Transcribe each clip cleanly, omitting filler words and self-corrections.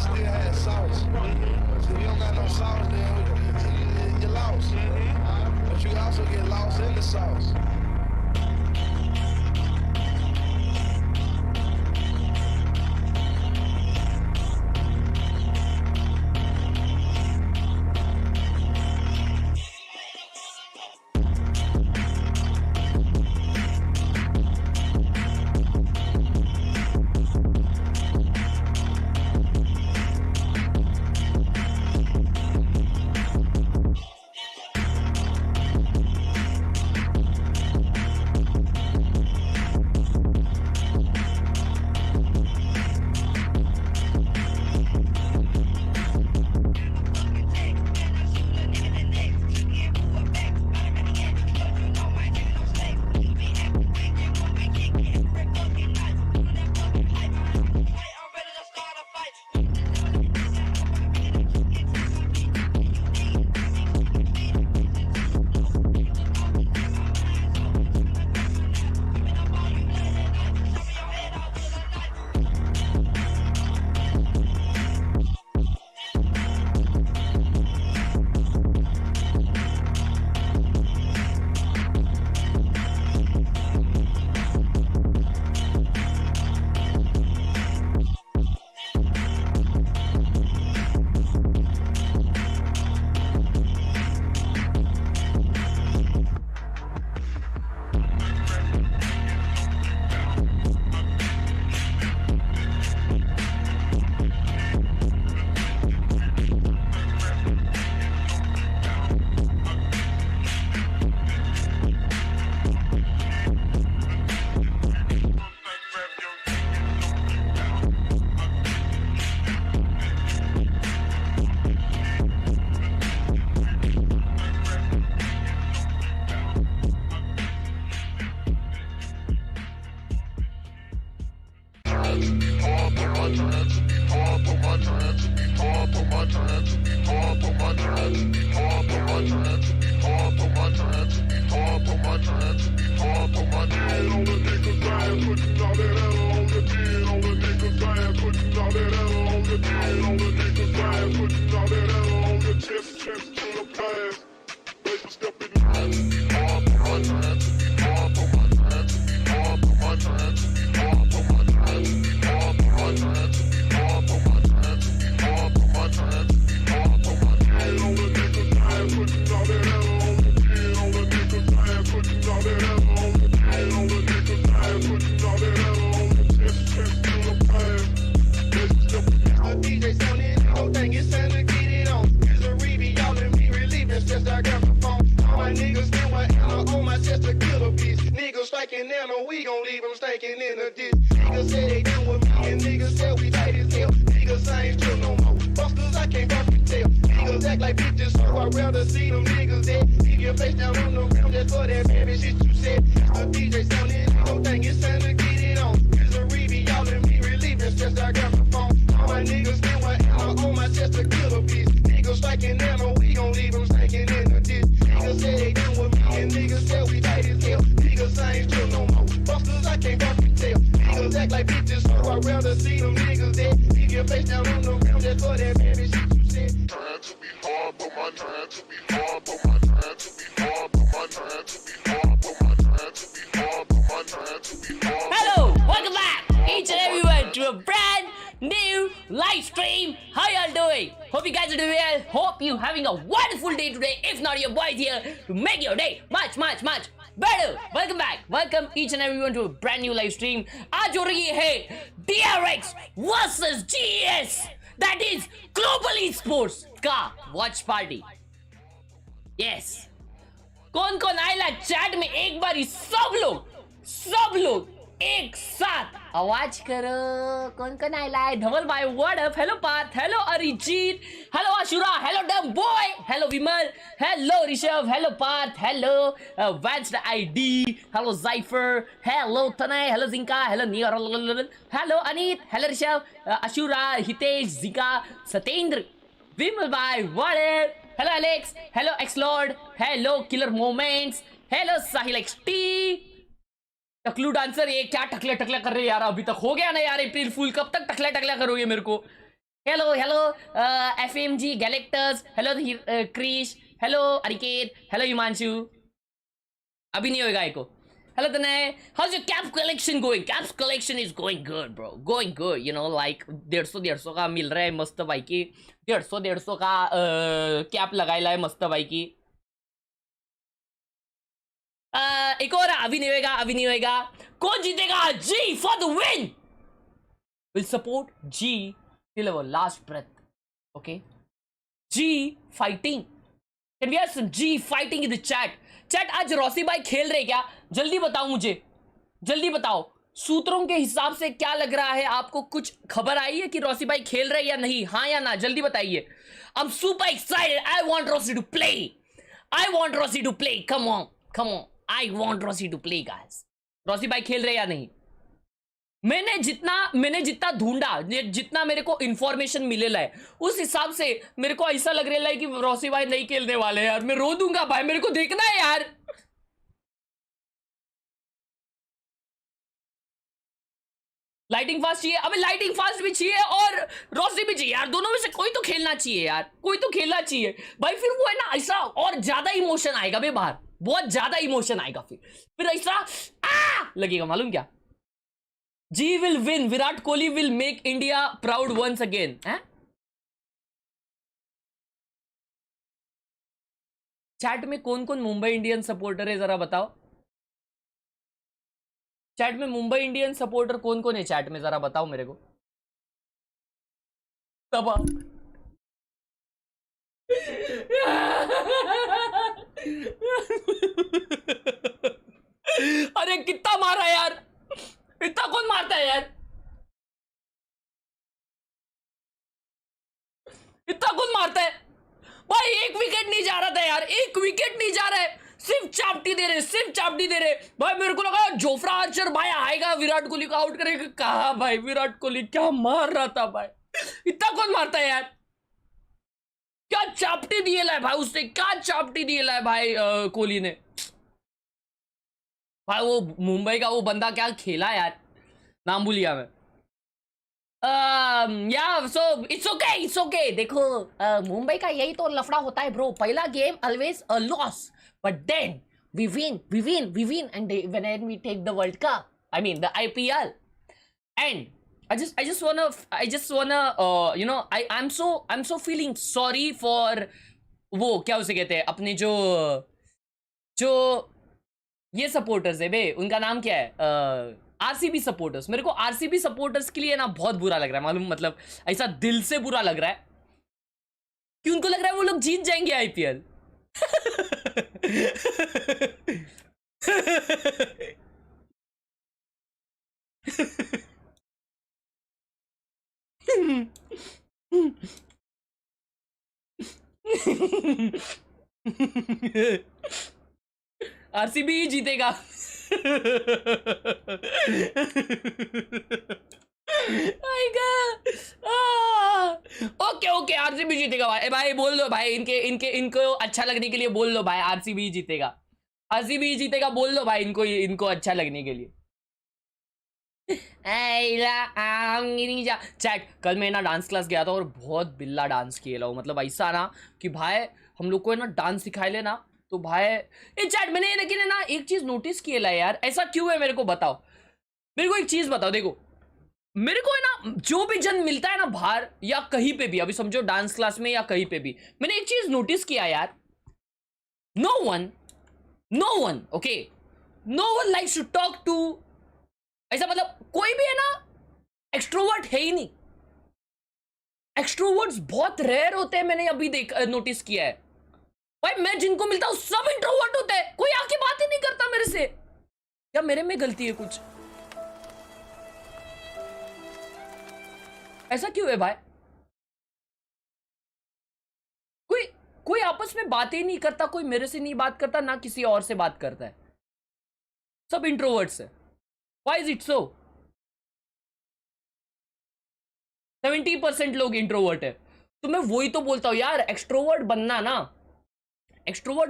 still had sauce. So if you don't got no sauce, then you lost. But you also get lost in the sauce. Hello, welcome back each and everyone to a brand new live stream. How y'all doing? Hope you guys are doing well. Hope you having a wonderful day today. If not, your boys here to make your day much better. Welcome back. Welcome each and everyone to a brand new live stream. आज हो रही है DRX versus GES. That is Global Esports का watch party. Yes. कौन कौन आएगा chat में एक बार सब लोग एक साथ आवाज करो. कौन कौन आएगा? धवल भाई what up. Hello Parth. Hello Arijit. Hello Ashura. Hello dumb boy. Hello Vimal. Hello Rishabh. Hello Parth. Hello वैंस्ड आईडी. हेलो जाइफर. हेलो तनय. हेलो जिंका. हेलो नियर. Hello Aneet. Hello Rishabh. Ashura. Hitesh. जिका. सतेंद्र. विमल भाई what up. Hello Alex. Hello एक्सलॉर्ड. Hello killer moments. Hello Sahil XT. टकलू dancer ये क्या टकले कर रहे यार. अभी तक हो गया ना यार अप्रैल फूल. कब तक टकला करोगे मेरे को. हेलो हेलो एफएमजी गैलेक्टर्स, hello Krish, hello Ariket, hello Himanshu. अभी नहीं होगा एको। Hello Tanay, how's your cap collection going? Caps collection is going good bro, going good, you know like 150 का मिल रहा है मस्त भाई की। 150 का कैप लगाई है मस्त भाई की। एक और अभी नहीं होगा, अभी नहीं होगा। कौन जीतेगा? G for the win will support G till our last breath. Okay, G fighting. Can we have some G fighting in the chat? Chat, आज रोसी भाई खेल रहे क्या? जल्दी बताओ मुझे, जल्दी बताओ। सूत्रों के हिसाब से क्या लग रहा है आपको? कुछ खबर आई है कि रोसी भाई खेल रहे या नहीं? हाँ या ना, जल्दी बताइए। I'm super excited. I want Rossi to play. I want Rossi to play. Come on, come on. I want Rossi to play, guys. Rossi भाई खेल रहे या नहीं? मैंने जितना ढूंढा, जितना मेरे को इंफॉर्मेशन मिलेला है, उस हिसाब से मेरे को ऐसा लग रहा है कि रोसी भाई नहीं खेलने वाले यार। मैं रो दूंगा भाई, मेरे को देखना है यार। लाइटिंग फास्ट चाहिए, अबे लाइटिंग फास्ट भी चाहिए और रोसी भी चाहिए यार। दोनों में से कोई तो खेलना चाहिए यार, कोई तो खेलना चाहिए भाई। फिर वो है ना ऐसा और ज्यादा इमोशन आएगा बे बाहर, बहुत ज्यादा इमोशन आएगा। फिर ऐसा लगेगा, मालूम क्या? G will win. Virat Kohli will make India proud once again. Chat में कौन कौन मुंबई इंडियंस सपोर्टर है जरा बताओ। चैट में मुंबई इंडियंस सपोर्टर कौन कौन है चैट में, जरा बताओ मेरे को। तबा अरे कितना मारा यार, इतना कौन मारता है यार? इतना कौन मारता है भाई? एक विकेट नहीं जा रहा था यार, एक विकेट नहीं जा रहा है, सिर्फ चापटी दे रहे, सिर्फ चापटी दे रहे भाई। मेरे को लगा जोफ्रा आर्चर भाई आएगा, विराट कोहली को आउट करेगा। कहा भाई, विराट कोहली क्या मार रहा था भाई। इतना कौन मारता है यार? क्या चापटी दिए लाए भाई उसने, क्या चापटी दिए लाए भाई कोहली ने भाई। वो मुंबई का वो बंदा क्या खेला यार, नाम भूलिया मैं। या so it's okay, it's okay. देखो मुंबई का यही तो लफड़ा होता है ब्रो। पहला game always a loss, but then we win, we win, we win, and when we take the world cup, I mean the IPL, एंड I just wanna you know, I'm so feeling sorry for वो क्या उसे कहते हैं, अपने जो ये supporters है बे, उनका नाम क्या है? RCB supporters. मेरे को RCB सपोर्टर्स के लिए ना बहुत बुरा लग रहा है, मालूम, मतलब ऐसा दिल से बुरा लग रहा है कि उनको लग रहा है वो लोग जीत जाएंगे IPL। RCB ही जीतेगा। ओके RCB जीतेगा भाई। भाई बोल दो भाई, इनको अच्छा लगने के लिए बोल दो भाई, RCB जीतेगा, RCB जीतेगा बोल दो भाई, इनको अच्छा लगने के लिए। चैट, कल मैं ना डांस क्लास गया था और बहुत बिल्ला डांस खेला हूँ, मतलब ऐसा ना कि भाई हम लोग को है ना डांस सिखाए लेना तो भाई। ये चैट मैंने लेकिन है ना एक चीज नोटिस किया है यार, ऐसा क्यों है मेरे को बताओ, मेरे को एक चीज बताओ। देखो मेरे को है ना जो भी जन मिलता है ना बाहर या कहीं पे भी, अभी समझो डांस क्लास में या कहीं पे भी, मैंने एक चीज नोटिस किया यार, no one okay, no one likes to talk to, ऐसा मतलब कोई भी है ना एक्सट्रोवर्ट है ही नहीं। एक्सट्रोवर्ट्स बहुत रेयर होते हैं, मैंने अभी नोटिस किया है भाई। मैं जिनको मिलता हूं सब इंट्रोवर्ट होते हैं, कोई आके बात ही नहीं करता मेरे से। क्या मेरे में गलती है कुछ? ऐसा क्यों है भाई? कोई आपस में बातें ही नहीं करता, कोई मेरे से नहीं बात करता, ना किसी और से बात करता है, सब इंट्रोवर्ट्स है। Why is it so? 70% लोग इंट्रोवर्ट है। तो मैं वही तो बोलता हूं यार, एक्सट्रोवर्ट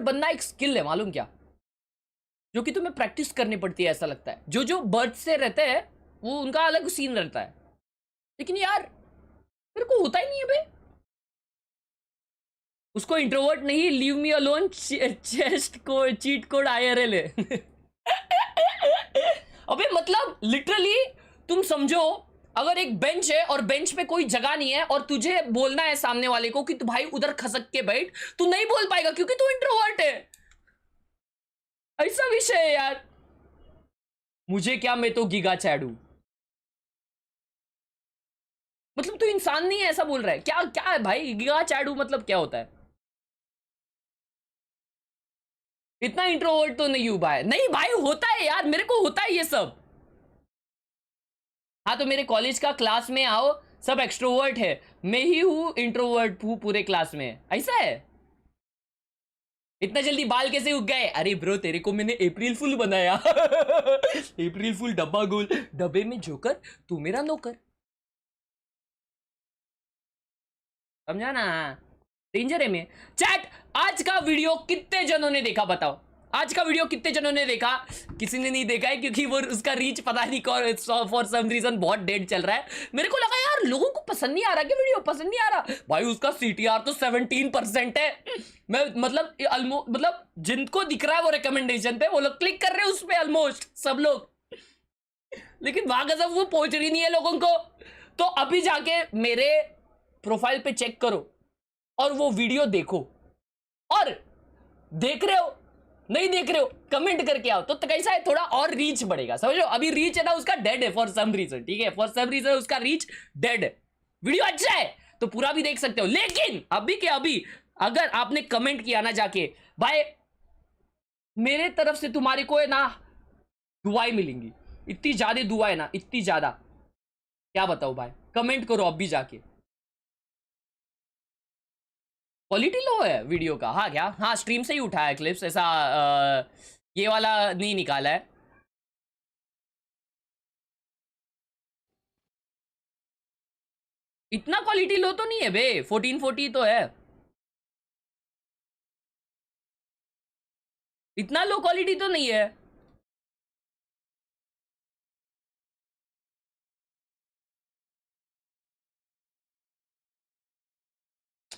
बनना एक स्किल है, मालूम क्या, जो कि तुम्हें प्रैक्टिस करनी पड़ती है। ऐसा लगता है जो बर्थ से रहते हैं वो उनका अलग सीन रहता है, लेकिन यार मेरे को होता ही नहीं है बे। उसको इंट्रोवर्ट नहीं, लीव मी अलोन, चेस्ट को चीट कोड IRL है। अबे मतलब लिटरली तुम समझो, अगर एक बेंच है और बेंच पे कोई जगह नहीं है और तुझे बोलना है सामने वाले को कि तू भाई उधर खसक के बैठ, तू नहीं बोल पाएगा क्योंकि तू इंट्रोवर्ट है। ऐसा विषय है यार। मुझे क्या, मैं तो गीगा चैड हूं। मतलब तू इंसान नहीं है ऐसा बोल रहा है क्या? क्या है भाई, गीगा चैड हूं मतलब क्या होता है? इतना इंट्रोवर्ट तो नहीं हूं भाई। नहीं भाई होता है यार, मेरे को होता है ये सब। हाँ तो मेरे कॉलेज का क्लास में आओ, सब एक्सट्रोवर्ट है, मैं ही हूं इंट्रोवर्ट हूं पूरे क्लास में। ऐसा है? इतना जल्दी बाल कैसे उग गए? अरे ब्रो तेरे को मैंने अप्रैल फुल बनाया। अप्रैल फुल डब्बा गोल, डब्बे में जोकर, तू मेरा नौकर। समझा ना? डेंजर है मैं। चैट, आज का वीडियो कितने जनों ने देखा बताओ? आज का वीडियो कितने जनों ने देखा? किसी ने नहीं देखा है क्योंकि वो उसका रीच पता नहीं फॉर सम रीजन बहुत डेड चल रहा है। मेरे को लगा यार लोगों को पसंद नहीं आ रहा, कि वीडियो पसंद नहीं आ रहा। भाई उसका CTR तो 17% है। मैं मतलब जिनको दिख रहा है वो रिकमेंडेशन पे, वो लोग क्लिक कर रहे हैं उस पे ऑलमोस्ट सब लोग, लेकिन वहां का सब वो पहुंच रही नहीं है लोगों को। तो अभी जाके मेरे प्रोफाइल पे चेक करो और वो वीडियो देखो, और देख रहे हो नहीं देख रहे हो कमेंट करके आओ, तो कैसा है थोड़ा और रीच बढ़ेगा। समझो अभी रीच है ना उसका डेड है फॉर सम रीजन, ठीक है, फॉर सम रीजन उसका रीच डेड है। वीडियो अच्छा है तो पूरा भी देख सकते हो, लेकिन अभी के अभी अगर आपने कमेंट किया ना जाके, भाई मेरे तरफ से तुम्हारे को है ना दुआएं मिलेंगी, इतनी ज्यादा दुआएं ना, इतनी ज्यादा क्या बताओ भाई। कमेंट करो अभी जाके। क्वालिटी लो है वीडियो का? हाँ क्या? हाँ स्ट्रीम से ही उठाया क्लिप्स, ऐसा ये वाला नहीं निकाला है। इतना क्वालिटी लो तो नहीं है बे, 1440 तो है। इतना लो क्वालिटी तो नहीं है।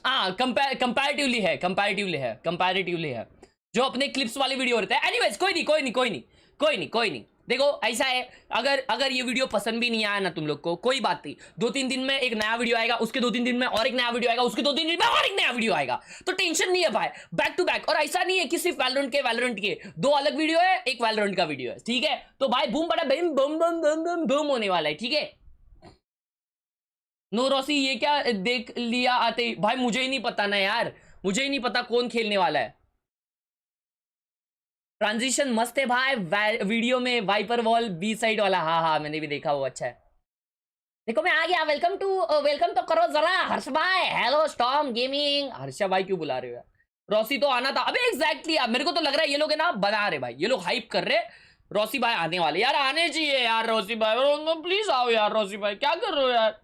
हाँ कंपैरेटिवली है जो अपने क्लिप्स वाले वीडियो रहते हैं। एनीवेज कोई नहीं। देखो ऐसा है, अगर ये वीडियो पसंद भी नहीं आया ना तुम लोग को, कोई बात नहीं, 2-3 दिन में एक नया वीडियो आएगा, उसके 2-3 दिन में और एक नया वीडियो आएगा, उसके 2-3 दिन में और एक नया वीडियो आएगा, तो टेंशन नहीं है भाई, बैक टू बैक। और ऐसा नहीं है कि सिर्फ वैलोरेंट के 2 अलग वीडियो है, एक वैलोरेंट का वीडियो है, ठीक है? तो भाई बूम बड़ा बम बम बम बम बम बम होने वाला है, ठीक है? नो रॉसी ये क्या देख लिया आते ही? भाई मुझे ही नहीं पता ना यार, मुझे ही नहीं पता कौन खेलने वाला है। ट्रांजिशन मस्त है भाई, वीडियो में वाइपर वॉल बी साइड वाला। हाँ मैंने भी देखा, वो अच्छा है। देखो मैं आ गया, वेलकम तो करो जरा हर्ष भाई। Hello storm gaming. हर्षा भाई क्यों बुला रहे हो यार? रॉसी तो आना था। अबे एग्जैक्टली यार, मेरे को तो लग रहा है ये लोग है ना बना रहे भाई, ये लोग हाइप कर रहे, रॉसी भाई आने वाले। यार आने चाहिए यार रॉसी भाई, प्लीज आओ यार रॉसी भाई, क्या कर रहे हो यार?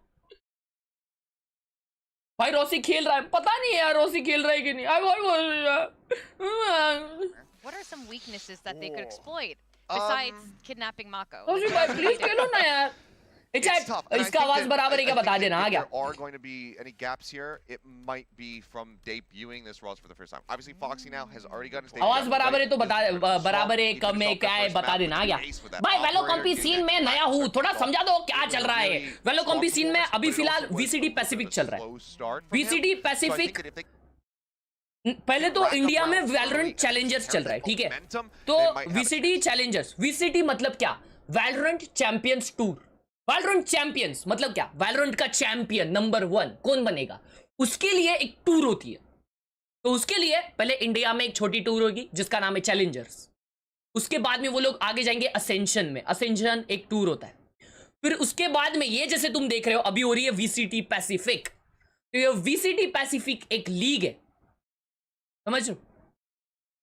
भाई रॉसी खेल रहा है, पता नहीं यार रॉसी खेल रहा है कि नहीं। What are some weaknesses that they could exploit besides kidnapping Mako? Rossi भाई प्लीज खेलो ना यार। इसका आवाज बराबर है क्या बता देना। आ गया। There are going to be any gaps here. It might be from debuting this Ross for the first time. Obviously, Foxy now has already gotten his debut. आवाज बराबर है तो बता, बराबर है कम है क्या है बता देना। आ गया भाई। वेलो कॉम्पी सीन में नया हूँ, थोड़ा समझा दो क्या चल रहा है। वेलो कॉम्पी सीन में अभी फिलहाल VCT पैसिफिक चल रहा है। VCT पैसिफिक पहले तो इंडिया में वैलोरेंट चैलेंजर्स चल रहा है, ठीक है? तो VCT चैलेंजर्स, VCT मतलब क्या? Valorant champions tour. Valorant champions मतलब क्या? वैलोरेंट का चैंपियन नंबर 1 कौन बनेगा, उसके लिए एक टूर होती है। तो उसके लिए पहले इंडिया में एक छोटी टूर होगी जिसका नाम है चैलेंजर्स। उसके बाद में वो लोग आगे जाएंगे असेंशन में। असेंशन एक टूर होता है। फिर उसके बाद में ये जैसे तुम देख रहे हो अभी हो रही है VCT पैसिफिक। तो ये VCT पैसिफिक एक लीग है, समझ लो।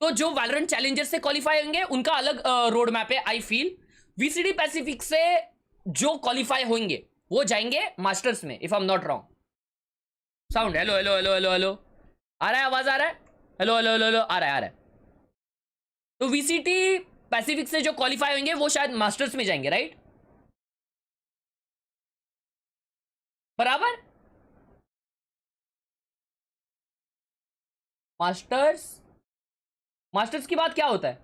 तो जो वैलोरेंट चैलेंजर से क्वालिफाई होंगे उनका अलग रोड मैप है। आई फील VCT पैसिफिक से जो क्वालिफाई होंगे वो जाएंगे मास्टर्स में, if I am not wrong. Sound hello hello hello hello hello आ रहा है? आवाज आ रहा है? हेलो हेलो हेलो हेलो आ रहा है। तो VCT पैसिफिक से जो क्वालिफाई होंगे वो शायद मास्टर्स में जाएंगे, राइट? बराबर। मास्टर्स के बाद क्या होता है?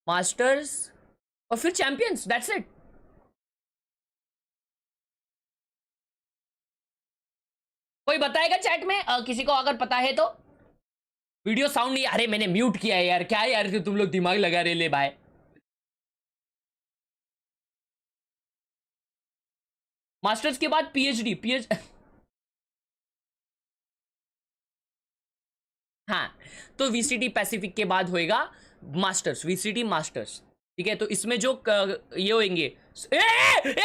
मास्टर्स और फिर चैंपियंस, दैट्स इट। कोई बताएगा चैट में? किसी को अगर पता है तो। वीडियो साउंड नहीं, अरे मैंने म्यूट किया है यार, क्या यार तुम लोग दिमाग लगा रहे ले भाई। मास्टर्स के बाद पीएचडी हाँ, तो वीसीटी पैसिफिक के बाद होएगा मास्टर्स, वीसीटी मास्टर्स, ठीक है। तो इसमें जो ये होंगे,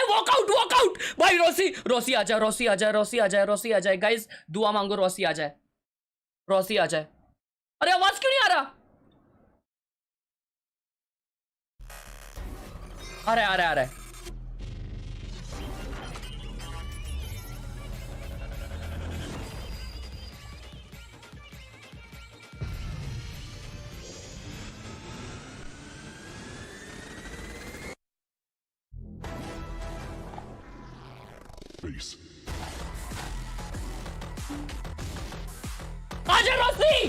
वॉकआउट भाई, रोसी आ जाए गाइस, दुआ मांगो रोसी आ जाए। अरे आवाज क्यों नहीं आ रहा? आ रहा है। आजा Rossi,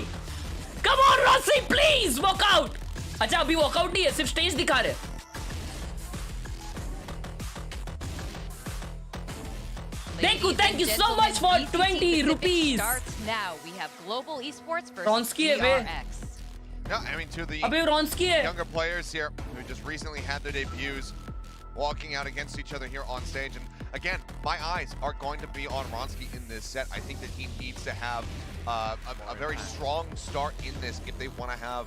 come on Rossi please, walk out. अच्छा अभी वॉकआउट नहीं है, सिर्फ स्टेज दिखा रहे। Thank you so much for 20 rupees. Starts now. We have global esports versus Ronsky है वे। DRX. Yeah, I mean, to the अबे Ronsky है। younger players here who just recently had their debuts, walking out against each other here on stage. And again, my eyes are going to be on Ronsky in this set. I think that he needs to have a very strong start in this if they want to have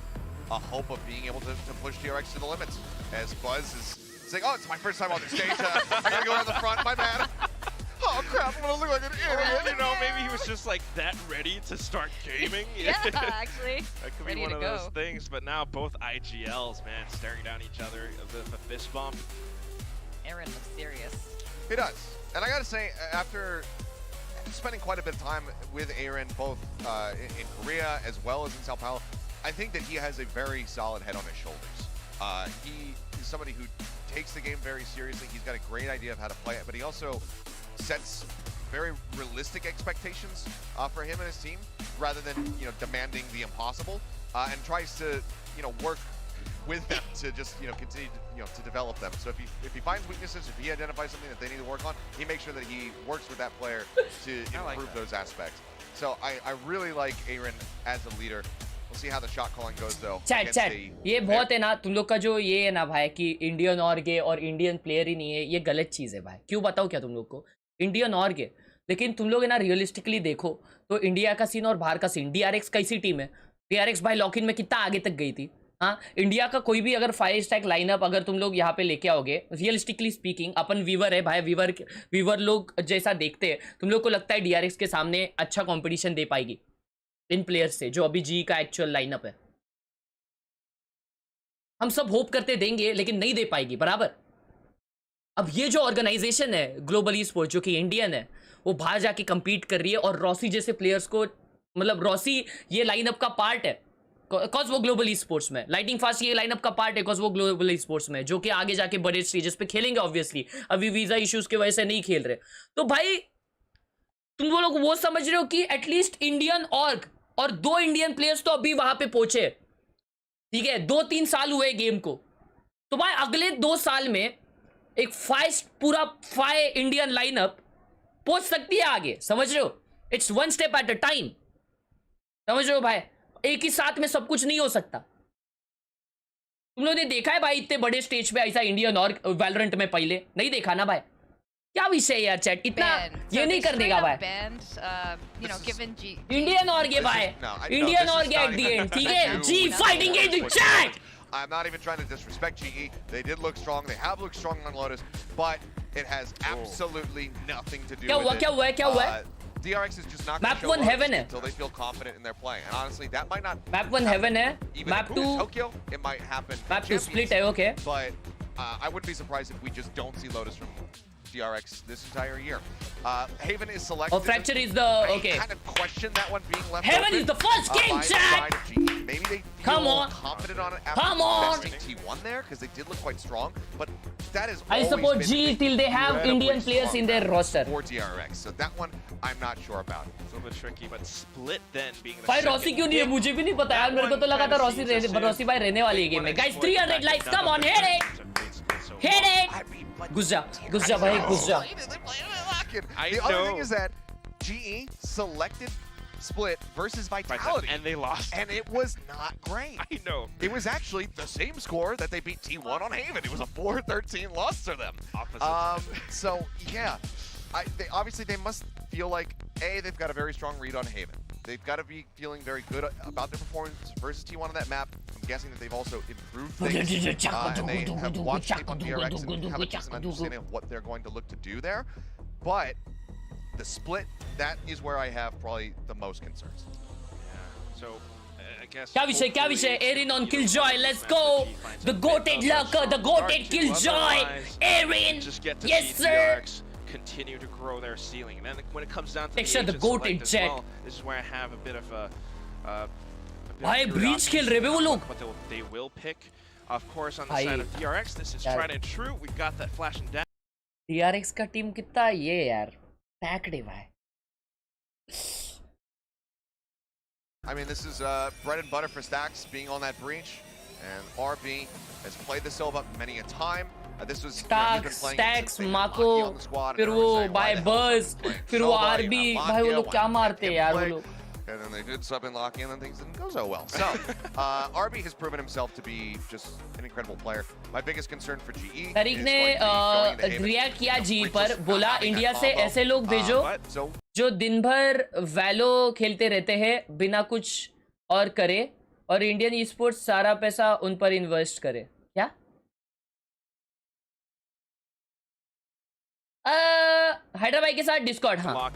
a hope of being able to push DRX to the limits. As Buzz is saying, oh, it's my first time on the stage. I gotta go around the front, my bad. Oh crap, I'm gonna look like an idiot. You know, maybe he was just like that ready to start gaming. Yeah, actually. That could be Ready one to of go. those things, but now both IGLs, man, staring down each other, a bit of a fist bump. Aaron looks serious. He does. And I gotta say, after spending quite a bit of time with Aaron, both in Korea as well as in Sao Paulo, I think that he has a very solid head on his shoulders. He is somebody who takes the game very seriously. He's got a great idea of how to play it, but he also sets very realistic expectations for him and his team, rather than demanding the impossible, and tries to work with them to just continue to develop them. So if he finds weaknesses, if he identifies something that they need to work on, he makes sure that he works with that player to improve those aspects. So I really like Aaron as a leader. We'll see how the shot calling goes though. Chat ये बहुत है ना तुम लोग का जो ये है ना भाई कि इंडियन ऑर्ग और इंडियन प्लेयर ही नहीं है, ये गलत चीज़ है भाई। क्यों बताओ क्या तुम लोग को? इंडियन ऑर्ग है, लेकिन तुम लोग है ना रियलिस्टिकली देखो तो इंडिया का सीन और बाहर का सीन। डीआरएक्स कैसी टीम है? डीआरएक्स भाई लॉक इन में कितना आगे तक गई थी। हाँ, इंडिया का कोई भी अगर 5 स्टैक लाइनअप अगर तुम लोग यहाँ पे लेके आओगे, रियलिस्टिकली स्पीकिंग, अपन वीवर है भाई, वीवर लोग जैसा देखते हैं, तुम लोग को लगता है डीआरएक्स के सामने अच्छा कॉम्पिटिशन दे पाएगी इन प्लेयर्स से जो अभी जी का एक्चुअल लाइनअप है? हम सब होप करते देंगे लेकिन नहीं दे पाएगी बराबर। अब ये जो ऑर्गेनाइजेशन है ग्लोबल ई स्पोर्ट्स जो कि इंडियन है, वो बाहर जाके compete कर रही है और रॉसी जैसे प्लेयर्स को, मतलब रॉसी ये लाइनअप का पार्ट है कॉज वो ग्लोबल ई स्पोर्ट्स में, लाइटिंग फास्ट ये लाइनअप का पार्ट है कॉज वो ग्लोबल ई स्पोर्ट्स में, जो कि आगे जाके बड़े स्टेजेस पे खेलेंगे ऑब्वियसली। अभी वीजा इश्यूज की वजह से नहीं खेल रहे। तो भाई तुम लोग वो समझ रहे हो कि एटलीस्ट इंडियन ऑर्ग और 2 इंडियन प्लेयर्स तो अभी वहां पे पहुंचे, ठीक है, 2-3 साल हुए गेम को। तो भाई अगले 2 साल में एक पूरा 5 इंडियन लाइनअप पहुंच सकती है आगे, समझ रहे हो? It's 1 step at a time, समझ रहे हो भाई? एक ही साथ में सब कुछ नहीं हो सकता। तुम लोगों ने देखा है भाई इतने बड़े स्टेज पे ऐसा इंडियन और वैलोरेंट में पहले नहीं देखा ना भाई? क्या विषय है यार चैट, इतना ये नहीं कर देगा भाई। इंडियन और ये भाई, इंडियन और ये एट द एंड, ठीक है? G fighting in the chat. I'm not even trying to disrespect GE. They did look strong. They have looked strong on Lotus, but it has absolutely nothing to do with it. क्या हुआ? DRX is just not going to show up until they feel confident in their play. And honestly, that might not. Map 1 heaven है. Even Map 2 Tokyo, it might happen. Map 2 split है, okay. But I wouldn't be surprised if we just don't see Lotus from DRX this entire year. Haven is selected. Oh, Fracture is the okay. I kind of question that one being left Haven open, is the first game, chat. Maybe they Come feel on. confident on it after investing T1 there because they did look quite strong. But that is. I support GE till they have Indian players in their roster. For DRX, so that one I'm not sure about. It's a little bit tricky, but split then being the भाई second Rossi क्यों नहीं है? मुझे भी नहीं पता यार. मेरे को तो लगा था रॉसी भाई रहने वाली है गेम में. Guys, 300 likes. Come on, hit it. Hit it. घुस जा भाई, घुस जा. The other thing is that GE selected split versus Vitality, and they lost, and it was not great. I know. It was actually the same score that they beat T1 on Haven. It was a 4-13 loss to them. Opposite. So yeah, obviously they must feel like they've got a very strong read on Haven. They've got to be feeling very good about their performance versus T1 on that map. I'm guessing that they've also improved things, and they have watched tape on DRX and have a decent understanding of what they're going to look to do there. But the split, that is where I have probably the most concerns. Yeah. So I guess. क्या विषय? Erin on Killjoy, let's go. The goated lurker, the goated Killjoy. Erin, yes sir. Continue to grow their ceiling, and then when it comes down to the goated Jet. Well, this is where I have a bit of a. भाई breach खेल रहे हैं वो लोग. But they will pick, of course, on the side of DRX. This is tried and true. We got that flash and dash. DRX का team कितना ये यार पैक्ड है. I mean, this is bread and butter for Stacks being on that breach, and RB has played the Silva many a time. This was Stacks, Mako, फिर वो by Buzz, फिर वो RB, भाई वो लोग क्या मारते हैं यार वो लोग. And then they did sub in Locky, and then things didn't go so well. So, RB has proven himself to be just an incredible player. My biggest concern for GE तरीक ने रिएक्ट किया GE पर, बोला India से ऐसे लोग भेजो जो दिन भर वैलो खेलते रहते हैं बिना कुछ और करे, और इंडियन ई स्पोर्ट्स सारा पैसा उन पर इन्वेस्ट करे. क्या हैदराबाद के साथ डिस्कॉर्ड. हाँ,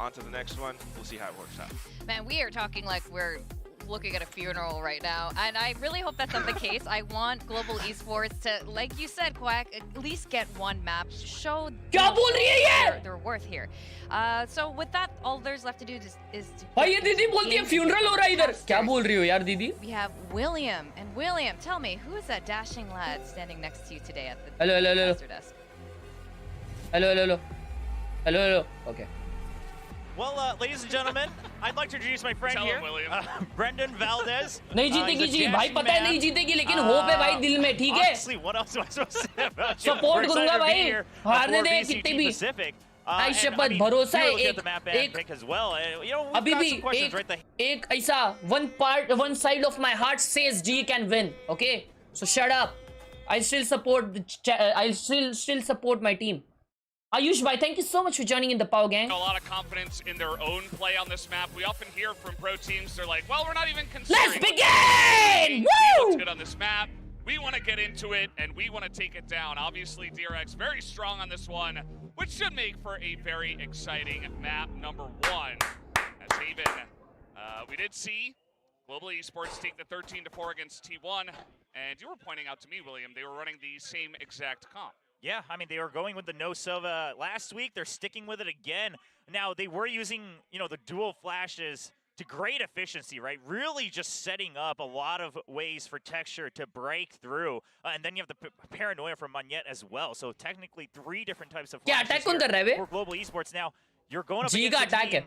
on to the next one. We'll see how it works out. Man, we are talking like we're looking at a funeral right now, and I really hope that's not the case. I want global esports to, like you said, Quack, at least get one map to show their worth here. So with that, all there's left to do is to. भाई ये दीदी बोलती है funeral हो रहा है इधर. क्या बोल रही हो यार दीदी? We have William, and William, tell me, who is that dashing lad standing next to you today at the master desk? Hello. Okay. Well, ladies and gentlemen, I'd like to introduce my friend here, Brendan Valdez. नहीं जीतेगी जी, भाई पता है नहीं जीतेगी, लेकिन hope है भाई दिल में, ठीक है? Honestly, what else am I supposed to say about you? Support करूँगा भाई, हारने दे कितने भी. आई शपथ भरोसा है एक अभी भी एक ऐसा one side of my heart says GE can win. Okay, so shut up. I still support my team. Ayush bhai, thank you so much for joining in the Pow Gang. A lot of confidence in their own play on this map. We often hear from pro teams, they're like, well, we're not even considering. Let's begin! We looked good on this map. We want to get into it, and we want to take it down. Obviously, DRX very strong on this one, which should make for a very exciting map number one. As Haven, we did see Global Esports take the 13-4 against T1, and you were pointing out to me, William, they were running the same exact comp. Yeah, I mean, they were going with the no Silva last week. They're sticking with it again. Now, they were using, the dual flashes to great efficiency, right? Really just setting up a lot of ways for Texture to break through. And then you have the paranoia from Magnet as well. So technically 3 different types of flashes here for Global Esports. Now, you're going up against a team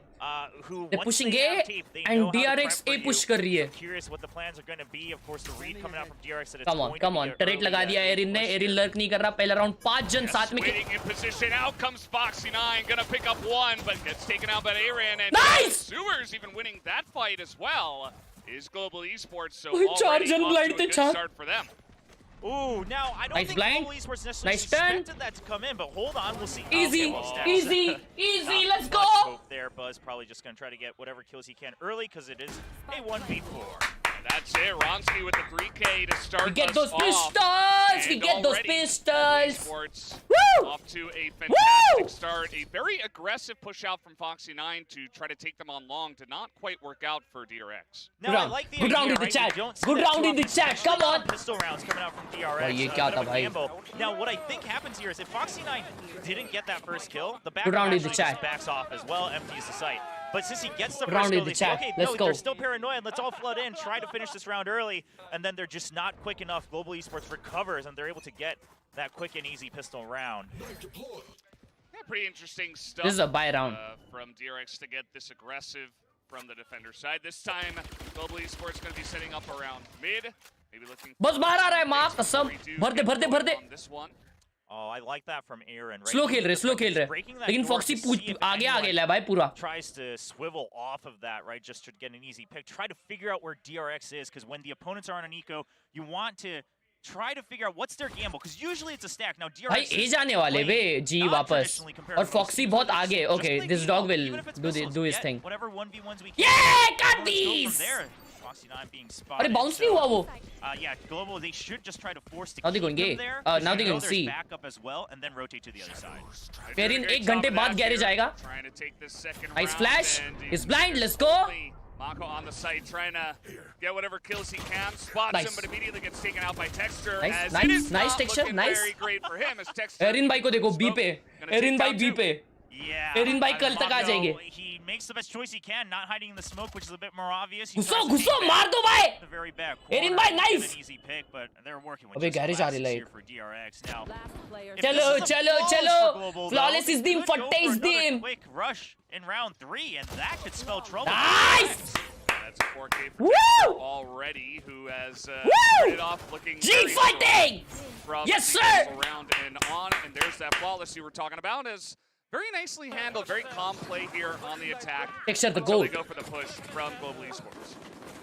who pushing A and DRX A push कर रही है. Curious what the plans are going to be. Of course, the read coming out from DRX that it's come on. Turret लगा दिया Erin ने. Erin lurk नहीं कर रहा. पहला राउंड 5 जन साथ में. Waiting in position. Out comes Foxy9. Gonna pick up one, but gets taken out by Aaron. And nice! Sewers even winning that fight as well. Is Global Esports, so already off to a good start for them. Ooh, now I don't think Global Esports necessarily expected that to come in, but hold on, we'll see. Easy, let's go! Hope there, Buzz probably just gonna try to get whatever kills he can early, because it is a 1v4. That's it, Ronsky with the 3K to start. We get those pistols! We get those pistols! Woo! Off to a fantastic start. A very aggressive push out from Foxy9 to try to take them on long. Did not quite work out for DRX. Now, I like the good round in the chat. Good round in the chat. Come on. Pistol rounds coming out from DRX. Now, what I think happens here is if Foxy9 didn't get that first kill, the back just backs off as well, empties the site. But since he gets the first kill, they say, okay, no, they're still paranoid. Let's all flood in, try to finish this round early, and then they're just not quick enough. Global Esports recovers, and they're able to get that quick and easy pistol round. Yeah, pretty interesting stuff. This is a buy round. From DRX to get this aggressive from the defender side. This time, Global Esports going to be setting up around mid. Maybe looking. बस बाहर आ रहा है माँ कसम भर दे This one. Oh, I like that from Aaron. Right? Slow खेल रहे लेकिन फॉक्सी आगे ले भाई पूरा. Tries to swivel off of that, right, just to get an easy pick. Try to figure out where DRX is, because when the opponents are on an eco, you want to try to figure out what's their gamble, because usually it's a stack. Now DRX भाई ए जाने वाले बे जी वापस और foxy बहुत आगे. Okay, this dog will do his thing. Whatever 1v1s we Yeah, got these. Foxy9 being spotted. अरे bounce नहीं हुआ वो. Yeah, Global, they should just try to force the now they going keep them there. now they can see. Back up as well, and then rotate to the other side. फिर इन 1 घंटे बाद garage आएगा. Nice flash. He's blind. Let's go. Mako on the site trying to get whatever kills he can. Spots him, but immediately gets taken out by Texture. Nice texture. Nice. Very great for him as Texture. Erin भाई को देखो B पे. Erin भाई B पे. Yeah. Erin भाई कल तक आ जाएंगे. He makes the best choice he can, not hiding in the smoke, which is a bit more obvious. घुसो मार दो भाई. The very back. एरिन भाई nice. An easy pick, but they're working with अबे garage आ रही है for DRX now. चलो. Flawless is the for taste them. Quick rush in round 3, and that could spell trouble. Nice. That's 4K for Woo! already, who has Woo! started off looking G fighting. Yes, sir. Around and on, and there's that flawless you were talking about. Is very nicely handled, very calm play here on the attack. Except the goal. goal. They go for the push from Global Esports.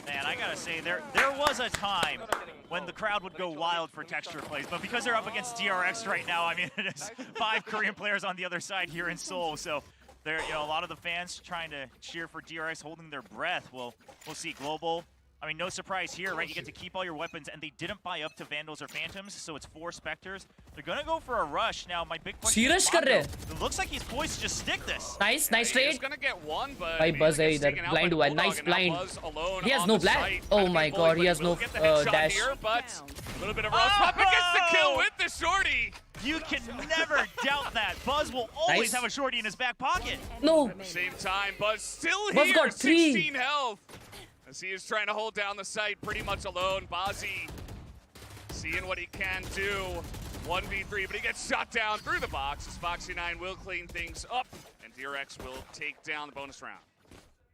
Man, I gotta say, there was a time when the crowd would go wild for Texture plays, but because they're up against DRX right now, I mean, there's 5 Korean players on the other side here in Seoul, so there, a lot of the fans trying to cheer for DRX, holding their breath. We'll see. Global, I mean, no surprise here, right? You get to keep all your weapons, and they didn't buy up to Vandals or Phantoms, so it's 4 Spectres. They're gonna go for a rush. Now, my big question is Mako. It looks like he's poised to just stick this. Nice trade. He's gonna get one, but भाई Buzz है इधर blind हुआ. Nice blind. He has no blind. Oh my god, he has no dash. Here, but a little bit of roast pop and gets the kill with the shorty. You can never doubt that. Buzz will always have a shorty in his back pocket. No. At the same time, Buzz still Buzz here, got 3. 16 health. As he is trying to hold down the site pretty much alone. Bazzi seeing what he can do. 1v3, but he gets shot down through the box as Foxy9 will clean things up, and DRX will take down the bonus round.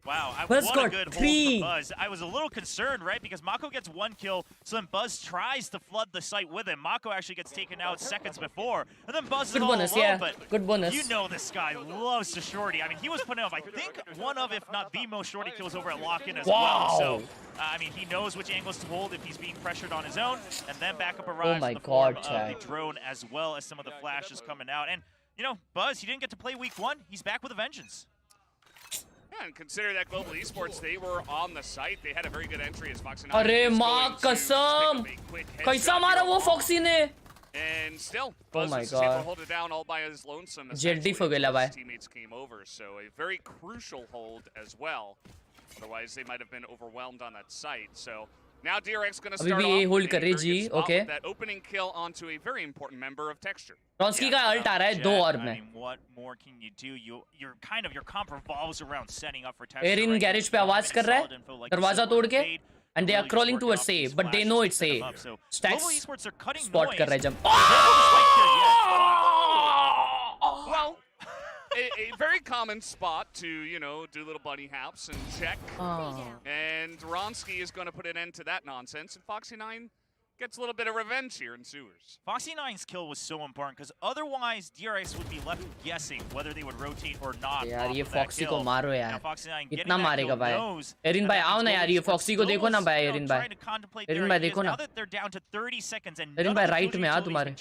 Wow, Buzz what got a good 3. hold for Buzz. I was a little concerned, right? Because Mako gets 1 kill, so then Buzz tries to flood the site with him. Mako actually gets taken out seconds before, and then Buzz is all bonus, alone, yeah. but Good bonus. you know this guy loves to shorty. I mean, he was putting up, I think, one of, if not the most shorty kills over at Lock-In as well. So, I mean, he knows which angles to hold if he's being pressured on his own, and then backup arrives in the form of the drone as well as some of the flashes coming out. And, Buzz, he didn't get to play week 1. He's back with a vengeance. Yeah, and consider that Global Esports, they were on the site. They had a very good entry as Foxy9. अरे माँ कसम. कैसा मारा वो foxy ने? And still, Buzz was able to hold it down all by his lonesome. His teammates came over, so a very crucial hold as well. Otherwise, they might have been overwhelmed on that site. So now DRX going to start off with a very good spot with that opening kill onto a very important member of Texture. Ronsky का ult आ रहा है 2 और में. I mean, what more can you do? Your comp revolves around setting up for Texture. Erin garage पे आवाज कर रहा है, दरवाजा तोड़ के, and they are crawling towards A, but they know it's A. Stacks spot कर रहा है जब. Well, a very common spot to, do little bunny hops and check. And Ronsky is going to put an end to that nonsense, and Foxy9 gets a little bit of revenge here in sewers. Foxy9's kill was so important because otherwise DRX would be left guessing whether they would rotate or not. यार ये foxy को मारो यार. कितना मारेगा भाई? Erin भाई आओ ना यार, ये फॉक्सी को देखो ना भाई. एरिन भाई देखो ना. एरिन भाई राइट में आ तुम्हारे.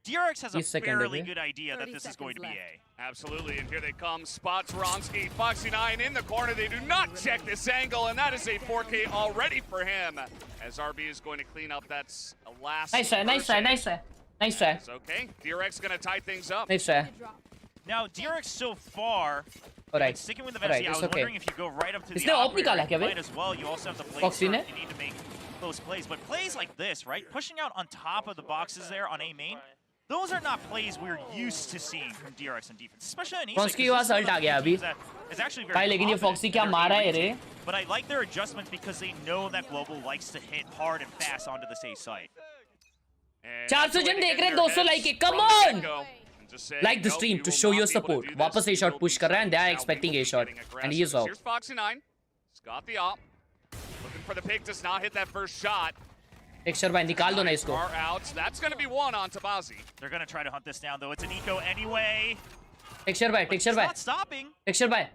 DRX has a fairly good idea that this is going to be A. Absolutely, and here they come. Spots Ronsky, Foxy9 in the corner. They do not check this angle, and that is a 4K already for him. As RB is going to clean up, that's a last. Nice try. Okay, DRX going to tie things up. Nice try. Now DRX so far. Alright. Sticking with the Venti, I was wondering if you go right up to the operator as well. You also have the place you need to make close plays, but plays like this, right? Pushing out on top of the boxes there on A main. Those are not plays we're used to seeing from DRX in defense, especially on East. के पास ult आ गया अभी. भाई लेकिन ये foxy क्या मारा है रे? But I like their adjustments because they know that Global likes to hit hard and fast onto this A site. And 400 that's the way जन to देख get रहे in हैं, their 200 heads like है, from come the on! get-go and just say, Like the "Nope, stream you to will show not your be able to support. do वापस this. A We shot will push be कर रहे हैं, they are now we expecting will A be shot, getting and he is aggressive. out. Here's Foxy9. He's got the op. Looking for the pick, does not hit that first shot. Texture भाई निकाल दो ना इसको. Far out. That's going to be one on Tabazi. They're gonna try to hunt this down though. It's an eco anyway. Texture भाई, But texture it's भाई, not stopping. texture भाई.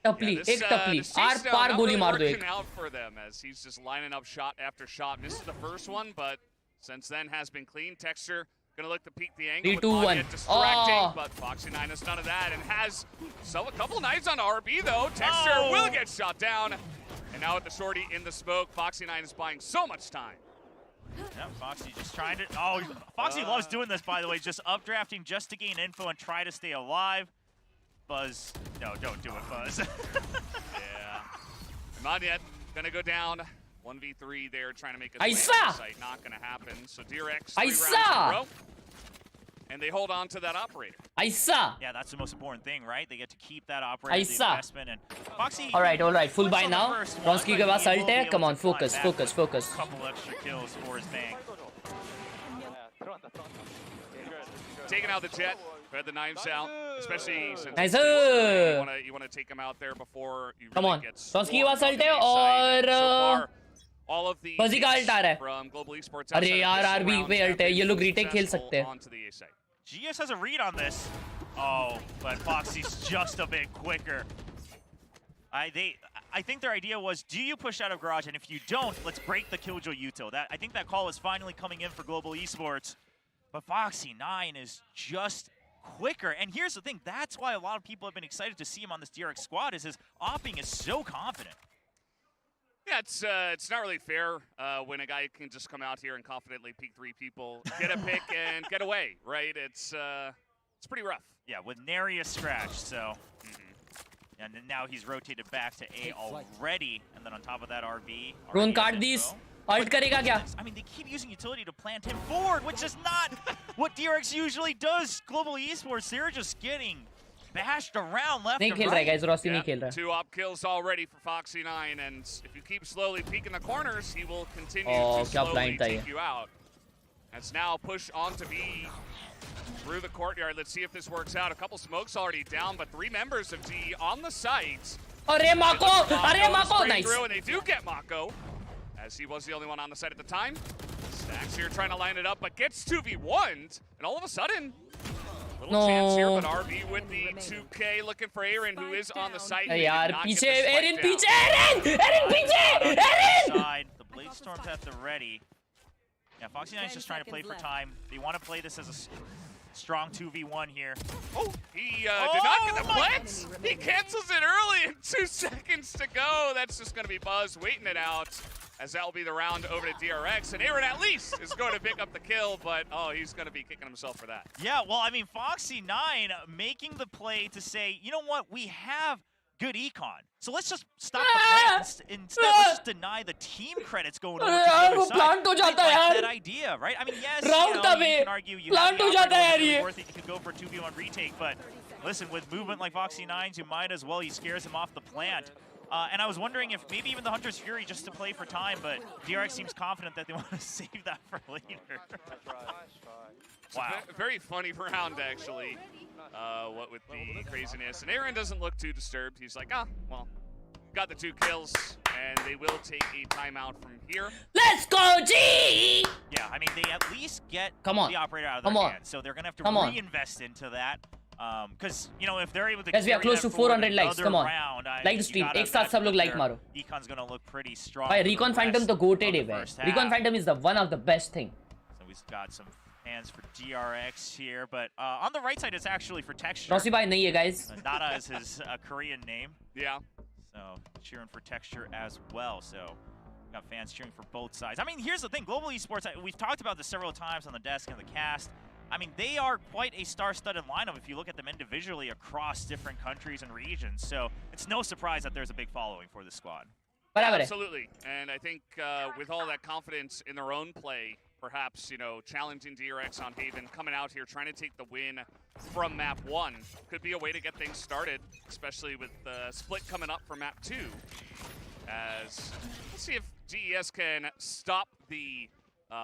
टपली, this, एक टपली, this आर chase down पार not गोली really मार दो working एक. out for them as he's just lining up shot after shot. Misses the first one, but since then has been clean. Texture gonna look to peek the angle. 3, with 2, Manya 1. distracting, Oh. but Foxy9 has none of that and has a couple knives on RB though. Texture Oh. will get shot down. And now with the shorty in the smoke, Foxy9 is buying so much time. Yep, Foxy just trying to. Oh, Foxy loves doing this, by the way. Just updrafting just to gain info and try to stay alive. Buzz, no, don't do it, Buzz. Yeah. Not yet. Gonna go down. 1v3 there, trying to make a Aisa! site. Not gonna happen. So DRX, 3 Aisa! rounds in a row. And they hold on to that operator. ऐसा. Yeah, that's the most important thing, right? They get to keep that operator, the Aisa. investment, and Foxy. All right, full puts buy on the now. first one, Ronsky के but pass he will ult be है. able Come to on, climb focus, back focus, with focus. A couple extra kills for his bank. Taking out the jet, who had the knives out, especially since Nice. you want to take him out there before you Come really on. get Ronsky swarmed के पास on ult the है A side. और So far, all of the Buzzy का ult आ रहा है. from Global Esports अरे outside of यार, this RB round पे have ult है. been ये लोग retake खेल successful सकते हैं. onto the A side. GES has a read on this. Oh, but Foxy's just a bit quicker. I think their idea was, do you push out of garage, and if you don't, let's break the Killjoy util. I think that call is finally coming in for Global Esports. But Foxy9 is just quicker. And here's the thing, that's why a lot of people have been excited to see him on this DRX squad, is his opping is so confident. Yeah, it's not really fair when a guy can just come out here and confidently peek 3 people, get a pick, and get away, right? It's pretty rough. Yeah, with nary a scratch, so. And then now he's rotated back to A already, and then on top of that, RB. Ron काट दीस. Ult करेगा क्या? I mean, they keep using utility to plant him forward, which is not what DRX usually does. Global Esports, they're just getting bashed around left नहीं and खेल रहा है right. guys. Rossi नहीं खेल रहा है. 2 op kills already for Foxy9, and if you keep slowly peeking the corners, he will continue Oh, to क्या slowly blind था take ये. you out. That's now push on to B through the courtyard. Let's see if this works out. A couple smokes already down, but 3 members of D on the site. अरे माको, अरे माको. Straight Nice. through, and they do get Mako, as he was the only one on the site at the time. Stacks here trying to line it up, but gets 2v1'd, and all of a sudden, little chance here, but RB with the 2K looking for Aaron, who is on the site. अरे They did यार not get पीछे the spike Erin down. पीछे Erin पीछे Erin. Side, the Blade Storm's at the ready. Yeah, Foxy9's just trying to play for time. They want to play this as a strong 2v1 here. Oh, he did not get the blitz. He cancels it early in 2 seconds to go. That's just going to be Buzz waiting it out, as that will be the round over to DRX. And Aaron at least is going to pick up the kill, but oh, he's going to be kicking himself for that. Yeah, well, I mean, Foxy9 making the play to say, you know what, we have good econ. So let's just stop the plant. Instead, let's just deny the team credits going over to the यार, other वो side. plant हो जाता I है like यार. that idea, right? I mean, yes, Round you था know, you bay. can argue you Plant have हो the जाता है operator, यार it's ये. worth it, you could go for a 2v1 retake, but listen, with movement like Foxy9's, you might as well, he scares him off the plant. And I was wondering if maybe even the Hunter's Fury just to play for time, but DRX seems confident that they want to save that for later. Wow. Very funny round, actually, what with the craziness. And Aaron doesn't look too disturbed. He's like, well, got the 2 kills, and they will take a timeout from here. Let's go G. Yeah, I mean, they at least get Come on. the operator out of Come their on. hands, so they're going to have to Come on. reinvest into that. Because, you know, if they're able to Guys, we are carry close that to forward 400 likes. another Come on. round, Like the you stream. gotta एक साथ सब लोग imagine like that मारो. their Econ's going to look pretty strong. भाई for the Recon Phantom rest तो goated of है the भाई. first half. Recon Phantom is the one of the best thing. So we've got some hands for DRX here, but on the right side, it's actually for Texture. Rossi भाई नहीं है guys. Nada is his Korean name. Yeah. So cheering for Texture as well. So got fans cheering for both sides. I mean, here's the thing. Global Esports, we've talked about this several times on the desk and the cast. I mean, they are quite a star-studded lineup if you look at them individually across different countries and regions. So it's no surprise that there's a big following for this squad. बराबर है. Absolutely. And I think with all that confidence in their own play, perhaps, you know, challenging DRX on Haven, coming out here, trying to take the win from map 1 could be a way to get things started, especially with the split coming up for map 2. As, let's see if GES can stop the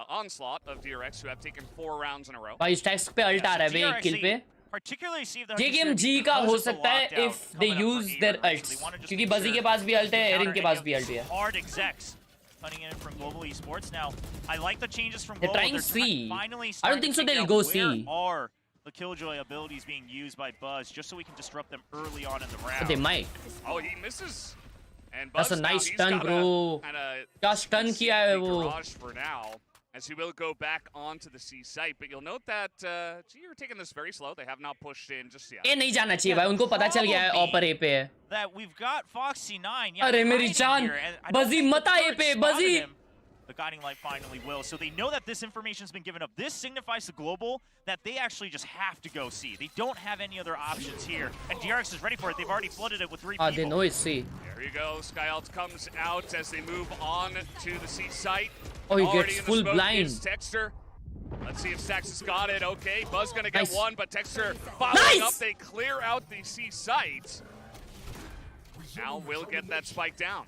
onslaught of DRX, who have taken 4 rounds in a row. भाई stacks पे alt आ रहा है भाई किल पे particularly see the ये game जी का हो सकता है if they use their ults क्योंकि बजी के पास भी अल्ट है एरिन के पास भी अल्ट है hard execs coming in from Global Esports. Now I like the changes from They're Global. trying C. Finally I don't think so they'll go C. Are the Killjoy abilities being used by Buzz just so we can disrupt them early on in the round? But they might. Oh, he misses. And That's Buzz a nice now, he's stun, gotta bro. kinda क्या stun किया है वो garage for now, as he will go back onto the C site. But you'll note that G are taking this very slow. They have not pushed in just yet. ए नहीं जाना चाहिए भाई उनको पता चल गया है ऑपर ए पे है That we've got Foxy9. Yeah, अरे मेरी hiding जान here, and I don't बजी think मत the आ ए third पे spotted बजी him. The Guiding Light finally will. So they know that this information has been given up. This signifies to Global that they actually just have to go C. They don't have any other options here. And DRX is ready for it. They've already flooded it with 3 people. they know it's C. There you go. Skyalt comes out as they move on to the C site. Oh, he Already gets in the full smoke blind. is Texter. Let's see if Sax has got it. Okay, Buzz gonna get Nice. one, but Texter following Nice! up. They clear out the C site. Now we'll get that spike down.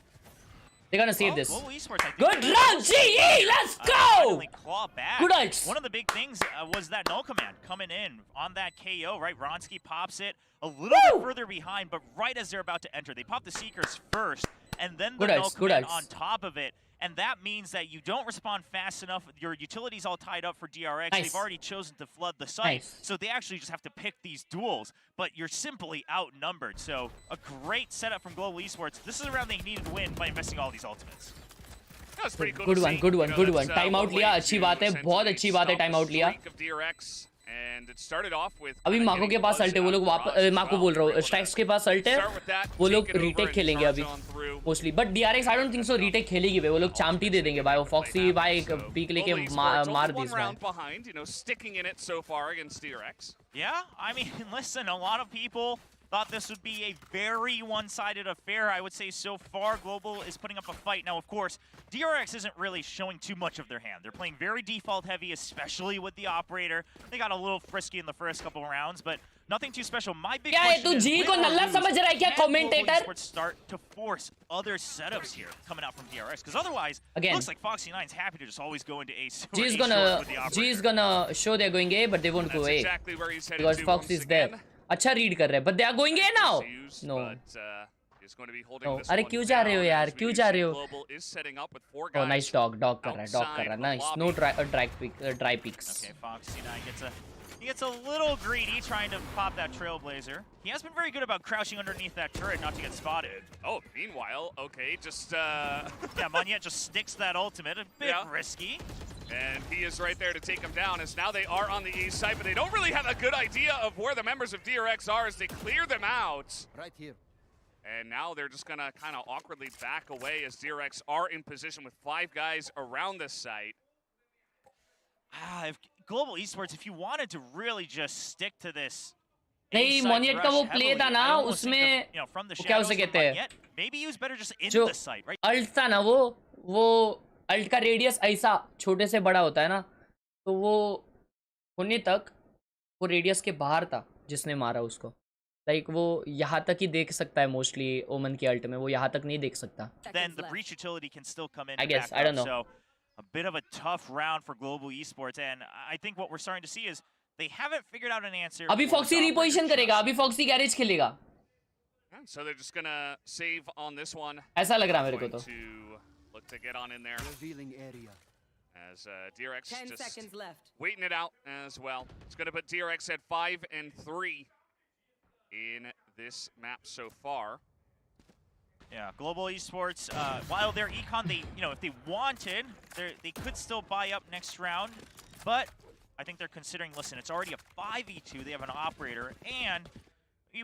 They're gonna save this. Global Esports, I think Good they're run, gonna GE! Let's finally go! claw back. Good ults. One of the big things was that null command coming in on that KO, right? Ronsky pops it a little bit further behind, but right as they're about to enter. They pop the Seekers first, and then the Good null ults, good command ults. on top of it. And that means that you don't respond fast enough. Your utility's all tied up for DRX. Nice. They've already chosen to flood the site. Nice. So they actually just have to pick these duels. But you're simply outnumbered. So a great setup from Global Esports. This is a round they needed to win by investing all these ultimates. That's pretty cool Good to one, see. good one, You know, good one. that's, Time out one लिया, way अच्छी to बात है, बहुत essentially अच्छी बात है, stop time the out लिया. streak of DRX, and it started off with अभी kinda माको के getting पास Buzz अल्ट है वो out लोग of वापस garage as माको well. बोल रहा We're हूँ able to स्ट्राइक्स के पास अल्ट है start with that, वो लोग take it over retake and खेलेंगे charge अभी on through. Mostly but DRX I don't think so retake खेलेगी भाई वो लोग चामटी दे देंगे भाई वो फॉक्सी भाई पीक लेके Global Esports मार only the one round behind, you know, sticking in it so far against DRX. Yeah, I mean, listen, a lot of people thought this would be a very one-sided affair. I would say so far, Global is putting up a fight. Now, of course, DRX isn't really showing too much of their hand. They're playing very default heavy, especially with the operator. They got a little frisky in the first couple of rounds, but nothing too special. My big क्या है question तू is, ji win को or Nalla lose, समझ रहा है क्या can Global commentator? Esports start to force other setups here coming out from DRX? Because otherwise, Again. it looks like Foxy9's happy to just always go into ace. G is gonna show they're going A but they won't go That's A exactly where he's headed because to Fox once is there. again. अच्छा read कर रहे हैं but they are going A now. Used, No. but, he's going to be holding No. this अरे one क्यों जा रहे हो down यार as we क्यों do जा see रहे हो? Global is setting up with 4 Oh guys nice dog कर रहा है outside the nice lobby. no dry peaks. Okay, Foxy9 gets a little greedy trying to pop that Trailblazer. He has been very good about crouching underneath that turret not to get spotted. Oh, meanwhile, okay, just Yeah, Monyet just sticks that ultimate, a bit Yeah. risky. and he is right there to take him down, as now they are on the east side, but they don't really have a good idea of where the members of DRX are as they clear them out. Right here. And now they're just gonna kind of awkwardly back away as DRX are in position with 5 guys around this site. If Global Esports, if you wanted to really just stick to this. नहीं A-side मोनियट का rush वो play heavily, था ना I almost think उसमें of, you know, from the वो क्या shadows उसे from कहते हैं Monyet, maybe he was better just in जो the site, right? अल्ट था ना वो अल्ट का रेडियस ऐसा छोटे से बड़ा होता है ना तो वो होने तक वो रेडियस के बाहर था जिसने मारा उसको लाइक वो यहाँ तक ही देख सकता है मोस्टली ओमन की अल्ट में वो यहाँ तक नहीं देख सकता Then the breach utility can still come in. I to guess, back I don't up, know. So a bit of a tough round for Global Esports, and I think what we're starting to see is they haven't figured out an answer. अभी for Foxy this reposition operator करेगा just. अभी Foxy garage खेलेगा And so they're just gonna save on this one. ऐसा लग रहा है मेरे को Going तो to look to get on in there Revealing area. as DRX 10 just seconds left. waiting it out as well. It's going to put DRX at 5-3 in this map so far. Yeah, Global Esports, while they're econ, if they wanted, they could still buy up next round, but I think they're considering, listen, it's already a 5v2, they have an operator, and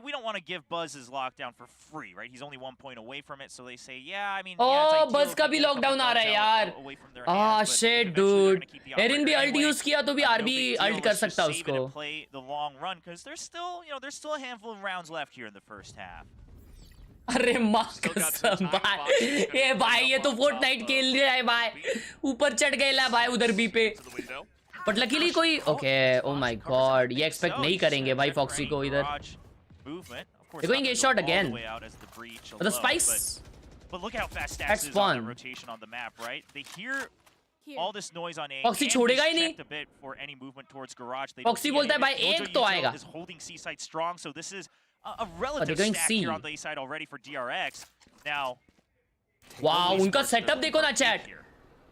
we don't want to give Buzz his lockdown for free, right? He's only 1 point away from it, so they say, yeah, I mean, yeah, it's बस ideal का if भी they get a couple lockdown आ रहा है bugs out यार away from their ah hands, but shit eventually they're dude gonna keep the Erin भी operator ult anyway. Use किया तो भी No आरबी big deal, अल्ट कर let's just सकता save it उसको and play the long run, because there's still a handful of rounds left here in the first half. अरे माँ Still got कसम some time. भाई Fox is gonna ये be भाई ये up तो on फोर्टनाइट top खेल of रहा है भाई ऊपर चढ़ गया भाई उधर भी पे To the window. But luckily कोई ओके ओ माय गॉड ये एक्सपेक्ट नहीं करेंगे भाई फॉक्सी को इधर They're going to get shot again. But the spice But look how fast Stax That's is on fun. the rotation on the map, right? They hear all this noise on A. Foxy and छोड़ेगा ही he's नहीं. checked a bit for any movement towards garage. They Foxy don't see बोलता है any भाई of it. एक तो Util आएगा. is holding C side strong, so this is a relative going stack C. here on the A side already for DRX. Now, Wow, उनका setup देखो ना chat.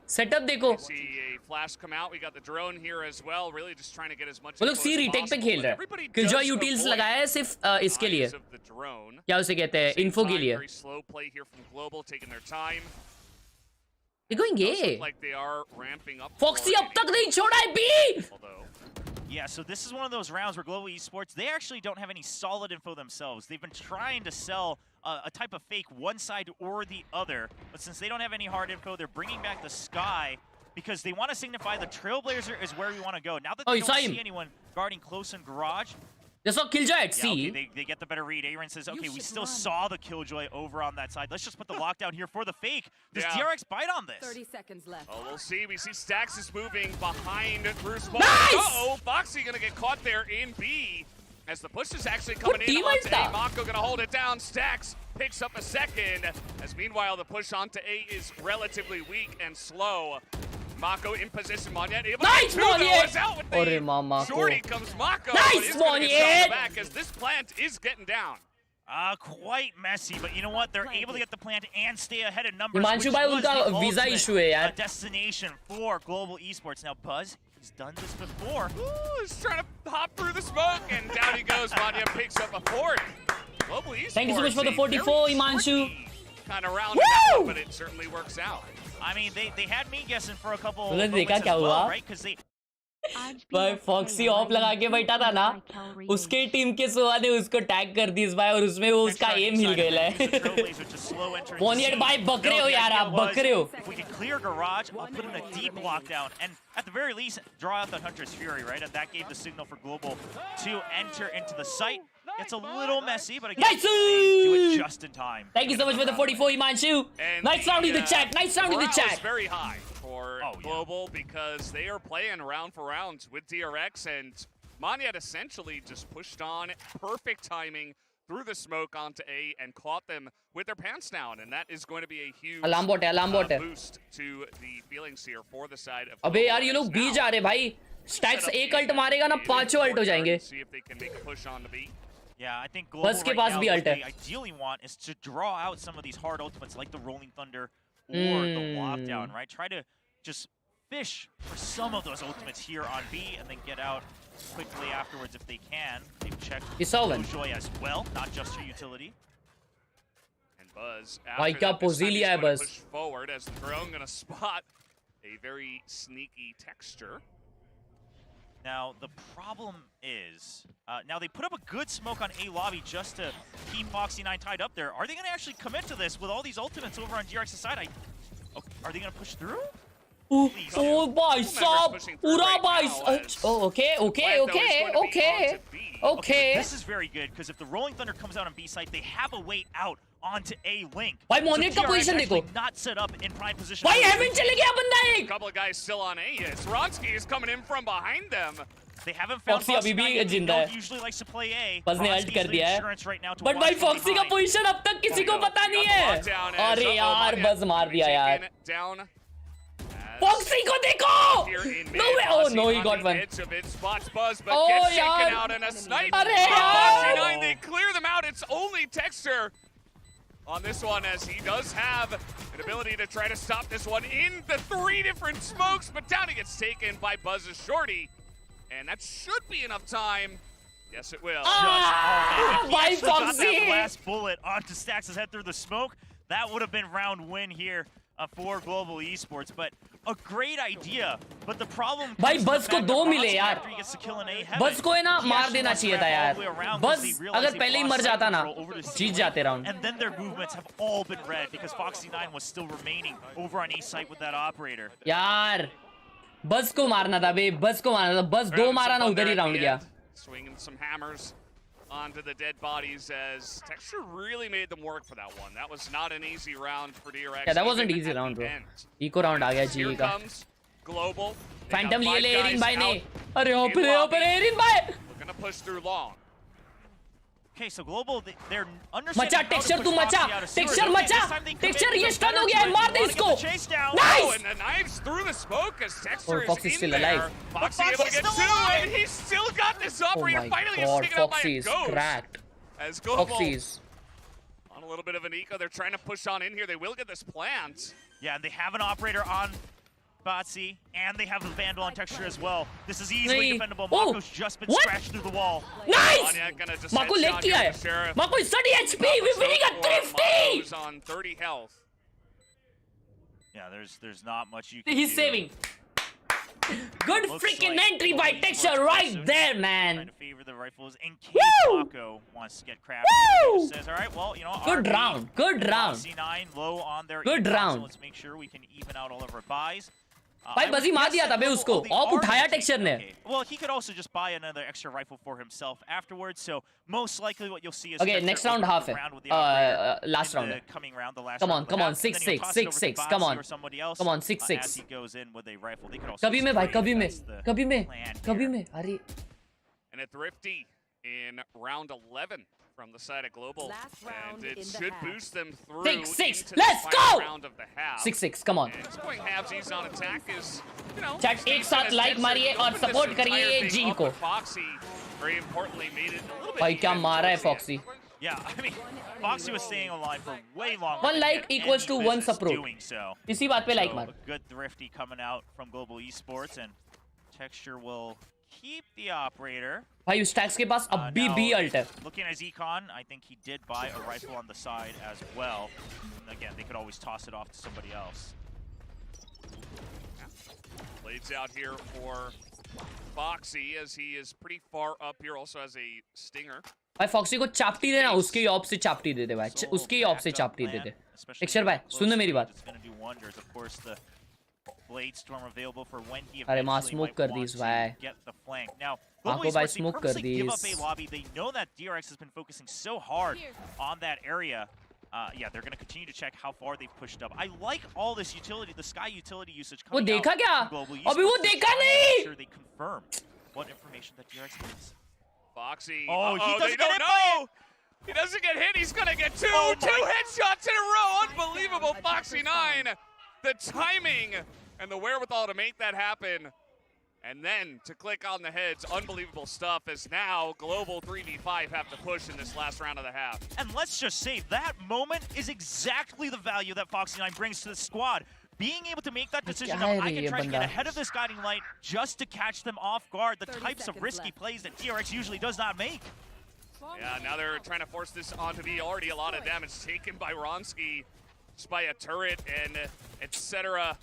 Setup देखो. See a flash come out. We got the drone here as well. Really just trying to get as much. वो लोग C retake पे खेल रहे हैं. Killjoy utils लगाया है सिर्फ इसके लिए. क्या उसे कहते हैं? Info के लिए. Very slow play here from Global, taking their time. They're going A. Like they are ramping up. Foxy अब तक नहीं छोड़ा है B. yeah, so this is one of those rounds where Global Esports, they actually don't have any solid info themselves. They've been trying to sell a type of fake one side or the other, but since they don't have any hard info, they're bringing back the Sky because they want to signify the Trailblazer is where we want to go. Now that they don't see anyone guarding close in garage, they saw Killjoy at C. Yeah, okay, they get the better read. Aaron says, okay, we still saw the Killjoy over on that side. Let's just put the lockdown here for the fake. Does DRX bite on this? 30 seconds left. Oh, we'll see. We see Stax is moving behind Bruce Ball. Nice! Uh-oh, Foxy gonna get caught there in B. As the push is actually coming in onto A. Mako gonna hold it down. Stax picks up a second. As meanwhile, the push onto A is relatively weak and slow. Mako in position. Monyet able nice, to Monyet! out with the Mama shorty comes Mako. Nice, Monyet! Back as this plant is getting down. Quite messy, but you know what? They're able to get the plant and stay ahead of numbers. Himanshu bhai unka visa issue hai yaar. Destination for Global Esports. Now Buzz, he's done this before. Ooh, he's trying to hop through the smoke, and down he goes. Monyet picks up a fourth. Global Esports. Thank you so much for the 44, Himanshu. Kind of rounded out, but it certainly works out. I mean, they had me guessing for a couple तुमने moments देखा as क्या well, हुआ? right? Because they भाई foxy of लगा के बैठा था ना, उसके टीम के सोआ ने उसको टैग कर दी इस बार और उसमें वो उसका एम हिल गया है. मोनियट भाई बकरे हो यार, आप बकरे हो. If we can clear garage, I'll put in a deep lockdown and at the very least draw out that Hunter's Fury, right? And that gave the signal for Global to enter into the site. It's a little messy, but again, they do it just in time. Thank you so much for the 44, Himanshu. Nice round in the chat. Nice round in the chat. Very high for Global because they are playing round for rounds with DRX, and Monyet essentially just pushed on, perfect timing through the smoke onto A and caught them with their pants down, and that is going to be a huge boost to the feelings here for the side of अबे यार ये लोग B जा रहे भाई. Stacks एक alt मारेगा ना, पांचों अल्ट हो जाएंगे. See if they can make a push on the B. Yeah, I think Global right now, what they ideally want is to draw out some of these hard ultimates like the Rolling Thunder or the Lockdown, right? Try to just fish for some of those ultimates here on B and then get out quickly afterwards if they can. They've checked Killjoy as well, not just her utility. And Buzz, भाई क्या पोजी लिया है Buzz. Push forward as the drone gonna spot a very sneaky texture. Now, the problem is, now they put up a good smoke on A lobby just to keep Foxy9 tied up there. Are they going to actually commit to this with all these ultimates over on DRX's side? Are they going to push through? Oh, bhai sab, pura bhai. Oh, okay. This is very good because if the Rolling Thunder comes out on B site, they have a way out onto A link. भाई Monet का position देखो. Not set up in prime position. भाई haven चले गया बंदा एक. A couple of guys still on A. Sronsky is coming in from behind them. They haven't found Foxy अभी भी जिंदा है. Usually likes to play A. बस ने अल्ट कर दिया है. But भाई Foxy का पोजीशन अब तक किसी को पता नहीं है. अरे यार बस मार दिया यार. Foxy को देखो. No way. Oh no, he got one. Oh यार. अरे यार. Foxy9, they clear them out. It's only Texture on this one, as he does have an ability to try to stop this one in the 3 different smokes, but down he gets taken by Buzz's shorty, and that should be enough time. Yes, it will. By Foxy! Got that last bullet onto Stax' head through the smoke. That would have been round win here for Global Esports, but a great idea. But the problem भाई बस को 2 मिले यार. बस को है ना मार देना चाहिए था यार. बस अगर पहले ही मर जाता ना, जीत जाते round. And then their movements have all been red because Foxy9 was still remaining over on A site with that operator. यार बस को मारना था बे, बस को मारना था. बस 2 मारा ना उधर ही राउंड गया. Swinging some hammers onto the dead bodies as Texture really made them work for that one. That was not an easy round for DRX. Yeah, that wasn't easy round, bro. Eco round आ गया GE का. Global. Phantom लिए ले Erin भाई ने. अरे ओपरे Erin भाई. We're gonna push through long. Okay, so Global, they're मचा texture तू मचा टेक्सचर मचा टेक्सचर ये स्टन हो गया है मार दे इसको Oh, and the knives through the smoke as Texter Foxy is in still there. alive. Foxy able to get two, and he's still got this up. Oh my Finally gets god, taken out by Foxy a is ghost. cracked. As Global Foxy's on a little bit of an eco, they're trying to push on in here. They will get this plant. Yeah, and they have an operator on Batsy, and they have a Vandal on Texture as well. This is easily defendable. Mako's just been scratched through the wall. Nice! Anya gonna just Mako headshot leg kiya here hai. the Sheriff. Mako is 30 HP. We're winning at 350. Mako's on 30 health. Yeah, there's not much you can He's do. saving. Good freaking entry by Texture right there, man. Trying to favor the rifles in case Woo! Mako wants to get crafty. Woo! He just says, all right, well, you know, Good RB, round. Good round. C9 low on their Good econ, round. So let's make sure we can even out all of our buys. भाई बजी मार दिया था बे उसको of उठाया texture ने Well, he could also just buy another extra rifle for himself afterwards. So most likely what you'll see is Okay, next round half hai. Last round hai. Coming round, the last Come on, round come on, half, and then 6-6, he'll toss it over to 6-6, Batsy come on. or somebody else, Come on, 6-6. as he goes in with a rifle. They could also कभी में भाई spray कभी if में that's the कभी में plan कभी here. में अरे And a Thrifty in round 11 from the side of Global. Last round And it in the should half. boost them through 6-6. into Let's the final go! round of the half. 6-6 come on. And just going halvesies on attack is, you know, Chat एक साथ like मारिए और support करिए ये G को. Foxy, very importantly, made it a little bit भाई क्या even मारा है towards the Foxy. Yeah, I mean, Foxy was staying alive for way longer. One than like he had equals any to one business support. doing so. इसी बात पे like So, मार. a good thrifty coming out from Global Esports, and Texture will keep the operator. भाई stacks के पास अब भी Now, B ult है. looking at his econ, I think he did buy a rifle on the side as well. And again, they could always toss it off to somebody else. Blades out here for Foxy as he is pretty far up here, also has a stinger. भाई foxy को चापटी देना उसके ही op से चापटी दे दे भाई उसके ही op से चापटी दे दे. Texture भाई सुन मेरी बात. It's going to do wonders. Of course, the blade storm available for when he अरे मां eventually स्मोक might कर दी want इस to भाई. get the flank. Now, मां Global को भाई Esports, they स्मोक कर purposely the. give up a lobby. They know that DRX has been focusing so hard on that area. Yeah, they're going to continue to check how far they've pushed up. I like all this utility, the sky utility usage वो coming देखा out क्या? from Global अभी वो Esports. देखा Just नहीं. make sure they confirm what information that DRX needs. Foxy. Oh, he they doesn't get don't hit by know. He doesn't get hit. He's going to get two. Oh Two my- headshots in a row. Unbelievable. Foxy 9. The timing and the wherewithal to make that happen. And then to click on the heads. Unbelievable stuff as now Global 3v5 have to push in this last round of the half. And let's just say that moment is exactly the value that Foxy 9 brings to the squad. Being able to make that decision of I can try to get ahead of this guiding light just to catch them off guard, the types of risky plays that DRX usually does not make. Yeah, now they're trying to force this on to be already a lot of damage taken by Ronsky, just by a turret and etc.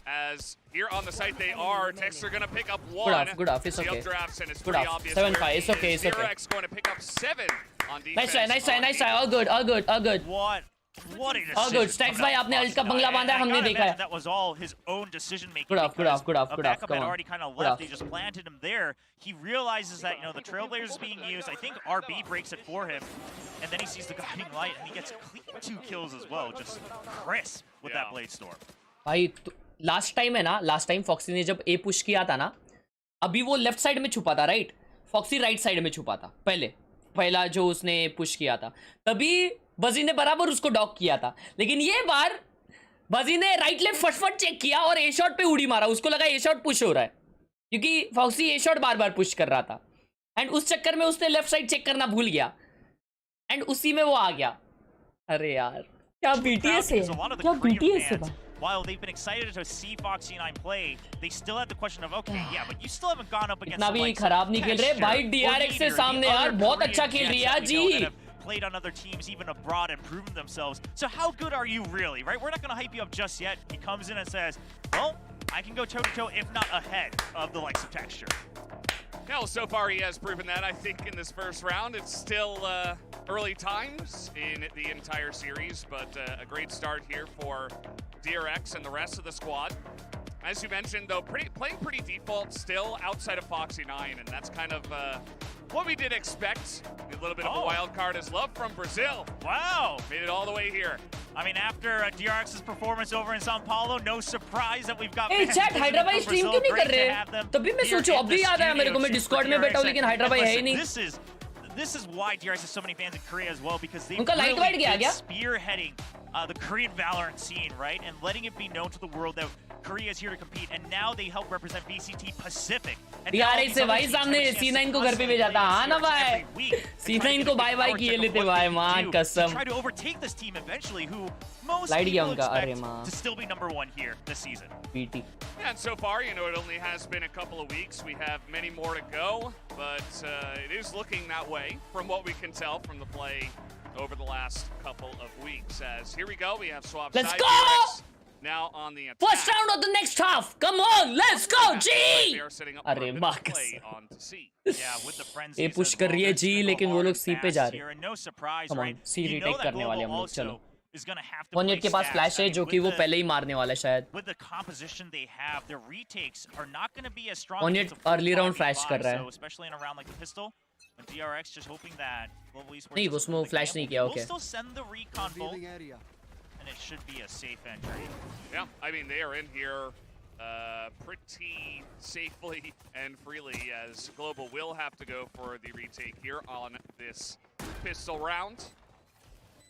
As here on the site they are, Texter gonna pick up one. Good off, it's okay. Drafts and it's Good pretty off. obvious 7-5, where it's he okay, is. it's okay. DRX going to pick up 7 on defense. Nice try, nice try, nice try. All good, all good, all good. What a decision. All good. Stacks भाई आपने alt का बंगला बांधा है हमने देखा है. That was all his own decision making. Good off, good off, good off, good off. Backup Come had on. already kind of Good left. off. They just planted him there. He realizes that, you know, the Trailblazer is being used. I think RB breaks it for him. And then he sees the guiding light and he gets clean 2 kills as well. Just crisp with that blade storm. भाई last time है ना, last time foxy ने जब ए push किया था ना, अभी वो लेफ्ट साइड में छुपा था, राइट? फॉक्सी राइट साइड में छुपा था पहला जो उसने पुश किया था, तभी बजी ने बराबर उसको डॉक किया था. लेकिन ये बार बजी ने राइट लेफ्ट फटफट चेक किया और ए शॉट पे उड़ी मारा. उसको लगा ए शॉट पुश हो रहा है क्योंकि फॉक्सी ए शॉट बार बार पुश कर रहा था. एंड उस चक्कर में उसने लेफ्ट साइड चेक करना भूल गया एंड उसी में वो आ गया. अरे यार क्या बीटीएस है, क्या बीटीएस है. While they've been excited to see Foxy 9 play, they still had the question of, okay, yeah, but you still haven't gone up against इतना भी खराब नहीं खेल रहे भाई. DRX से सामने यार बहुत अच्छा खेल रही है जी. Played on other teams even abroad and proven themselves. So how good are you really, right? We're not going to hype you up just yet. He comes in and says, well, I can go toe-to-toe, if not ahead of the likes of Texture. Yeah, well, so far he has proven that. I think in this first round, it's still early times in the entire series, but a great start here for DRX and the rest of the squad. As you mentioned, though, playing pretty default still outside of Foxy 9, and that's kind of what we did expect. A little bit of a wild card is love from Brazil. Wow! Made it all the way here. I mean, after DRX's performance over in Sao Paulo, no surprise that we've got. A chat Hyderabad stream क्यों नहीं कर रहे? तभी मैं सोचूं, अभी याद आया मेरे को, मैं डिस्कॉर्ड में बैठा हूं लेकिन हैदराबाद है ही नहीं. this is why DRX has so many fans in Korea as well, because they've उनका really lightweight गया been क्या? spearheading the Korean Valorant scene, right? And letting it be known to the world that Korea is here to compete, and now they help represent VCT Pacific. And now DRX these से other भाई teams have a सामने chance to C9 को घर पे भेजा था, हाँ ना भाई? every week and try to C9 get को a बाय बाय power किए check of लेते what भाई, they मान can do कसम. to try to overtake this team eventually, who most Light गया people उनका, अरे expect माँ. to still be #1 here this season. PT. Yeah, and so far, it only has been a couple of weeks. We have many more to go, but it is looking that way from what we can tell from the play over the last couple of weeks. As here we go, we have swap Let's side go! DRX now on the attack. First round of the next half. Come on, let's go, G! They are setting up अरे for a bit माँ of play कसम. on to C. Yeah, with the frenzy. ये push कर रही है G, लेकिन वो लोग C पे जा रहे हैं. And no surprise, Come on, right? C You know retake that करने वाले Global हम लोग, चलो. also is gonna have to 1 play के पास stats. फ्लैश I है mean, जो with कि वो the- पहले ही मारने वाला है शायद. With the composition they have, their retakes are not going to be as strong. Onyet as a full early round 5v5, flash कर रहा है. So especially in a round like the pistol, and DRX just hoping that Global Esports नहीं, doesn't उसमें वो win the flash game. नहीं किया, We'll okay. still send the recon bolt, and it should be a safe entry. Yeah, I mean, they are in here pretty safely and freely, as Global will have to go for the retake here on this pistol round.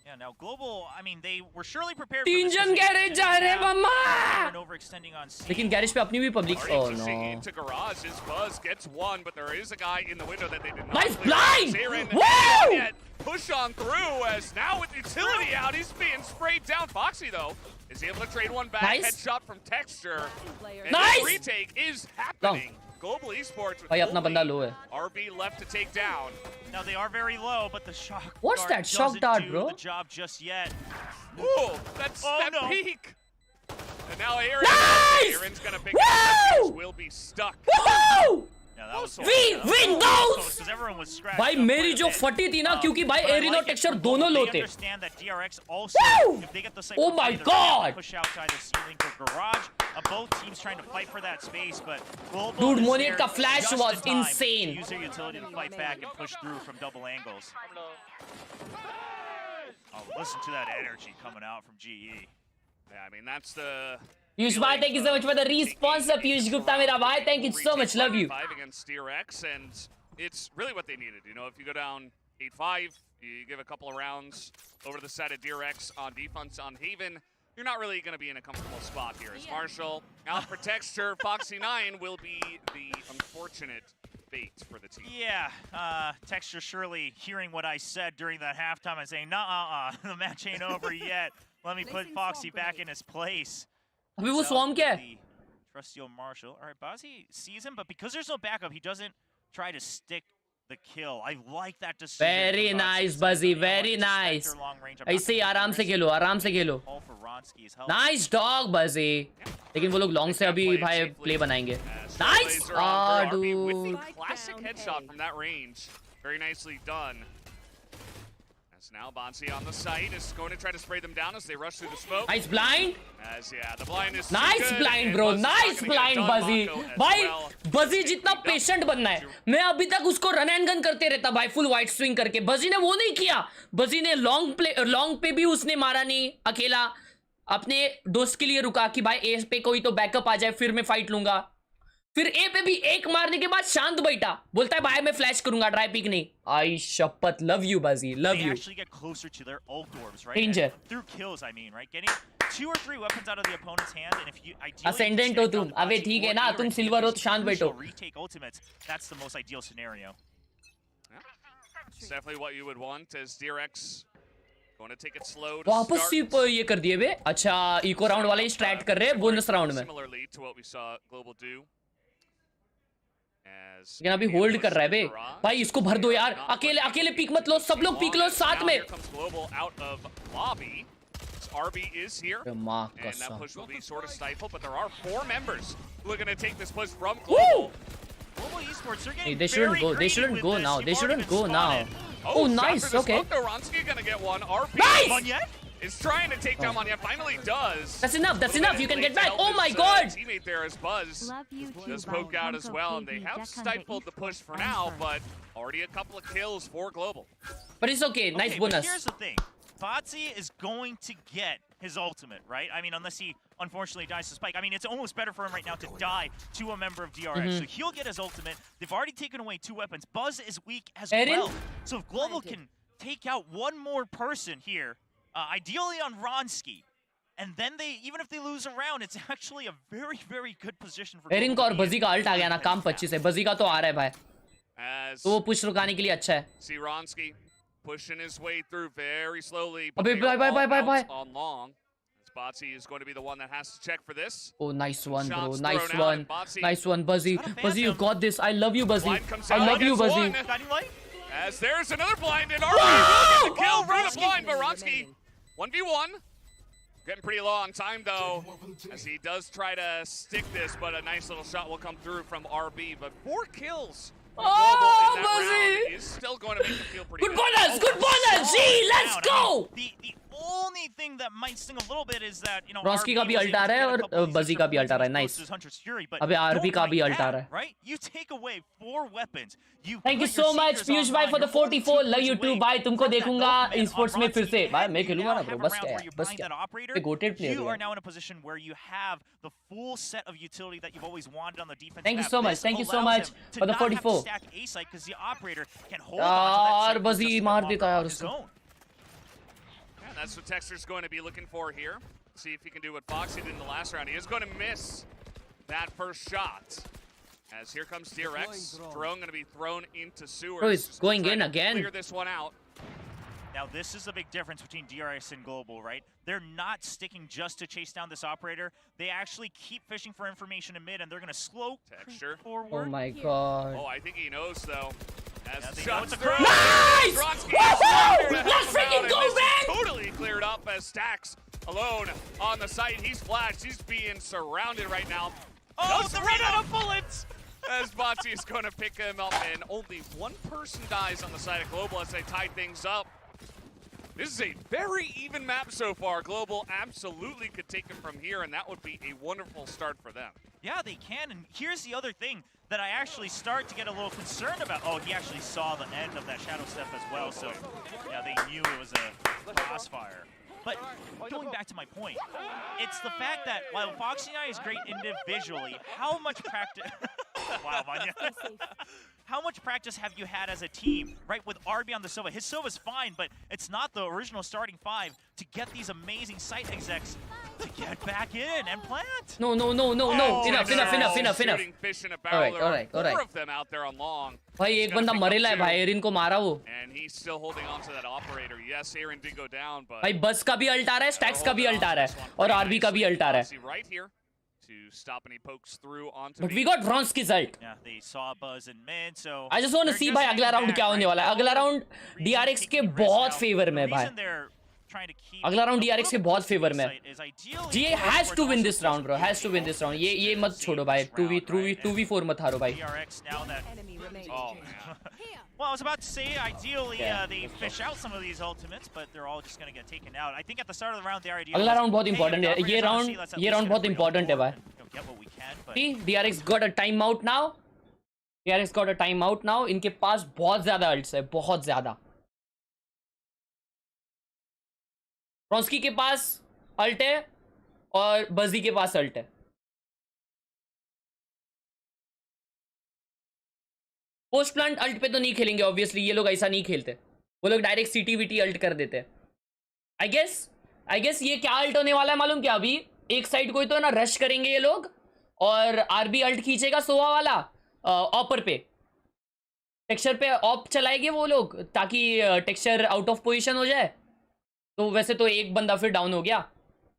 Yeah, now Global, I mean, they were surely prepared for तीन this. जन garage जा रहे हैं मम्मा. Overextending on C. लेकिन garage पे अपनी भी public. Already Oh pushing no. into garage. His Buzz gets one, but there is a guy in the window that they did not. Nice clear. blind! Zarin Woo! yet push on through, as now with utility out, he's being sprayed down. Foxy though is able to trade one back. Nice. Headshot from Texture. And Nice! this retake is happening. Global Esports with भाई अपना बंदा only low है. RB left to take down. Now they are very low, but the shock. What's dart that shock doesn't dart, do bro? the job just yet. Ooh, that's Oh, that no. peak. And now Aaron, Nice! Aaron's gonna pick Woo! up. These will be stuck. Woohoo! Yeah, that was We win those! because everyone was scratched भाई up मेरी quite a जो bit. फटी थी ना, क्योंकि भाई But I Erin like और it texture for दोनों Global. लो They थे. understand that DRX also, Woo! if they get the same Oh my God! push out to either ceiling or garage. Both teams trying to fight for that space, but Global Dude, is Moniet there का flash just was in time insane. to use their utility to fight back and push through from double angles. Oh, listen to that energy coming out from GE. Yeah, I mean, that's the... Piyush bhai, thank you so much for the response. Piyush Gupta मेरा भाई, thank you so much, love you. 5 against DRX, and it's really what they needed. If you go down 8-5, you give a couple of rounds over to the side of DRX on defense on Haven, you're not really going to be in a comfortable spot here. As Marshall out for Texture, Foxy9 will be the unfortunate fate for the team. Yeah, Texture surely hearing what I said during that halftime and saying, nah, the match ain't over yet. Let me put Foxy back in his place. अभी वो swamp क्या है? The trusty old Marshall. All right, Bazzi sees him, but because there's no backup, he doesn't try to stick the kill. I like that decision. Very nice, Buzzy, very nice. ऐसे ही आराम से खेलो, आराम से खेलो. Nice dog, Buzzy. लेकिन वो लोग long से अभी भाई play बनाएंगे. Nice! Oh, dude. Classic headshot from that range. Very nicely done. As now Bonsi on the site is going to try to spray them down as they rush through the smoke. Nice blind. As the blind is Nice good, blind, and bro. Buzz is Nice not gonna get blind, done. Buzzy. Mako as भाई well. Buzzy जितना patient बनना है, मैं अभी तक उसको run and gun करते रहता भाई, फुल वाइट स्विंग करके. Buzzy ने वो नहीं किया. Buzzy ने लॉन्ग पे भी उसने मारा नहीं अकेला. अपने दोस्त के लिए रुका कि भाई ए पे कोई तो बैकअप आ जाए, फिर मैं फाइट लूंगा. फिर ए पे भी एक मारने के बाद शांत बैठा, बोलता है भाई मैं फ्लैश करूंगा, ड्राई पिक नहीं. आई शपथ, love you Buzzy, love you. They actually get closer to their ult orbs, right? Danger. And through kills, I mean, right? Getting 2 or 3 weapons out of the opponent's hand, and if you ideally Ascendant हो तुम, अबे ठीक है ना, तुम silver हो तो शांत बैठो. Retake ultimates, that's the most ideal scenario. It's definitely what you would want as DRX going to take it slow to वापस start. से ये कर दिए बे. अच्छा, इको राउंड वाला ही स्ट्रैट कर रहे हैं बोनस राउंड में. Similarly to what we saw Global do. लेकिन अभी होल्ड कर रहा है बे. भाई इसको भर दो यार. अकेले पीक मत लो, सब लोग पीक लो साथ में. RB is here, माँ and that कसम. push will be sort of stifled, but there are 4 members looking to take this push from Global. Global Esports, they're Hey, getting they shouldn't very go. They greedy shouldn't with go this. now. You've They already shouldn't been go now. spotted. Oh, shot nice. through the Okay. smoke, though. Ronski gonna get one. RB Nice! One yet? is trying to take down Manya. Finally does. That's enough. That's Little enough. bit You can late get to back. help Oh his, my God. Teammate there as Buzz does poke out as well, and they have stifled the push for now, but already a couple of kills for Global. But it's okay. Nice Okay, bonus. But here's the thing. Spotsy is going to get his ultimate, right? I mean, unless he unfortunately dies to Spike. I mean, it's almost better for him right now to die to a member of DRX. So he'll get his ultimate. They've already taken away 2 weapons. Buzz is weak as well. So if Global can take out one more person here, ideally on Ronski, and then they, even if they lose a round, it's actually a very, very good position for Erin को और बजी का alt आ गया ना, काम 25 है. बजी का तो आ रहा है भाई. तो वो पुश रुकाने के लिए अच्छा है. See Ronski pushing his way through very slowly. अबे bye. On long. Spotsy is going to be the one that has to check for this. Oh, nice one, bro. Nice one. Nice one, Buzzy. Buzzy, you got this. I love you, Buzzy. I love you, Buzzy. As there's another blind, and RB will get the kill through the blind, but Ronski 1v1. Getting pretty low on time, though, as he does try to stick this, but a nice little shot will come through from RB. But 4 kills. Oh, Buzzy! Is still going to make him feel pretty good. Good bonus! G, let's go! The only thing that might sting a little bit is that, you know, Ronski का भी alt आ रहा है और बजी का भी alt आ रहा है. Nice. अबे आरबी का भी अल्ट आ रहा है. Right? You take away 4 weapons. Thank you so much, Piyush bhai, for the 44. Love you too, bhai. तुमको देखूंगा esports में फिर से. भाई मैं खेलूंगा ना bro. बस क्या? मैं goated player. You are now in a position where you have the full set of utility that you've always wanted on the defense. Thank you so much. Thank you so much for the 44. Stack A site because the operator can hold on to that बजी मार देता है यार उसको. And that's what Texter's going to be looking for here. See if he can do what Foxy did in the last round. He is going to miss that first shot. As here comes DRX. Drone going to be thrown into sewers. Bro, he's going in again. Clear this one out. Now this is the big difference between DRX and Global, right? They're not sticking just to chase down this operator. They actually keep fishing for information in mid, and they're going to slow Texture forward. Oh my god. Oh, I think he knows though. As Yeah, the they shots know it's through. Nice! Woohoo! Let's freaking go, man! Totally cleared up as Stax alone on the site. He's flashed. He's being surrounded right now. Oh, the run out of bullets! As Botsy is going to pick him up, and only one person dies on the side of Global as they tie things up. This is a very even map so far. Global absolutely could take it from here, and that would be a wonderful start for them. Yeah, they can, and here's the other thing that I actually start to get a little concerned about. Oh, he actually saw the end of that shadow step as well, so yeah, they knew it was a crossfire. But going back to my point, it's the fact that while Foxy and I is great individually, how much practice... Wow, Vanya. How much practice have you had as a team, right, with RB on the Sova? His Sova's fine, but it's not the original starting 5 to get these amazing site execs to get back in and plant. No. Oh, Enough. Shooting fish in a barrel. All right. 4 of them out there on long. भाई एक बंदा मरेला है भाई. Erin को मारा वो. And he's still holding on to that operator. Yes, Aaron did go down, but भाई बस का भी अल्ट आ रहा है, स्टैक्स का भी अल्ट आ रहा है और आरबी का भी अल्ट आ रहा है. Right here to stop any pokes through onto But we got Ronski's ult. Yeah, they saw Buzz in mid, so I just want to see भाई अगला राउंड क्या होने वाला है. अगला राउंड DRX के बहुत फेवर में भाई. अगला राउंड DRX के बहुत फेवर में. GA has to win this round, bro. Has to win this round. ये मत छोड़ो भाई. 2v4 मत हारो भाई. Oh, well, I was about to say, ideally, they fish out some of these ultimates, but they're all just going to get taken out. I think at the start of the round, they already... अगला round बहुत important है. ये round बहुत important है भाई. See, DRX got a timeout now. DRX got a timeout now. इनके पास बहुत ज़्यादा ults है, बहुत ज़्यादा. रॉन्स्की के पास अल्ट है और बजी के पास अल्ट है. पोस्ट प्लांट अल्ट पे तो नहीं खेलेंगे ऑब्वियसली. ये लोग ऐसा नहीं खेलते. वो लोग डायरेक्ट सीटीवीटी अल्ट कर देते हैं. आई गेस ये क्या अल्ट होने वाला है मालूम क्या? अभी एक साइड कोई तो ना रश करेंगे ये लोग और आरबी अल्ट खींचेगा सोवा वाला ऑपर पे. टेक्सचर पे ऑप चलाएंगे वो लोग ताकि टेक्सचर आउट ऑफ पोजीशन हो जाए. तो वैसे तो एक बंदा फिर डाउन हो गया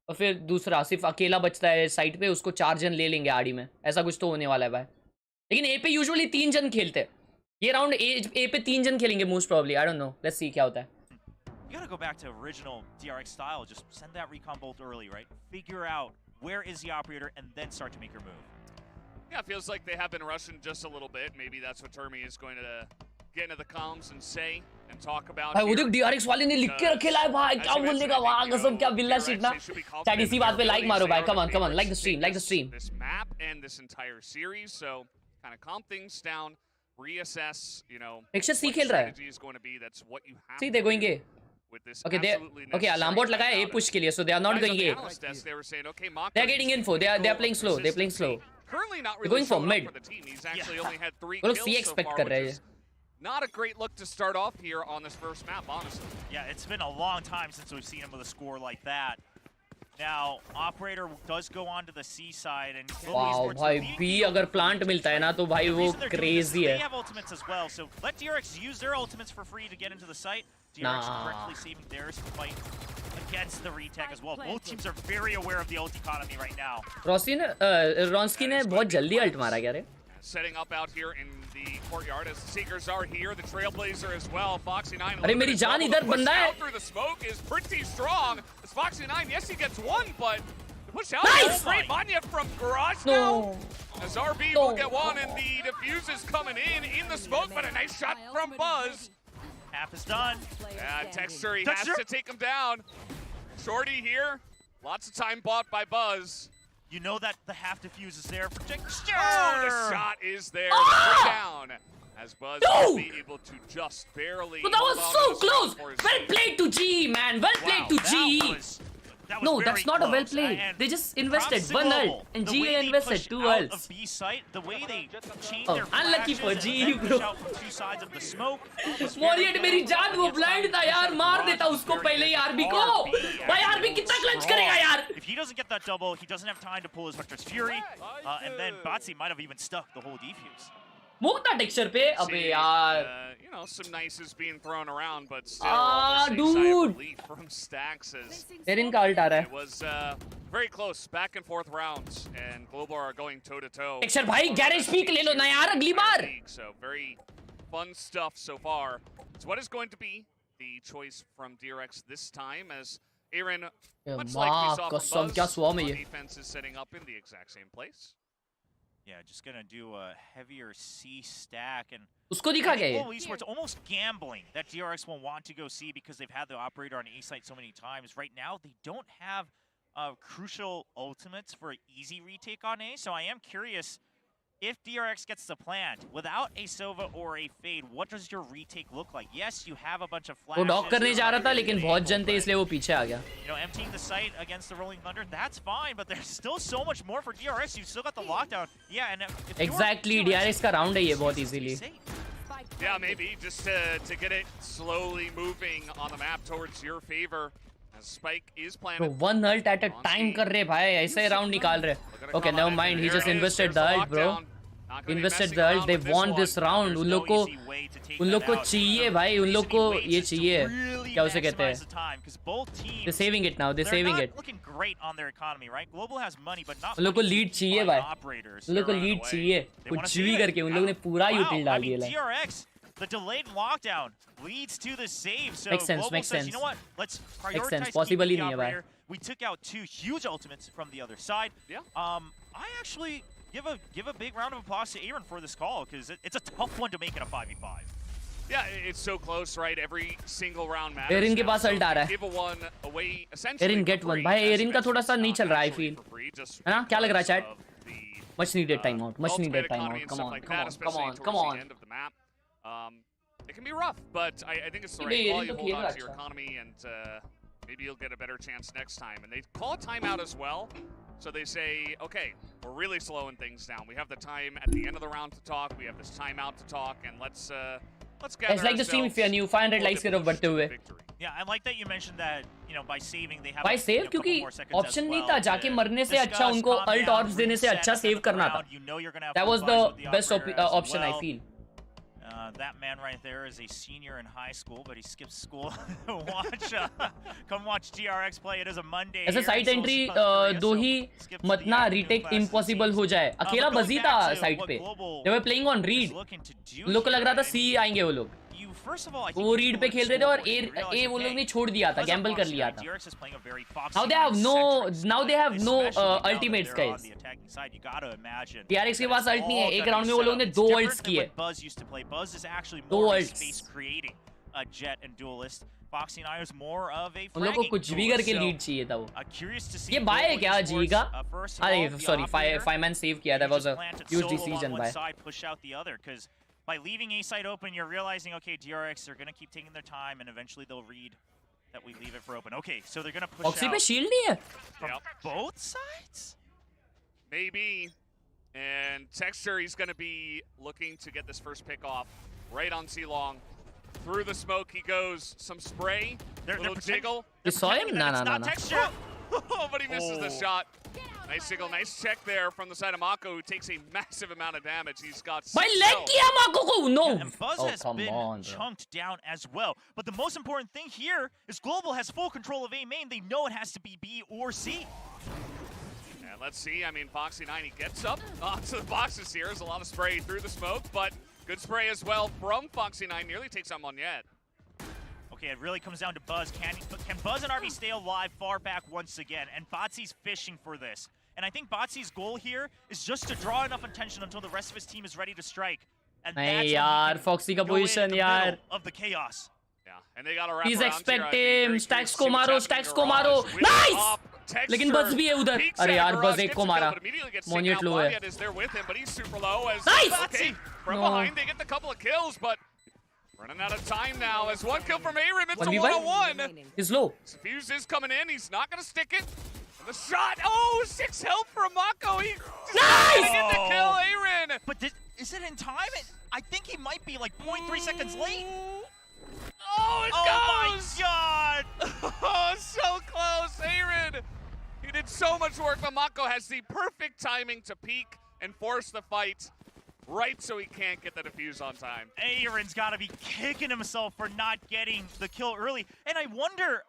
और फिर दूसरा सिर्फ अकेला बचता है साइड पे. उसको 4 जन ले लेंगे आड़ी में. ऐसा कुछ तो होने वाला है भाई. लेकिन ए पे यूजुअली 3 जन खेलते हैं. ये राउंड ए पे 3 जन खेलेंगे most probably. I don't know. Let's see क्या होता है. You gotta go back to original DRX style. Just send that recon bolt early, right? Figure out where is the operator and then start to make your move. Yeah, it feels like they have been rushing just a little bit. Maybe that's what Termi is going to get into the comms and say and talk about. भाई वो देख DRX वाले ने लिख के रखेला है भाई. क्या बोलने का वाह कसम क्या बिल्ला शिट ना. चैट इसी बात पे लाइक मारो भाई. Come on like the stream. This map and this entire series, so kind of calm things down, reassess, you know. Texture C खेल रहा है. Is going to be, that's what you have. See, they're going A. with this. Okay, absolutely okay, alarm bot लगाया A push के लिए, so they are not Guys going on the A. analyst desk, they were saying, okay, They are getting info. They are playing slow. They're playing slow. Currently not They're really going for showing up mid. for the team. He's actually only had 3 वो लोग kills C so expect far, कर रहे which हैं. is not a great look to start off here on this first map, honestly. Yeah, it's been a long time since we've seen him with a score like that. Now, Operator does go on to the C side and Wow, भाई B अगर plant मिलता है ना तो भाई वो crazy है. They have ultimates as well, so let DRX use their ultimates for free to get into the site. DRX correctly saving theirs to fight against the retake as well. Both teams are very aware of the ult economy right now. Ronsky ने बहुत जल्दी ult मारा क्या रे? Setting up out here in the courtyard as the Seekers are here, the Trailblazer as well. Foxy9. अरे मेरी जान इधर बंदा है. Through the smoke is pretty strong. As Foxy9, yes, he gets one, but the push out Nice! great Manya from Garage No. now. As RB will get one, and the defuse is coming in the smoke, but a nice shot from Buzz. Half is done. Texture, he has to take him down. Shorty here, lots of time bought by Buzz. You know that the half defuse is there for Texture. Oh, the shot is there. Down. As Buzz will be able to just barely. So that was so close. Well played to GE, man. Well played to GE. No, that's not a well played. They just invested one ult, and GE invested 2 ults. B site, the way they changed their unlucky for GE, bro. From 2 sides of the smoke. Warrior मेरी जान वो blind था यार, मार देता उसको पहले ही RB को. भाई RB कितना clutch करेगा यार? If he doesn't get that double, he doesn't have time to pull his Hunter's Fury, and then Batsy might have even stuck the whole defuse. Mukta texture पे अबे यार. You know, some nices being thrown around, but still, dude. From Stacks as Erin का ult आ रहा है. it was very close, back and forth rounds, and Global are going toe to toe. Texture भाई garage peek ले लो ना यार अगली बार. So very fun stuff so far. So what is going to be the choice from DRX this time, as Aaron, much like we saw from Buzz, defense is setting up in the exact same place. Yeah, just gonna do a heavier C stack, and उसको दिखा क्या ये? Global Esports almost gambling that DRX will want to go C because they've had the operator on A site so many times. Right now, they don't have crucial ultimates for easy retake on A, so I am curious if DRX gets the plant without a Sova or a Fade, what does your retake look like? Yes, you have a bunch of flashes. वो dock करने जा रहा था लेकिन बहुत जन थे इसलिए वो पीछे आ गया. You know, emptying the site against the Rolling Thunder, that's fine, but there's still so much more for DRX. You've still got the lockdown. Yeah, and if Exactly, DRX का round है ये बहुत easily. Yeah, maybe just to get it slowly moving on the map towards your favor. As Spike is planted. Bro, one ult at a time कर रहे भाई, ऐसे round निकाल रहे. Okay, never mind. He just invested the ult, bro. Invested the ult. They won this round. उन लोग को चाहिए भाई. उन लोग को ये चाहिए. क्या उसे कहते हैं? They're saving it now. They're saving it. Looking great on their economy, right? Global has money, but not. उन लोग को lead चाहिए भाई. उन लोग को lead चाहिए. कुछ भी करके उन लोगों ने पूरा util डाल दिया. DRX, the delayed lockdown leads to the save. So makes sense. Global Makes says, sense. you know what? Let's prioritize Makes sense. keeping Possible he the नहीं है भाई. operator. We took out 2 huge ultimates from the other side. Yeah. I actually give a big round of applause to Aaron for this call, because it's a tough one to make it a 5v5. Yeah, it's so close, right? Every single round matters. Erin के पास ult आ रहा है. Give a one away, essentially. Erin get one. भाई Erin का थोड़ा सा नहीं चल रहा है I feel. है ना? क्या लग रहा है chat? Much needed timeout. Much needed timeout. Come on, come on, come on, come on. End of the map. It can be rough, but I think it's the right call. You hold on to your economy, and maybe you'll get a better chance next time. And they call a timeout as well. So they say, okay, we're really slowing things down. We have the time at the end of the round to talk. We have this timeout to talk, and let's gather. It's like the stream if you're new. 500 likes की तरफ बढ़ते हुए. Yeah, I like that you mentioned that, you know, by saving they have. By save क्योंकि option नहीं था, जाके मरने से अच्छा उनको ult orbs देने से अच्छा save करना था. That was the best option I feel. That man right there is a senior in high school, but he skips school. Come watch DRX play. It is a Monday. ऐसे side entry दो ही मत ना retake impossible हो जाए. अकेला बजी था side पे. They were playing on read. उन लोग को लग रहा था C आएंगे वो लोग. वो रीड पे खेल रहे थे और ए वो लोग ने छोड़ दिया था, गैम्बल कर लिया था. Now they have no ultimates guys. DRX के पास ult नहीं है. एक राउंड में वो लोग ने 2 ults किए. 2 ults. Foxy9 is more of a उन लोग को कुछ भी करके लीड चाहिए था वो. ये बाय है क्या जी का? अरे सॉरी 5 man save किया. That was a huge decision by. By leaving A site open, you're realizing, okay, DRX, they're going to keep taking their time, and eventually they'll read that we leave it for open. Okay, so they're gonna push Foxy पे out shield नहीं है. from Yep. both sides. Maybe. And Texture, he's going to be looking to get this first pick off right on C-Long. Through the smoke he goes. Some spray, little jiggle. You saw him? Pretending No, that no, it's no, not no. Texture. Oh, but he misses the shot. Nice jiggle, nice check there from the side of Mako, who takes a massive amount of damage. He's got भाई 6 leg health. किया Mako को. No. And Buzz Oh has come been on, bro. chunked down as well. But the most important thing here is Global has full control of A main. They know it has to be B or C. And let's see, I mean, Foxy9, he gets up onto the boxes here. There's a lot of spray through the smoke, but good spray as well from Foxy9. Nearly takes on Monyet. Okay, it really comes down to Buzz. Can Buzz and RB stay alive far back once again? And Botsy's fishing for this. And I think Botsy's goal here is just to draw enough attention until the rest of his team is ready to strike. And नहीं that's when यार, he can Foxy का go in position the यार. middle of the chaos. Yeah, and they got to wrap Please around expect here. him. Stacks को मारो, Stacks को मारो. Nice! लेकिन Buzz भी है उधर. अरे यार, Buzz एक को मारा. Monyet low है. is there with him, but he's super low. As Nice! Okay, from No. behind they get the couple of kills, but running out of time now. As one kill from Arim, it's a 1v1? one-on-one. He's low. Fuse is coming in. He's not going to stick it. And the shot. Oh, 6 health from Mako. He Nice! get the kill, Aaron. But is it in time? I think he might be like 0.3 seconds late. Oh, it goes. My God! Oh, so close, Aaron. He did so much work, but Mako has the perfect timing to peek and force the fight right so he can't get the defuse on time. Aaron's got to be kicking himself for not getting the kill early. And I wonder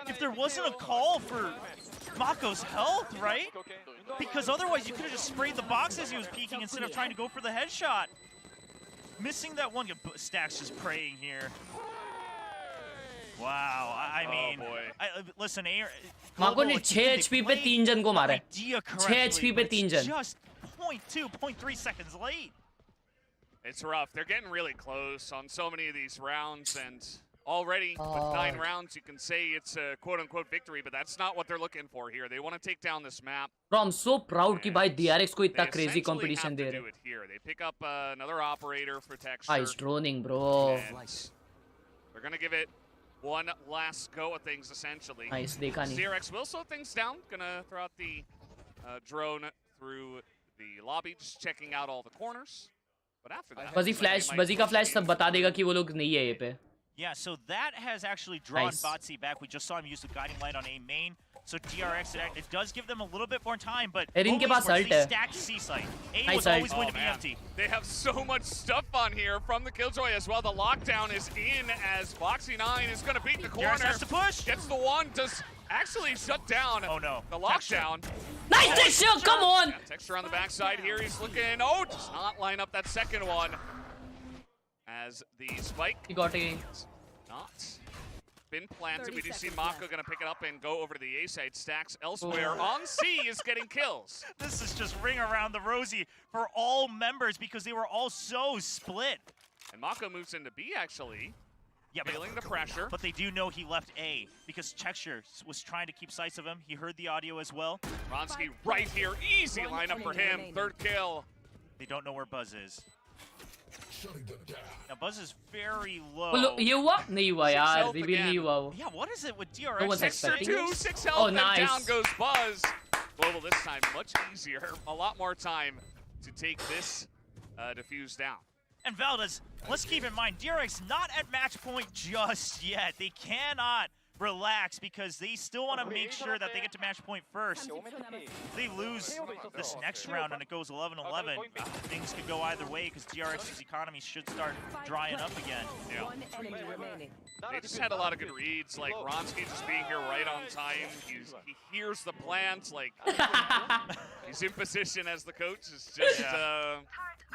if there wasn't a call for Mako's health, right? Because otherwise you could have just sprayed the boxes he was peeking instead of trying to go for the headshot. Missing that one. Stacks just praying here. Wow, I mean, listen, Aaron. Mako ने 6 HP पे 3 जन को मारा है. 6 HP पे 3 जन. Just 0.2, 0.3 seconds late. It's rough. They're getting really close on so many of these rounds, and already with 9 rounds, you can say it's a quote-unquote victory, but that's not what they're looking for here. They want to take down this map. Bro, I'm so proud कि भाई DRX को इतना They crazy essentially competition have they to रहे do it here. They pick up another operator for Texture. हैं. He's droning, bro. And they're going to give it one last go at things, essentially. Nice, देखा नहीं. DRX will slow things down. Gonna throw out the drone through the lobby, just checking out all the corners. But after that, Buzzy का flash सब बता देगा कि वो लोग नहीं है ये पे. Yeah, so that has actually drawn Nice. Botsy back. We just saw him use the guiding light on A main. So DRX, it does give them a little bit more time, but Erin के पास ult they है. stacked C site. A Nice was always ult. going to be empty. they have so much stuff on here from the Killjoy as well. The lockdown is in as Foxy9 is gonna beat the corner. DRX has to push. Gets the one, does actually shut down Oh no. the lockdown. Nice Texture, come on. Yeah, Texture on the backside here. He's looking. Oh, does not line up that second one. As the spike He got a. not been planted. We do see Mako gonna pick it up and go over to the A side. Stacks elsewhere on C is getting kills. This is just ring around the rosy for all members because they were all so split. And Mako moves into B actually. Yeah, Feeling the pressure. but they do know he left A because Texture was trying to keep sights of him. He heard the audio as well. Ronsky right here. Easy lineup for him. 3rd kill. They don't know where Buzz is. Now Buzz is very low. वो ये हुआ? नहीं हुआ यार. health Reveal again. नहीं हुआ वो. Yeah, what is it with DRX? No one's Texture expecting 2, it. 6 health, Oh, and nice. down goes Buzz. Global this time much easier. A lot more time to take this defuse down. And Valdez, let's keep in mind, DRX not at match point just yet. They cannot relax because they still want to make sure that they get to match point first. If they lose this next round and it goes 11-11, things could go either way because DRX's economy should start drying up again. Yeah. They just had a lot of good reads, like Ronsky just being here right on time. He hears the plans, like he's in position as the coach. Is just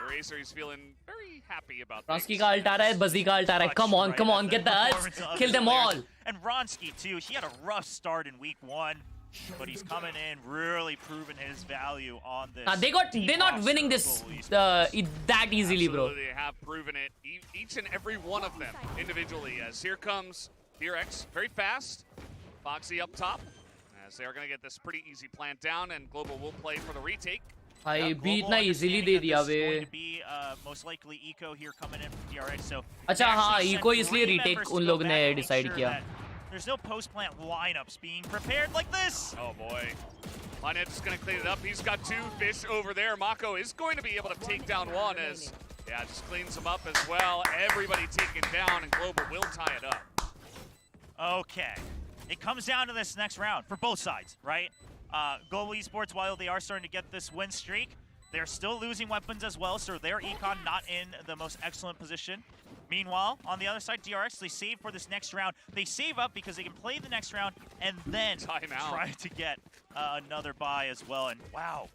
Eraser. He's feeling very happy about that. Ronsky का ult आ रहा है, Buzzy का ult आ रहा है. Come on, come on, get the ults. Kill them all. And Ronsky too, he had a rough start in week 1, but he's coming in really proving his value on this. They're not winning this that easily, bro. Absolutely, they have proven it, each and every one of them individually. As here comes DRX, very fast. Foxy up top, as they are going to get this pretty easy plant down, and Global will play for the retake. भाई भी इतना easily दे दिया बे. Most likely Eco here coming in from DRX. So अच्छा हाँ, Eco इसलिए retake उन लोग ने decide किया. There's no post-plant lineups being prepared like this. Oh boy. Manet's gonna clean it up. He's got 2 fish over there. Mako is going to be able to take down one as, yeah, just cleans him up as well. Everybody taken down, and Global will tie it up. Okay. It comes down to this next round for both sides, right? Global Esports, while they are starting to get this win streak, they're still losing weapons as well, so their econ not in the most excellent position. Meanwhile, on the other side, DRX, they save for this next round. They save up because they can play the next round and then try to get another buy as well. And wow,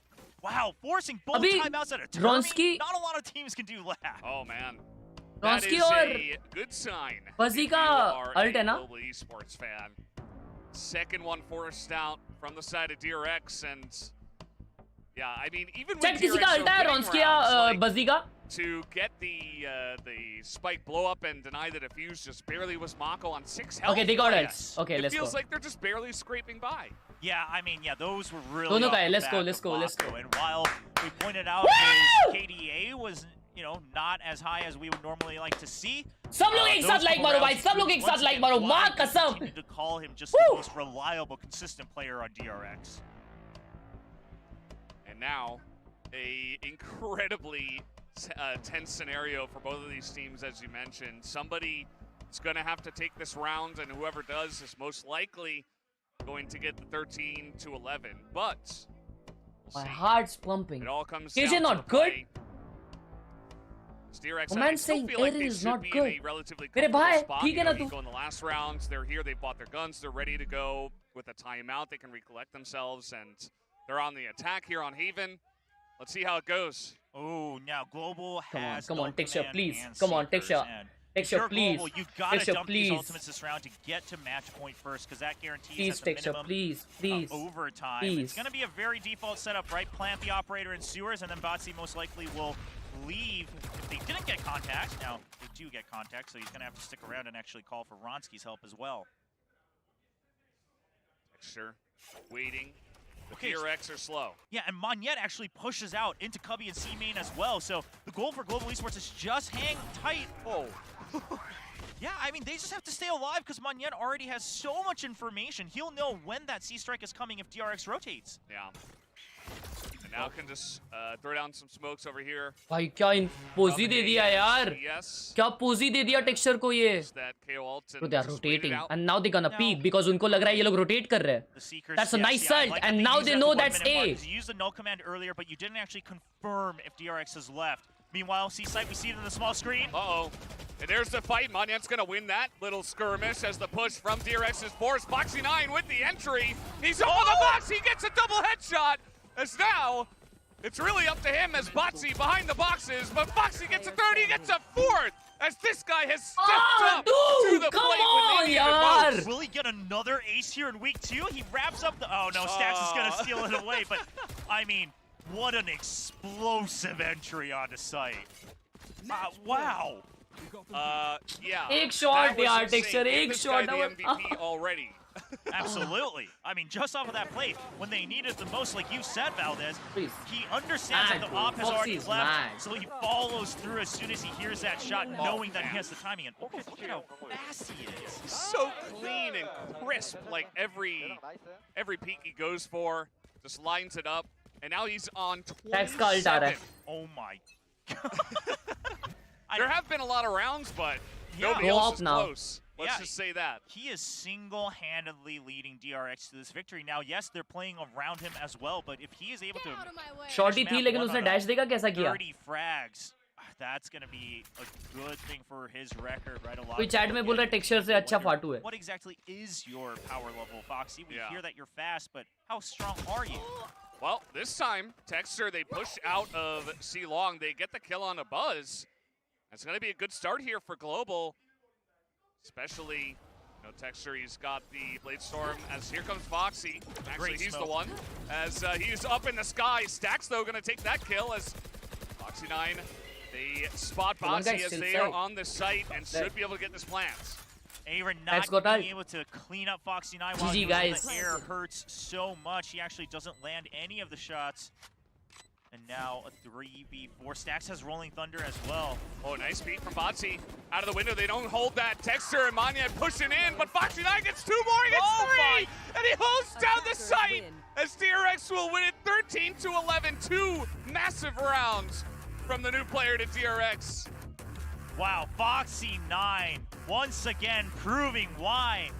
forcing both timeouts at a turn. Not a lot of teams can do that. Oh man, that is a good sign. Fuzzy ka ult hai na? Global Esports fan. Second one forced out from the side of DRX, and yeah, I mean, even with DRX to get the spike blow up and deny the defuse just barely was Mako on 6 health. Okay, they got ults. Okay, let's go. It feels like they're just barely scraping by. Yeah, I mean, yeah, those were really let's go. And while we pointed out his KDA was, you know, not as high as we would normally like to see. सब लोग एक साथ like मारो भाई, सब लोग एक साथ like मारो, माँ कसम. To call him just the most reliable, consistent player on DRX. And now, a incredibly tense scenario for both of these teams, as you mentioned. Somebody is going to have to take this round, and whoever does is most likely going to get the 13-11. But we'll my heart's pumping. It all comes Is down it not to good? DRX, Man saying feel like Eren they is should not be good. in a relatively मेरे comfortable भाई, spot. ठीक है ना You तू? go in the last rounds. They're here. They bought their guns. They're ready to go with a timeout. They can recollect themselves, and they're on the attack here on Haven. Let's see how it goes. Oh, now Global has come on, Texture, please. and Come on, Seekers, Texture. and Texture, you're please. Global, you've got to Texture, dump please. these ultimates this round to get to match point first, because that guarantees Please, at the Texture, minimum please. overtime. Please. It's going to be a very default setup, right? Plant the operator in sewers, and then Batsy most likely will leave. They didn't get contact. Now, they do get contact, so he's going to have to stick around and actually call for Ronsky's help as well. Texture waiting. The Okay, DRX are slow. Yeah, and Monyet actually pushes out into Cubby and C-Main as well. So the goal for Global Esports is just hang tight. Oh. Yeah, I mean, they just have to stay alive because Monyet already has so much information. He'll know when that C-Strike is coming if DRX rotates. Yeah. And now can just throw down some smokes over here. भाई क्या इन पोजी दे दिया यार? Yes. क्या पोजी दे दिया texture को ये? That KO ult So they are just waited rotating, out. and now they're gonna peek because उनको लग रहा है ये लोग rotate कर रहे हैं. The Seekers, That's a nice ult, like and that now used they at know the 1 that's minute mark, A. 'cause you used the null command earlier, but you didn't actually confirm if DRX is left. Meanwhile, C-Site, we see it in the small screen. Uh-oh. And there's the fight. Monyet's going to win that little skirmish as the push from DRX is forced. Foxy9 with the entry. He's over the box. He gets a double headshot. As now, it's really up to him as Botsy behind the boxes. But Foxy gets a third. He gets a fourth. As this guy has stepped up to the plate when they needed it most. Will he get another ace here in week 2? He wraps up the... Oh, no, Stacks is going to steal it away. But, I mean, what an explosive entry onto site. Wow. Yeah. एक shot यार insane. Texture, Give एक this shot. guy the MVP already. Absolutely. I mean, just off of that play, when they need it the most, like you said, Valdez, Please. he understands Mad, that the bro. op has Foxy already is left, mad. so he follows through as soon as he hears that shot, knowing that he has the timing. And look at how fast he is. So clean and crisp, like every peek he goes for, just lines it up, and now he's on 27. Oh my. There have been a lot of rounds, but nobody Go else up is now. close. Let's just say that. He is single-handedly leading DRX to this victory. Now, yes, they're playing around him as well, but if he is able to... Shorty थी लेकिन उसने dash देखा कैसा किया? 30 frags. That's going to be a good thing for his record, right? कोई chat में बोल रहा है टेक्सचर से अच्छा फाटू है. What exactly is your power level, Foxy? We hear that you're fast, but how strong are you? Well, this time, Texter, they push out of C-Long. They get the kill on a Buzz. It's going to be a good start here for Global. Especially, Texture, he's got the Blade Storm as here comes Foxy. Actually, he's the one. As he's up in the sky. Stacks, though, going to take that kill as Foxy9, they spot Foxy as they are on the site and should be able to get this plant. Aaron not being able to clean up Foxy9 while he was in the air hurts so much. He actually doesn't land any of the shots. And now a 3v4. Stacks has Rolling Thunder as well. Oh, nice beat from Botsy. Out of the window, they don't hold that. Texter and Manya pushing in, but Foxy9 gets 2 more, he gets 3! And he holds down the site as DRX will win it 13-11. 2 massive rounds from the new player to DRX. Wow, Foxy9 once again proving why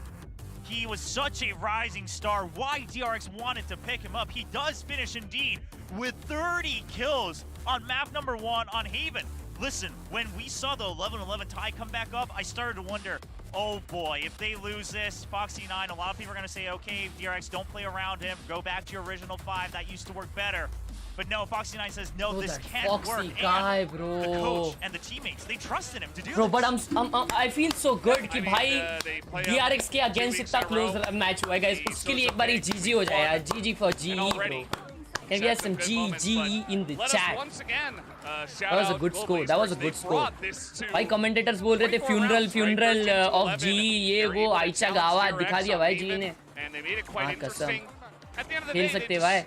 he was such a rising star, why DRX wanted to pick him up. He does finish indeed with 30 kills on map number 1 on Haven. Listen, when we saw the 11-11 tie come back up, I started to wonder, oh boy, if they lose this, Foxy9, a lot of people are going to say, okay, DRX, don't play around him, go back to your original 5, that used to work better. But no, Foxy9 says, no, Bro, this that can't Foxy work. guy, And bro. the coach and the teammates, they trusted him to do Bro, this. but I feel so good कि भाई they play DRX के against इतना close match हुआ है guys. उसके लिए एक बारी GG हो जाए यार. GG for GE, bro. Can we have some GG in the chat? That was a good score. That was a good score. भाई commentators बोल रहे थे funeral of GE ये वो आइचा गावा दिखा दिया भाई GE ने. हाँ कसम. खेल सकते भाई.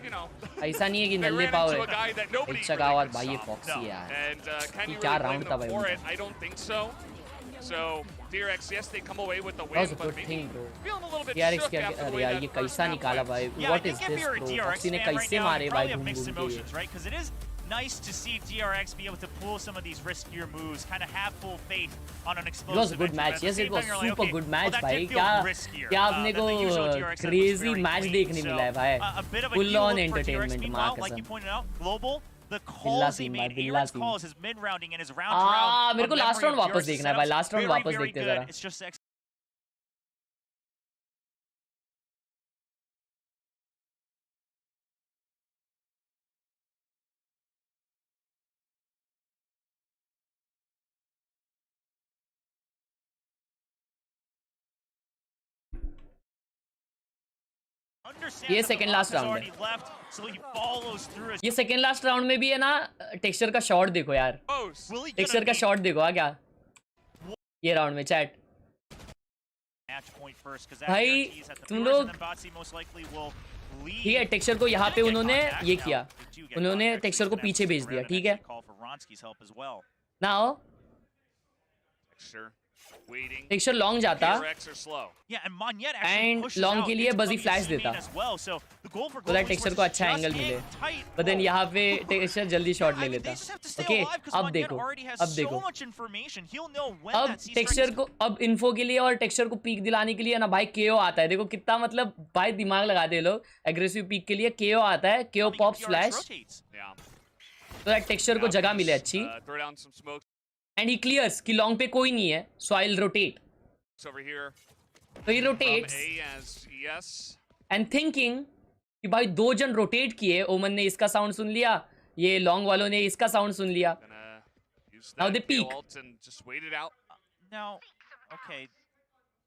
ऐसा नहीं है कि नल्ले पाव है. आइचा गावा भाई ये Foxy है यार. ये क्या round था भाई उनका. So DRX, yes, they come away with the win. That was a good thing, bro. DRX क्या अरे यार ये कैसा निकाला भाई? What is this, bro? Foxy ने कैसे मारे भाई घूम घूम के? Right? Because it is nice to see DRX be able to pull some of these riskier moves, kind of have full faith on an explosive. It was a good match. Yes, it was super good match, भाई. क्या आपने को crazy match देखने मिला है भाई? Full on entertainment, माँ कसम. Like you pointed out, global. The calls he made, Aaron's calls, his mid-rounding and his round to round. मेरे को last round वापस देखना है भाई. Last round वापस देखते जरा. It's just ये सेकंड लास्ट राउंड है. ये सेकंड लास्ट राउंड में भी है ना. टेक्सचर का शॉट देखो यार. टेक्सचर का शॉट देखो हाँ क्या ये राउंड में चैट. भाई तुम लोग ठीक है. टेक्सचर को यहाँ पे उन्होंने ये किया. उन्होंने टेक्सचर को पीछे भेज दिया. ठीक है नाउ टेक्सचर लॉन्ग जाता एंड लॉन्ग के लिए बजी फ्लैश देता तो दैट टेक्सचर को अच्छा एंगल मिले. बट देन यहाँ पे टेक्सचर जल्दी शॉट ले लेता. ओके अब देखो अब टेक्सचर को अब इन्फो के लिए और टेक्सचर को पीक दिलाने के लिए ना भाई केओ आता है. देखो कितना मतलब भाई दिमाग लगा दे लोग. एग्रेसिव पीक के लिए केओ आता है. केओ पॉप फ्लैश तो दैट टेक्सचर को जगह मिले अच्छी. And he clears कि लॉन्ग पे कोई नहीं है. So I'll rotate. So he rotates and thinking कि भाई 2 जन रोटेट किए. ओमन ने इसका साउंड सुन लिया. ये लॉन्ग वालों ने इसका साउंड सुन लिया. Now they peek. Now, okay.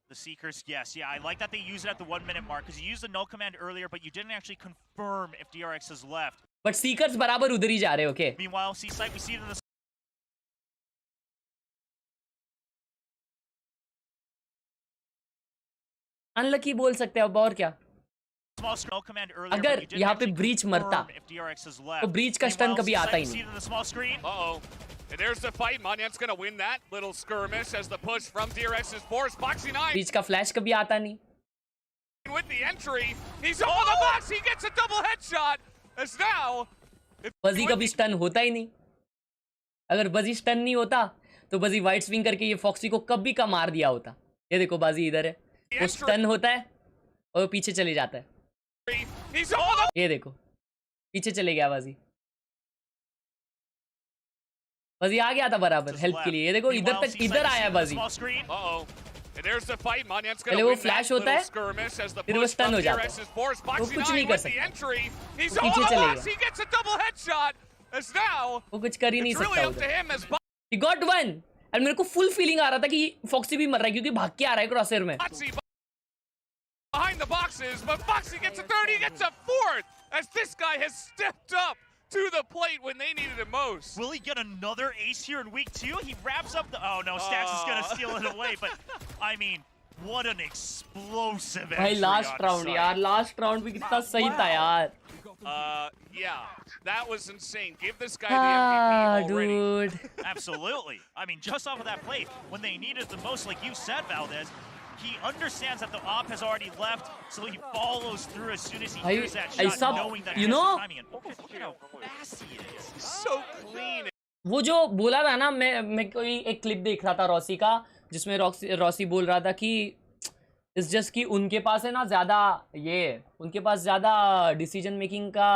The Seekers, yes. Yeah, I like that they use it at the 1 minute mark because you used the null command earlier, but you didn't actually confirm if DRX has left. But Seekers बराबर उधर ही जा रहे. Okay. Meanwhile, C-Site, we see it in the unlucky बोल सकते हैं अब और क्या. अगर यहाँ पे ब्रीच मरता तो ब्रीच का स्टन कभी आता ही नहीं. ब्रीच का फ्लैश कभी आता नहीं. बजी कभी स्टन होता ही नहीं. अगर बजी स्टन नहीं होता तो बजी वाइट स्विंग करके ये फॉक्सी को कभी का मार दिया होता. ये देखो बाजी इधर है. वो स्टन होता है और पीछे चले जाता है. ये देखो पीछे चले गया बाजी. बाजी आ गया था बराबर हेल्प के लिए. ये देखो इधर तक इधर आया है बाजी. पहले वो फ्लैश होता है फिर वो स्टन हो जाता है. वो कुछ नहीं कर सकता. वो पीछे चले गया. वो कुछ कर ही नहीं सकता उधर. He got one. और मेरे को फुल फीलिंग आ रहा था कि फॉक्सी भी मर रहा है क्योंकि भाग के आ रहा है क्रॉसर में. Behind the boxes, but Foxy gets a third, he gets a fourth, as this guy has stepped up to the plate when they needed it most. Will he get another ace here in week 2? He wraps up the... Oh no, Stacks is gonna steal it away, but I mean, what an explosive entry. भाई last round यार. Last round भी कितना सही था यार. Yeah, that was insane. Give this guy the MVP already. Dude. Absolutely. I mean, just off of that play, when they needed the most, like you said, Valdez, he understands that the op has already left, so he follows through as soon as he hears that shot, knowing that he has the timing. And look at how fast he is. So clean. वो जो बोला था ना, मैं कोई एक clip देख रहा था रॉसी का, जिसमें रॉसी बोल रहा था कि इट्स जस्ट कि उनके पास है ना ज़्यादा उनके पास ज़्यादा डिसीजन मेकिंग का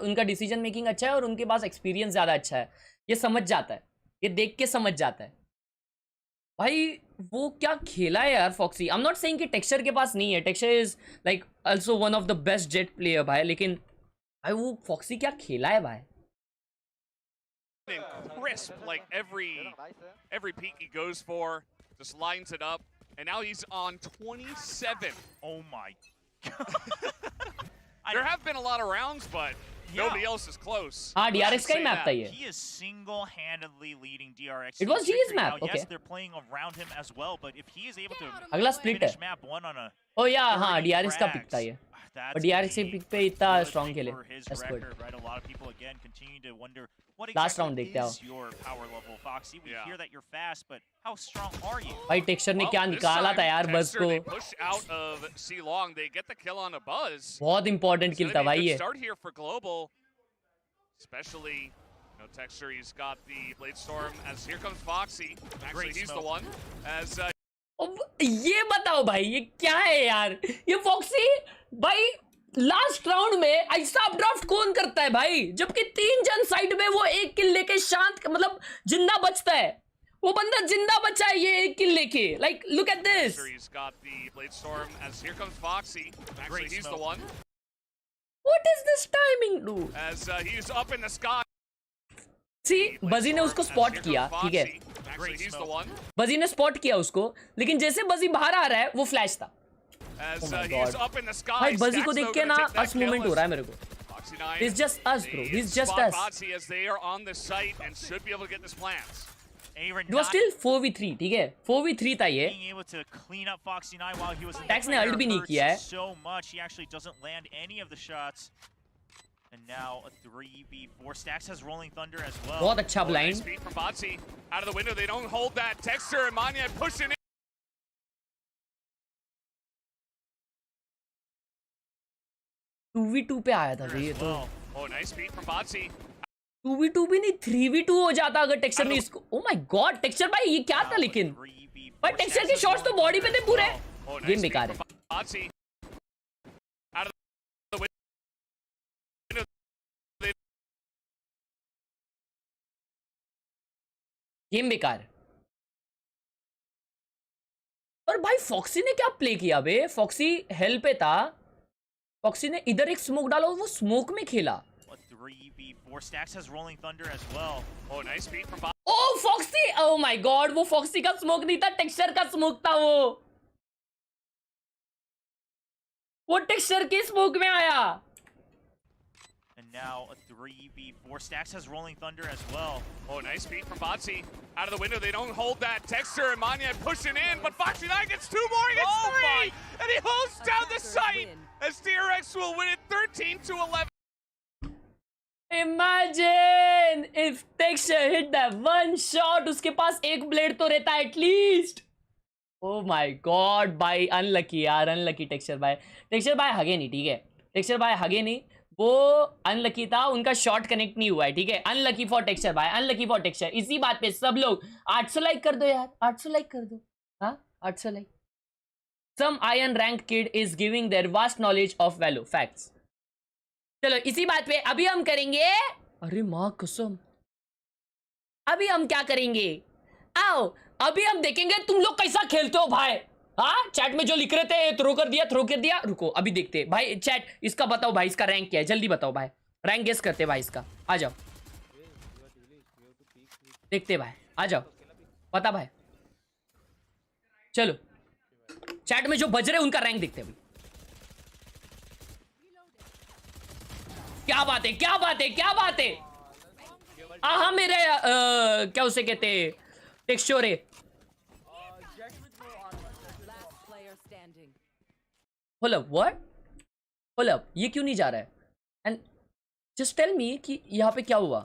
उनका डिसीजन मेकिंग अच्छा है और उनके पास एक्सपीरियंस ज़्यादा अच्छा है। ये समझ जाता है, ये देख के समझ जाता है भाई। वो क्या खेला है यार Foxy. I am not saying कि टेक्सचर के पास नहीं है, Texture is like also one of the best Jett player भाई, लेकिन भाई वो फॉक्सी क्या खेला है भाई। Crisp, like every peek he goes for, just lines it up, and now he's on 27. Oh my. There have been a lot of rounds, but nobody else is close. हाँ, DRX का ही map था ये। He is single-handedly leading DRX. It was GES map, now, okay. Yes, they're playing around him as well, but if he is able to अगला split है। finish map 1 on a Oh yeah, हाँ, DRX का pick था ये। that's और DRX के gonna be pick पे इतना good स्ट्रॉन्ग thing खेले। for his That's good। record, right? A lot of people again continue to wonder what Last round exactly देखते is your power level, Foxy. We hear that you're fast, but how strong are you? भाई texture ने क्या निकाला था यार बस को। They push out of C-Long. They get the kill on a Buzz. बहुत इंपॉर्टेंट किल था भाई ये। Start here for Global, especially. No Texture, he's got the Blade Storm as here comes Foxy. Actually, he's the one. As ये बताओ भाई ये क्या है यार, ये फॉक्सी भाई लास्ट राउंड में ऐसा ड्राफ्ट कौन करता है भाई, जबकि 3 जन साइड में वो 1 किल लेके शांत मतलब जिंदा बचता है, वो बंदा जिंदा बचा है ये 1 किल लेके। Like look at this. He's got the Blade Storm as here comes Foxy. Actually, he's the one. What is this timing dude? As he's up in the sky. सी बजी ने उसको स्पॉट किया, ठीक है, Actually, he's the one. बजी ने spot किया उसको, लेकिन जैसे बजी बाहर आ रहा है वो फ्लैश था। As Oh my he's God. up in the sky. भाई बजी को Stacks, देख though, के gonna ना take that us movement kill हो रहा है as मेरे को। Foxy 9, He's just us bro, they he's just spot us। Foxy as they are on the site and should be able to get this plants. Aaron It was still 4v3, ठीक है, 4v3 था ये। being able to clean up Foxy 9 while he was in Tax ने ult भी नहीं किया है। so much he actually doesn't land any of the shots. And now a 3v4. Stacks has Rolling Thunder as well. बहुत अच्छा Nice blind. beat from Botsy. Out of the window, they don't hold that. Texture and Manya pushing in. 2v2 पे आया था ये तो। Oh, nice beat from Botsy. 2v2 भी नहीं 3v2 हो जाता अगर टेक्सचर ने इसको। ओ माय गॉड टेक्सचर भाई ये क्या था, लेकिन 3v4. भाई टेक्सचर के शॉट्स तो बॉडी पे थे पूरे। Oh, nice गेम beat बेकार है। from Botsy. Out of the window. Game बेकार। और भाई फॉक्सी ने क्या प्ले किया बे, फॉक्सी हेल पे था, फॉक्सी ने इधर एक स्मोक डाला और वो स्मोक में खेला। A 3v4. Stacks has Rolling Thunder as well. Oh, nice beat from Botsy. Oh Foxy, oh my god वो फॉक्सी का स्मोक नहीं था, टेक्सचर का स्मोक था वो टेक्सचर के स्मोक में आया। And now a 3v4. Stacks has Rolling Thunder as well. Oh, nice beat from Botsy. Out of the window, they don't hold that. Texture and Manya pushing in, but Foxy 9 gets 2 more, he gets 3! And he holds down the site as DRX will win it 13-11. Imagine if Texture hit that one shot, उसके पास एक blade तो रहता है at least. Oh my God भाई unlucky यार, unlucky texture भाई हगे नहीं, ठीक है, टेक्सचर भाई हगे नहीं, वो अनलकी था, उनका शॉट कनेक्ट नहीं हुआ है, ठीक है, अनलकी फॉर टेक्सचर भाई, अनलकी फॉर टेक्सचर। इसी बात पे सब लोग 800 लाइक कर दो यार, 800 लाइक कर दो, हाँ 800 like. Some iron ranked kid is giving their vast knowledge of value facts। चलो इसी बात पे अभी हम करेंगे, अरे माँ कसम, अभी हम क्या करेंगे, आओ अभी हम देखेंगे तुम लोग कैसा खेलते हो भाई। हाँ चैट में जो लिख रहे थे थ्रो कर दिया, रुको अभी देखते हैं भाई। चैट इसका बताओ भाई, इसका रैंक क्या है, जल्दी बताओ भाई, रैंक गेस करते भाई इसका, आ जाओ देखते भाई, आ जाओ पता भाई, चलो चैट में जो बज रहे उनका रैंक देखते भाई। क्या बात है, क्या बात है, क्या बात है। हाँ मेरे क्या उसे कहते टेक्सचर है। Hold up, what? Hold up, ये क्यों नहीं जा रहा है? And जस्ट टेल मी कि यहाँ पे क्या हुआ.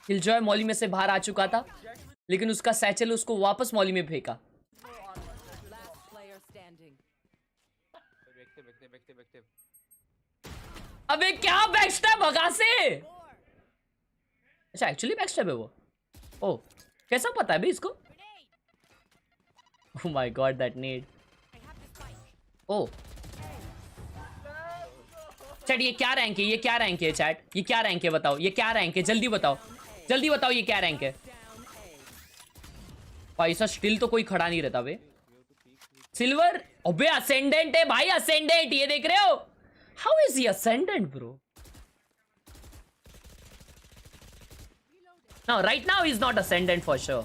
किलजॉय मॉली में से बाहर आ चुका था, लेकिन उसका सैचल उसको वापस मॉली में फेंका. अबे क्या बैकस्टैब भगा से. अच्छा एक्चुअली बैकस्टैब है वो. ओ कैसा पता है भाई इसको. Oh my god that need. Oh chat ये क्या रैंक है, ये क्या रैंक है चैट, ये क्या रैंक है बताओ, ये क्या रैंक है, जल्दी बताओ, जल्दी बताओ ये क्या रैंक है. भाई सा स्टिल तो कोई खड़ा नहीं रहता बे. सिल्वर. अबे असेंडेंट है भाई, असेंडेंट. ये देख रहे हो. How is he ascendant bro. No right now is not ascendant for sure.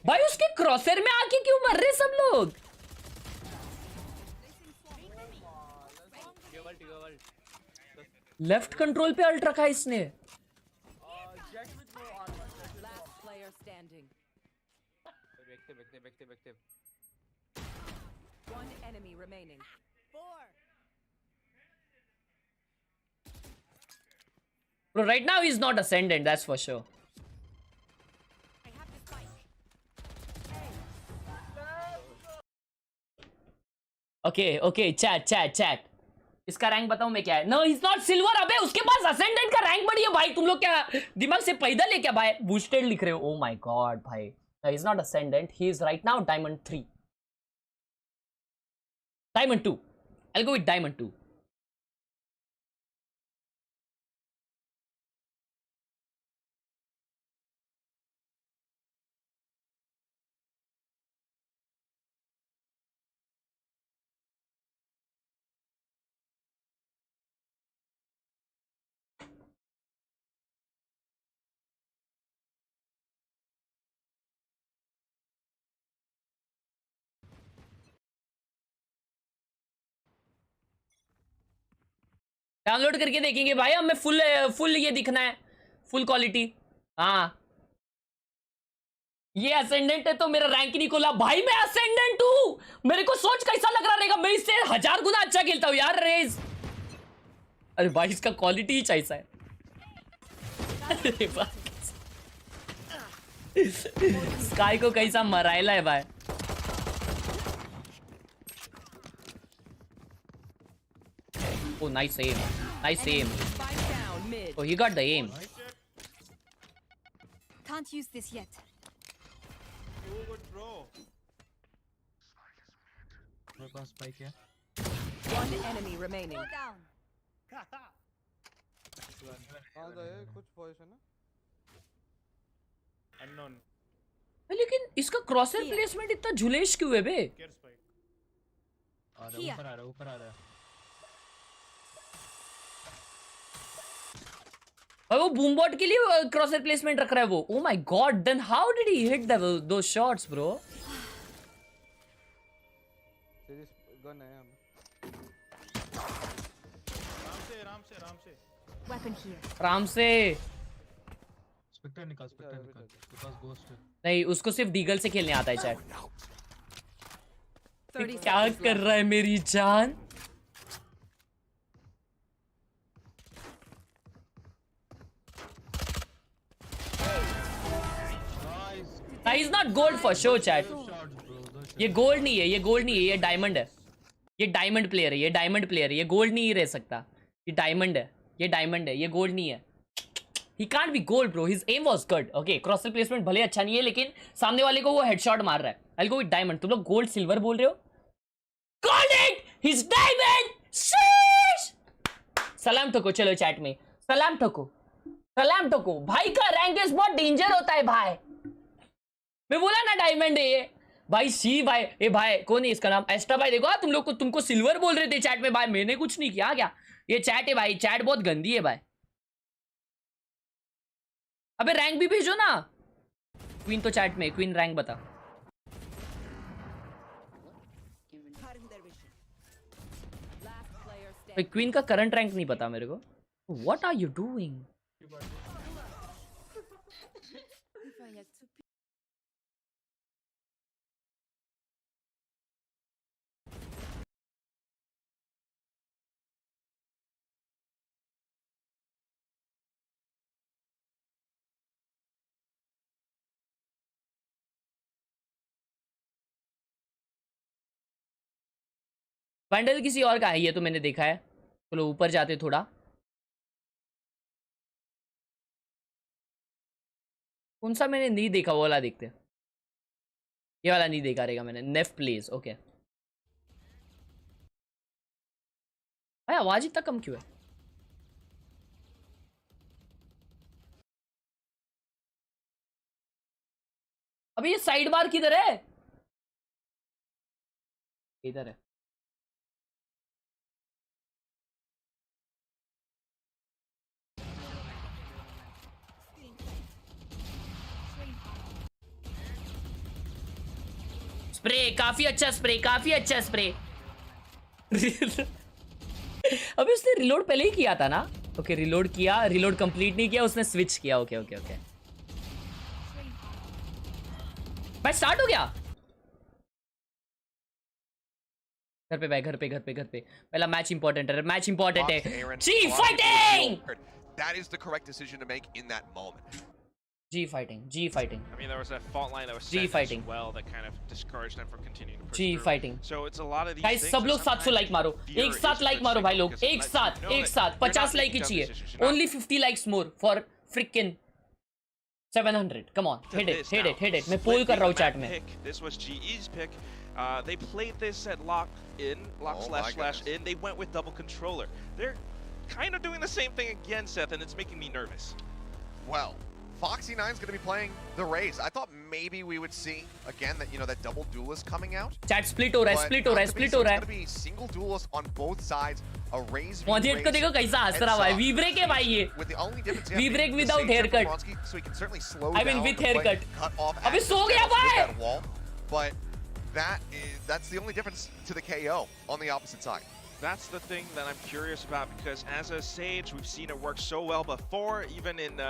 भाई उसके क्रॉसर में आके क्यों मर रहे सब लोग. लेफ्ट कंट्रोल पे अल्ट रखा इसने. Bro, right now he's not ascendant, that's for sure. Okay, chat. इसका रैंक बताऊं मैं क्या है. No is not silver. अबे उसके पास असेंडेंट का रैंक बढ़ी है भाई. तुम लोग क्या दिमाग से पैदल है क्या भाई. बूस्टेड लिख रहे हो. ओ माय गॉड भाई. He is not ascendant. He is right now diamond 3. Diamond 2. I'll go with diamond 2. Download करके देखेंगे भाई. हमें फुल ये दिखना है, फुल क्वालिटी. हाँ ये असेंडेंट है तो मेरा रैंक नहीं खोला भाई. मैं असेंडेंट हूँ. मेरे को सोच कैसा लग रहा रहेगा. मैं इससे 1000 गुना अच्छा खेलता हूँ यार रेस. अरे भाई इसका क्वालिटी ही कैसा है. अरे स्काई को कैसा मराइला है भाई. Oh, nice aim. Nice aim. Oh, he got the aim. Can't use this yet. Oh, good bro. मेरे पास स्पाइक है. One enemy remaining. Go down. कुछ पोजीशन है. Unknown. लेकिन इसका क्रॉसर प्लेसमेंट इतना झुलेश क्यों है बे. ऊपर आ रहा है. और वो बूमबॉट के लिए क्रॉसर प्लेसमेंट रख रहा है वो. Oh my god. Then how did he hit two shots bro. Gun है हमें. आराम से. Weapon here. आराम से. स्पेक्टर निकाल. मेरे पास गोस्ट है. नहीं उसको सिर्फ डीगल से खेलने आता है चैट. 30 क्या कर रहा है मेरी जान. He's not gold for sure chat. ये गोल्ड नहीं है, ये डायमंड है. ये डायमंड प्लेयर है, ये गोल्ड नहीं रह सकता. ये डायमंड है, ये गोल्ड नहीं है. He can't be gold bro. His aim was good. Okay, क्रॉसर placement भले अच्छा नहीं है लेकिन सामने वाले को वो हेडशॉट मार रहा है. I'll go with diamond. तुम लोग गोल्ड सिल्वर बोल रहे हो. Called it. He's diamond. Sheesh. सलाम ठोको चलो चैट में. सलाम ठोको. भाई का रैंक इज बहुत डेंजर होता है भाई. मैं बोला ना डायमंड है ये भाई. सी भाई. ए भाई कौन है इसका नाम. एस्ट्रा भाई. देखो तुमको सिल्वर बोल रहे थे चैट में भाई. मैंने कुछ नहीं किया क्या. ये चैट है भाई. चैट बहुत गंदी है भाई. अबे रैंक भी भेजो ना. क्वीन तो चैट में. क्वीन रैंक बता. क्वीन का करंट रैंक नहीं पता मेरे को. What are you doing? Bundle किसी और का है ये तो मैंने देखा है. चलो ऊपर जाते थोड़ा. कौन सा मैंने नहीं देखा वो वाला देखते. ये वाला नहीं देखा रहेगा मैंने. नेफ प्लेस. ओके भाई आवाज इतना कम क्यों है. अभी ये साइड बार किधर है. इधर है. स्प्रे काफी अच्छा स्प्रे. काफी अच्छा स्प्रे. अभी उसने रिलोड पहले ही किया था ना. ओके रिलोड किया. रिलोड कंप्लीट नहीं किया उसने. स्विच किया. Okay okay okay match start हो गया. घर पे भाई. घर पे घर पे घर पे. पहला मैच इंपॉर्टेंट है. मैच इंपॉर्टेंट है. G fighting. That is the correct decision to make in that moment. G fighting. G fighting. I mean, there was that fault line that was G set fighting. as well that kind of discouraged them from continuing to push G through. fighting. So it's a lot of these guys things सब that लोग 700 like sometimes मारो. fear एक is साथ a like good मारो भाई signal लोग. because एक sometimes साथ you know एक that साथ you're not 50 like he making dumb चाहिए. decisions. You're not- Only 50 likes more for freaking 700. Come on, to hit it, this hit now. it, hit it. मैं Split पोल कर रहा हूँ being the chat map में. pick. This was GE's pick. They played this at lock in, lock Oh slash my slash goodness. in. They went with double controller. They're kind of doing the same thing again, Seth, and it's making me nervous. Well, Foxy9's going to be playing the Raze. I thought maybe we would see again that that double duelist coming out. Chat split हो रहा है. But split हो रहा है. not to be, split so हो it's रहा going to है. be single duelist on both sides. A Raze v posit को Raze देखो कैसा हंस रहा है. वी ब्रेक है भाई ये. with the only difference We break being the without stage of haircut. Bronski, so he can certainly slow I mean down with the play, haircut. cut off अबे access सो गया channels with भाई. that wall. But that's the only difference to the KO on the opposite side. That's the thing that I'm curious about, because as a Sage, we've seen it work so well before, even in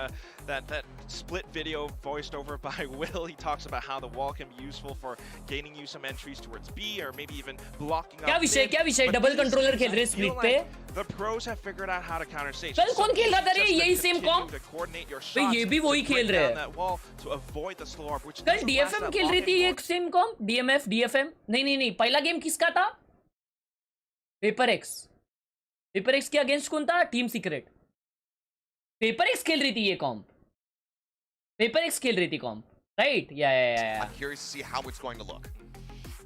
that split video voiced over by Will. He talks about how the wall can be useful for gaining you some entries towards B, or maybe even blocking क्या up विषय mid. क्या विषय. But double these controller days, खेल रहे I split feel पे. like the pros have figured out how to counter Sage. चल कौन Some खेल रहा था रे. just यही to same continue comp. to coordinate your भाई shots ये भी to वही break खेल रहे down हैं. that wall to avoid the slow up, which कल doesn't last DFM that खेल long रही थी. anymore. एक सेम कॉम्प. DFM नहीं पहला गेम किसका था. Paper x. पेपर एक्स के अगेंस्ट कौन था. Team secret. पेपर एक्स खेल रही थी ये कॉम्प. पेपर एक्स खेल रही थी कॉम्प. राइट. या I'm curious to see how it's going to look.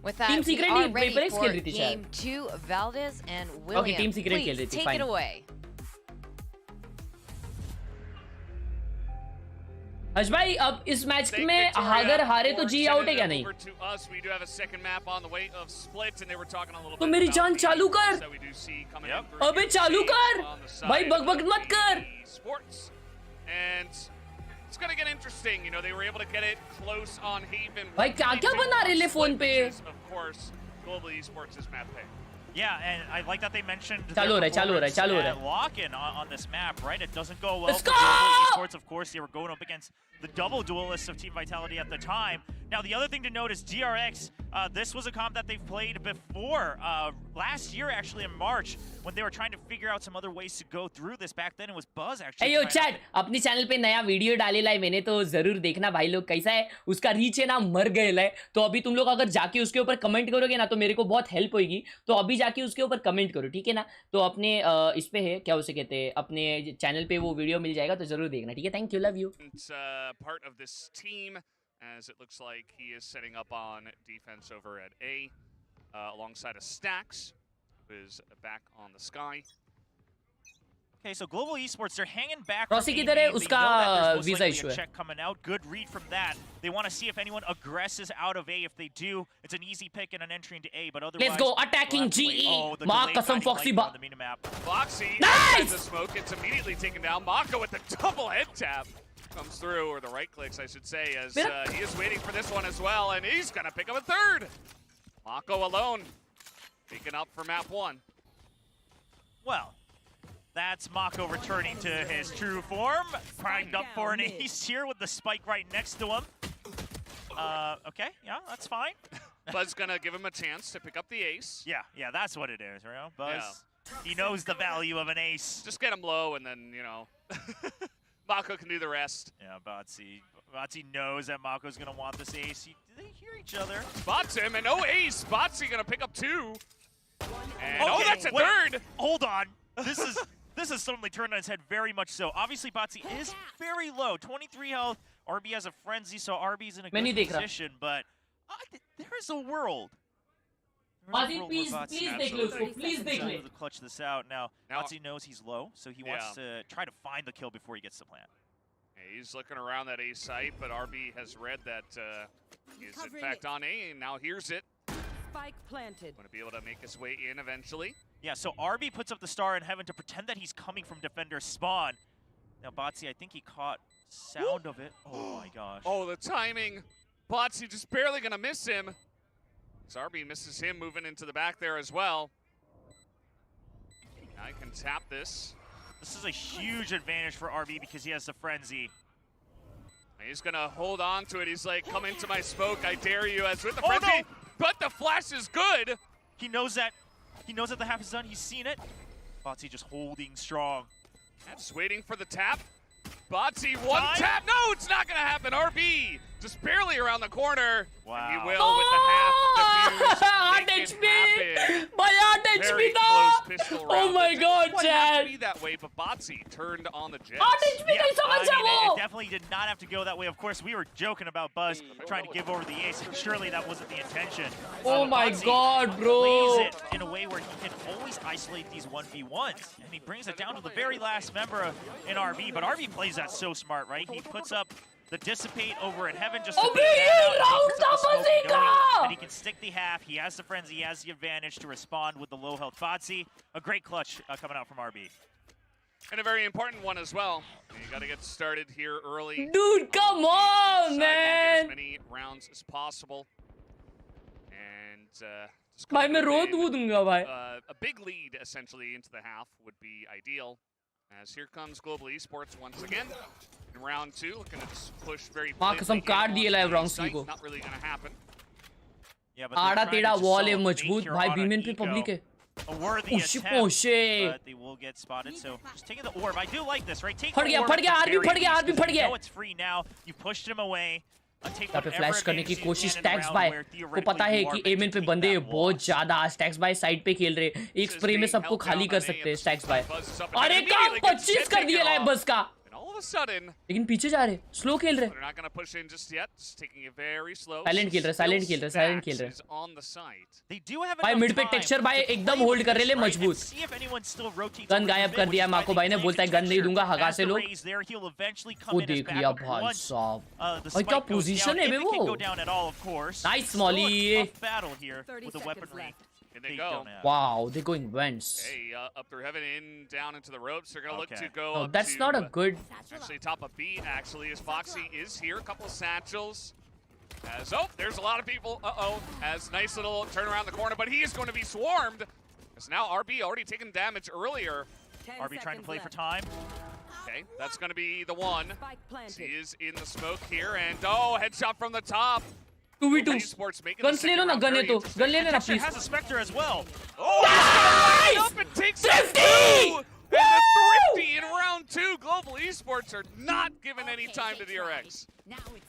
With that, Team we Secret are नहीं, ready Paper X for खेल रही थी game शायद. 2. Valdez and William. Team Secret खेल Please रही थी, take fine. it away. हर्ष भाई अब इस मैच Big में Victoria अगर हारे तो for जी sending आउट है it क्या नहीं. over to us. We do have a second map on the way of split, and they were talking a little तो bit मेरी about जान the चालू कर. esports that we do see coming in through अबे here. चालू कर. On the भाई side बकबक of मत कर. Sports. And it's gonna get interesting. They were able to get it close on Haven. भाई क्या-क्या बना रहे ले फोन पे. Of course, Global Esports is map pick. Yeah, and I like that they mentioned चालू हो रहा है, चालू हो रहा है, चालू हो रहा है. lock-in on this map, right? It doesn't go well Let's for go! Global Esports. Of course, they were going up against the double duelists of Team Vitality at the time. Now, the other thing to note is DRX. This was a comp that they've played before. Last year, actually, in March, when they were trying to figure out some other ways to go through this. Back then, it was Buzz, actually. अयो trying chat अपनी channel पे नया video डालेला है मैंने, तो जरूर देखना भाई लोग. कैसा है उसका रीच है ना, मर गए है. तो अभी तुम लोग अगर जाके उसके ऊपर कमेंट करोगे ना तो मेरे को बहुत हेल्प होगी. तो अभी जाके उसके ऊपर कमेंट करो, ठीक है ना. तो अपने इस पे है क्या उसे कहते हैं, अपने चैनल पे वो वीडियो मिल जाएगा, तो जरूर देखना, ठीक है. Thank you, love you. It's part of this team, as it looks like he is setting up on defense over at A, alongside of Stacks, who is back on the sky. Okay, so Global Esports, they're hanging back. Rossi from किधर है? AB. They उसका know that there's most visa likely issue a है. check coming out. Good read from that. They want to see if anyone aggresses out of A. If they do, it's an easy pick and an entry into A. But otherwise, Let's go, attacking we'll have to wait. GE. Oh, the माँ E. delayed कसम guiding Foxy light बा. on the minimap. Foxy Nice! has the smoke. It's immediately taken down. Maka with the double head tap comes through, or the right clicks, I should say, as he is waiting for this one as well, and he's gonna pick up a third. Mako alone, peeking up for map 1. Well, that's Mako returning to his true form. Primed up for an ace here with the spike right next to him. Okay, yeah, that's fine. Buzz gonna give him a chance to pick up the ace. Yeah, that's what it is, right? Buzz, he knows the value of an ace. Just get him low, and then, you know, Mako can do the rest. Yeah, Botsy knows that Mako's gonna want this ace. Do they hear each other? Spots him, and no ace. Botsy gonna pick up 2. And okay, that's a wait, third. Hold on. This is suddenly turned on its head very much so. Obviously, Botsy is very low, 23 health. RB has a frenzy, so RB's in a good position, but there is a world. Botsy, please take it. To clutch this out. Now Botsy knows he's low, so he wants to try to find the kill before he gets to plant. Yeah, he's looking around that A site, but RB has read that he's in fact on A, and now hears it. Spike planted. Going to be able to make his way in eventually. Yeah, so RB puts up the star in heaven to pretend that he's coming from defender spawn. Now Botsy, I think he caught sound of it. Oh my gosh. Oh, the timing. Botsy just barely going to miss him. So RB misses him moving into the back there as well. I can tap this. This is a huge advantage for RB because he has the frenzy. He's going to hold on to it. He's like, come into my smoke. I dare you. As with the frenzy. No. But the flash is good. He knows that. He knows that the half is done. He's seen it. Botsy just holding strong. Just waiting for the tap. Botsy, one tap. No, it's not going to happen. RB just barely around the corner. Wow. And he will with the half defuse. My HP oh my god, Chad. It be that way, but Botsy turned on the jet. It definitely did not have to go that way. Of course, we were joking about Buzz trying to give over the ace. Surely that wasn't the intention. Oh my god, bro. Plays it in a way where he can always isolate these 1v1s. And he brings it down to the very last member in RB. But RB plays that so smart, right? He puts up the dissipate over in heaven just to and he can stick the half. He has the frenzy. He has the advantage to respond with the low health Botsy. A great clutch coming out from RB. And a very important one as well. You got to get started here early. Dude, come on, man. As many rounds as possible. And भाई मैं रो दूंगा भाई. A big lead essentially into the half would be ideal. As here comes Global Esports once again. In round 2, looking to just push very कसम काट दिए live rounds को. Not really going to happen. Yeah, but आड़ा टेढ़ा wall है मजबूत भाई बीमेन पे पब्लिक है. A worthy attempt, but they will get spotted. So just taking the orb. I do like this, right? Take the orb. फट गया. No, it's free now. You pushed him away. यहाँ पे flash करने की कोशिश stacks bye को पता है कि एमिन पे बंदे बहुत ज्यादा स्टैक्स बाय साइड पे खेल रहे एक स्प्रे में सबको खाली कर सकते हैं स्टैक्स बाय. अरे काम 25 कर दिया लाइव बस का. लेकिन पीछे जा रहे स्लो खेल रहे. साइलेंट खेल रहे. भाई मिड पे टेक्सचर भाई एकदम होल्ड कर रहे मजबूत. गन गायब कर दिया माको भाई ने. बोलता है गन नहीं दूंगा हगा से लो. वो देख लिया भाई साहब. भाई क्या पोजीशन है वो. Nice Molly. And they go. Wow, they're going vents. Hey, up through heaven, in, down into the ropes. They're going to look to go no, up that's to, not a good... Actually, top of B, actually, as Foxy is here. A couple of satchels. As, there's a lot of people. As nice little turn around the corner, but he is going to be swarmed. Because now RB already taken damage earlier. RB trying to play for time. Okay, that's going to be the one. He is in the smoke here, and headshot from the top. 2v2. Guns ले लो ना, gun है तो gun ले लेना please. Has a Spectre as well. Nice! 50! And the Thrifty in round 2. Global Esports are not giving any time to DRX.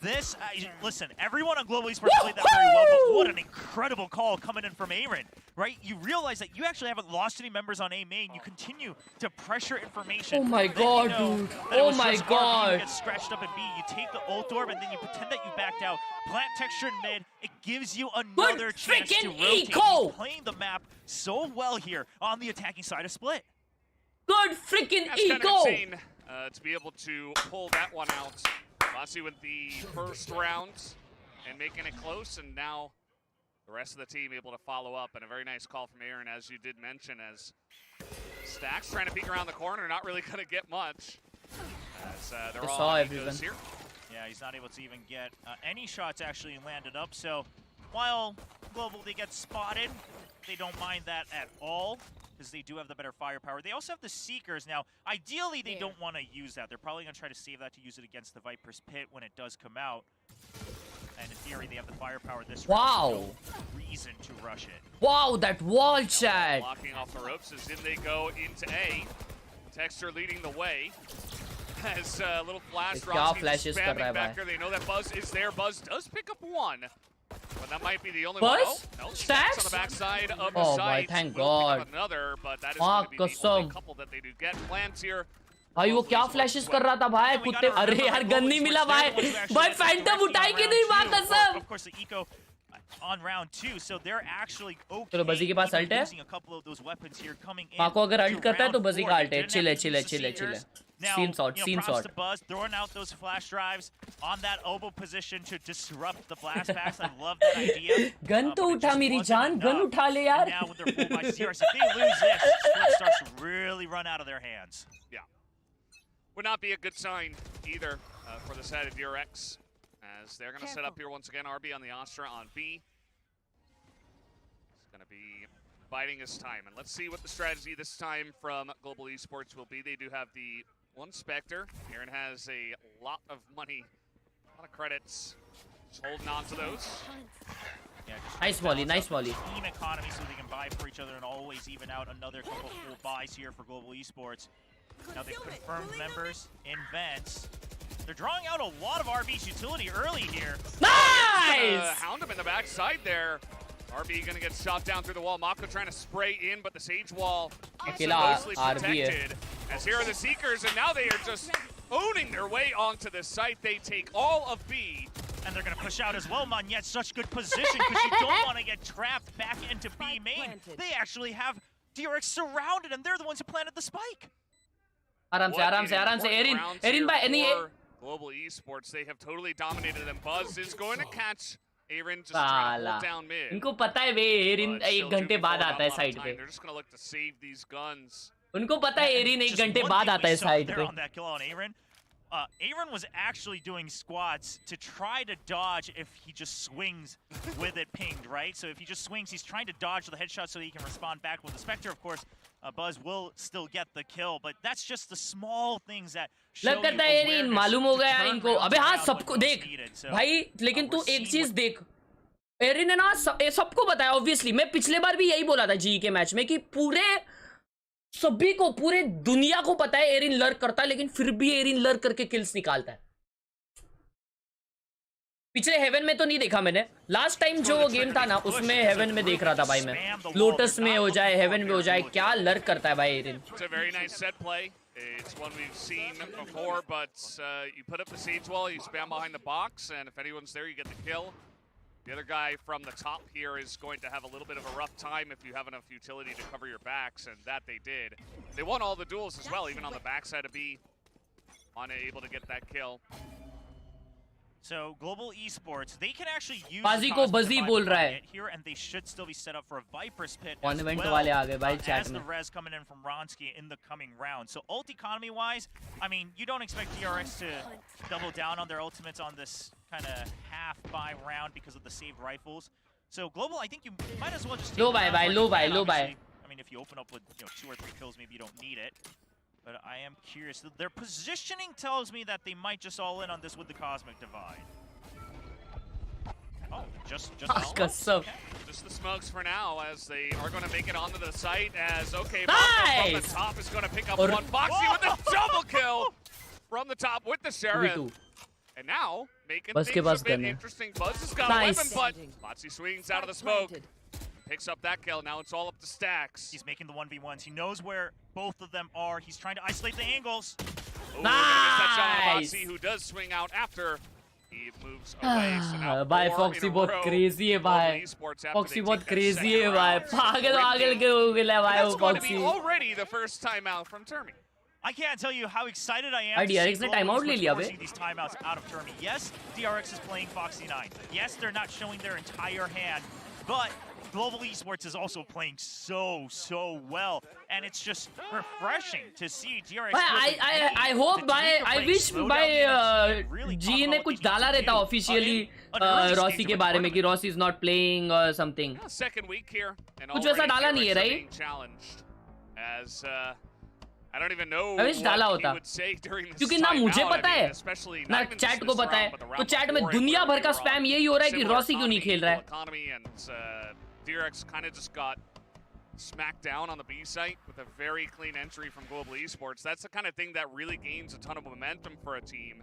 This, listen, everyone on Global Esports played that very well, but what an incredible call coming in from Aaron, right? You realize that you actually haven't lost any members on A main. You continue to pressure information. Oh my god, dude. Oh my god. You get scratched up in B. You take the ult orb and then you pretend that you backed out. Plant texture in mid. It gives you another chance to rotate. He's playing the map so well here on the attacking side of Split. Good freaking eco! Kind of insane, to be able to pull that one out. Botsy with the first round and making it close, and now the rest of the team able to follow up. And a very nice call from Aaron, as you did mention, as Stacks trying to peek around the corner, not really going to get much. As they're all on egos here. Yeah, he's not able to even get any shots actually landed up. So while Global, they get spotted, they don't mind that at all. because they do have the better firepower. They also have the Seekers. Now, ideally, they don't want to use that. They're probably going to try to save that to use it against the Viper's Pit when it does come out. And in theory, they have the firepower this round. No reason to rush it. Wow, that wall chat. Blocking off the ropes as in they go into A. Texture leading the way. As a little flash spamming back there. They know that Buzz is there. Buzz does pick up one. But that might be the only one. Buzz? No, Stacks? on the backside of the Oh site. boy, thank Will pick God. up another, but that is going to be the only couple that they do get. Plans here. भाई वो क्या flashes कर रहा था भाई कुत्ते अरे यार गन नहीं मिला भाई भाई फैंटम उठाई कि नहीं मां कसम Of course the eco on round 2 so they're actually okay. चलो बज़ी के पास अल्ट है मां को अगर अल्ट करता है तो बज़ी का अल्ट है chill Scene shot. Buzz throwing out those flash drives on that oboe position to disrupt the blast packs. I love that idea. Gun तो उठा मेरी जान, gun उठा ले यार. Now with their full by DRX, if they lose this, it starts to really run out of their hands. Yeah, would not be a good sign either for the side of DRX, as they're going to set up here once again. RB on the Astra on B. It's going to be biding his time, and let's see what the strategy this time from Global Esports will be. They do have the one Spectre. Aaron has a lot of money, a lot of credits. Just holding on to those. Yeah, nice volley. Team economy so they can buy for each other and always even out another couple full buys here for Global Esports. Now they've confirmed members in vents. They're drawing out a lot of RB's utility early here. Nice! Hound him in the backside there. RB gonna get shot down through the wall. Mako trying to spray in, but the Sage wall is mostly protected. As here are the Seekers, and now they are just owning their way onto the site. They take all of B. And they're gonna push out as well, man. Yet such good position because you don't want to get trapped back into B main. They actually have DRX surrounded, and they're the ones who planted the spike. आराम से Erin by any Global Esports, they have totally dominated them. Buzz is going to catch Aaron, just trying to hold down mid. इनको पता है वे Erin 1 घंटे बाद आता है side पे. They're just going to look to save these guns. उनको पता है एरिन 1 घंटे बाद आता है साइड पे. Aaron was actually doing squats to try to dodge if he just swings with it pinged, right? So if he just swings, he's trying to dodge the headshot so he can respond back with the Spectre. Of course, Buzz will still get the kill, but that's just the small things that show you लगता है Erin मालूम हो गया इनको. अबे हाँ सबको देख भाई, लेकिन तू एक चीज देख, एरिन है ना सबको बताया. ऑब्वियसली मैं पिछले बार भी यही बोला था जी के मैच में कि पूरे सभी को, पूरे दुनिया को पता है एरिन लर्क करता है, लेकिन फिर भी एरिन लर्क करके किल्स निकालता है. पिछले हेवन में तो नहीं देखा मैंने. लास्ट टाइम जो गेम था ना उसमें हेवन में देख रहा था भाई मैं. लोटस में हो जाए, हेवन में हो जाए, क्या लर्क करता है भाई Erin. It's a very nice set play. It's one we've seen before, but you put up the siege wall, you spam behind the box, and if anyone's there, you get the kill. The other guy from the top here is going to have a little bit of a rough time if you have enough utility to cover your backs, and that they did. They won all the duels as well, even on the backside of B. Unable to get that kill. So Global Esports, they can actually use बाजी को बजी बोल रहा है. here, and they should still be set up for a Viper's Pit as well, वाले आ गए भाई chat as में. the res coming in from Ronsky in the coming round. So ult economy wise, I mean, you don't expect DRX to double down on their ultimates on this kind of half buy round because of the saved rifles. So Global, I think you might as well just take low buy. I mean, if you open up with 2 or 3 kills, maybe you don't need it. But I am curious. Their positioning tells me that they might just all in on this with the Cosmic Divide. Oh, just okay. Just the smokes for now, as they are going to make it onto the site. As okay, nice! from the top is going to pick up one. Foxy with the double kill from the top with the Sheriff. And now making things a bit interesting. Buzz has got a weapon, but Foxy swings out of the smoke. Picks up that kill. Now it's all up to Stacks. He's making the 1v1s. He knows where both of them are. He's trying to isolate the angles. Ooh, that shot on Foxy, who does swing out after he moves away. So now भाई Foxy बहुत crazy है भाई. Foxy बहुत crazy है भाई. पागल के हो गया भाई वो Foxy. Already the first timeout from Termi. I can't tell you how excited I am to DRX ने timeout ले लिया बे. These timeouts out of Termi. Yes, DRX is playing Foxy 9. Yes, they're not showing their entire hand, but Global Esports is also playing so well, and it's just refreshing to see DRX. I hope I wish G ने कुछ डाला रहता officially Rossi के बारे में कि Rossi is not playing or something. Second week here, and कुछ वैसा डाला नहीं है, right? as I don't even know रविश डाला what he होता would say during this क्योंकि ना मुझे timeout. पता I mean, है especially ना not even just चैट को this पता है round, but the तो round चैट में before it, दुनिया where भर का they were स्पैम on यही हो रहा है कि similar रॉसी क्यों नहीं खेल रहा है economy, and DRX kind of just got smacked down on the B site with a very clean entry from Global Esports. That's the kind of thing that really gains a ton of momentum for a team.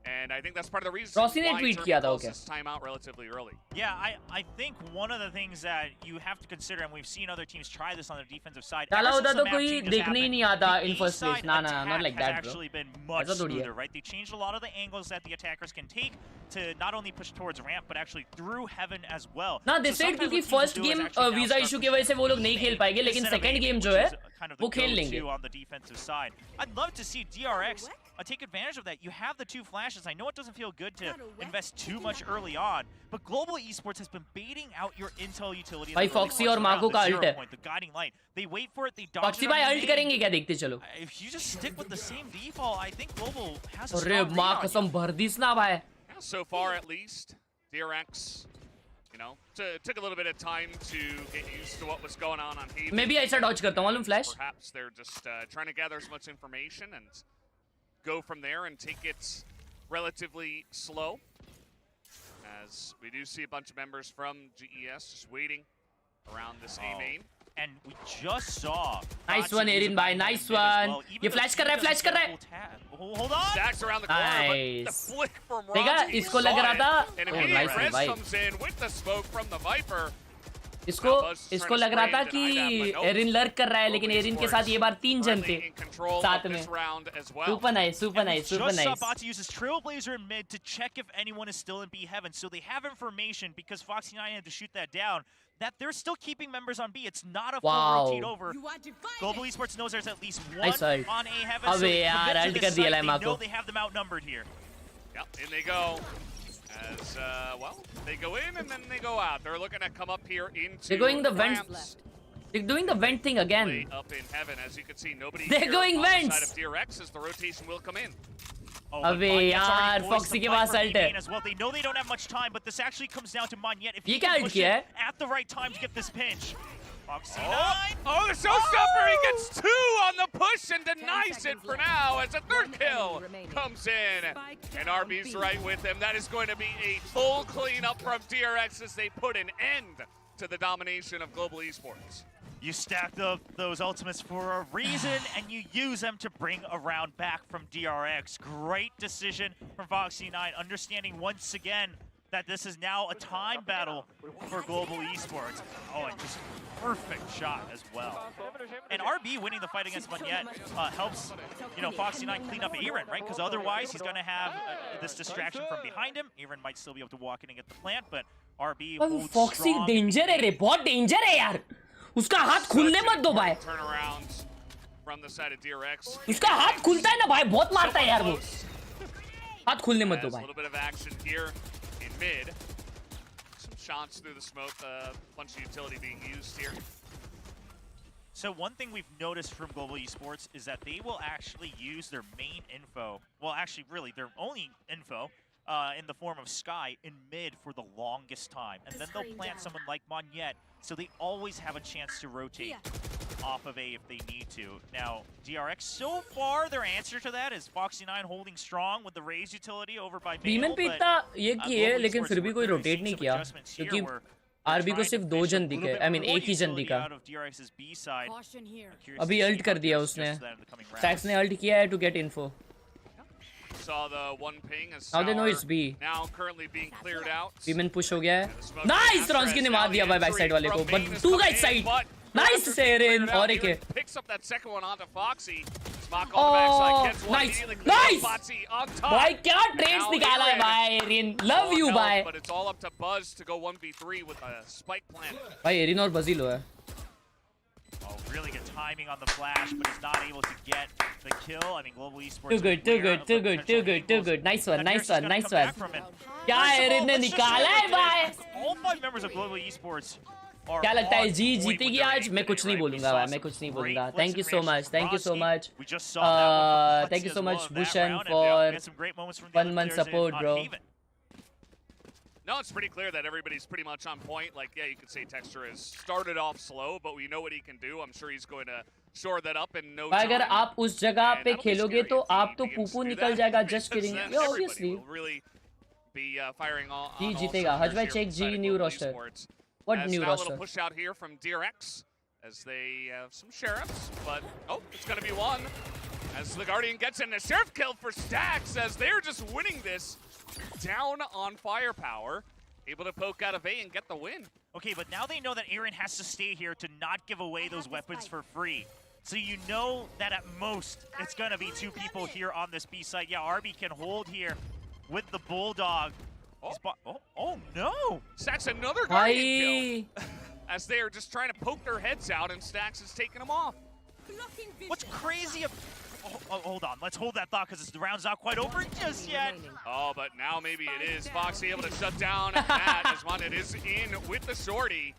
And I think that's part of the reason Rossi ने why tweet Turkey किया था, calls okay. this time out relatively early. Yeah, I think one of the things that you have to consider, and we've seen other teams try this on the defensive side. डाला ever होता since तो the map कोई changes देखने ही नहीं happened, आता the in first place. east ना side ना not like attack that, has bro. actually been much ऐसा थोड़ी है. smoother, right? They changed a lot of the angles that the attackers can take to not only push towards ramp, but actually through heaven as well. ना they So said sometimes क्योंकि what teams first do is game actually now visa start issue to की वजह से वो लोग नहीं main खेल पाएंगे लेकिन instead of second aiming, game which जो है is kind of the वो खेल go-to लेंगे. on the defensive side. I'd love to see DRX take advantage of that. You have the two flashes. I know it doesn't feel good to invest too much early on, but Global Esports has been baiting out your intel utility. भाई Foxy और Marco का ult है. The guiding light. They wait for it. They dodge Foxy it on भाई the ult main. करेंगे क्या देखते चलो. If you just stick with the same default, I think Global has a अरे strong माँ read on कसम भर दीस ना भाई. So far, at least, DRX, you know, took a little bit of time to get used to what was going on Haven. मैं भी ऐसा dodge करता हूँ मालूम flash. Perhaps they're just trying to gather as much information and go from there and take it relatively slow. As we do see a bunch of members from GES just waiting around this A main. And we just saw. Nice one, Erin bhai. Nice one. ये flash कर रहा है, flash कर रहा है. Hold on. Stacks around the corner, but the Nice. flick from देखा Ronski इसको saw लग रहा it, था. and Oh, immediate nice Rez revive. comes in with the smoke from the Viper. इसको लग रहा था कि एरिन लर्क कर रहा है लेकिन एरिन के साथ ये बार 3 जन थे साथ में. Super nice, super nice, super Just nice. saw Bati uses Trailblazer in mid to check if anyone is still in B heaven, so they have information because Foxy9 had to shoot that down. That they're still keeping members on B. It's not a full Wow. rotate over. Global Esports knows there's at least one Nice ult. on A heaven. अबे so यार, commit to ult this कर दिया site. La They Marco. know they have them outnumbered here. Yep, in they go. As, well, they go in and then they go out. They're looking to come up here into They're going the vent. ramps. They're doing the vent thing again. Play up in heaven. As you can see, nobody They're here going on the vents. side of DRX as the rotation will come in. Oh, अबे but Monyet's यार, already voiced Foxy the के fight pass for ult B है. main as well. They know they don't have much time, but this actually comes down to Monyet. If ये he क्या can ult push किया it at the right time to get this pinch. Foxy9. Oh, the showstopper! He gets 2 on the push and denies it for now as a third kill comes in. And RB's right with him. That is going to be a full cleanup from DRX as they put an end to the domination of Global Esports. You stacked up those ultimates for a reason, and you use them to bring a round back from DRX. Great decision from Foxy9, understanding once again that this is now a time battle for Global Esports. Oh, and just perfect shot as well. And RB winning the fight against Monyet helps, you know, Foxy9 clean up Aaron, right? Because otherwise he's going to have this distraction from behind him. Aaron might still be able to walk in and get the plant, but RB holds Foxy strong. danger है रे, बहुत danger है यार. उसका हाथ खुलने मत दो भाई. Turnarounds from the side of DRX. उसका हाथ खुलता है ना भाई, बहुत मारता है यार वो. हाथ खुलने मत दो A भाई. little bit of action here in mid. Some shots through the smoke. A bunch of utility being used here. So one thing we've noticed from Global Esports is that they will actually use their main info, well actually really their only info, in the form of Sky in mid for the longest time. And then they'll plant someone like Monyet, so they always have a chance to rotate off of A if they need to. Now, DRX, so far, their answer to that is Foxy9 holding strong with the Raze utility over by बीमन Mabel, पे but, इतना ये किए Global लेकिन Esports फिर भी were कोई really rotate seeing नहीं some किया adjustments here क्योंकि where they're आरबी को trying सिर्फ to 2 fish a जन little दिखे. bit I mean more एक ही जन utility दिखा. out of DRX's B side. Caution here. Curious अभी to see ult how कर दिया this उसने. adjusts that in the coming rounds. Sax ने ult किया है to get info. Saw the one ping as Now they know Sour it's B. now currently being cleared out. बीमन push हो गया है. Smoke Nice, from Ronsky ने Now मार the दिया भाई entry backside वाले को. from But main is 2 coming guys in, side. but Nice Ronsky Serin cleared out. और एक है. Aaron picks up that second one onto Foxy. Smock on the backside, gets one, nice, immediately clears nice. Foxy on top. भाई क्या trades Now निकाला है Aaron. भाई Erin. Love you Help, भाई. But it's all up to Buzz to go 1v3 with a spike plant. भाई Erin और बजी लो है. Oh, really good timing on the flash, but he's not able to get the kill. I mean, Global Esports. Too good, too good, too good, too good, too good. Nice one, nice one, nice one. क्या Erin ने निकाला है भाई. All 5 members of Global Esports. क्या लगता है जी जीतेगी आज? मैं कुछ नहीं बोलूंगा भाई, मैं कुछ नहीं बोलूंगा. Thank you so much, thank you so much. Thank you so much Bhushan for 1 month support, bro. No, it's pretty clear that everybody's pretty much on point. Like, yeah, you could say Texture has started off slow, but we know what he can do. I'm sure he's going to shore that up in no time. अगर आप उस जगह पे खेलोगे तो आप तो begins पुपू to do निकल that, जाएगा because just kidding then yeah everybody obviously will really be firing on G all जीतेगा cylinders हजवा here check from G side of new Global roster Esports. what As new now a roster little push out here from DRX as they have some sheriffs, but oh, it's going to be one. As the Guardian gets in, the sheriff kill for Stacks as they're just winning this down on firepower, able to poke out of A and get the win. Okay, but now they know that Aaron has to stay here to not give away those weapons for free. So you know that at most it's gonna be 2 people here on this B site. Yeah, Arby can hold here with the Bulldog. Oh no! Stacks another Guardian भाई kill as they are just trying to poke their heads out and Stacks is taking them off. What's crazy? Oh, hold on. Let's hold that thought because the round's not quite over just yet. Oh, but now maybe it is. Foxy able to shut down that as one. It is in with the shorty.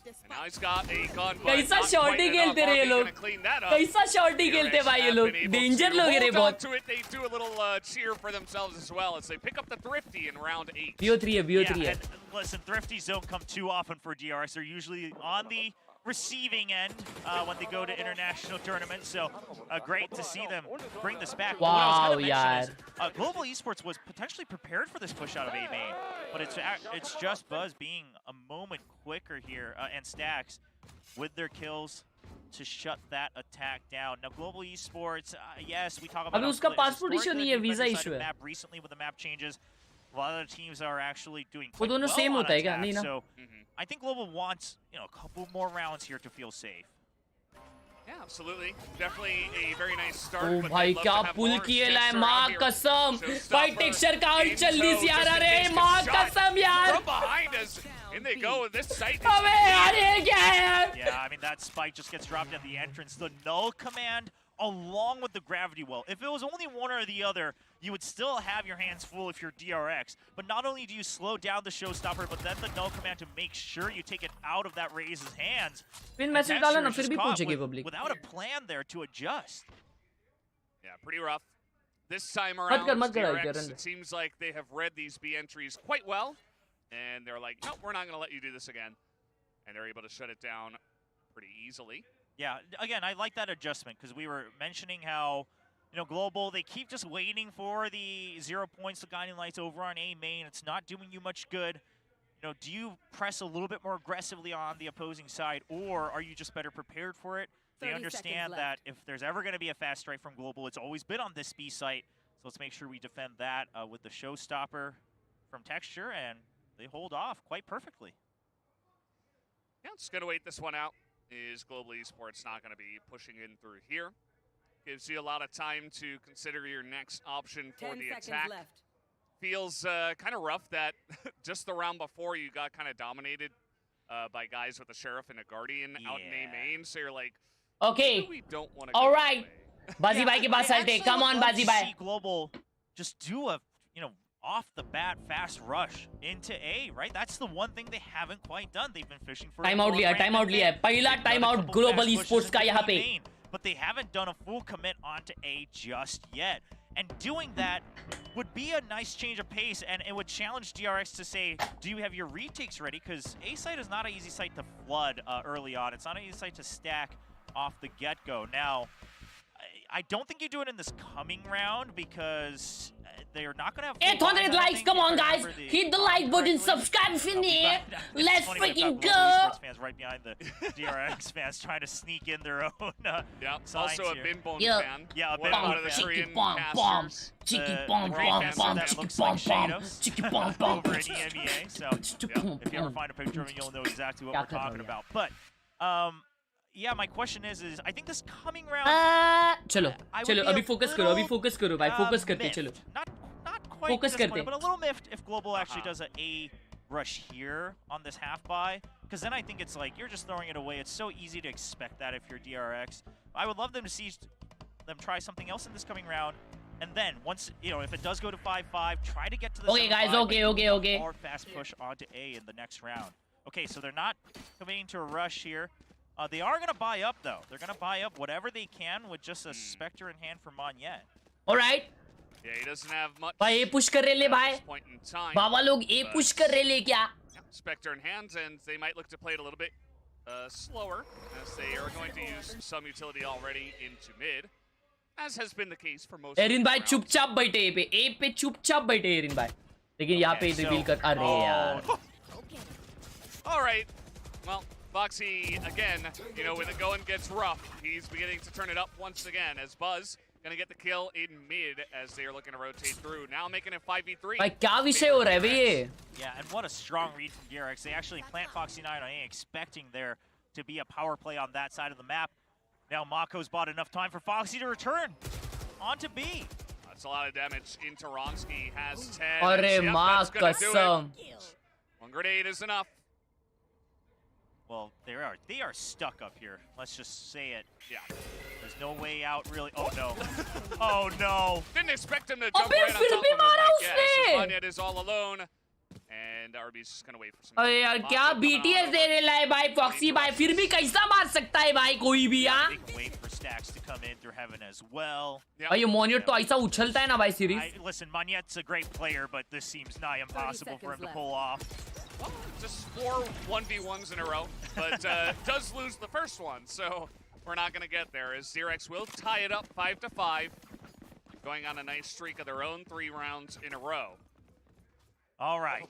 And now he's got a gun. कैसा shorty खेलते रहे ये लोग कैसा shorty खेलते भाई ये लोग डेंजर लोग रे बहुत to it. They do a little cheer for themselves as well as they pick up the Thrifty in round 8. BO3 है BO3 है and listen, Thrifties don't come too often for DRX. They're usually on the receiving end when they go to international tournaments. So great to see them bring this back. Wow, yeah. Global Esports was potentially prepared for this push out of A main, but it's just Buzz being a moment quicker here and Stacks with their kills to shut that attack down. Now Global Esports, yes, we talk about अभी उसका passport issue नहीं है, visa issue है. Map recently with the map changes. A lot of the teams are actually doing वो quite दोनों well same on होता है क्या? attack, नहीं ना? so I think Global wants, a couple more rounds here to feel safe. Yeah, absolutely. Definitely a very nice start. O but भाई they'd love क्या to have pull more किए sticks लाए around माँ here. कसम Showstopper, भाई texture count in जल्दी tow, से आ just रहा in रे case gets माँ shot कसम यार from behind us. In they go. This site is अबे यार ये क्या है यार Yeah, I mean, that spike just gets dropped at the entrance. The null command along with the gravity well. If it was only one or the other, you would still have your hands full if you're DRX. But not only do you slow down the showstopper, but then the null command to make sure you take it out of that Raze's hands. Pin And message डाला Texture ना is फिर just भी caught पूछेगी public without a plan there to adjust. Yeah, pretty rough. This time मत around, कर मत कर DRX, run it seems like they have read these B entries quite well. And they're like, nope, we're not going to let you do this again. And they're able to shut it down pretty easily. Yeah, again, I like that adjustment because we were mentioning how, Global, they keep just waiting for the 0 points to Guiding Lights over on A main. It's not doing you much good. Do you press a little bit more aggressively on the opposing side, or are you just better prepared for it? They understand that if there's ever going to be a fast strike from Global, it's always been on this B site. So let's make sure we defend that with the showstopper from Texture, and they hold off quite perfectly. Yeah, just going to wait this one out. Is Global Esports not going to be pushing in through here? Gives you a lot of time to consider your next option for the attack. Feels kind of rough that just the round before you got kind of dominated by guys with a Sheriff and a Guardian out in A main. So you're like, okay we don't want to all right बाजी भाई के पास साल्टे come on बाजी भाई see Global just do a off the bat fast rush into A, right? That's the one thing they haven't quite done. They've been fishing for time out लिया है पहला time out global esports का यहाँ पे but they haven't done a full commit onto A just yet. And doing that would be a nice change of pace, and it would challenge DRX to say, do you have your retakes ready? Because A site is not an easy site to flood early on. It's not an easy site to stack off the get-go. Now, I don't think you do it in this coming round because they're not going to have 800 likes, come on guys, hit the like button, subscribe if you're new. Let's freaking go. Esports fans right behind the DRX fans trying to sneak in their own yeah, signs also a here. Binbone Yeah. fan. Yeah, a One Binbone out of the fan. Korean bomb, casters. chicky The bomb, great bomb, caster bomb, that chicky looks bomb, like bomb, Shadows chicky bomb, bomb. over in EMEA. So if you ever find a picture of him, you'll know exactly what we're talking about. But yeah, my question is I think this coming round. चलो I would चलो be अभी a focus करो little, भाई focus करते miffed. चलो Not quite Focus disappointed, करते. but a little miffed if Global actually does an A rush here on this half buy, because then I think it's like you're just throwing it away. It's so easy to expect that if you're DRX. I would love them to see them try something else in this coming round, and then once if it does go to 5-5, try to get to the Okay, guys, 7-5, okay. or fast push onto A in the next round. Okay, so they're not committing to a rush here. They are going to buy up, though. They're going to buy up whatever they can with just a Spectre in hand for Monyet. All right Yeah, he doesn't have much भाई ए push कर रहे ले at भाई this point in time. बाबा लोग ए push कर रहे ले क्या Yeah, Spectre in hand, and they might look to play it a little bit slower, as they are going to use some utility already into mid, as has been the case for most. Erin भाई rounds. चुपचाप बैठे ए पे चुपचाप बैठे Erin भाई लेकिन यहाँ पे रिवील कर अरे यार All right. Well, Foxy, again, you know, when the going gets rough, he's beginning to turn it up once again as Buzz gonna get the kill in mid as they are looking to rotate through. Now making it 5v3. भाई क्या विषय हो रहा है भाई ये Yeah, and what a strong read from DRX. They actually plant Foxy 9 on A, expecting there to be a power play on that side of the map. Now Mako's bought enough time for Foxy to return onto B. That's a lot of damage into Ronsky. Has 10. अरे Yep, माँ that's gonna do it. कसम One grenade is enough. Well, they are stuck up here. Let's just say it. Yeah. There's no way out, really. Oh no! Oh no! Didn't expect him to jump अबे right on फिर top भी of him, मारा I guess. उसने Vanyet is all alone. And RB's just gonna wait for some. अरे यार क्या Mako coming BTS on they over. रहे है भाई फॉक्सी भाई फिर भी कैसा मार सकता है भाई कोई भी यार Big wait for Stacks to come in through heaven as well. Yep. भाई ये मोनियर तो ऐसा उछलता है ना भाई series Listen, Manyet's a great player, but this seems nigh impossible for him to pull off. Well, just 4 1v1s in a row, but does lose the first one, so we're not going to get there. As DRX will tie it up 5-5, going on a nice streak of their own 3 rounds in a row. All right,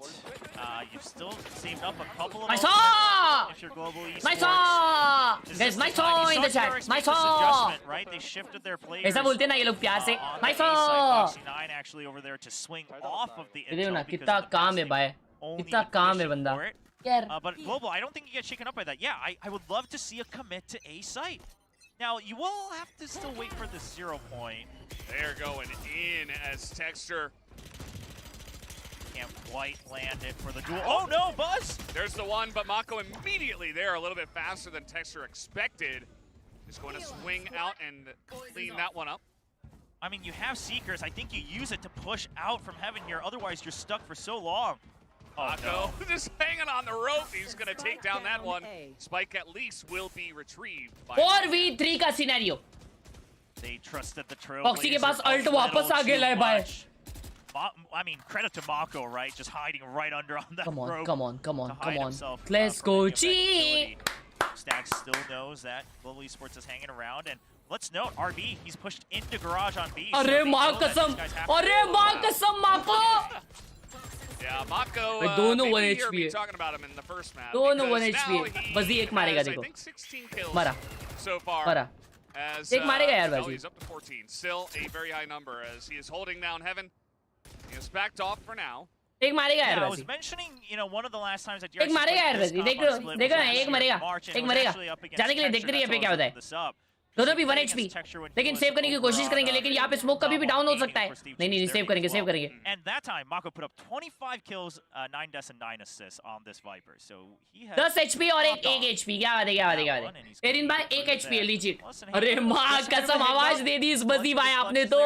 you've still saved up a couple of Nice moments saw! if you're global esports. Nice saw Is guys this nice the time? saw You in saw the chat DRX nice make this saw adjustment, right? They shifted their players. ऐसा बोलते हैं ना ये लोग प्यार से on nice the A side, saw Foxy 9 actually over there to swing off of the देखो ना intel because कितना of the काम है passing. भाई Only कितना काम है pushing बंदा for it. यार But Global, I don't think you get shaken up by that. Yeah, I would love to see a commit to A site. Now, you will have to still wait for the 0 point. They're going in as Texture. Can't quite land it for the duel. Oh no, Buzz! There's the one, but Mako immediately there, a little bit faster than Texture expected. Just going to swing out and clean that one up. I mean, you have Seekers. I think you use it to push out from heaven here. Otherwise, you're stuck for so long. Oh, Mako no. just hanging on the rope. He's going to take down that one. Spike at least will be retrieved by 4v3 का scenario They trusted the trail. Foxy के पास alt वापस आ गया है भाई I mean, credit to Mako, right? Just hiding right under on that come on rope. come on come on to come hide on himself, let's from go any of that G utility. Stacks still knows that Global Esports is hanging around, and let's note RB, he's pushed into garage on B. so अरे they माँ know that कसम these guys have to अरे go माँ down. कसम Mako Yeah, Mako, भाई दोनों maybe 1 you heard HP me है talking about him in the first map. दोनों because 1 now HP है he बस ही एक मारेगा has, I देखो think 16 kills मरा so far. मरा As, एक मारेगा यार no, बाजी he's up to 14. Still a very high number as he is holding down Heaven. He is backed off for now. एक मारेगा यार Yeah, I was बाजी mentioning, you know, one of the last times that एक DRX मारेगा यार played this बाजी comp on देखो split देखो was ना last एक year in मरेगा March, and एक it was मरेगा actually up against जाने के लिए Texture, देखते रहिए that's पे why क्या I होता was है this up. दोनों भी 1 Playing HP against Texture when he लेकिन was सेव करने की over कोशिश on, करेंगे लेकिन यहाँ पे स्मोक कभी भी डाउन हो सकता है नहीं नहीं सेव करेंगे सेव करेंगे And that time, Mako put up 25 kills, 9 deaths, and 9 assists on this Viper. So he has 10 HP और एक HP क्या बात है क्या बात है क्या बात है एरिन भाई 1 HP है लीजिट अरे माँ कसम आवाज दे दी इस बजी भाई आपने तो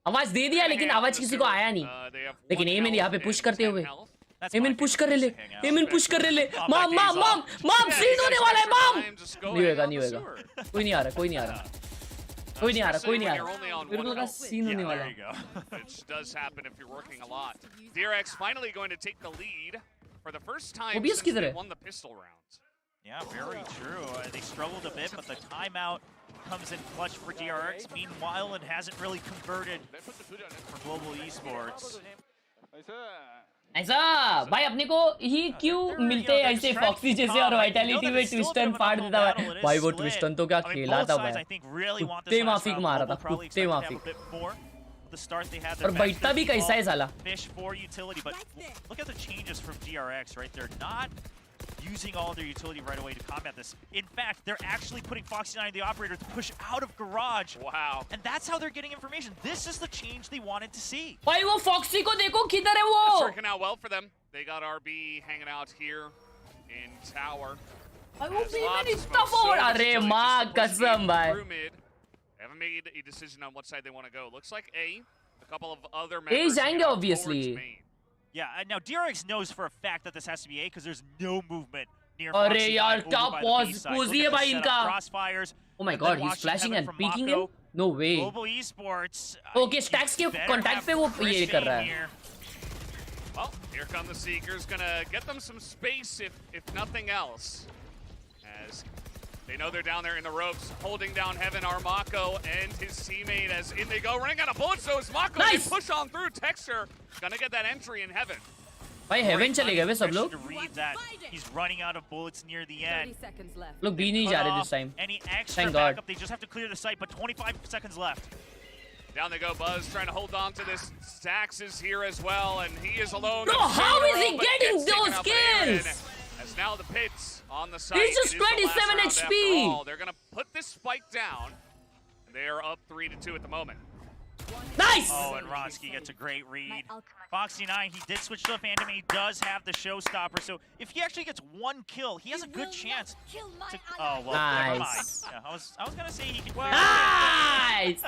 आवाज दे दिया लेकिन आवाज किसी को आया नहीं लेकिन एमिन यहाँ पे पुश करते हुए एमिन पुश कर रहे ले एमिन पुश कर रहे ले मम मम मम मम सीन होने वाला है मम नहीं होएगा नहीं होएगा कोई नहीं आ रहा कोई नहीं आ रहा कोई नहीं आ रहा कोई नहीं आ रहा मेरे को लगा सीन होने वाला है Which does happen if you're working a lot. DRX finally going to take the lead for the first time OBS since किधर they है won the pistol round. Yeah, very true. They struggled a bit, but the timeout comes in clutch for DRX. Meanwhile, it hasn't really converted for Global Esports. ऐसा भाई अपने को ही क्यों मिलते हैं ऐसे फॉक्सी जैसे और वाइटैलिटी में ट्विस्टन फाड़ देता है भाई वो ट्विस्टन तो क्या खेला था भाई कुत्ते माफिक मारा था कुत्ते माफिक और बैठता भी कैसा है साला Fish for utility, but look at the changes from DRX, right? They're not using all their utility right away to combat this. In fact, they're actually putting Foxy 9 the operator to push out of garage. Wow. And that's how they're getting information. This is the change they wanted to see. भाई वो foxy को देखो किधर है वो It's working out well for them. They got RB hanging out here in tower. भाई वो There's भी lots में of इतना smoke, so फोड़ much अरे utility माँ just to push कसम mid भाई through mid. They haven't made a decision on what side they want to go. Looks like A. A couple of other A members जाएंगे heading towards obviously main. Yeah, and now DRX knows for a fact that this has to be A because there's no movement near अरे Foxy यार 9 क्या over by the B pause side. Pose Look he at है the भाई setup, इनका crossfires. Oh my and god, then he's watching flashing Heaven and from peeking Mako. him. No way. Global Esports. Okay, Stacks के contact पे वो ये कर रहा है. Well, here come the Seekers, gonna get them some space if nothing else. As they know they're down there in the ropes, holding down Heaven are Mako and his teammate as in they go, running out of bullets, so is Mako. Nice. They push on through, Texture, gonna get that entry in Heaven. भाई Heaven चले गए वे सब लोग. He's running out of bullets near the end. 30 seconds left. लोग भी नहीं जा रहे this time. Any extra Thank God. backup, they just have to clear the site, but 25 seconds left. Down they go, Buzz trying to hold on to this. Stax is here as well, and he is alone. Bro, how is he getting those kills? As now the pits on the site. He's just It is the 27 last round HP. after all. They're gonna put this spike down. They are up 3-2 at the moment. Nice. Oh, and Ronsky gets a great read. Foxy9, he did switch to the Phantom. He does have the showstopper, so if he actually gets one kill, he has a good chance to... Oh, well, never mind. Nice. Yeah, I was gonna say he could clear Nice.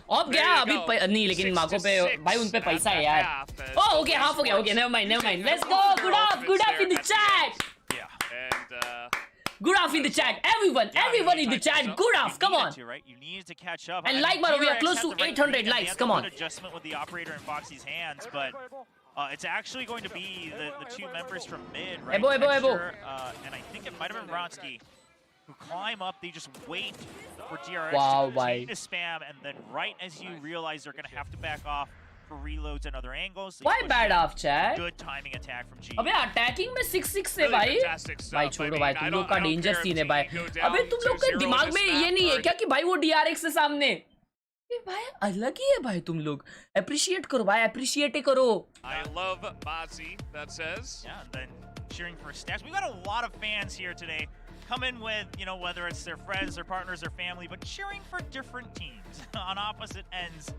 अब गया अभी नहीं लेकिन माको पे भाई उन पे पैसा है यार. Oh, okay, half हो गया. Okay, never mind. Let's go. Good up in the chat. Yeah. And Good off in the chat, everyone in the chat. Good off, come on. You need to catch up. And like Maro, we are DRX close had to the right 800 read, and they likes. had Come the on. good adjustment with the operator in Foxy's hands, but it's actually going to be the two members from mid, right? Ebo. And I think it might have been Ronsky who climb up. They just wait for DRX Wow, to bhai. continue to spam, and then right as you realize they're going to have to back off for reloads and other angles. Why bad off, chat? Good timing attack from G. अबे attacking में 6-6 है भाई. भाई छोड़ो भाई, तुम लोग का डेंजर सीन है भाई. अबे तुम लोग के दिमाग में ये नहीं है क्या कि भाई वो DRX से सामने? ये भाई अलग ही है भाई तुम लोग. Appreciate करो भाई, appreciate ही करो. I love Bazzi, that says. Yeah, then cheering for Stacks. We got a lot of fans here today. Come in with, you know, whether it's their friends, their partners, their family, but cheering for different teams on opposite ends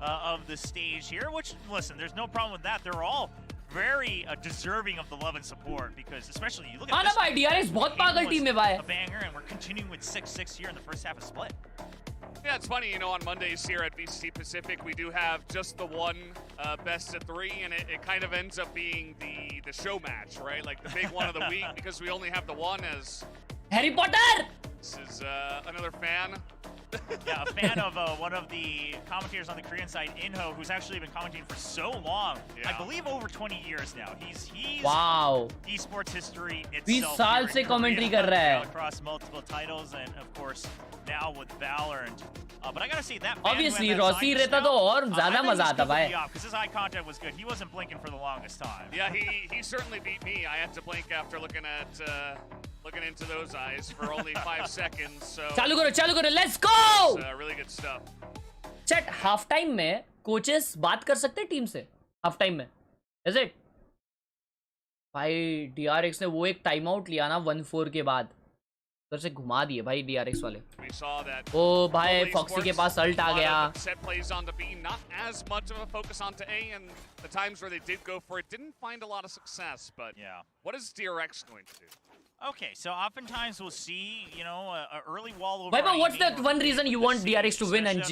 of the stage here, which, listen, there's no problem with that. They're all very deserving of the love and support because, especially, you look at this. भाई DRX बहुत पागल team है भाई. A banger, and we're continuing with 6-6 here in the first half of split. Yeah, it's funny, you know, on Mondays here at VCT Pacific, we do have just the one best of three, and it kind of ends up being the show match, right? Like the big one of the week, because we only have the one as... Harry Potter! This is another fan. Yeah, a fan of one of the commentators on the Korean side, Inho, who's actually been commentating for so long. Yeah. I believe over 20 years now. He's Wow. esports history 20 itself. साल से commentary कर रहा है. Across multiple titles, and of course now with Valorant. But I gotta say that. Obviously, Rossi रहता तो और ज़्यादा मजा आता भाई. Because his eye contact was good. He wasn't blinking for the longest time. Yeah, he certainly beat me. I had to blink after looking into those eyes for only 5 seconds. So चालू करो, let's go! really good stuff. Chat, half time में coaches बात कर सकते हैं team से. Half time में, is it? भाई DRX ने वो एक टाइम आउट लिया ना 1-4 के बाद. उधर से घुमा दिए भाई DRX वाले. ओ भाई फॉक्सी के पास अल्ट आ गया. Set plays on the B, not as much of a focus onto A, and the times where they did go for it didn't find a lot of success. But yeah, what is DRX going to do? Okay, so oftentimes we'll see, you know, a early wall over. But what's the one reason you want DRX to win and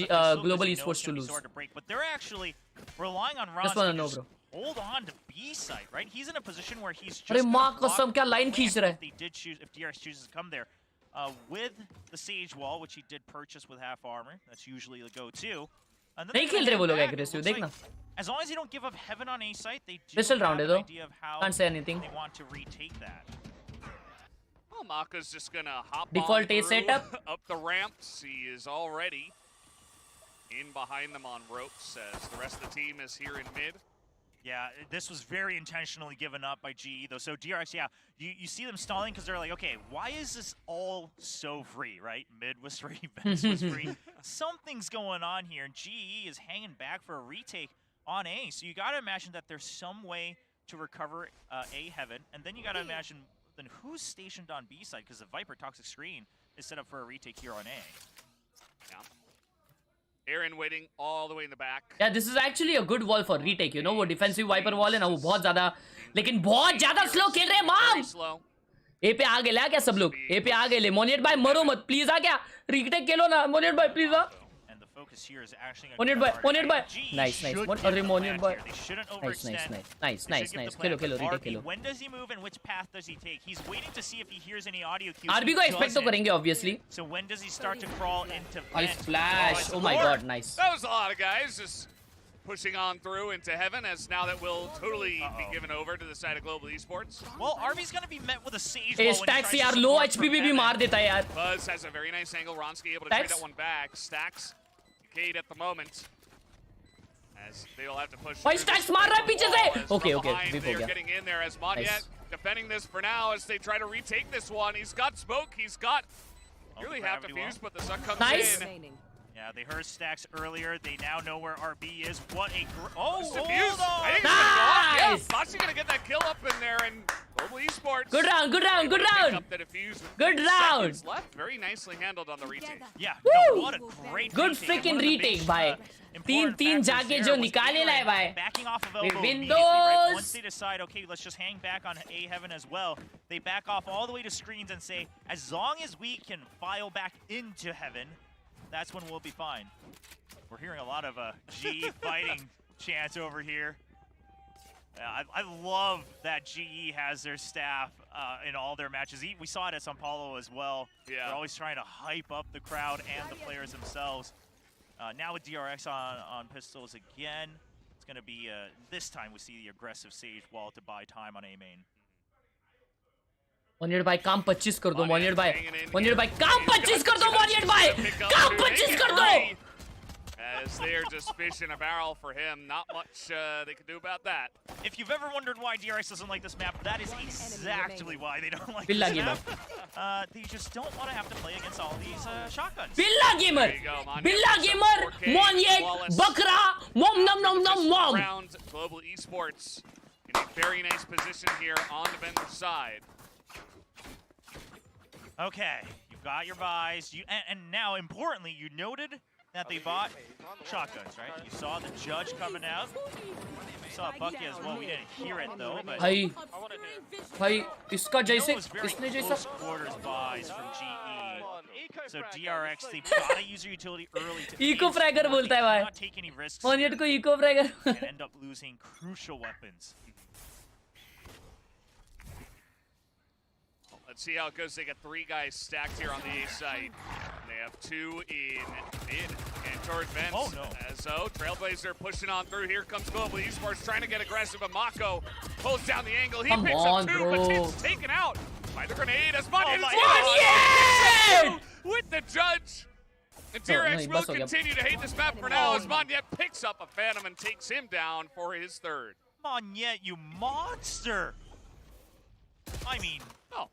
Global Esports to lose? But they're actually relying on Ron to hold on to B site, right? He's in a position where he's just. अरे माँ कसम क्या line खींच रहा है? If DRX chooses to come there, with the Sage Wall, which he did purchase with half armor, that's usually the go-to. नहीं खेल रहे वो लोग aggressive, देखना. As long as you don't give up Heaven on A site, they do Pistol round have है an तो. idea of how Can't say anything. they want to retake that. Well, Maka's just gonna hop Default on A setup. up the ramps. He is already in behind them on ropes as the rest of the team is here in mid. Yeah, this was very intentionally given up by GE, though. So DRX, yeah, you see them stalling because they're like, okay, why is this all so free, right? Mid was free, Vents was free. Something's going on here, and GE is hanging back for a retake on A. So you got to imagine that there's some way to recover A Heaven, and then you got to imagine then who's stationed on B side, because the Viper Toxic Screen is set up for a retake here on A. Yeah. Aaron waiting all the way in the back. Yeah, this is actually a good wall for retake. You know वो defensive Viper wall है ना वो बहुत ज़्यादा लेकिन बहुत ज़्यादा slow खेल रहे हैं माम. A पे आ गए ले क्या सब लोग? A पे आ गए ले. मोनियट भाई मरो मत please आ क्या? Retake खेलो ना मोनियट भाई please uh. focus here is actually On it by, on it by. GE Nice, nice. should What get a the Remonian plant boy. here. They shouldn't Nice, overextend. nice. They should give the Kill, plant. retake, RB, kill. when does he move and which path does he take? He's waiting to see if he hears any audio cues. RB He को expect तो doesn't. करेंगे obviously. So when does he start to crawl into Nice vent? flash. it's Oh my Lord. god, nice. That was a lot of guys just pushing on through into heaven, as now that will totally be given over to the side of Global Esports. Well, RB's gonna be met with a sage. A wall when he stacks tries to यार support low from HP भी heaven. मार देता है यार. Buzz has a very nice angle. Ronski able to trade Stacks. that one back. Stacks, Cade at the moment. As they will have to push. भाई through stacks this मार रहा है upper पीछे wall, से. as from Okay, behind, whip they हो are गया. getting in there as Monyet Nice. defending this for now as they try to retake this one. He's got smoke. He's got really half gravity defused, wall. but the suck comes Nice. in. Remaining. Yeah, they heard Stacks earlier. They now know where RB is. What a oh, It's hold defused. on. I think it's gonna go off. Yeah, Nice. Foxy gonna get that kill up in there, and Global Esports. Good round, good round, able good to pick round. up the defuse with Good 3 round. seconds left. Very nicely handled on the retake. Yeah, Woo! no, what a great Good retake. freaking One of the big, retake, भाई. important तीन factors जाके there जो was निकाले लाए Aaron भाई. backing off of With elbow immediately, right? windows. Once they decide, okay, let's just hang back on A Heaven as well, they back off all the way to screens and say, as long as we can file back into Heaven, that's when we'll be fine. We're hearing a lot of GE fighting chants over here. I love that GE has their staff in all their matches. We saw it at Sao Paulo as well. Yeah. They're always trying to hype up the crowd and the players themselves. Now with DRX on pistols again, it's going to be, this time we see the aggressive Sage wall to buy time on A main. मोनियट भाई काम 25 कर दो मोनियट भाई. hanging in मोनियट here. भाई काम He's 25 कर got दो मोनियट भाई. pick up काम to 25 make कर it दो. three. As they're just fish in a barrel for him. Not much they can do about that. If you've ever wondered why DRX doesn't like this map, that is exactly why they don't like Villa this gamer. map. They just don't want to have to play against all these shotguns. बिल्ला gamer. There you go, Monyet बिल्ला puts up gamer. 4K, मोनियट flawless. बकरा. Mom nom nom nom This mom. round, Global Esports in a very nice position here on the vendor side. Okay, you've got your buys. And now, importantly, you noted that they bought shotguns, right? You saw the judge coming out. You saw Bucky as well. We didn't hear it though, but भाई भाई इसका जैसे it was very इसने close जैसा quarters buys from GE. So DRX, they've got to use their utility early to Eco face fragger forward. बोलता है They भाई. cannot take any risks मोनियट को eco fragger. and end up losing crucial weapons. Let's see how it goes. They got 3 guys stacked here on the A site. They have 2 in mid and towards vents. Oh, no. So Trailblazer pushing on through. Here comes Global Esports trying to get aggressive, but Mako pulls down the angle. He Come picks on, up 2, bro. but it's taken out by the grenade as Monyet my God. with the judge. And Oh, no, DRX he will bust हो गया. continue to hate this map for now as Monyet picks up a Phantom and takes him down for his 3rd. Come on, yet you monster! I mean, Oh,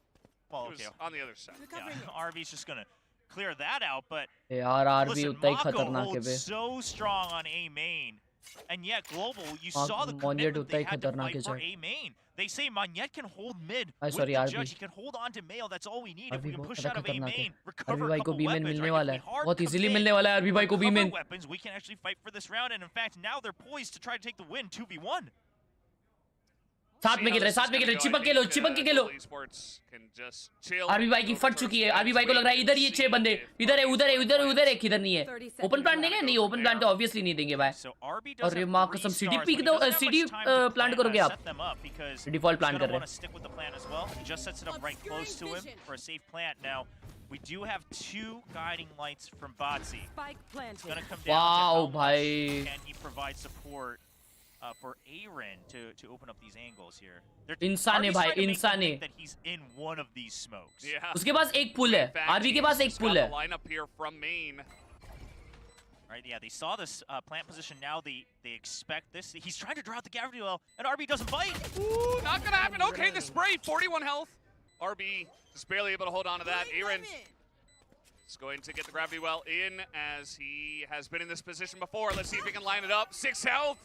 well, it was okay. on the other side. Yeah, RV's just gonna clear that out, but यार आरबी listen, उतना ही Mako खतरनाक है holds बे. so strong on A main, and yet Global, you saw the Monyet commitment उतना they he had to खतरनाक fight है for sir. A main. They say Monyet can hold mid Ay, with sorry, the RB. judge. He can hold on to Mail. That's all we need. If we RB can बहुत push ज़्यादा out of A खतरनाक है. main, RB recover a भाई को couple B-main weapons, मिलने right? वाला If है. we hard बहुत easily commit, मिलने वाला है RB भाई को recover B-main. weapons, we can actually fight for this round, and in fact, now they're poised to try to take the win 2v1. साथ में खेल रहे, साथ में खेल रहे. चिपक के लो, चिपक के खेलो. आरबी भाई की फट चुकी है. आरबी भाई को लग रहा है इधर ये 6 बंदे. इधर है, उधर है, उधर है, उधर है. किधर नहीं है. ओपन प्लांट देंगे? नहीं, ओपन प्लांट तो ऑब्वियसली नहीं देंगे भाई. So RB और doesn't माँ have कसम 3 city stars, peak but he दो, doesn't have city much time to plant plan, करोगे आप. set them up because Default he's plan gonna कर रहे wanna stick with the plan as well. He just sets it up right close to him for a safe plant. Now, we do have 2 guiding lights from Batsy. Spike It's planted. gonna come down to Wow, how much भाई. can he provide support for Aaron to open up these angles here. इंसान है RB's भाई, trying to make इंसान them है. think that he's in one of these smokes. Yeah. उसके पास एक पुल है. RB के पास एक पुल है. Lineup here from main. Right, yeah, they saw this plant position. Now they expect this. He's trying to draw out the gravity well, and RB doesn't bite. Ooh, not gonna happen. Okay, the spray, 41 health. RB just barely able to hold on to that. Aaron is going to get the gravity well in as he has been in this position before. Let's see if he can line it up. 6 health.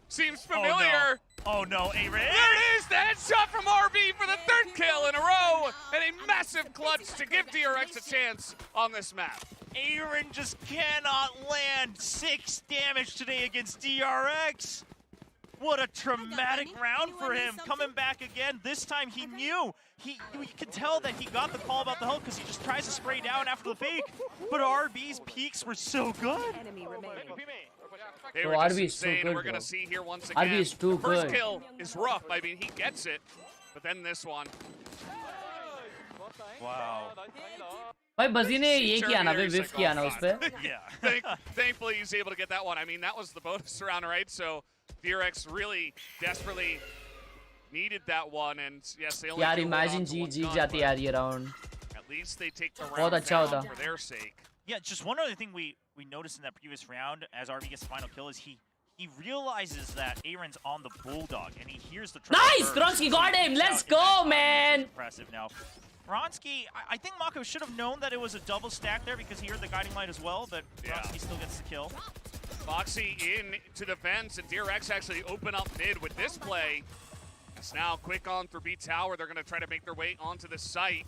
Seems familiar. Oh no, Aaron. There it is, the headshot from RB for the 3rd kill in a row. And a massive clutch to give DRX a chance on this map. Aaron just cannot land 6 damage today against DRX. What a traumatic round for him, coming back again. This time he knew. You could tell that he got the call about the health because he just tries to spray down after the fake. But RB's peaks were so good. Enemy remaining. They Bro, were just RB is so insane. good, We're going bro. to see here once again. RB is too First good. kill is rough. I mean, he gets it. But then this one. Wow. भाई बजी ने ये किया ना, whiff किया ना उस पे. Yeah. Thankfully, he's able to get that one. I mean, that was the bonus round, right? So DRX really desperately needed that one, and yes, they only यार drew it imagine onto one Jeet gun, जाती but यार ये round. at least they take the बहुत round अच्छा down होता. for their sake. Yeah, just one other thing we noticed in that previous round as RB gets the final kill is he realizes that Aaron's on the Bulldog and he hears the Nice! burst. Kronsky got him! Let's Out, go, and man! Impressive now. Vronsky, I think Mako should have known that it was a double stack there because he heard the guiding light as well, but Yeah. Vronsky still gets the kill. Foxy in to the fence, and DRX actually open up mid with this play. It's now quick on through B Tower. They're going to try to make their way onto the site.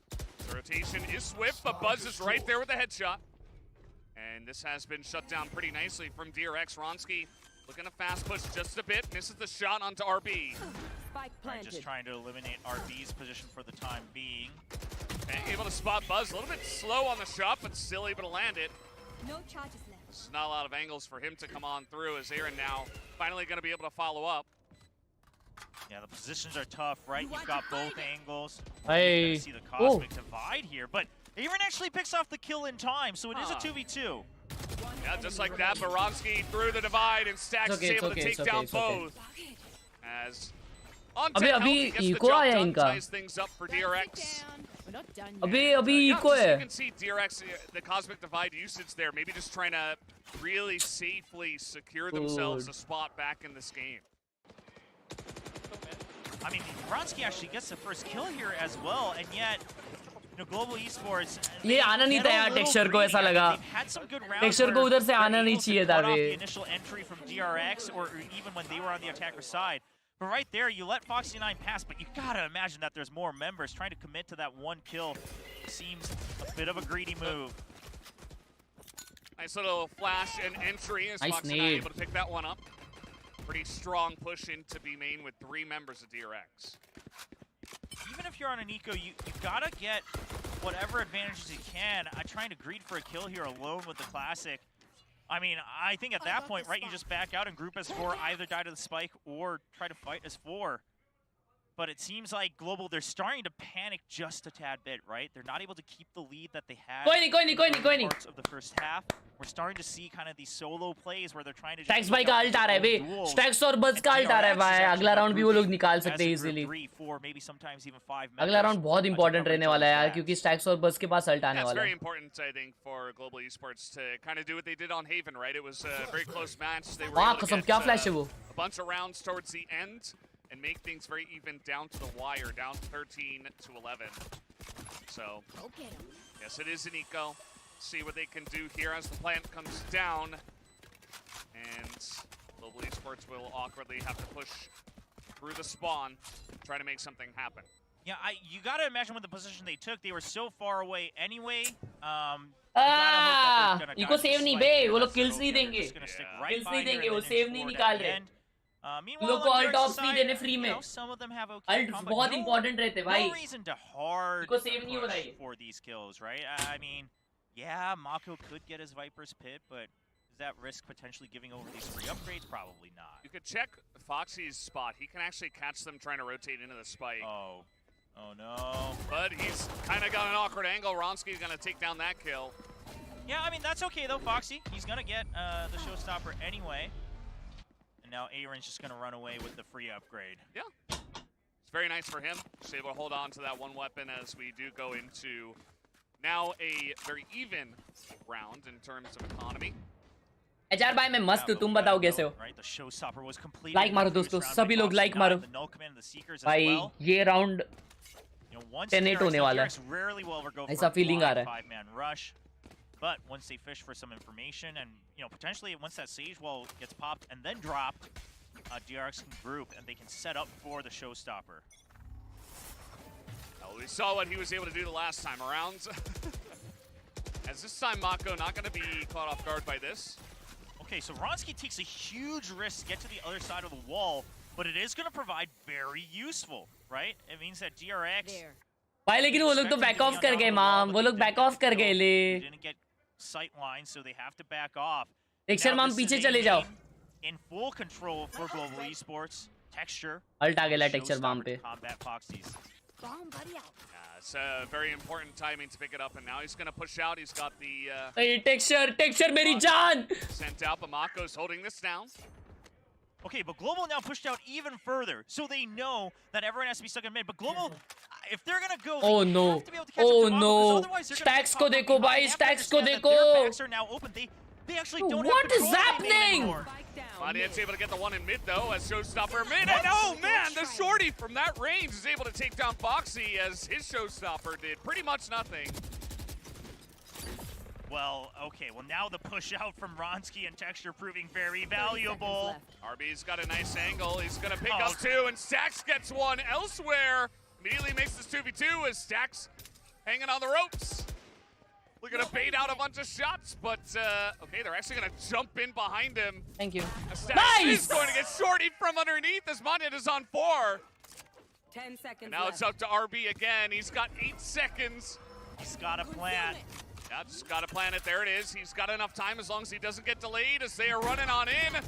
The rotation is swift, but Buzz is right there with the headshot. And this has been shut down pretty nicely from DRX. Vronsky looking to fast push just a bit, misses the shot onto RB. Spike Right, just planted. trying to eliminate RB's position for the time being. And able to spot Buzz, a little bit slow on the shot, but still able to land it. No charges left. There's not a lot of angles for him to come on through, as Aaron now finally going to be able to follow up. Yeah, the positions are tough, right? You've got both angles. Hey. You're gonna see the cosmic divide here, but Aaron actually picks off the kill in time, so it is a 2v2. Yeah, just like that, Baronsky through the divide, and Stacks It's okay, is able it's to okay, take it's down okay, it's okay. both. As on अबे 10 health, अभी he gets the eco job आया done, इनका. ties things up for DRX. We're not done yet. अभी Yeah, eco just so you है. can see DRX, the cosmic divide usage there, maybe just trying to really safely secure themselves Good. a spot back in this game. I mean, Vronsky actually gets the first kill here as well, and yet, you know, Global Esports. ये आना नहीं था यार texture को, ऐसा लगा. They've had some good rounds Texture को where उधर से they're आना नहीं able to चाहिए था cut off way. the initial entry from DRX, or even when they were on the attacker side. But right there, you let Foxy9 pass, but you gotta imagine that there's more members trying to commit to that one kill. Seems a bit of a greedy move. Nice little flash and entry as Nice Foxy9 nade. able to pick that one up. Pretty strong push into B main with 3 members of DRX. Even if you're on an eco, you gotta get whatever advantages you can. I'm trying to greed for a kill here alone with the classic. I mean, I think at that point, right, you just back out and group as 4, either die to the spike or try to fight as 4. But it seems like Global, they're starting to panic just a tad bit, right? They're not able to keep the lead that they had. कोई नहीं. Parts of the first half. We're starting to see kind of these solo plays where they're trying to just Stacks भाई का ult आ रहा है बे. duels. Stacks और Buzz का ult आ रहा है भाई. अगला round भी वो लोग निकाल सकते हैं easily. 3, 4, maybe sometimes even 5 अगला round बहुत members important to रहने cover वाला है यार, those क्योंकि backs. Stacks और Buzz के पास ult आने Yeah, it's वाला very है. important, I think, for Global Esports to kind of do what they did on Haven, right? It was a very close match. They were वाह able to कसम get, क्या flash है वो. a bunch of rounds towards the end and make things very even down to the wire, down 13 to 11. So, yes, it is an eco. See what they can do here as the plant comes down. And Global Esports will awkwardly have to push through the spawn, try to make something happen. Yeah, you gotta imagine with the position they took, they were so far away anyway. Eco save नहीं बे, वो लोग kills नहीं देंगे. Kills नहीं देंगे, वो save नहीं निकाल रहे. लोग को ult off नहीं देने free में. Ult बहुत important रहते भाई. No reason to hard eco save नहीं हो रहा push है. for these kills, right? I mean, yeah, Mako could get his Viper's Pit, but is that risk potentially giving over these free upgrades? Probably not. You could check Foxy's spot. He can actually catch them trying to rotate into the spike. Oh no. But he's kind of got an awkward angle. Ronsky's going to take down that kill. Yeah, I mean, that's okay though, Foxy. He's gonna get the showstopper anyway. And now Aaron's just gonna run away with the free upgrade. Yeah. It's very nice for him. Just able to hold on to that one weapon as we do go into now a very even round in terms of economy. HR भाई मैं मस्त हूँ, तुम बताओ कैसे हो? Right, the showstopper was completed. Like मारो दोस्तों, सभी लोग like मारो. भाई ये round 10-8 होने वाला है. ऐसा feeling आ रहा है. 5-man rush. But once they fish for some information and, you know, potentially once that Sage Wall gets popped and then dropped, DRX can group and they can set up for the showstopper. Well, we saw what he was able to do the last time around. As this time, Mako not going to be caught off guard by this. Okay, so Ronsky takes a huge risk to get to the other side of the wall, but it is going to provide very useful, right? It means that DRX... There. भाई लेकिन वो लोग तो back of कर गए माम, वो लोग बैक ऑफ कर गए ले। Didn't get sight line, so they have to back off. Texture माम पीछे चले जाओ। In full control for Global Esports. Texture. Alt आ गया टेक्सचर माम पे। Combat Foxies. Bomb buddy out. It's very important timing to pick it up, and now he's going to push out. He's got the Hey, texture मेरी जान। sent out, but Mako's holding this down. Okay, but Global now pushed out even further, so they know that everyone has to be stuck in mid. But Global, if they're gonna go, oh they no, have to be able to catch up oh to Mako, no, 'cause otherwise they're gonna stacks get को caught देखो from भाई, behind. stacks को They have to देखो। understand that their backs are now open. They actually don't What have is control happening? anymore. Spike down. Maniet's able to get the one in mid, though, as Showstopper mid. And oh, man, the shorty from that range is able to take down Foxy as his Showstopper did pretty much nothing. Well, okay, well now the push out from Ronsky and Texture proving very valuable. RB's got a nice angle. He's going to pick Oh. up two, and Stax gets one elsewhere. Immediately makes this 2v2 as Stax hanging on the ropes. Looking to bait out a bunch of shots, but okay, they're actually going to jump in behind him. Thank you. Stax Nice! is going to get shorty from underneath as Monyet is on 4. 10 seconds And now it's up to RB again. He's got 8 seconds. He's got a plan. Yeah, just got to plan it. There it is. He's got enough time as long as he doesn't get delayed as they are running on in.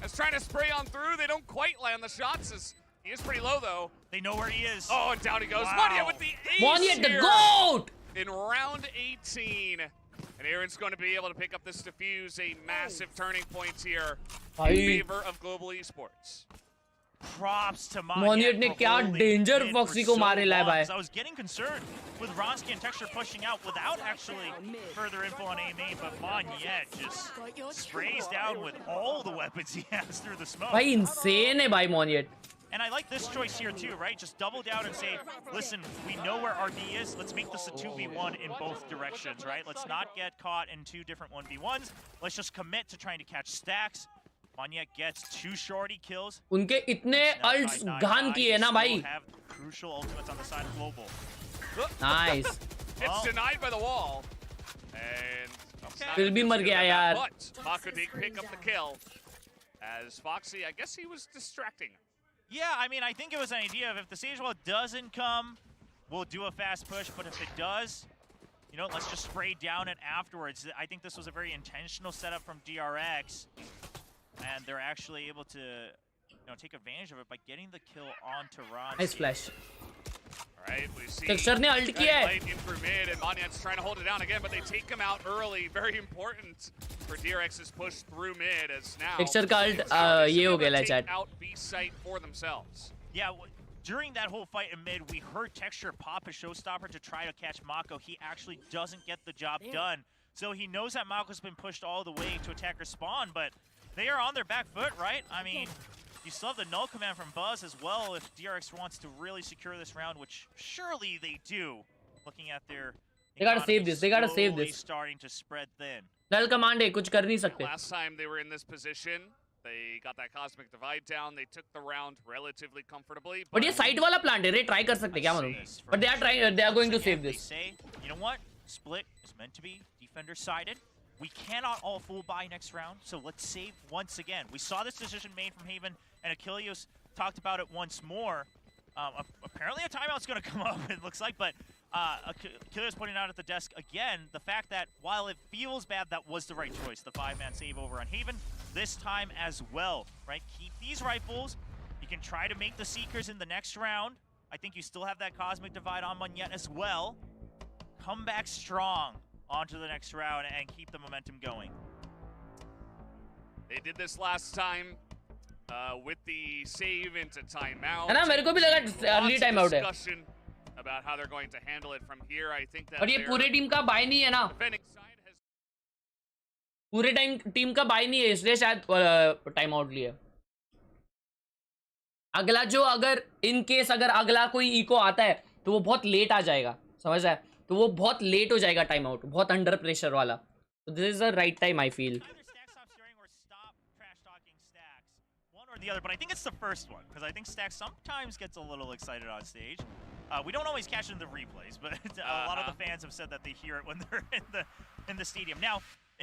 As trying to spray on through. They don't quite land the shots as he is pretty low, though. They know where he is. Oh, and down he goes. Wow. Monyet with the ace Monyet the here GOAT! in round 18. And Aaron's going to be able to pick up this defuse, a massive turning point here in भाई favor of Global Esports. Props to Monyet ने for क्या holding danger mid Foxy for को so मारे ला long, भाई। 'cause I was getting concerned with Ronsky and Texture pushing out without actually further info on A-main, but Monyet just sprays down with all the weapons he has through the smoke. भाई insane है भाई Monyet। And I like this choice here too, right? Just double down and say, listen, we know where RD is. Let's make this a 2v1 in both directions, right? Let's not get caught in 2 different 1v1s. Let's just commit to trying to catch stacks. Monyet gets 2 shorty kills. उनके इतने अल्ट्स घान किए ना भाई। Have crucial ultimates on the side of Global. Nice। It's denied by the wall. And फिर भी मर गया यार। But Mako did pick up the kill. As Foxy, I guess he was distracting. Yeah, I mean, I think it was an idea of if the Sage Wall doesn't come, we'll do a fast push, but if it does, you know, let's just spray down it afterwards. I think this was a very intentional setup from DRX, and they're actually able to, you know, take advantage of it by getting the kill onto Ron. Nice flash। All right, we see texture ने alt किया है। Light in through mid, and Monyet's trying to hold it down again, but they take him out early. Very important for DRX's push through mid, as now texture का alt they're ये हो able to गया take chat. out B site for themselves. Yeah, during that whole fight in mid, we heard Texture pop a showstopper to try to catch Mako. He actually doesn't get the job done. So he knows that Mako's been pushed all the way to attacker spawn, but they are on their back foot, right? I mean, you still have the null command from Buzz as well if DRX wants to really secure this round, which surely they do, looking at their They gotta save this, they gotta save slowly this। starting to spread thin. नल command है, कुछ कर नहीं सकते। Last time they were in this position, they got that cosmic divide down. They took the round relatively comfortably. But ये side वाला plant है रे, ट्राई कर सकते क्या मालूम। But they are trying, they are going to save They this। say, you know what? Split is meant to be defender sided. We cannot all full buy next round, so let's save once again. We saw this decision made from Haven, and Achilles talked about it once more. Apparently a timeout's going to come up, it looks like, but Achilles pointing out at the desk again, the fact that while it feels bad, that was the right choice, the 5-man save over on Haven, this time as well, right? Keep these rifles. You can try to make the Seekers in the next round. I think you still have that Cosmic Divide on Monyet as well. Come back strong onto the next round and keep the momentum going. They did this last time with the save into timeout. है ना, मेरे को भी लगा early timeout है। Discussion about how they're going to handle it from here. I think that और ये पूरे टीम का बाय नहीं है ना, defending side has पूरे टीम का बाय नहीं है, इसलिए शायद टाइम आउट लिया। अगला जो अगर इन केस अगर अगला कोई इको आता है तो वो बहुत लेट आ जाएगा, समझ रहा है? तो वो बहुत लेट हो जाएगा टाइम आउट, बहुत अंडर प्रेशर वाला। तो this is the right time I feel. The other, but I think it's the first one because I think Stack sometimes gets a little excited on stage. We don't always catch it in the replays, but a lot of the fans have said that they hear it when they're in the stadium. Now,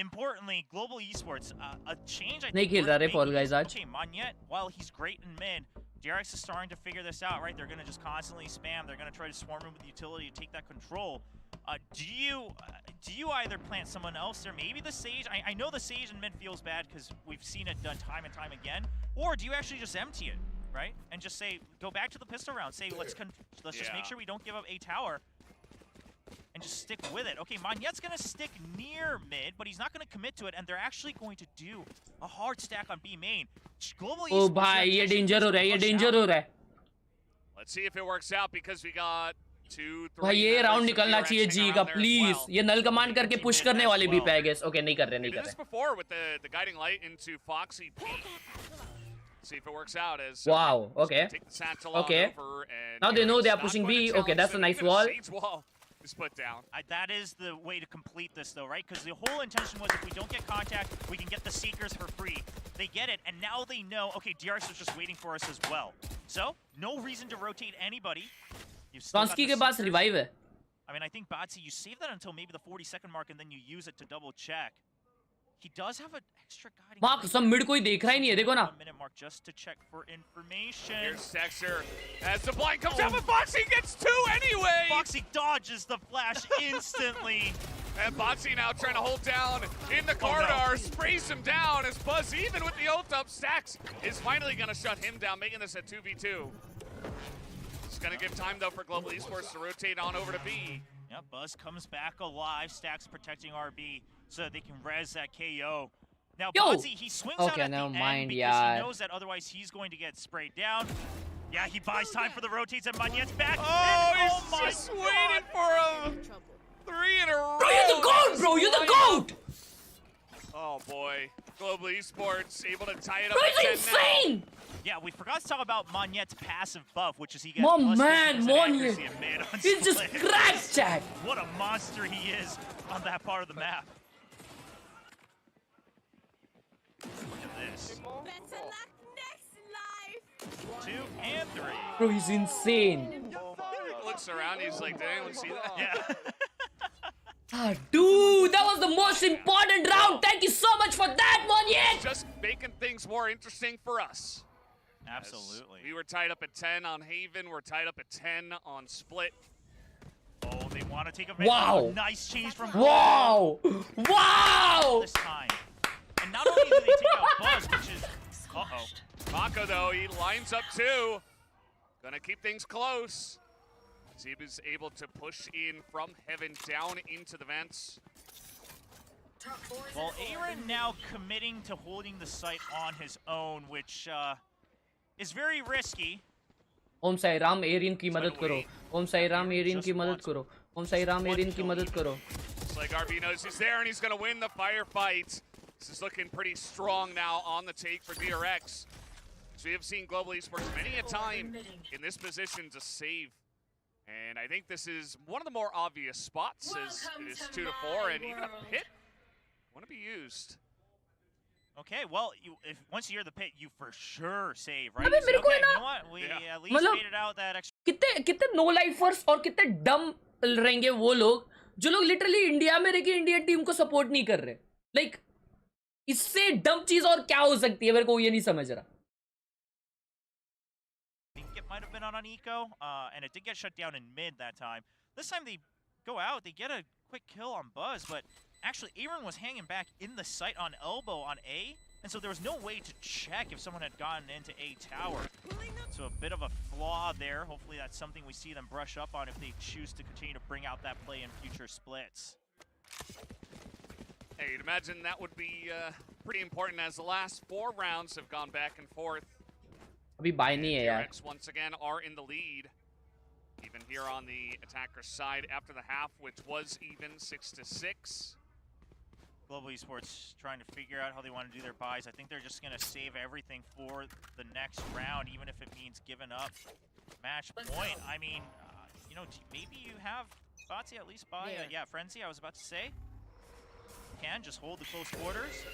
importantly, Global Esports, a change I नहीं think खेल रहा worth रे Fall making Guys is, आज. okay, Monyet, while he's great in mid, DRX is starting to figure this out, right? They're going to just constantly spam. They're going to try to swarm him with utility to take that control. Do you either plant someone else or maybe the Sage? I know the Sage in mid feels bad because we've seen it done time and time again. Or do you actually just empty it, right? And just say, go back to the pistol round. Say, let's just make sure we don't give up a tower. And just stick with it. Okay, Monyet's going to stick near mid, but he's not going to commit to it, and they're actually going to do a hard stack on B main. Global Oh भाई ये danger हो रहा है, ये danger हो रहा है. Let's see if it works out because we got 2, 3. भाई ये round निकलना चाहिए G का please. ये null command करके push करने वाले भी पे I guess. Okay नहीं कर रहे नहीं कर this रहे. before with the guiding light into Foxy P. See if it works out as Wow. Okay. take the satchel on Okay. over and Now they know they are not pushing going to B. challenge, Okay, that's so a nice even wall. Sage wall is put down. That is the way to complete this, though, right? Because the whole intention was if we don't get contact, we can get the Seekers for free. They get it, and now they know, okay, DRX is just waiting for us as well. So, no reason to rotate anybody. Sonsky के पास revive है. I mean, I think, Batsy, you save that until maybe the 40-second mark, and then you use it to double-check. He does have an extra guiding. माँ सब mid कोई देख रहा ही नहीं है देखो ना. 1 minute mark just to check for information. Here's Texture as the blind comes out, but Foxy gets 2 anyway! Foxy dodges the flash instantly. And Botsy now trying to hold down in the corridor, sprays him down as Buzz, even with the ult up, Stacks is finally going to shut him down, making this a 2v2. It's going to give time, though, for Global Esports to rotate on over to B. Yep, Buzz comes back alive, Stacks protecting RB so that they can res that KO. Now, Buzzy, he swings out at the end because he knows that otherwise he's going to get sprayed down. Yeah, he buys time for the rotates and Monyet's back. Oh, and, he's just waiting for him. 3 in a row. Bro, you're the GOAT, bro. You're the GOAT. Oh boy, Global Esports able to tie it up. Bro, it's insane. Yeah, we forgot to talk about Monyet's passive buff, which is he gets My plus man, 50% Monyet. accuracy in mid on He's just split. cracked, chat. What a monster he is on that part of the map. Look at this. Better luck next life. 2 and 3. Bro, he's insane. Looks around, he's like, did anyone see that? Yeah. Ah, dude, that was the most important round. Thank you so much for that, Monyet. Just making things more interesting for us. Absolutely. We were tied up at 10 on Haven. We're tied up at 10 on Split. Oh, they want to take advantage. Wow. Oh, nice change from Wow. Wow. this time. And not only do they take out Buzz, which is uh-oh. Mako, though, he lines up too. Gonna keep things close. He was able to push in from Heaven down into the vents. Well, Aaron now committing to holding the site on his own, which is very risky. Om Sai Ram Erin की मदद करो. ओम Sai Ram Erin की मदद करो. ओम Sai Ram Erin की मदद करो. Looks like RB knows he's there and he's gonna win the firefight. This is looking pretty strong now on the take for DRX. So we have seen Global Esports many a time in this position to save. And I think this is one of the more obvious spots as it is 2 to 4 and even a pit want to be used. Okay, well, once you hear the pit, you for sure save, right? अबे You मेरे say, को है okay, you ना know what? We at least मतलब made it out that extra. कितने no lifers और कितने डम रहेंगे वो लोग जो लोग लिटरली इंडिया में रह के इंडियन टीम को सपोर्ट नहीं कर रहे. लाइक इससे डम चीज और क्या हो सकती है मेरे को ये नहीं समझ रहा. I think it might have been on eco, and it did get shut down in mid that time. This time they go out, they get a quick kill on Buzz, but actually Aaron was hanging back in the site on elbow on A, and so there was no way to check if someone had gotten into A tower. So a bit of a flaw there. Hopefully that's something we see them brush up on if they choose to continue to bring out that play in future splits. Hey, you'd imagine that would be pretty important as the last 4 rounds have gone back and forth. अभी bye नहीं है यार. DRX once again are in the lead. Even here on the attacker's side after the half, which was even 6 to 6. Global Esports trying to figure out how they want to do their buys. I think they're just going to save everything for the next round, even if it means giving up match point. I mean, you know, maybe you have Batsy at least buy. Yeah, Frenzy, I was about to say. Can just hold the close quarters.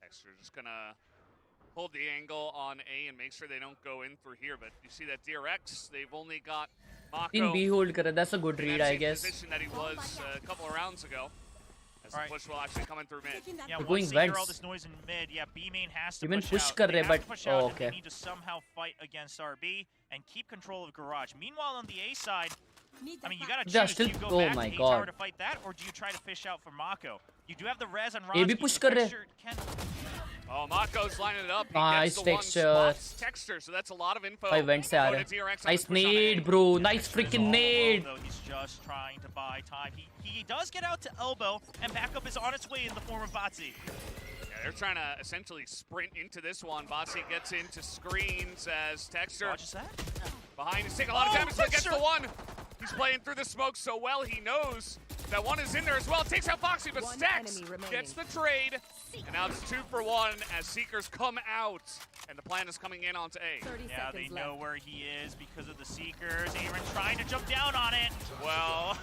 Texture just going to hold the angle on A and make sure they don't go in through here. But you see that DRX, they've only got In B hold kar, that's a good read, I guess. Position that he was a couple of rounds ago. As the push will actually come in through mid. Yeah, They're once going they hear vents. all this noise in mid, yeah, B main has to Even push out. kar They rahe, have but to push oh, out, and okay. they need to somehow fight against RB and keep control of Garage. Meanwhile, on the A side, I mean, you gotta They're choose. still- Do you go oh back my to God. A-tower to fight that, or do you try to fish out for Mako? You do have the res on A bhi Ronski, push so kar rahe. Texture can- Oh, Mako's lining it up. He Nice gets the one texture. spots texture, so that's a lot of info. 5 vents se aa Go rahe. to DRX on Nice the push on A. nade, bro. Nice Texture's freaking all nade. alone, though. He's just trying to buy time. He does get out to elbow, and backup is on its way in the form of Batsy. Yeah, they're trying to essentially sprint into this one. Botsy gets into screens as Texture Dodges that? behind. He's taking a lot of Oh, damage, but gets Texture! the one. He's playing through the smoke so well, he knows that one is in there as well. Takes out Foxy, but One Stacks enemy remaining. gets the trade. And now it's 2 for 1 as Seekers come out. And the plan is coming in onto A. 30 Yeah, they seconds know left. where he is because of the Seekers. Aaron trying to jump down on it. Well,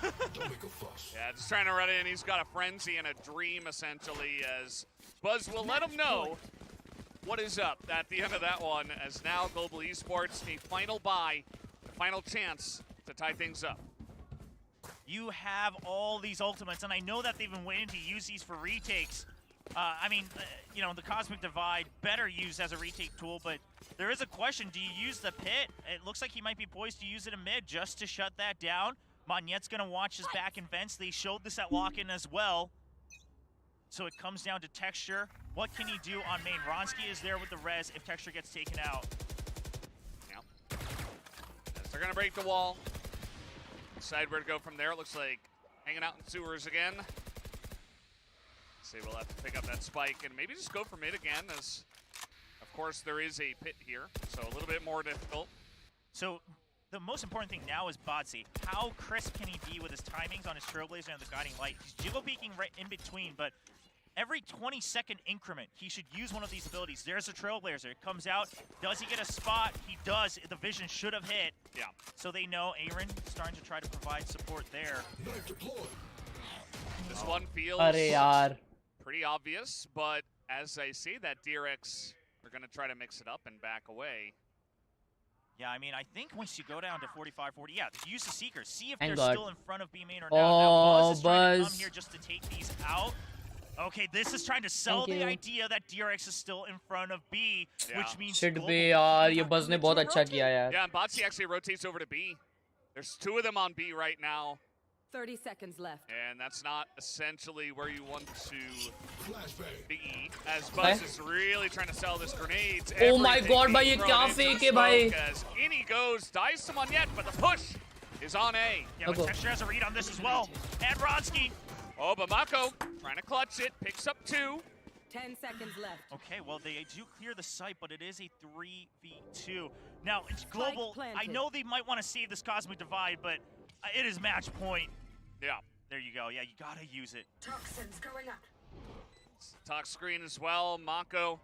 yeah, just trying to run in. He's got a frenzy and a dream, essentially, as Buzz will let him know what is up at the end of that one, as now Global Esports, a final buy, a final chance to tie things up. You have all these ultimates, and I know that they've been waiting to use these for retakes. I mean, you know, the Cosmic Divide better used as a retake tool, but there is a question. Do you use the pit? It looks like he might be poised to use it in mid just to shut that down. Monyet's going to watch his back in vents. They showed this at lock-in as well. So it comes down to Texture. What can he do on main? Ronski is there with the res if Texture gets taken out. Yep. As they're going to break the wall. Decide where to go from there. It looks like hanging out in sewers again. See, we'll have to pick up that spike and maybe just go for mid again, as of course there is a pit here, so a little bit more difficult. So the most important thing now is Bodsy. How crisp can he be with his timings on his Trailblazer and the Guiding Light? He's jiggle peeking right in between, but every 20-second increment, he should use one of these abilities. There's a Trailblazer. It comes out. Does he get a spot? He does. The vision should have hit. Yeah. So they know Aaron starting to try to provide support there. This one feels Arey yaar. pretty obvious, but as I say that, DRX are going to try to mix it up and back away. Yeah, I mean, I think once you go down to 45-40, yeah, use the Seekers. See if Thank they're God. still in front of B main or not. Oh, Now, Buzz is trying to Buzz. come here just to take these out. Okay, this is trying to sell Thank the you. idea that DRX is still in front of B, Yeah. which means Should Global be is yaar. Ye not Buzz ne going bahut to acha rotate. kiya yaar. Yeah, and Botsy actually rotates over to B. There's 2 of them on B right now, 30 seconds left. and that's not essentially where you want to be, as Buzz is really trying to sell this grenades. Oh my Everything God, being bhai, ye thrown kya into fake the hai, bhai? smoke As in he goes, dies to Monyet, but the push is on A. Yeah, but Okay. Texture has a read on this as well. And Ronski. Oh, but Mako trying to clutch it, picks up 2. 10 seconds left. Okay, well, they do clear the site, but it is a 3v2. Now, it's Global. I planted. know they might want to save this Cosmic Divide, but it is match point. Yeah. There you go. Yeah, you got to use it. Toxins going up. Talk screen as well. Mako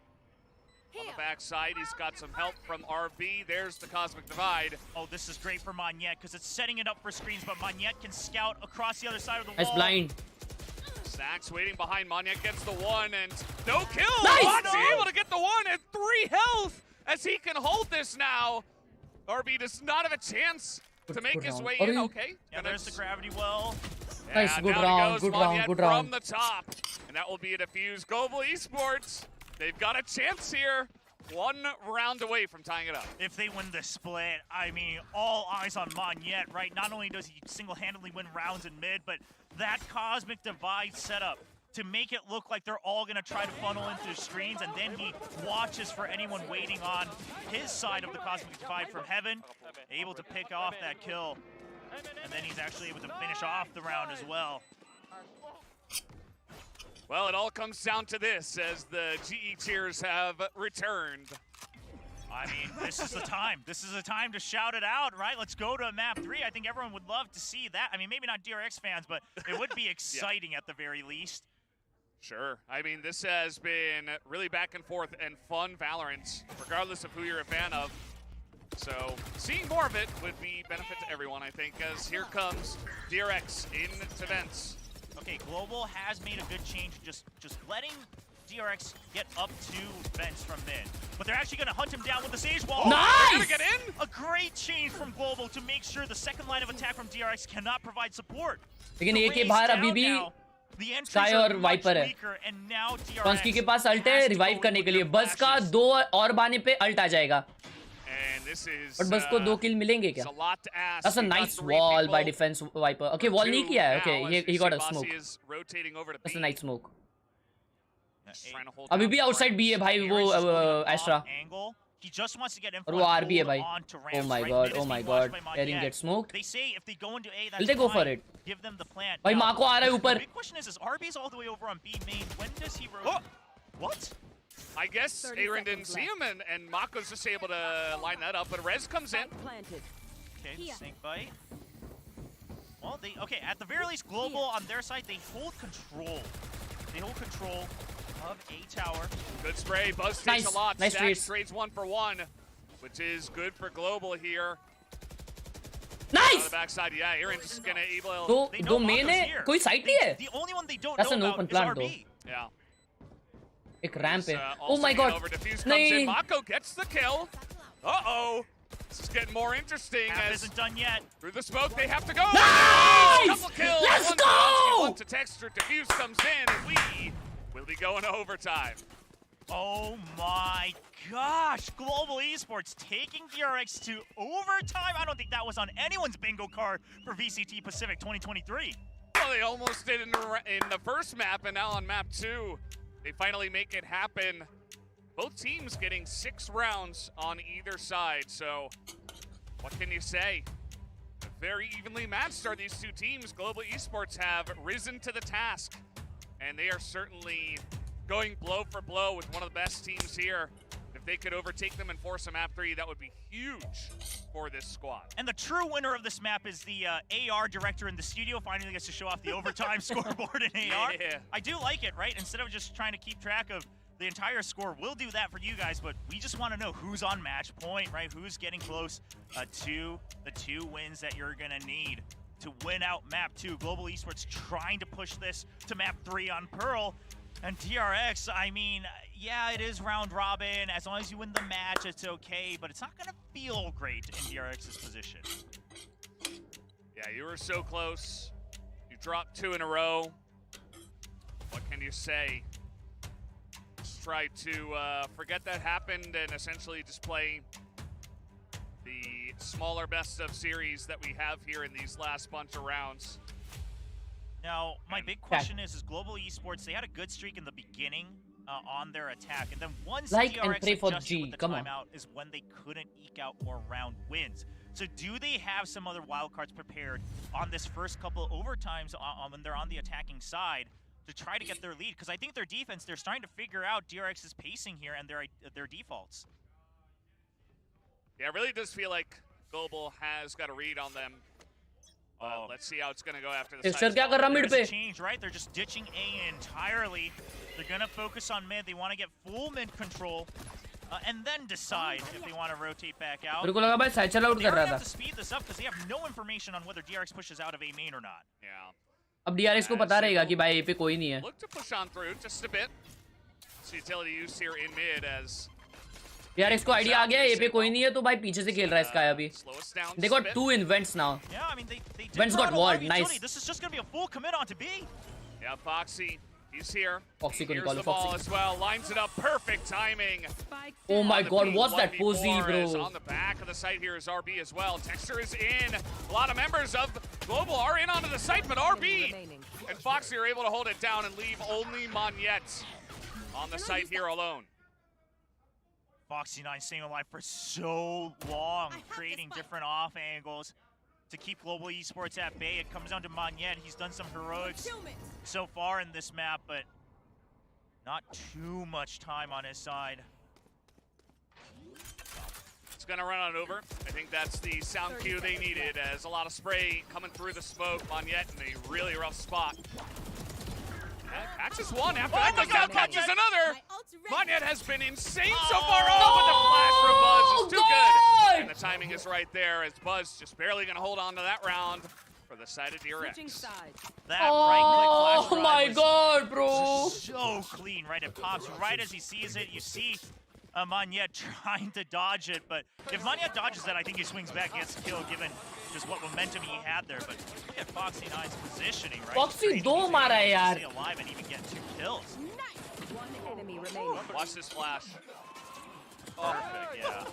on the backside. He's got some help from RB. There's the Cosmic Divide. Oh, this is great for Monyet because it's setting it up for screens, but Monyet can scout across the other side of the Nice wall. blind. Stacks waiting behind. Monyet gets the 1 and no kill. Nice! Botsy able to get the 1 and 3 health as he can hold this now. RB does not have a chance to make his way in. Okay. Yeah, there's the gravity well. Nice, Yeah, good down round, he goes, good round, Monyet good from round. the top. And that will be a defuse. Global Esports, they've got a chance here. 1 round away from tying it up. If they win the split, I mean, all eyes on Monyet, right? Not only does he single-handedly win rounds in mid, but that Cosmic Divide setup to make it look like they're all going to try to funnel into screens, and then he watches for anyone waiting on his side of the Cosmic Divide from heaven, able to pick off that kill. And then he's actually able to finish off the round as well. Well, it all comes down to this as the GE tiers have returned. I mean, this is the time. This is the time to shout it out, right? Let's go to map 3. I think everyone would love to see that. I mean, maybe not DRX fans, but it would be exciting at the very least. Sure. I mean, this has been really back and forth and fun Valorant, regardless of who you're a fan of. So seeing more of it would be benefit to everyone, I think, as here comes DRX into vents. Okay, Global has made a good change, just letting DRX get up to vents from mid. But they're actually going to hunt him down with the Sage Wall. Nice! They're gonna get in? A great change from Global to make sure the second line of attack from DRX cannot provide support. लेकिन एक के बाहर अभी भी Sky और Viper है. Ponsky के पास अल्ट है रिवाइव करने के लिए. बस का 2 और बाने पे अल्ट आ जाएगा. But बस को 2 किल मिलेंगे क्या? That's a nice wall by defense Viper. Okay, wall नहीं किया है. Okay, he got a smoke. That's a nice smoke. अभी भी outside B है भाई वो Astra. He just wants to get in और वो RB है भाई. Oh my god, oh my god. Erin gets smoked. They say if they go into A, Will they go for it? Give them the plant. भाई माको आ रहा है ऊपर. The big question is RB's all the way over on B main. When does he rotate? What? I guess Aaron didn't see him, and Mako's just able to line that up, but Rez comes in. Okay, snake bite. Well, okay, at the very least, Global on their side, they hold control. They hold control of A tower. Good spray, Buzz takes a lot. Nice trades 1 for 1, which is good for Global here. Nice! On the backside, yeah, Aaron's just gonna able. दो main है, कोई side नहीं है. The only one they don't That's know an about open is plant RB. though. Yeah. एक ramp है. Oh Also my god. over defuse comes नहीं. in. Mako gets the kill. Uh-oh. This is getting more interesting Half as isn't done yet. through the smoke they have to go. Nice! Couple kills. Let's One go! One to Texture. Defuse comes in and we will be going to overtime. Oh my gosh! Global Esports taking DRX to overtime. I don't think that was on anyone's bingo card for VCT Pacific 2023. Well, they almost did in the first map, and now on map 2, they finally make it happen. Both teams getting 6 rounds on either side, so what can you say? Very evenly matched are these two teams. Global Esports have risen to the task, and they are certainly going blow for blow with one of the best teams here. If they could overtake them and force a map 3, that would be huge for this squad. And the true winner of this map is the AR director in the studio. Finally gets to show off the overtime scoreboard in AR. Yeah. I do like it, right? Instead of just trying to keep track of the entire score, we'll do that for you guys, but we just want to know who's on match point, right? Who's getting close to the 2 wins that you're going to need to win out map 2. Global Esports trying to push this to map 3 on Pearl. And DRX, I mean, yeah, it is round robin. As long as you win the match, it's okay, but it's not going to feel great in DRX's position. Yeah, you were so close. You dropped 2 in a row. What can you say? Just try to forget that happened and essentially just play the smaller best of series that we have here in these last bunch of rounds. Now, my big question is Global Esports, they had a good streak in the beginning on their attack, and then once DRX adjusted with the timeout is when they couldn't eke out more round wins. So do they have some other wildcards prepared on this first couple overtimes when they're on the attacking side to try to get their lead? Because I think their defense, they're starting to figure out DRX's pacing here and their defaults. Yeah, it really does feel like Global has got a read on them. Let's see how it's going to go after the side. क्या कर रहा mid पे? Change, right? They're just ditching A entirely. They're going to focus on mid. They want to get full mid control and then decide if they want to rotate back out. मेरे को लगा भाई side चला out कर रहा था. They have to speed this up because they have no information on whether DRX pushes out of A main or not. Yeah. अब DRX को पता रहेगा कि भाई A पे कोई नहीं है. Look to push on through just a bit. It's utility use here in mid as DRX को आइडिया आ गया A पे कोई नहीं है तो भाई पीछे से खेल रहा है Sky अभी. They got 2 in vents now. Yeah, I mean they Vents got walled. Nice. This is just going to be a full commit onto B. Yeah, Foxy. He's here. Foxy he hears call the Foxy. ball as well. Lines it up. Perfect timing. Oh my god, what's that posy, bro? On the back of the site here is RB as well. Texture is in. A lot of members of Global are in onto the site, but RB and Foxy are able to hold it down and leave only Monyet on the site here alone. Foxy 9 staying alive for so long, creating different off angles to keep Global Esports at bay. It comes down to Monyet. He's done some heroics so far in this map, but not too much time on his side. It's going to run on over. I think that's the sound cue they needed, as a lot of spray coming through the smoke. Monyet in a really rough spot. Catches one, after that goes down, catches another! Monyet has been insane so far, but the flash from Buzz is too good! And the timing is right there, as Buzz just barely gonna hold on to that round for the side of DRX. That right-click flash my god, bro! So so clean, right? It pops right as he sees it. You see Monyet trying to dodge it, but if Monyet dodges that, I think he swings back against the kill, given just what momentum he had there. But look at Foxy 9's positioning, right? Foxy 2 मारा है यार. Stay alive and even get 2 kills. One enemy remaining. Watch this flash. Perfect, yeah.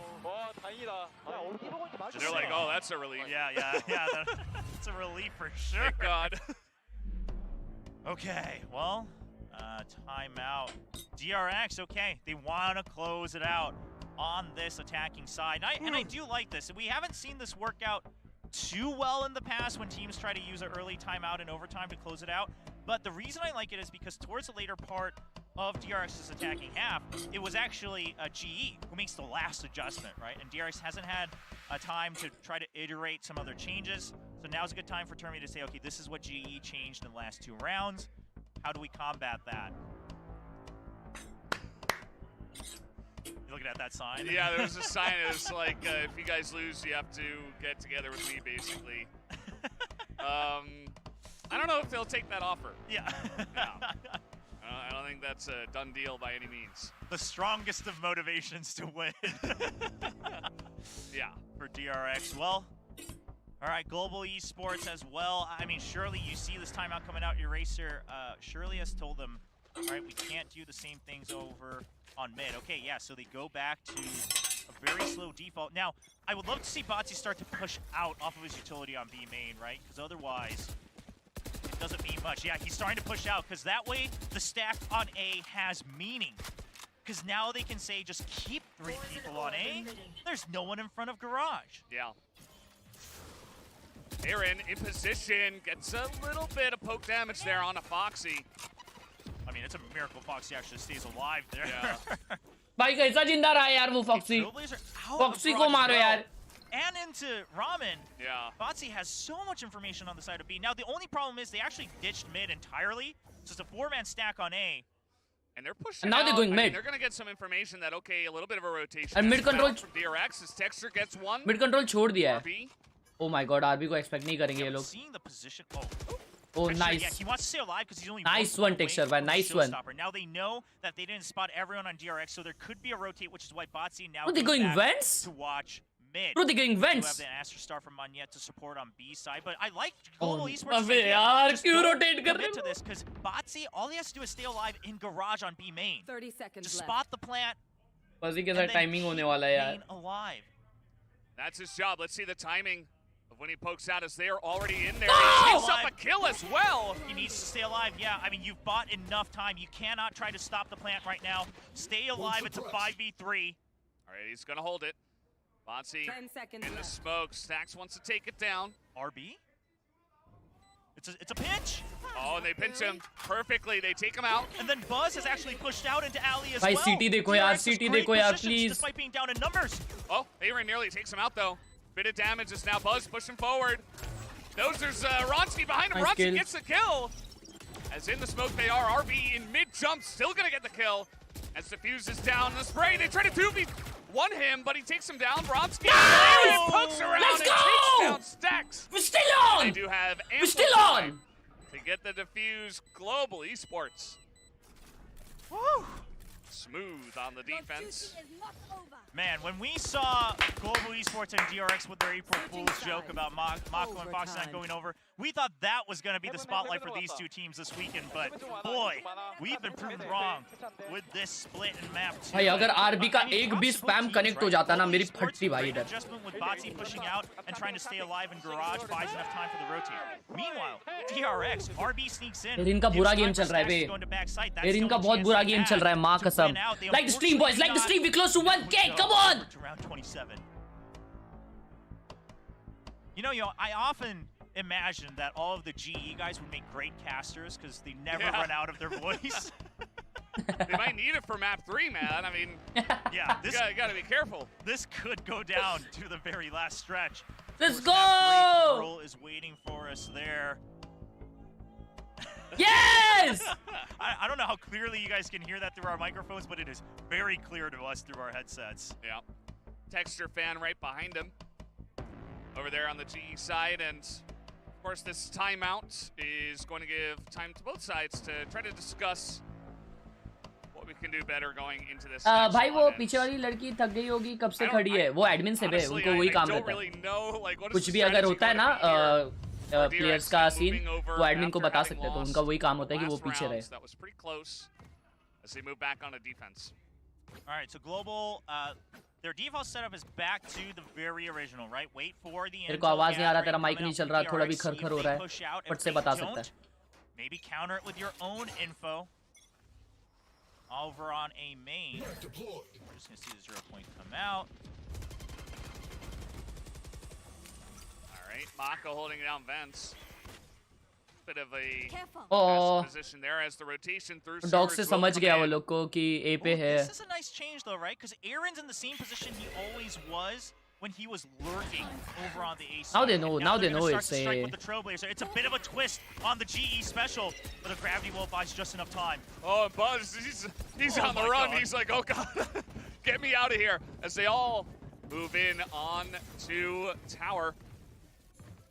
They're like, oh, that's a relief. Yeah. It's a relief for sure. Thank God. Okay, well, timeout. DRX, okay, they want to close it out on this attacking side. And I do like this. We haven't seen this work out too well in the past when teams try to use an early timeout in overtime to close it out. But the reason I like it is because towards the later part of DRX's attacking half, it was actually GE who makes the last adjustment, right? And DRX hasn't had a time to try to iterate some other changes. So now's a good time for Termi to say, okay, this is what GE changed in the last 2 rounds. How do we combat that? You looking at that sign? Yeah, there was a sign. It was like, if you guys lose, you have to get together with me, basically. I don't know if they'll take that offer. Yeah. I don't think that's a done deal by any means. The strongest of motivations to win. Yeah. For DRX. Well, all right, Global Esports as well. I mean, surely you see this timeout coming out. Eraser surely has told them, all right, we can't do the same things over on mid. Okay, yeah, so they go back to a very slow default. Now, I would love to see Botsy start to push out off of his utility on B main, right? Because otherwise, it doesn't mean much. Yeah, he's starting to push out because that way the stack on A has meaning. Because now they can say just keep 3 people on A. There's no one in front of Garage. Yeah. Aaron in position, gets a little bit of poke damage there on a Foxy. I mean, it's a miracle Foxy actually stays alive there. Yeah. भाई कैसा जिंदा रहा है यार वो Foxy. Foxy को मारो यार. And into Ramen. Yeah. Botsy has so much information on the side of B. Now, the only problem is they actually ditched mid entirely. So it's a 4-man stack on A. And they're pushing And now out. they're going I mean, mid. they're going to get some information that, okay, a little bit of a rotation. And mid control from DRX. His Texture gets one. Mid control छोड़ दिया है. RB. Oh my god, RB को expect नहीं करेंगे ये लोग. Seeing the position. Oh, Texture, nice. Yeah, he wants to stay alive because he's only Nice one one, Texture, away man. from the Nice one. showstopper. Now they know that they didn't spot everyone on DRX, so there could be a rotate, which is why Botsy now Bro, they're goes going back vents? to watch mid. Bro, they're going You have vents. the Aster Star from Monyet to support on B side, but I like Global Esports. अबे यार Just क्यों don't rotate कर रहे commit to हो? this because Botsy, all he has to do is stay alive in Garage on B main. 30 seconds Just left. spot the plant. Fuzzy के and साथ then timing होने keep वाला है यार. main alive. That's his job. Let's see the timing of when he pokes out as they're already in there. No! He picks up a kill as well. He needs to stay alive. Yeah, I mean, you've bought enough time. You cannot try to stop the plant right now. Stay alive. It's a 5v3. All right, he's going to hold it. Botsy 10 seconds in the left. smoke. Stax wants to take it down. RB? It's a pinch. Oh, and they pinch him perfectly. They take him out. And then Buzz has actually pushed out into Alley as भाई well. CT देखो यार, DRX is CT great देखो यार, positions please. Despite being down in numbers. Oh, Aaron nearly takes him out, though. Bit of damage is now Buzz pushing forward. There's Ronsky behind him. Nice Ronsky kill. gets the kill. As in the smoke they are. RB in mid-jump, still going to get the kill. As the fuse is down, the spray, they try to 2v1 him, but he takes him down. Ronsky pokes around Let's and go! takes down Stax. We're still They on. do have We're ample still time on. to get the defuse. Global Esports. Woo! Smooth on the defense. Man, when we saw Global Esports and DRX with their April Fool's joke about Mako and Fox not going over, we thought that was going to be the spotlight for these 2 teams this weekend, but boy, we've been proven wrong with this split in map 2. भाई अगर RB का एक भी spam connect हो जाता ना मेरी फटती भाई इधर. Adjustment with Botsy pushing out and trying to stay alive in Garage buys enough time for the rotate. Meanwhile, DRX, RB sneaks in. यार इनका बुरा गेम चल रहा है बे. यार इनका बहुत बुरा गेम चल रहा है माँ कसम. Like the stream boys, like the stream. We close to 1K. Come on. Around 27. You know, I often imagine that all of the GE guys would make great casters because they never run out of their voice. They might need it for map 3, man. I mean, Yeah, this you gotta be careful. this could go down to the very last stretch. Let's Of course, map 3 go. Pearl is waiting for us there. Yes. I don't know how clearly you guys can hear that through our microphones, but it is very clear to us through our headsets. Yeah. Texture fan right behind him. Over there on the GE side. And, of course, this timeout is going to give time to both sides to try to discuss what we can do better going into this. भाई वो पीछे वाली लड़की थक गई होगी कब से खड़ी है वो एडमिन से बे उनको वही काम रहता है कुछ भी अगर होता है ना प्लेयर्स का सीन वो एडमिन को बता सकते हैं तो उनका वही काम होता है कि वो पीछे रहे As they move back on a defense. All right, so global, their default setup is back to the very original, right? Wait for the. तेरे को आवाज नहीं आ रहा तेरा माइक नहीं चल रहा थोड़ा भी खरखर हो रहा है फट से बता सकता है. Maybe counter it with your own info. Over on a main. We're just gonna see the 0 point come out. All right, Mako holding down vents. Bit of a position there as the rotation through. Dog से समझ गया वो लोग को कि A पे है. This is a nice change though, right? Because Aaron's in the same position he always was when he was lurking over on the A side. Now they know. Now they know it's a. With the Trailblazer. It's a bit of a twist on the GE special, but the gravity wall buys just enough time. Oh, Buzz, he's on the run. God. He's like, oh god, get me out of here! As they all move in on to tower.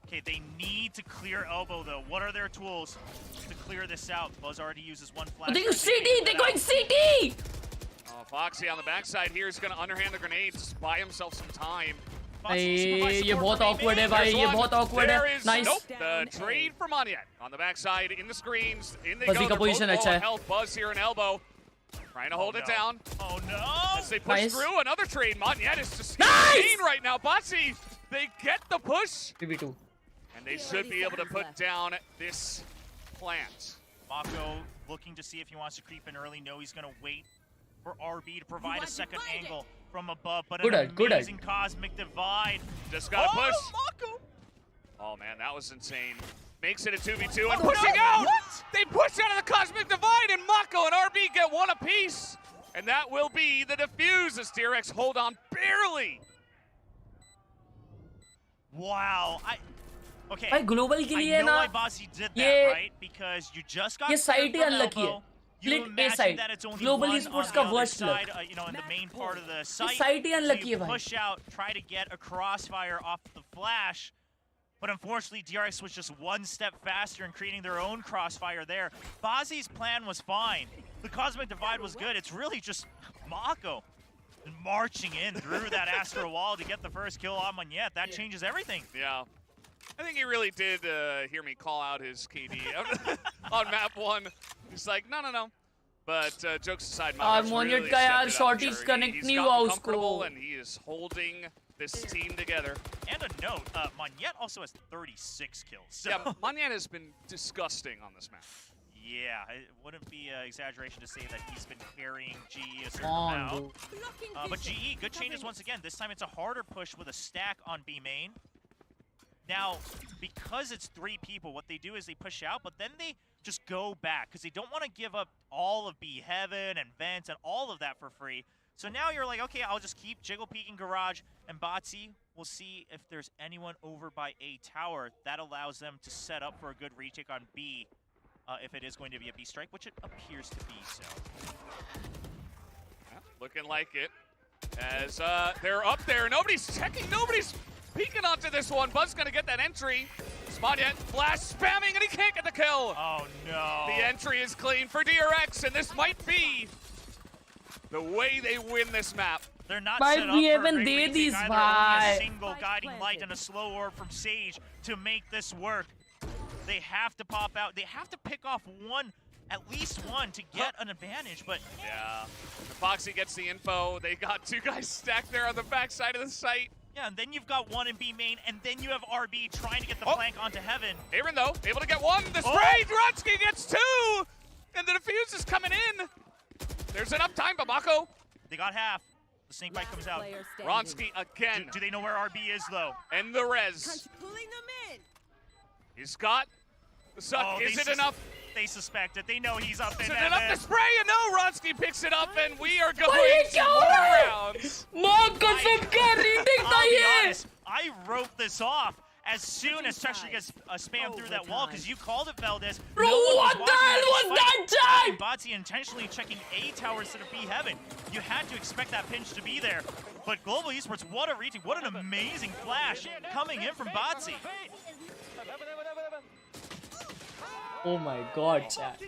Okay, they need to clear elbow though. What are their tools to clear this out? Buzz already uses one flash. They go CT. They're going CT. Oh, Foxy on the backside here is going to underhand the grenades, buy himself some time. ये बहुत awkward है भाई. ये बहुत awkward है. Nice. Nope. The trade for Monyet on the backside in the screens. In they Buzzy go. का position अच्छा है. Health Buzz here in elbow. Trying to hold it down. Oh no! As they push through another trade. Monyet is just nice right now. Buzzy, they get the push. 3v2. And they should be able to put down this plant. Mako looking to see if he wants to creep in early. No, he's going to wait for RB to provide a second angle from above. But an amazing cosmic divide. Just got to push. Mako! Oh man, that was insane. Makes it a 2v2 and pushing out! What? They push out of the cosmic divide and Mako and RB get one apiece. And that will be the defuse as DRX hold on barely. Wow. Okay. भाई global के लिए ना ये site ही unlucky है. Split A side. Global esports का worst luck. You know, in the main part of the site. Site he unlucky है भाई. Push out, try to get a crossfire off the flash, but unfortunately DRX was just one step faster in creating their own crossfire there. Bazi's plan was fine. The cosmic divide was good. It's really just Mako marching in through that astral wall to get the first kill on Monyet. That changes everything. Yeah. I think he really did hear me call out his KD on map 1. He's like, no. But jokes aside, Monyet का यार shorties connect नहीं हुआ उसको. And he is holding this team together. And a note, Monyet also has 36 kills. So. Yeah, Monyet has been disgusting on this map. Yeah, it wouldn't be an exaggeration to say that he's been carrying GE a certain amount. But GE, good changes once again. This time it's a harder push with a stack on B main. Now, because it's 3 people, what they do is they push out, but then they just go back because they don't want to give up all of B Heaven and Vents and all of that for free. So now you're like, okay, I'll just keep Jiggle peeking Garage and Botsy. We'll see if there's anyone over by A tower. That allows them to set up for a good retake on B if it is going to be a B strike, which it appears to be, so. Yeah, looking like it. As they're up there, nobody's checking, nobody's peeking onto this one. Buzz gonna get that entry. Monyet flash spamming and he can't get the kill. Oh no. The entry is clean for DRX and this might be the way they win this map. They're not set up for a great retake either. Only a single guiding light and a slow orb from Sage to make this work. They have to pop out. They have to pick off one, at least one, to get an advantage, but... Yeah. Foxy gets the info. They got 2 guys stacked there on the backside of the site. Yeah, and then you've got one in B main, and then you have RB trying to get the flank onto Heaven. Aaron, though, able to get 1. The spray! Dronsky gets 2! And the defuse is coming in. There's enough time, but Mako. They got half. The snake bite comes out. Dronsky again. Do they know where RB is, though? And the res. He's got the suck. Is it enough? They suspect it. They know he's up in Is it enough to spray? And no, Ronsky picks it up, and we are going to 4 rounds. I wrote this off as soon as Texture gets spammed through that wall, because you called it, Valdez. Bro, what the hell was that time? Botsy intentionally checking A tower instead of B Heaven. You had to expect that pinch to be there. But Global Esports, what a retake. What an amazing flash coming in from Botsy. Oh my god, chat.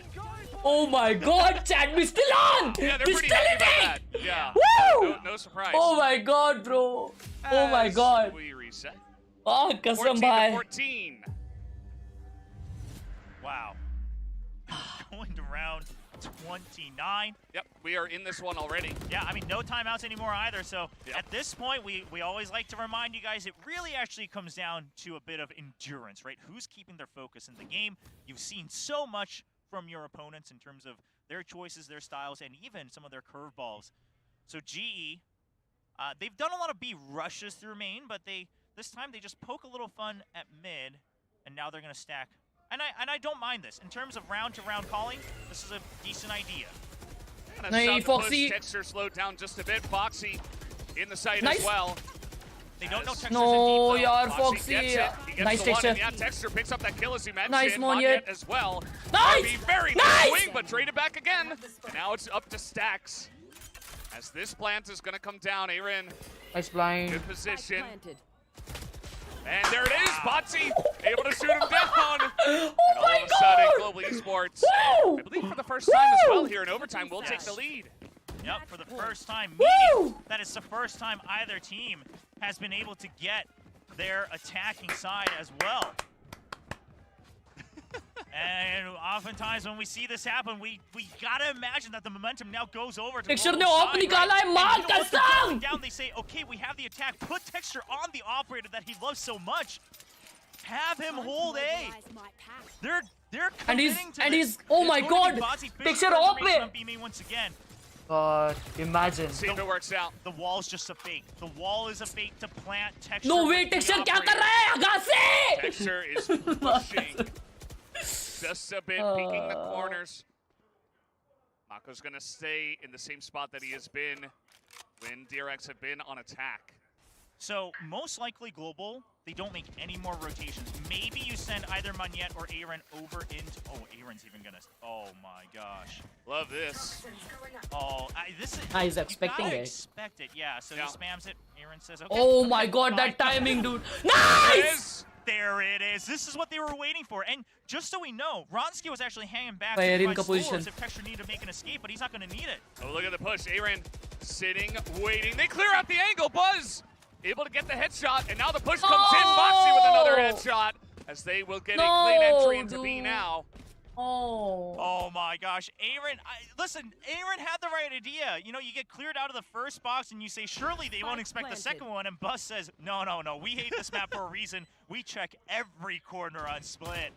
Oh my god, chat. We're still on. Yeah, they're We're pretty still happy in about it. that. Yeah. Woo! No surprise. Oh my god, bro. Oh my As god. We reset. Ah, kasam 14 to bhai. 14. Wow. Going to round 29. Yep, we are in this one already. Yeah, I mean, no timeouts anymore either. So Yep. at this point, we always like to remind you guys, it really actually comes down to a bit of endurance, right? Who's keeping their focus in the game? You've seen so much from your opponents in terms of their choices, their styles, and even some of their curveballs. So GE, they've done a lot of B rushes through main, but this time they just poke a little fun at mid, and now they're going to stack. And I don't mind this. In terms of round-to-round calling, this is a decent idea. And Hey, a stop to Foxy. push. Texture slowed down just a bit. Foxy in the site Nice. as well. They don't know As- Texture's No, in deep, though. yaar, Foxy Foxy. gets it. He gets Nice the one, and texture. yeah, Texture picks up that kill as you mentioned. Nice, Monyet Monyet. as well. Nice! RB, very Nice! nice swing, but traded back again. And now it's up to Stacks. As this plant is going to come down, Aaron, Nice blind. good position. Planted. And there it is, Botsy able to shoot him down. And Oh all my of a sudden, god. Global Esports, Woo! I believe for the first time as well Woo! here in overtime, will take the lead. Yep, for the first time, Woo! meaning that it's the first time either team has been able to get their attacking side as well. And oftentimes when we see this happen, we gotta imagine that the momentum now goes over to Texture Global's ने off side, निकाला right? है, And मार you know what? They're कसम! going down, they say, okay, we have the attack, put Texture on the operator that he loves so much. Have him hold A. They're And he's- committing to and this. he's- oh It's my going to be god! Bozzy, big Texture off confirmation it! on B main once again. God, imagine. See if it works out. The wall's just a fake. The wall is a fake to plant Texture. No with way, the Texture क्या operator. कर रहा है? आगा से! Texture is pushing just a bit, peeking the corners. Mako's going to stay in the same spot that he has been when DRX have been on attack. So most likely Global, they don't make any more rotations. Maybe you send either Monyet or Aaron over into. Oh, Aaron's even gonna. Oh my gosh. Love this. Oh, this is. He's you expecting gotta it. Expect it, yeah. So Yeah. he spams it. Aaron says, okay. Oh my god, that timing, dude. There Nice! it is. There it is. This is what they were waiting for. And just so we know, Ronsky was actually hanging back By to Aaron provide ka position. scores if Texture needed to make an escape, but he's not going to need it. Oh, look at the push. Aaron sitting, waiting. They clear out the angle. Buzz able to get the headshot, and now the push comes in. Boxy with another headshot as they will get a clean entry into B dude. now. Oh. Oh my gosh, Aaron, listen, Aaron had the right idea. You know, you get cleared out of the first box and you say, surely they won't expect the second one. And Bus says, no, we hate this map for a reason. We check every corner on Split.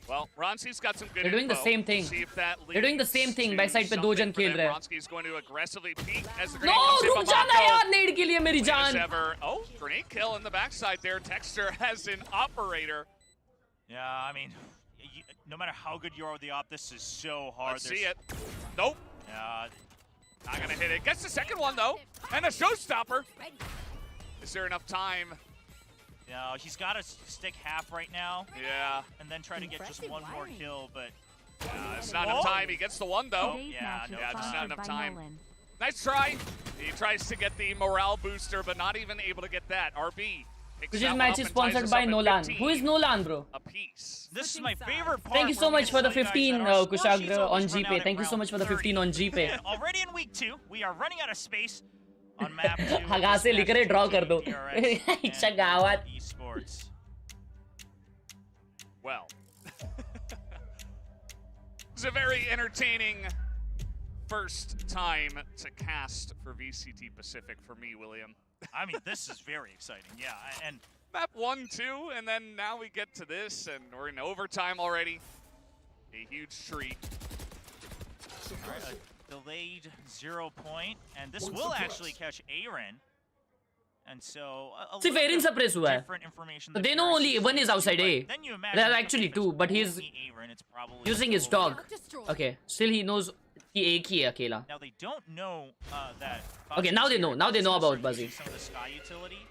Well, Ronski's got some good They're doing the info. same thing. See if that They're doing the leads same thing. to By side पे दो जन something for खेल them. रहे हैं. Ronski's going to aggressively peek as the grenade No, comes in रुक from जाना Mako. यार नेड के लिए मेरी Clean as जान. ever. Oh, grenade kill in the backside there. Texture has an operator. Yeah, I mean, no matter how good you are with the op, this is so hard. Let's see it. Nope. Yeah, Not going to hit it. Gets the second one, though. And a showstopper. Is there enough time? no, he's got to stick half right now Yeah. and then try to get just one more kill, but It's not enough time. He gets the one, though. yeah, no Yeah, just time. not enough time. Nice try. He tries to get the morale booster, but not even able to get that. RB picks This that one match up is and ties sponsored us by up at Nolan. 15 Who is Nolan, bro? apiece. This is my favorite part. Thank you so where we much for the tell you guys 15, that our score Kushagra, sheets on always run GPay. out at Thank you so round much for the 30. 15 on GPay. And already in week 2, we are running out of space on map 2. हगा से लिख रहे draw कर दो. DRX इच्छा and गावात. Esports. Well, it's a very entertaining first time to cast for VCT Pacific for me, William. I mean, this is very exciting. Yeah, and Map 1, 2, and then now we get to this, and we're in overtime already. A huge treat. all right, a delayed 0 point, and this will actually catch Aaron. And so a सिर्फ little Aaron bit suppress हुआ है. different information So that they know DRX only is one is using, outside but A. then you imagine There are if actually it's two, but he's only Aaron, it's probably using his Global. dog. Okay, still he knows कि एक ही है अकेला. Now they don't know that. Okay, now they know. Now they know about Buzzy. Buzzy. Some of the Sky utility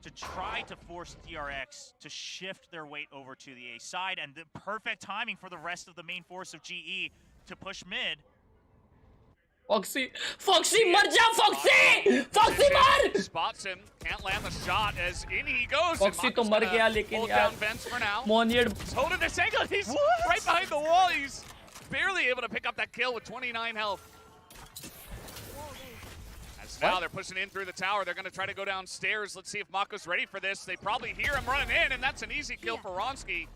to try to force DRX to shift their weight over to the A side, and the perfect timing for the rest of the main force of GE to push mid. Foxy मर जा Foxy मर. Spots him, can't land the shot as in he goes. Foxy तो मर गया लेकिन hold यार down Vents for now. Monyet He's holding this angle. He's right behind the wall. He's barely able to pick up that kill with 29 health. As now they're pushing in through the tower. They're going to try to go downstairs. Let's see if Mako's ready for this. They probably hear him running in, and that's an easy kill for Ronski.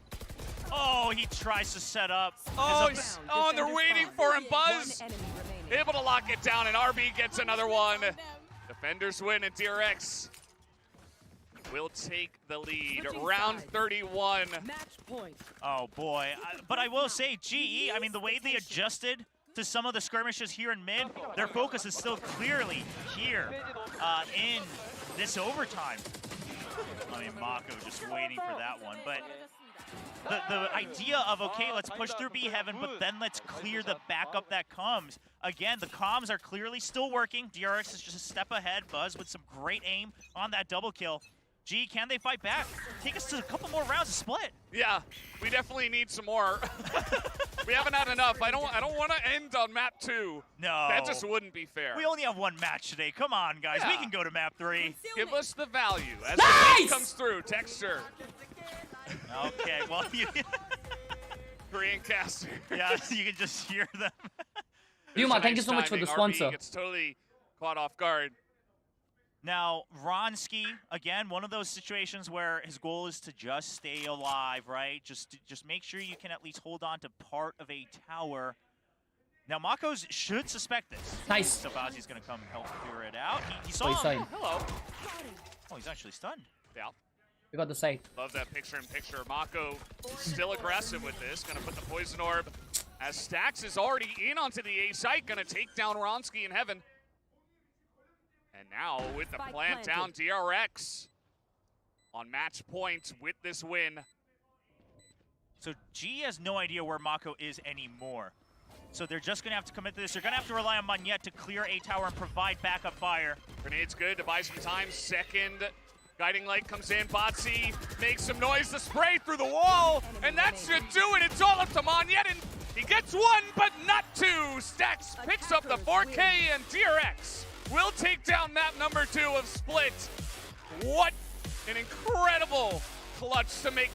Oh, he tries to set up. Oh, and they're waiting for him. Buzz able to lock it down, and RB gets another one. Defenders win, and DRX will take the lead. Round 31. Oh boy, but I will say GE, I mean the way they adjusted to some of the skirmishes here in mid, their focus is still clearly here in this overtime. I mean Mako just waiting for that one, but the idea of, okay, let's push through B Heaven, but then let's clear the backup that comes. Again, the comms are clearly still working. DRX is just a step ahead. Buzz with some great aim on that double kill. G, can they fight back? Take us to a couple more rounds of split. Yeah, we definitely need some more. We haven't had enough. I don't want to end on map 2. No. That just wouldn't be fair. We only have one match today. Come on, guys. Yeah. We can go to map 3. Give us the value as Nice! the game comes through. Texture. Okay, well, Korean caster. yeah, you can just hear them. Yuma, thank you so much for the sponsor. RB gets totally caught off guard. Now, Ronski, again, one of those situations where his goal is to just stay alive, right? Just make sure you can at least hold on to part of a tower. Now, Makos should suspect this. Nice. So Bazi's going to come help clear it out. He saw him. Hello. Oh, he's actually stunned. Yeah. We got the site. Love that picture-in-picture. Mako still aggressive with this. Gonna put the poison orb as Stax is already in onto the A site. Gonna take down Ronski in heaven. And now with the plant down, DRX on match point with this win. So G has no idea where Mako is anymore. So they're just going to have to commit to this. They're going to have to rely on Monyet to clear A tower and provide backup fire. Grenade's good to buy some time. Second guiding light comes in. Botsy makes some noise to spray through the wall. And that should do it. It's all up to Monyet. And he gets one, but not two. Stax picks up the 4K and DRX will take down map number 2 of Split. What an incredible clutch to make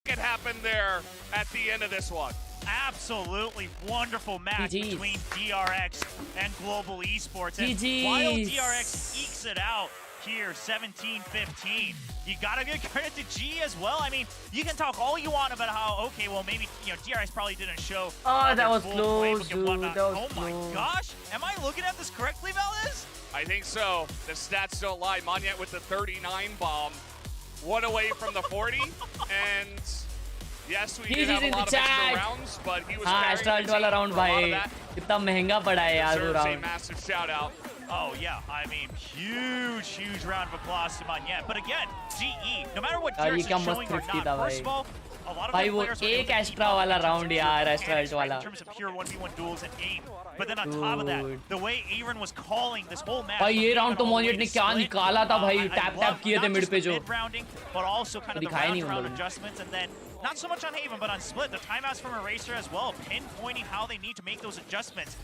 it happen there at the end of this one. Absolutely wonderful match GG's. between DRX and Global Esports. And GG's. while DRX ekes it out here, 17-15, you gotta give credit to G as well. I mean, you can talk all you want about how, okay, well, maybe, you know, DRX probably didn't show. Oh, that their was full close, playbook and dude. whatnot. That was Oh my close. gosh, am I looking at this correctly, Valdez? I think so. The stats don't lie. Monyet with the 39 bomb. One away from the 40. And yes, we did have a lot of extra rounds, but he was हाँ, carrying Astralt the वाला team round for a lot of भाई that. कितना महंगा पड़ा है यार वो Deserves a round. massive shout out. Oh yeah, I mean, huge round of applause to Monyet. But again, GE, no matter what यार, ये DRX क्या is मस्त showing or thrifty not, था first भाई. of all, a lot of भाई their वो players were able एक to keep Astra up वाला with round यार, mechanics, Astralt right, वाला. in terms of pure 1v1 duels and aim. But then on top of that, Dude. the way Aaron was calling this whole match. भाई ये round तो all the way Monyet ने to क्या split, निकाला था भाई, I tap love किए थे not mid just पे the जो. mid-rounding, but also kind of the दिखाया नहीं round उन लोगों ने. adjustments, and then not so much on Haven, but on Split, the timeouts from Eraser as well, pinpointing how they need to make those adjustments.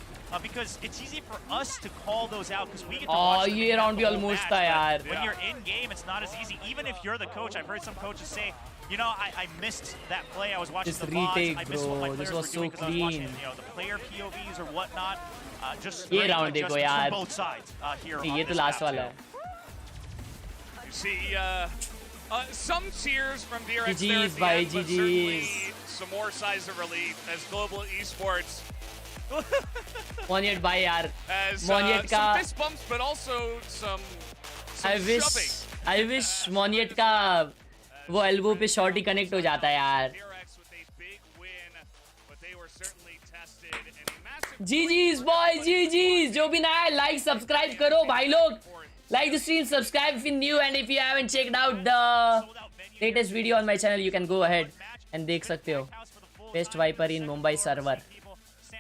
Because it's easy for us to call those out because we get to watch them ये in round the भी whole almost match, था but यार. when you're in game, it's not as easy. Even if you're the coach, I've heard some coaches say, you know, I missed that play. I was watching This the VODs. retake, I missed what my bro. This players was were doing so because I was watching, clean. you know, the player POVs or whatnot. Just ये great round देखो adjustments यार. from both sides here. नहीं, on ये तो this last map वाला too. है. You see some cheers from DRX there at GG's the भाई, end, but certainly GG's. some more sighs of relief as Global Esports Monyet भाई यार. as Monyet some का fist bumps, but also some I shoving. wish Monyet का वो elbow पे shot ही connect हो जाता है यार. DRX with a big win, but they were certainly tested in a massive GG's boy, GG's. जो भी नया है like subscribe करो भाई लोग. Like the stream, subscribe if you're new, and if you haven't checked out the latest video on my channel, you can go ahead and देख सकते हो. Best Viper in Mumbai server.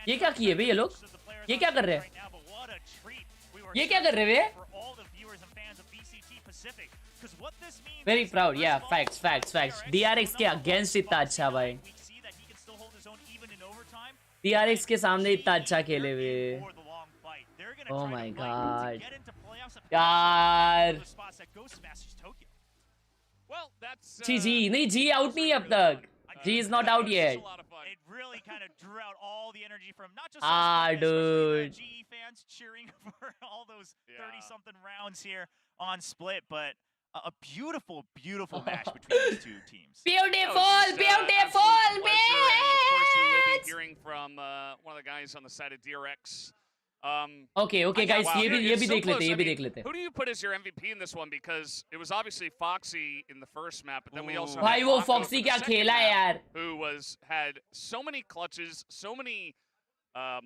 ये क्या किए बे ये लोग? ये क्या कर रहे हैं? ये क्या कर रहे हैं? Very proud, yeah. Facts. DRX के against इतना अच्छा भाई. DRX के सामने इतना अच्छा खेले हुए. Oh my god. यार. Well, that's जी नहीं जी out नहीं है अब तक. G is not out yet. It really kind of drew out all the energy from not just dude. the GE fans cheering for all those 30-something rounds here on Split, but a beautiful, beautiful match between these two teams. Beautiful, beautiful, Of man. course, we will be hearing from one of the guys on the side of DRX. Okay, guys, Wow, ये भी it's so देख लेते, close. ये I भी mean, देख लेते. Who do you put as your MVP in this one? Because it was obviously Foxy in the first map, but then we also भाई had वो Mako for Foxy the क्या second खेला है map, यार. who had so many clutches, so many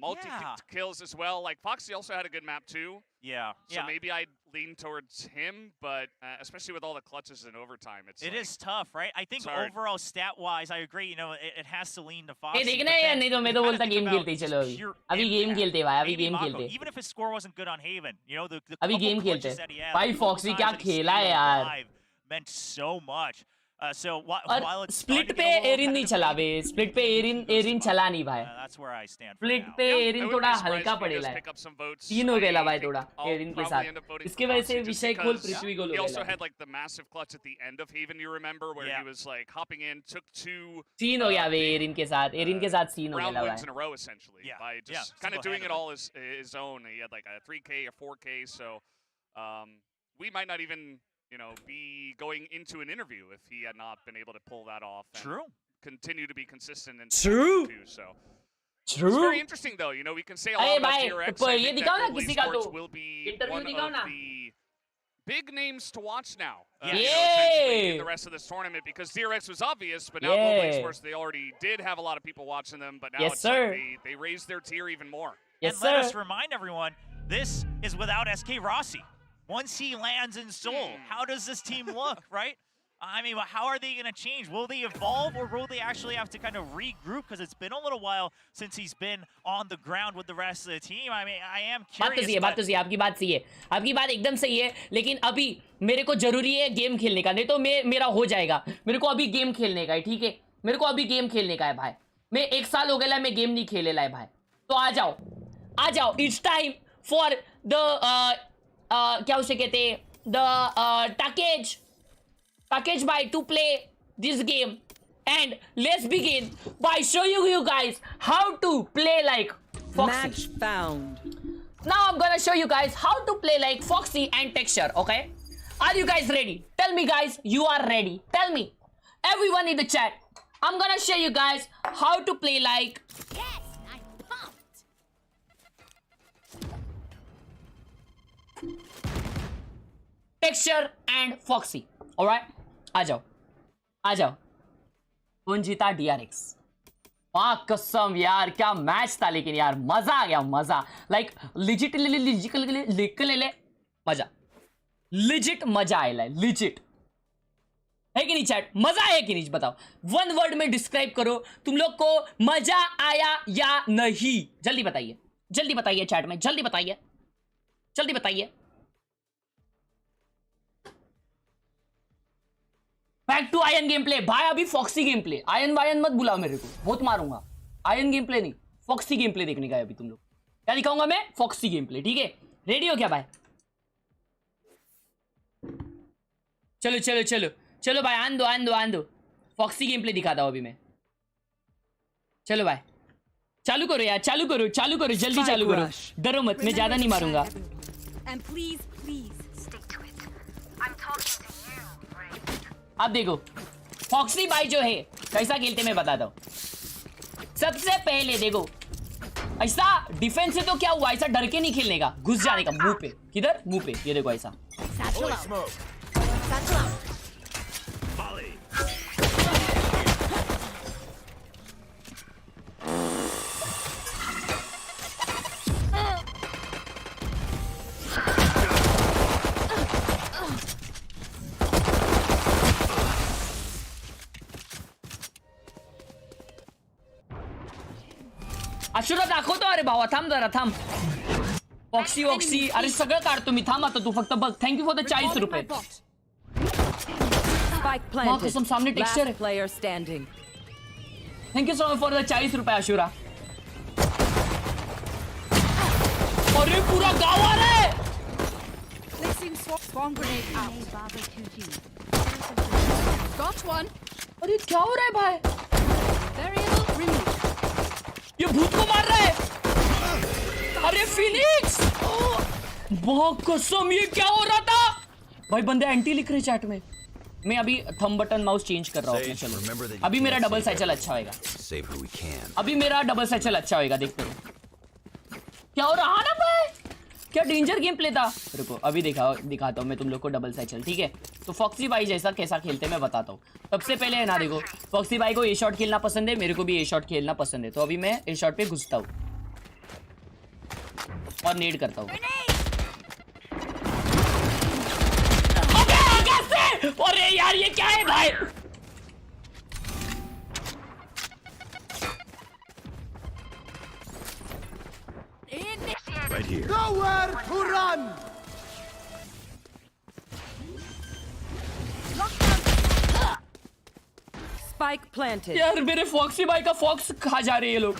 multi Yeah. kills as well. Like Foxy also had a good map too. Yeah, So maybe I'd lean towards him, but especially with all the clutches in overtime, it's It like, is tough, right? I think it's hard. overall stat-wise, I agree. You know, it has to lean to Foxy. ये देखना but है यार then नहीं तो मैं you तो gotta बोलता think game about खेलते ही चलो अभी. pure अभी गेम impact. खेलते भाई, अभी Maybe गेम Mako, खेलते. even if his score wasn't good on Haven, you know, the अभी couple गेम खेलते. clutches that he had, भाई the couple Foxy times क्या that he खेला है stayed यार. alive meant so much. So while और it's split starting to पे get a little Erin नहीं चला बे. स्प्लिट पे एरिन चला नहीं भाई. that's where I stand for split now. पे I एरिन wouldn't थोड़ा be surprised हल्का if he does पड़ेला है. pick up some votes. तीन हो गया I भाई think थोड़ा I'll एरिन के probably end साथ. up voting इसके for वजह से Foxy just विषय खोल because पृथ्वी गोल he हो also गया. had like the massive clutch at the end of Haven, you remember, where Yeah. he was like hopping in, took two scene हो गया बे Erin के साथ. एरिन के साथ सीन हो round गया wins in भाई. a row essentially Yeah. by Yeah, just kind of doing it single-handedly. all his own. He had like a 3K, a 4K, so we might not even be going into an interview if he had not been able to pull that off. And True. Continue to be consistent and True. too. So it's True. very interesting though. We can say a lot अरे about भाई DRX. तो I ये think दिखाओ that ना Global किसी का Esports तो will be interview one दिखाओ of ना. the big names to watch now. Yeah. Essentially in Yeah. the rest of this tournament, because DRX was obvious, but now Global Yeah. Esports, they already did have a lot of people watching them, but now Yes, it's sir. like they raised their tier even more. Yes And let us sir. remind everyone, this is without SK Rossi. Once he lands in Seoul, how does this team look, right? I mean, how are they going to change? Will they evolve, or will they actually have to kind of regroup? Because it's been a little while since he's been on the ground with the rest of the team. I mean, I am बात तो curious. सही है, बात तो सही है, आपकी बात सही है, आपकी बात एकदम सही है. लेकिन अभी मेरे को जरूरी है गेम खेलने का, नहीं तो मेरा हो जाएगा. मेरे को अभी गेम खेलने का है, ठीक है. मेरे को अभी गेम खेलने का है भाई. मैं 1 साल हो गया मैं गेम नहीं खेले ला है भाई. तो आ जाओ. इट्स टाइम फॉर द क्या उसे कहते हैं, the package by to play this game, and let's begin by showing you guys how to play like Foxy. Match found. Now I'm gonna show you guys how to play like Foxy and Texture, okay? Are you guys ready? Tell me guys, you are ready. Tell me. Everyone in the chat. I'm gonna show you guys how to play like Yes, I'm pumped. Texture and Foxy. Alright? आ जाओ. कौन जीता? DRX. वाह कसम यार, क्या match था. लेकिन यार मजा आ गया, मजा. लाइक लिजिट मजा. लिजिट मजा आएला, लिजिट है कि नहीं चैट? मजा आया कि नहीं बताओ. 1 वर्ड में डिस्क्राइब करो तुम लोग को मजा आया या नहीं. जल्दी बताइए चैट में, जल्दी बताइए. Back to Ion game play भाई. अभी फॉक्सी गेम प्ले. आयन वायन मत बुलाओ मेरे को, बहुत मारूंगा. आयन गेम प्ले नहीं, फॉक्सी गेम प्ले देखने का है अभी तुम लोग. क्या दिखाऊंगा मैं? Foxy game play. ठीक है, रेडी हो क्या भाई? चलो भाई, आन दो. फॉक्सी गेम प्ले दिखाता हूं अभी मैं. चलो भाई, चालू करो यार, चालू करो, जल्दी चालू करो. डरो मत, मैं ज्यादा नहीं मारूंगा. And please stick to it. I'm talking to you. अब देखो फॉक्सी भाई जो है कैसा खेलते मैं बताता हूँ. सबसे पहले देखो, ऐसा डिफेंस से तो क्या हुआ, ऐसा डर के नहीं खेलने का, घुस जाने का मुंह पे. किधर? मुंह पे. ये देखो ऐसा. Satchel out. Satchel out. Ashura दाखवतो. अरे भावा थांब जरा, थांब. फॉक्सी अरे सगळं काढतो मी. थांब आता तू फक्त बघ. थँक्यू फॉर द 40 रुपये. Spike planted. कसम सामने texture Last player standing. Thank you so much for the 40 रुपये अशुरा. पूरा गाँव आ रहा है। Placing swarm grenade out. Got one. अरे क्या हो रहा है भाई? Variable removed. ये भूत को मार रहा है। अरे फिनिक्स, बहुत कसम, ये क्या हो रहा था भाई? बंदे एंटी लिख रहे चैट में। मैं अभी थंब बटन माउस चेंज कर रहा हूँ अपने। चलो अभी मेरा डबल सैचल अच्छा होएगा। अभी मेरा डबल सैचल अच्छा होएगा, देखते हो क्या हो रहा ना भाई। क्या डेंजर गेम प्ले था। रुको अभी दिखाता हूँ मैं तुम लोग को डबल सैचल, ठीक है? तो फॉक्सी भाई जैसा कैसा खेलते हैं मैं बताता हूँ। सबसे पहले है ना, देखो फॉक्सी भाई को ए शॉट खेलना पसंद है, मेरे को भी ए शॉट खेलना पसंद है। तो अभी मैं ए शॉट पे घुसता हूँ और नेड करता हूँ। अरे यार ये क्या है भाई? Right here. Nowhere to run! Spike planted. यार मेरे फॉक्सी भाई का फॉक्स खा जा रहे हैं ये लोग।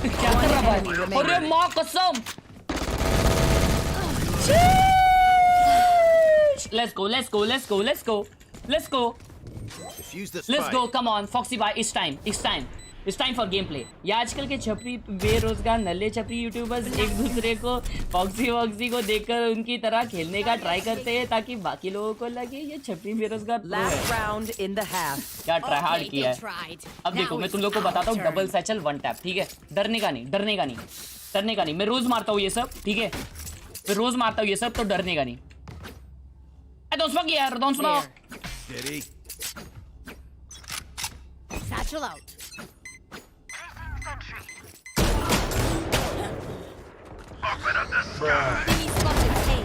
क्या कर रहा भाई? अरे माँ कसम। Let's go, let's go, let's go, let's go, let's go. Let's go, come on, Foxy भाई, it's time, it's time. It's time for gameplay. ये आजकल के छपरी बेरोजगार नल्ले छपरी यूट्यूबर्स एक दूसरे को फॉक्सी को देखकर उनकी तरह खेलने का ट्राई करते हैं ताकि बाकी लोगों को लगे ये छपरी बेरोजगार प्रो है। क्या ट्राई हार्ड किया है। अब देखो मैं तुम लोग को बताता हूँ डबल सैचल वन टैप, ठीक है? डरने का नहीं, डरने का नहीं, डरने का नहीं। मैं रोज मारता हूँ ये सब, ठीक है? मैं रोज मारता हूँ ये सब, तो डरने का नहीं। डोंट स्मोक यार, don't smoke. Satchel out. Enemy spotted A.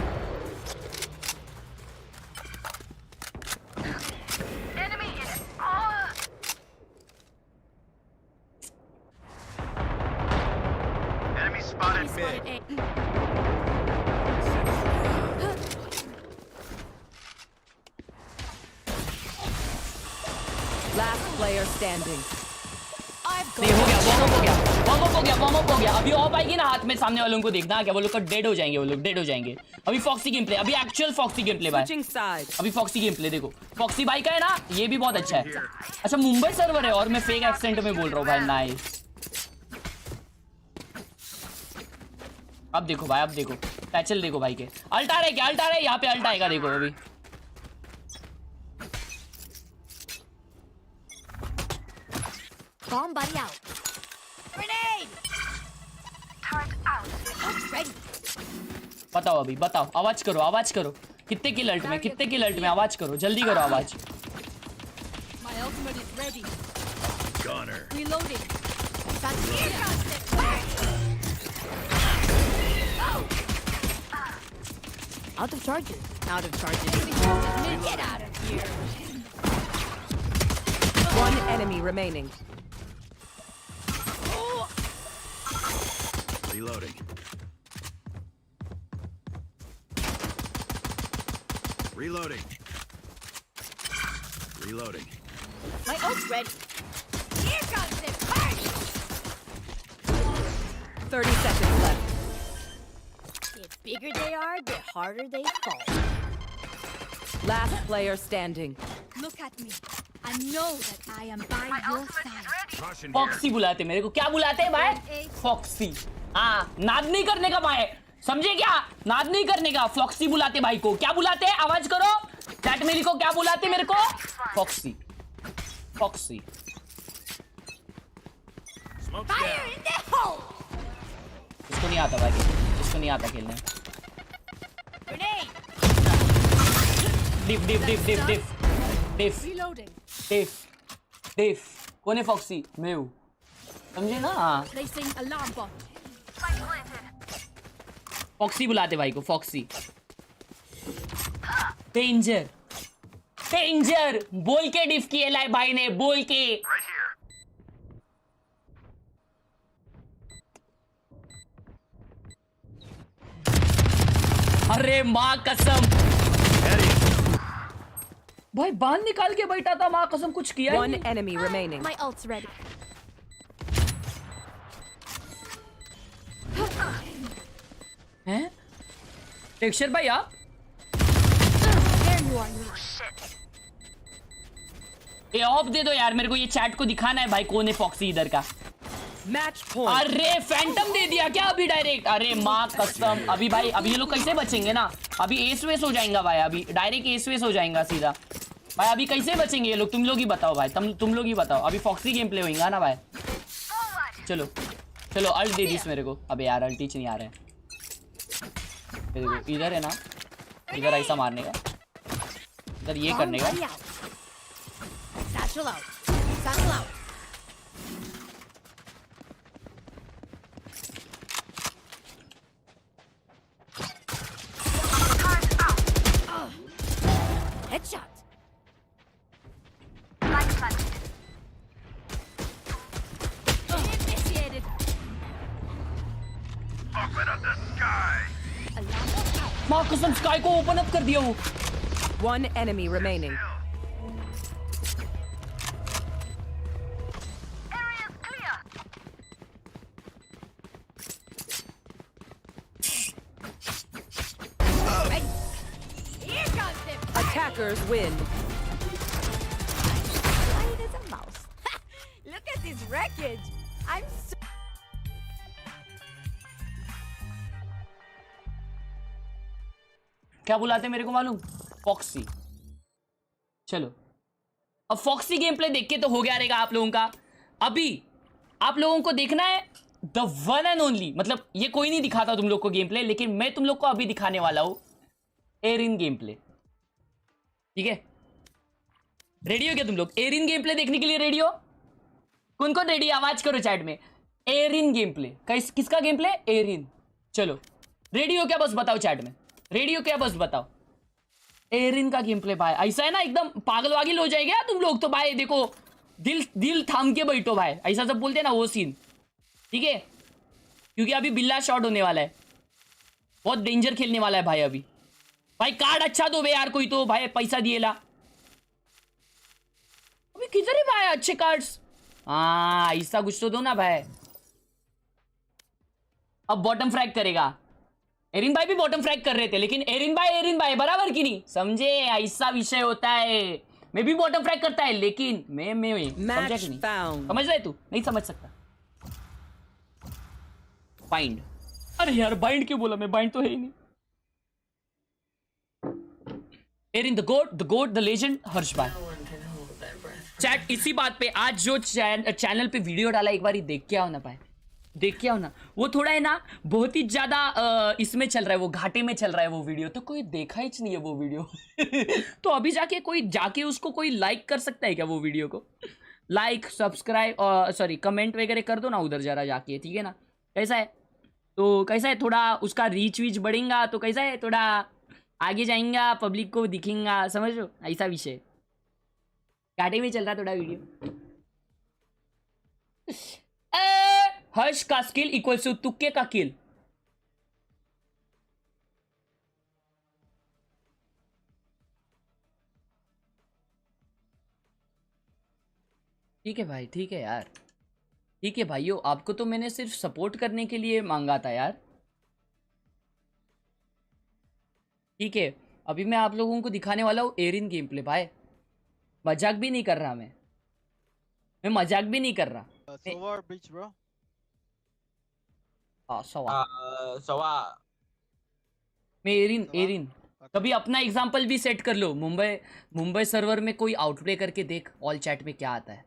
Enemy in it. Enemy spotted Enemy spotted A. Last player standing. I've नहीं हो got गया, वार्म अप हो गया, वार्म अप हो गया, वार्म अप हो गया। अभी ऑफ आएगी ना हाथ में, सामने वालों को देखना क्या वो लोग का डेड हो जाएंगे, वो लोग डेड हो जाएंगे। अभी फॉक्सी गेम प्ले, अभी एक्चुअल फॉक्सी गेम प्ले भाई। Switching sides. अभी फॉक्सी गेम प्ले देखो, फॉक्सी भाई का है ना, ये भी बहुत अच्छा है। अच्छा मुंबई सर्वर है और मैं फेक एक्सेंट में बोल रहा हूँ भाई, नाइस। अब देखो भाई, अब देखो पैचल देखो भाई के अल्ट आ रहे, क्या अल्ट आ रहे, यहाँ पे अल्ट आएगा देखो अभी। bomb buddy out. Grenade! Turret out. Hook's ready. बताओ अभी, बताओ, आवाज करो, आवाज करो। कितने किल अल्ट में, कितने किल अल्ट में, आवाज करो, जल्दी करो आवाज। My ultimate is ready. Gunner. Reloading. That's it. Out of charges. Out of charges. Get out of here. One enemy remaining. Reloading. Reloading. Reloading. My ult's ready. Here comes the party. 30 seconds left. The bigger they are, the harder they fall. Last player standing. Look at me. I know that I am by your side. Caution here. Foxy बुलाते मेरे को, क्या बुलाते हैं भाई? Foxy. हाँ, नाद नहीं करने का भाई, समझे क्या? नाद नहीं करने का। फॉक्सी बुलाते भाई को, क्या बुलाते हैं? आवाज करो चैट में, लिखो क्या बुलाते मेरे को? Foxy, foxy. Fire in the hole. इसको नहीं आता भाई, इसको नहीं आता खेलने। Grenade. डिफ डिफ डिफ डिफ डिफ डिफ Reloading. डिफ डिफ। कौन है फॉक्सी? मैं हूँ, समझे ना? Placing alarm bot. फॉक्सी बुलाते भाई को, फॉक्सी। डेंजर, डेंजर बोल के डिफ किए लाए भाई ने, बोल के। अरे माँ कसम भाई बांध निकाल के बैठा था, माँ कसम कुछ किया ही One नहीं। enemy remaining. My ult's ready. हैं? टेक्सचर भाई आप? There you are. ये ऑफ दे दो यार, मेरे को ये चैट को दिखाना है भाई कौन है फॉक्सी इधर का। Match point. अरे फैंटम दे दिया क्या अभी डायरेक्ट? अरे माँ कसम, अभी भाई अभी ये लोग कैसे बचेंगे ना? अभी एस वेस हो जाएगा भाई, अभी डायरेक्ट एस वेस हो जाएगा सीधा भाई। अभी कैसे बचेंगे ये लोग? तुम लोग ही बताओ भाई, तुम लोग ही बताओ। अभी फॉक्सी गेम प्ले होगा ना भाई। चलो चलो अल्ट दे दिस मेरे को। अबे यार अल्ट नहीं आ रहा है। देखो इधर है ना, इधर ऐसा मारने का, इधर ये करने का। Satchel out. Satchel out. Headshot. Initiated. Open up the sky. माँ कसम स्काई को ओपन अप कर दिया वो। One enemy remaining. Here comes the Attackers win. light as a mouse. Look at this wreckage. I'm so क्या बुलाते मेरे को मालूम? फॉक्सी। चलो अब फॉक्सी गेम प्ले देख के तो हो गया रहेगा आप लोगों का। अभी आप लोगों को देखना है द वन एंड ओनली, मतलब ये कोई नहीं दिखाता तुम लोग को गेम प्ले, लेकिन मैं तुम लोग को अभी दिखाने वाला हूं एरिन गेम प्ले। ठीक है, रेडी हो क्या तुम लोग एरिन गेम प्ले देखने के लिए? रेडी हो? कौन कौन रेडी? आवाज करो चैट में। एरिन गेम प्ले किसका गेम प्ले? एरिन। चलो रेडी हो क्या? बस बताओ चैट में रेडी हो क्या? बस बताओ। एरिन का गेम प्ले भाई ऐसा है ना, एकदम पागल वागिल हो जाएगा तुम लोग तो भाई। देखो दिल थाम के बैठो भाई, ऐसा सब बोलते हैं ना वो सीन। ठीक है, क्योंकि अभी बिल्ला शॉट होने वाला है, बहुत डेंजर खेलने वाला है भाई। अभी भाई कार्ड अच्छा दो बे यार, कोई तो भाई पैसा दिए ला। अभी किधर है भाई अच्छे कार्ड्स? हाँ ऐसा कुछ तो दो ना भाई। अब बॉटम फ्रैग करेगा। एरिन भाई भी बॉटम फ्रैग कर रहे थे, लेकिन एरिन भाई बराबर की नहीं समझे, ऐसा विषय होता है। मैं भी बॉटम फ्रैग करता है, लेकिन मैं समझा कि नहीं? समझ रहे तू? नहीं समझ सकता। बाइंड, अरे यार बाइंड क्यों बोला मैं? बाइंड तो है ही नहीं। Erin the goat the legend Harsh भाई। चैट इसी बात पे आज जो चैनल पे वीडियो डाला एक बार देख के आओ ना भाई, देख के आओ ना। वो थोड़ा है ना बहुत ही ज्यादा इसमें चल रहा है, वो घाटे में चल रहा है वो वीडियो, तो कोई देखा ही नहीं है वो वीडियो। तो अभी जाके उसको कोई लाइक कर सकता है क्या वो वीडियो को? लाइक सब्सक्राइब और सॉरी कमेंट वगैरह कर दो ना उधर जरा जाके, ठीक है ना? कैसा है तो कैसा है, थोड़ा उसका रीच वीच बढ़ेगा तो कैसा है, थोड़ा आगे जाएंगा, पब्लिक को दिखेगा, समझ लो ऐसा विषय। घाटे में चल रहा थोड़ा वीडियो। हर्ष का स्किल इक्वल्स टू तुक्के का किल। ठीक है भाई, ठीक है यार, ठीक है भाइयों, आपको तो मैंने सिर्फ सपोर्ट करने के लिए मांगा था यार। ठीक है, अभी मैं आप लोगों को दिखाने वाला हूँ एरिन गेम प्ले भाई। मजाक भी नहीं कर रहा मैं मजाक भी नहीं कर रहा। मैं एरिन कभी अपना एग्जांपल भी सेट कर लो। मुंबई सर्वर में कोई आउटप्ले करके देख ऑल चैट में क्या आता है।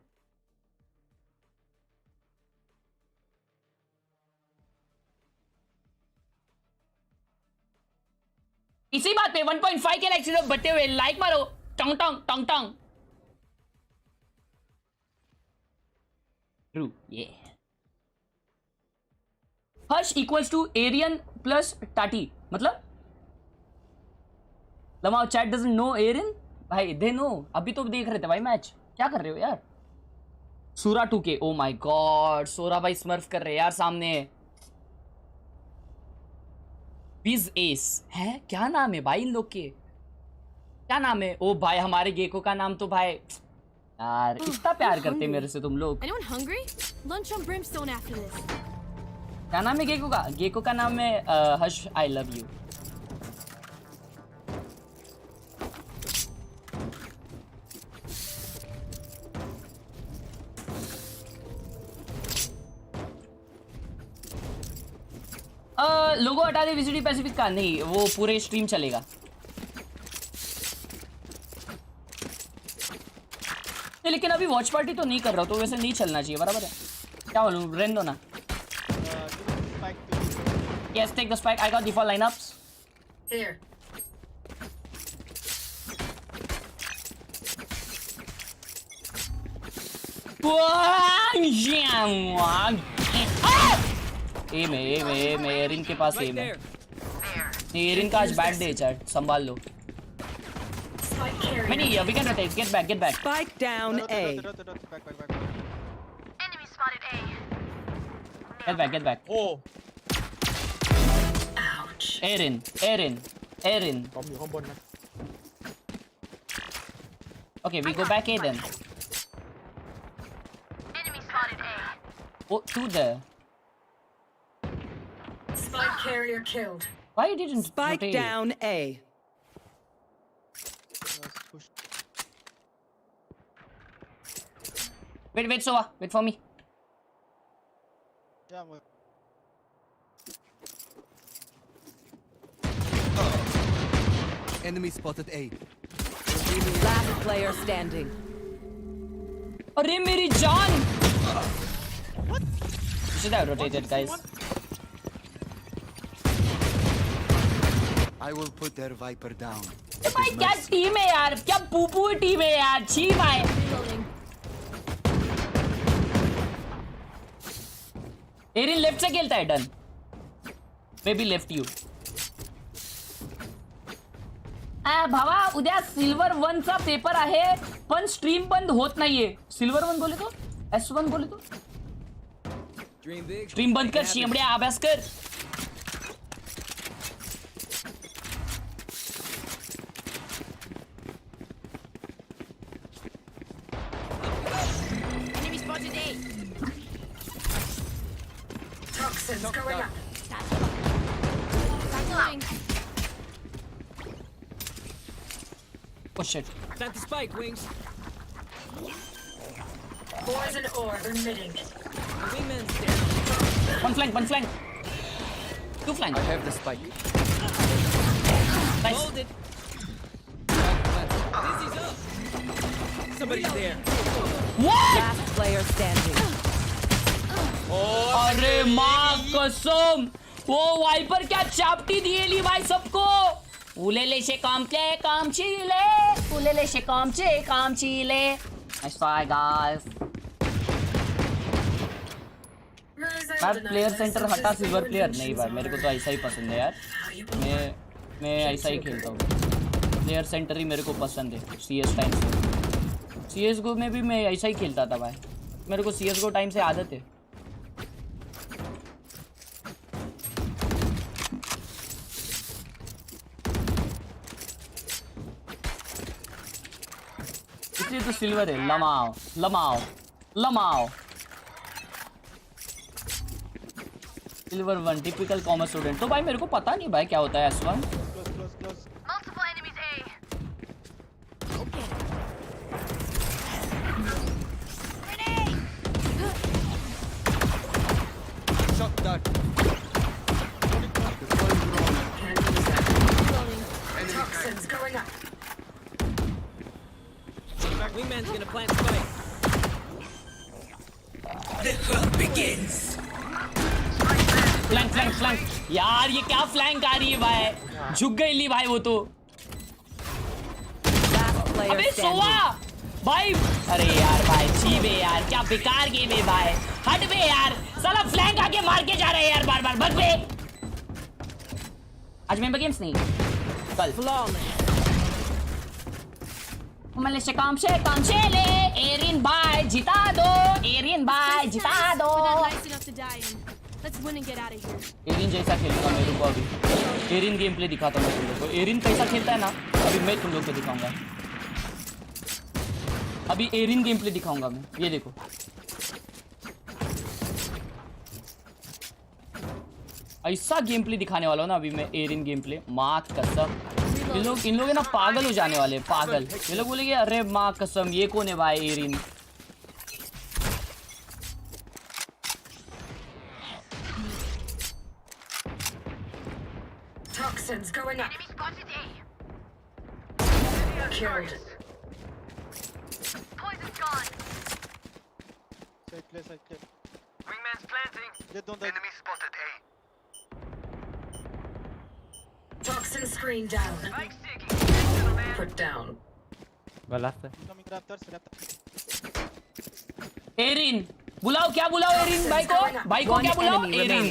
इसी बात पे 1.5 के लाइक बटे हुए लाइक मारो, टंग टंग टंग टंग। ट्रू ये हर्ष इक्वल्स टू एरियन प्लस टाटी, मतलब लमाओ चैट डजंट नो एरियन भाई, दे नो। अभी तो देख रहे थे भाई मैच, क्या कर रहे हो यार? सूरा 2K, ओ माय गॉड, सोरा भाई स्मर्फ कर रहे हैं यार सामने। विज एस है क्या नाम है भाई इन लोग के? क्या नाम है? ओ भाई हमारे गेको का नाम तो भाई यार इतना प्यार करते मेरे से तुम लोग। Anyone hungry? Lunch on Brimstone after this. क्या नाम है गेको का? गेको का नाम है हर्ष आई लव यू। लोगो हटा दे VCT पैसिफिक का। नहीं वो पूरे स्ट्रीम चलेगा। लेकिन अभी वॉच पार्टी तो नहीं कर रहा तो वैसे नहीं चलना चाहिए, बराबर है? क्या बोलूं, रहने दो ना। Yes, take the spike. I got default lineups. Here. Aim है एरिन के पास एम है। एरिन का आज बैड डे चैट, संभाल लो। नहीं we can rotate. Get back. Spike down A. Enemy spotted A. Get back. Oh. Ouch. Erin. บอมอยู่ข้างบนนะ Okay, we go back A then. Enemy spotted A. Oh, two there. Spike carrier killed. Why you didn't Spike rotate? down A. Wait, Sova. Wait for me. Enemy spotted A. Last player standing. अरे मेरी जान! Should have rotated, guys. I will put their Viper down. भाई क्या team है यार, क्या पूपू team है यार, छी भाई। एरिन लेफ्ट से खेलता है, done. Maybe left you. भावा उद्या सिल्वर 1 चा पेपर आहे पण स्ट्रीम बंद होत नाहीये। सिल्वर 1 बोले तो S1 बोले तो स्ट्रीम बंद कर, शेमड्या अभ्यास कर। Enemy spotted A. Toxins going up. Reloading. Oh shit. Plant the spike, Wings. Poison orb emitting. Wingman's there. One flank. Two flank. I have the spike. Nice. Hold it. Dizzy's up. Somebody's there. What? Last player standing. अरे माँ कसम, वो wiper क्या चापटी दिए ली भाई सबको। उलेले से काम चीले। Nice try guys. यार प्लेयर सेंटर हटा सिल्वर प्लेयर नहीं भाई, मेरे को तो ऐसा ही पसंद है यार। मैं ऐसा ही खेलता हूँ, प्लेयर सेंटर ही मेरे को पसंद है। CS टाइम से CSGO में भी मैं ऐसा ही खेलता था भाई, मेरे को CSGO टाइम से आदत है। इसलिए तो सिल्वर है। लमाओ सिल्वर 1 टिपिकल कॉमर्स स्टूडेंट। तो भाई मेरे को पता नहीं भाई क्या होता है S1। Multiple enemies A. Shot that. Toxins going up. Wingman's gonna plant spike. Flank यार, ये क्या फ्लैंक आ रही है भाई, झुक गई ली भाई वो तो। अबे सोवा भाई, अरे यार भाई छी बे यार, क्या बेकार गेम है भाई, हट बे यार, साला फ्लैंक आके मार के जा रहा है यार, बार भग बे। आज मेंबर गेम्स नहीं, कल मलेशिया काम से ले। एरिन भाई जिता दो, Nice enough to die in. Let's win and get out of here. Erin जैसा खेलूंगा मैं, रुको अभी एरिन गेम प्ले दिखाता हूँ मैं तुम लोग को। एरिन कैसा खेलता है ना, अभी मैं तुम लोग को दिखाऊंगा। अभी एरिन गेम प्ले दिखाऊंगा मैं, ये देखो। ऐसा गेम प्ले दिखाने वाला हूँ ना अभी मैं, एरिन गेम प्ले। माँ कसम, इन लोग ना पागल हो जाने वाले, पागल। ये लोग बोलेंगे अरे माँ कसम ये कौन है भाई Erin. Toxins going up. Enemy spotted A. Killed. Poison's gone. Side clear, side clear. Wingman's planting. Dead, don't die. Enemy spotted A. Toxin screen down. Spike sticky. Little man. Put down. Incoming raptors, Erin बुलाओ, क्या बुलाओ Erin भाई को, भाई को क्या बुलाओ Erin.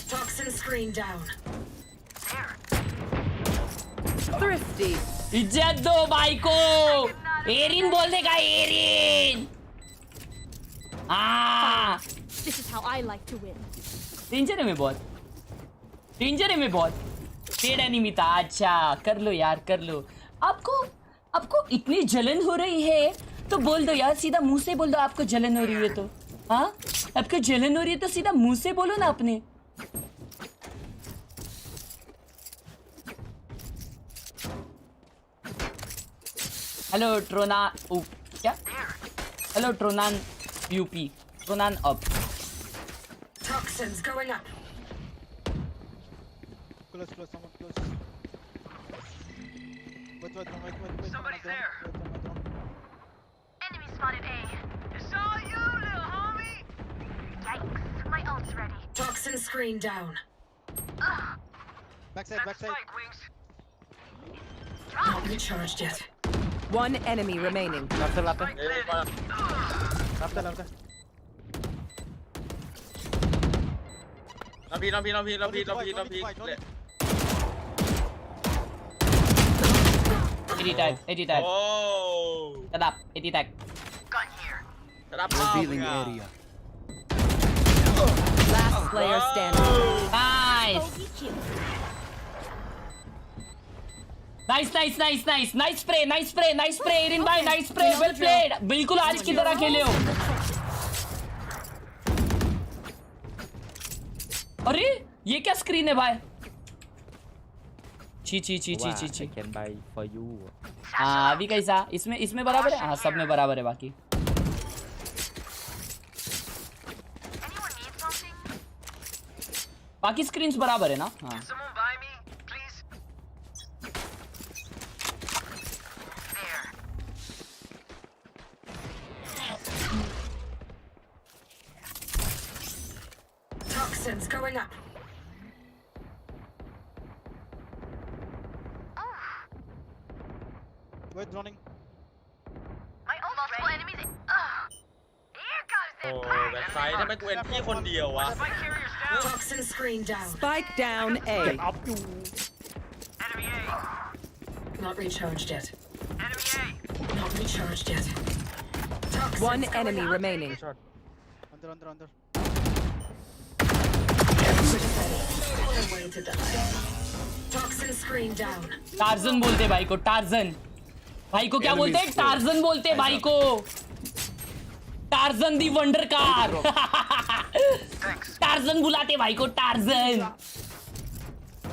Toxin screen down. Thrifty. इज्जत दो भाई को, एरिन बोल देगा एरिन। हाँ This is how I like to win. Danger है मैं बहुत, डेंजर है मैं बहुत। पेड एनिमी था, अच्छा कर लो यार कर लो। आपको इतनी जलन हो रही है तो बोल दो यार, सीधा मुंह से बोल दो आपको जलन हो रही है तो। हाँ आपको जलन हो रही है तो सीधा मुंह से बोलो ना अपने। हेलो ट्रोना क्या, हेलो ट्रोनान यूपी, ट्रोनान up. Toxins going up. close, someone close. Wait. Somebody's there. Enemy spotted A. It's all you, little homie. Yikes, my ult's ready. Toxin screen down. Backside. Spike wings. Not recharged yet. One enemy remaining. Spike planted. Raptor.น้องพี่ 80 tag ระดับ 80 tag Gun here. Revealing area. Last player standing. nice nice spray Erin भाई, nice spray, well played, बिल्कुल आज की तरह खेले हो। अरे ये क्या स्क्रीन है भाई, ची can buy for you. हाँ अभी कैसा, इसमें बराबर है, हाँ सब में बराबर है। बाकी बाकी स्क्रीन्स बराबर है ना। हाँ Someone buy me, please. There. Toxins going up. Wait, running. My multiple enemies. Here goes the แบ็คไซด์ทำไมกูเอ็นพี่คนเดียววะ Spike carriers down. Toxin screen down. Spike down A. Enemy A. Not recharged yet. Enemy A. Not recharged yet. Toxins One going enemy up. remaining. Under. Way to die. Toxin screen down. Torsion बोलते भाई को, torsion भाई को क्या बोलते हैं, torsion बोलते हैं भाई को, टार्जन दी वंडर कार। टार्जन बुलाते भाई को, टार्जन।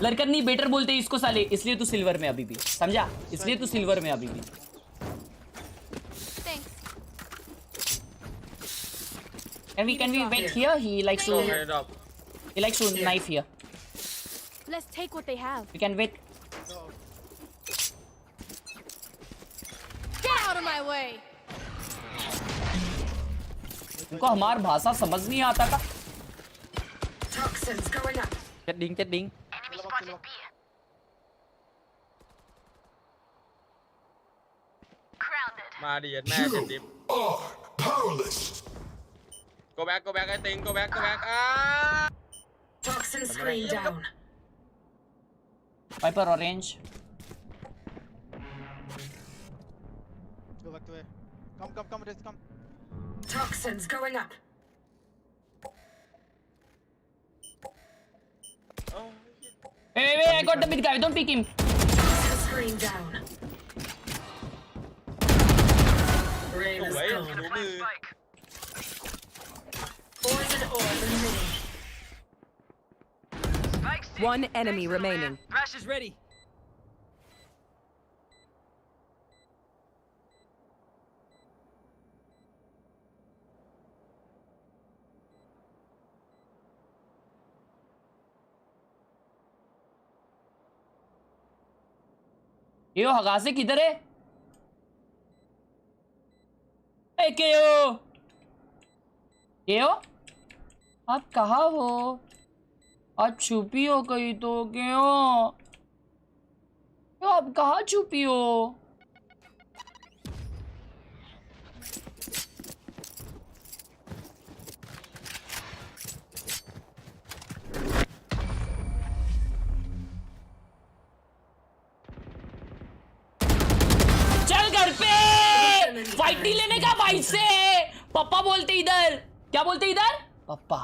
लड़कन नहीं बेटर बोलते इसको साले, इसलिए तू सिल्वर में अभी भी, समझा, इसलिए तू सिल्वर में अभी भी। Can we wait here? He likes to knife here. Let's take what they have. We can wait. Get out of my way. उनको हमार भाषा समझ नहीं आता था। Toxins going up. Chết đinh. Enemy spotted B. Grounded. มาดิแม่เจ็ดดิฟ go back ไอ้ติง go back Toxin screen down. Viper orange. Go back to A. Come, Riz, come. Toxins going up. Hey, I got the mid guy. Don't pick him. Toxin screen down. Rain is gone. Poison orb emitting. One enemy remaining. Crash is ready. यो हगासे किधर है? ए केओ केओ आप कहाँ हो? आज छुपी हो कहीं तो केओ? आप कहाँ छुपी हो? फाइट नहीं लेने का भाई से। पापा बोलते इधर, क्या बोलते इधर? पापा।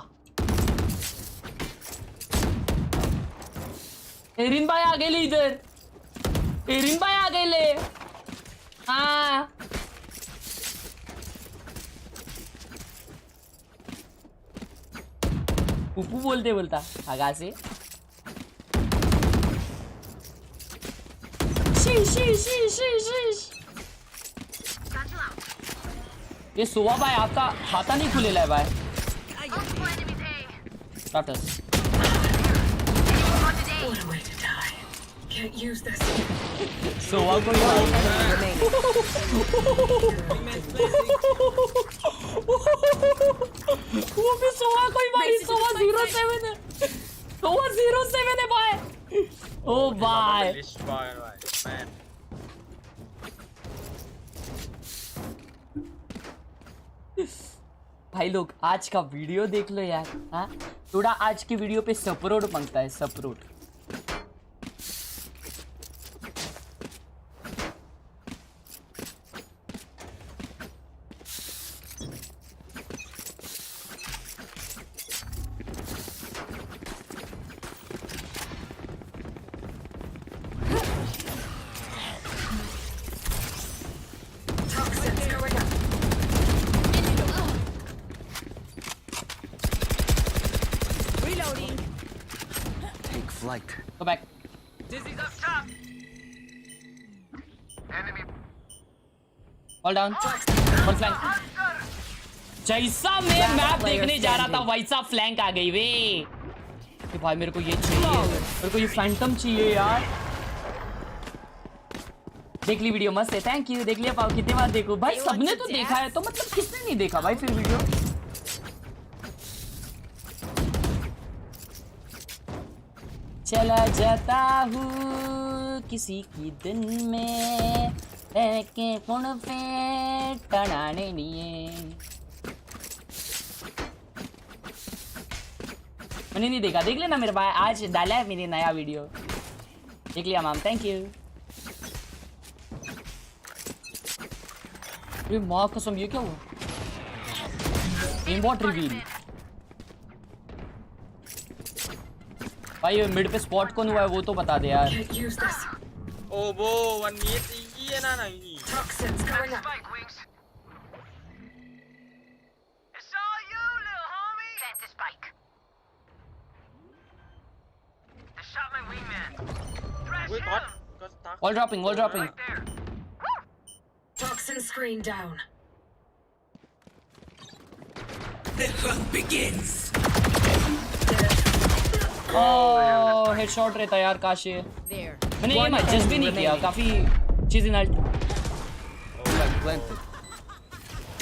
एरिन भाई आ गए ले इधर। एरिन भाई आ गए ले। हाँ। पुप्पू बोलता आगा से। शीश। ये सोवा भाई आपका खाता नहीं खुलेला है भाई। स्टार्टर्स। सोवा को वो भी सोवा कोई भाई। सोवा 07 है। सोवा 07 है भाई। ओ भाई। भाई लोग आज का वीडियो देख लो यार। हाँ थोड़ा आज की वीडियो पे सपोर्ट मांगता है, support. Go back. Dizzy's up top. Enemy. Hold down. One flank. जैसा मैं मैप देखने जा रहा था वैसा फ्लैंक आ गई वे। कि भाई मेरे को ये चाहिए, मेरे को ये फैंटम चाहिए यार। देख ली वीडियो, मस्त है। Thank you. देख लिया पाओ। कितने बार देखो भाई? सबने तो देखा है तो मतलब किसने नहीं देखा भाई फिर वीडियो? चला जाता हूँ किसी की दिन में के पुण पे टनाने लिए। मैंने नहीं देखा, देख लेना मेरे भाई। आज डाला है मैंने नया वीडियो, देख लिया मैम। Thank you. ये माँ कसम, ये क्या हुआ? एमबॉट रिवील भाई। मिड पे स्पॉट कौन हुआ है वो तो बता दे यार। ओ वो 1 मिनट ये ना नहीं। Toxins going up. It's all you, little homie. Plant the spike. They shot my wingman. Thrash Wait, him. what? Wall dropping, wall dropping. Right there. Toxin screen down. The hunt begins. Oh headshot रहता यार काश ये। मैंने ये adjust भी नहीं किया, काफी चीज इन alt.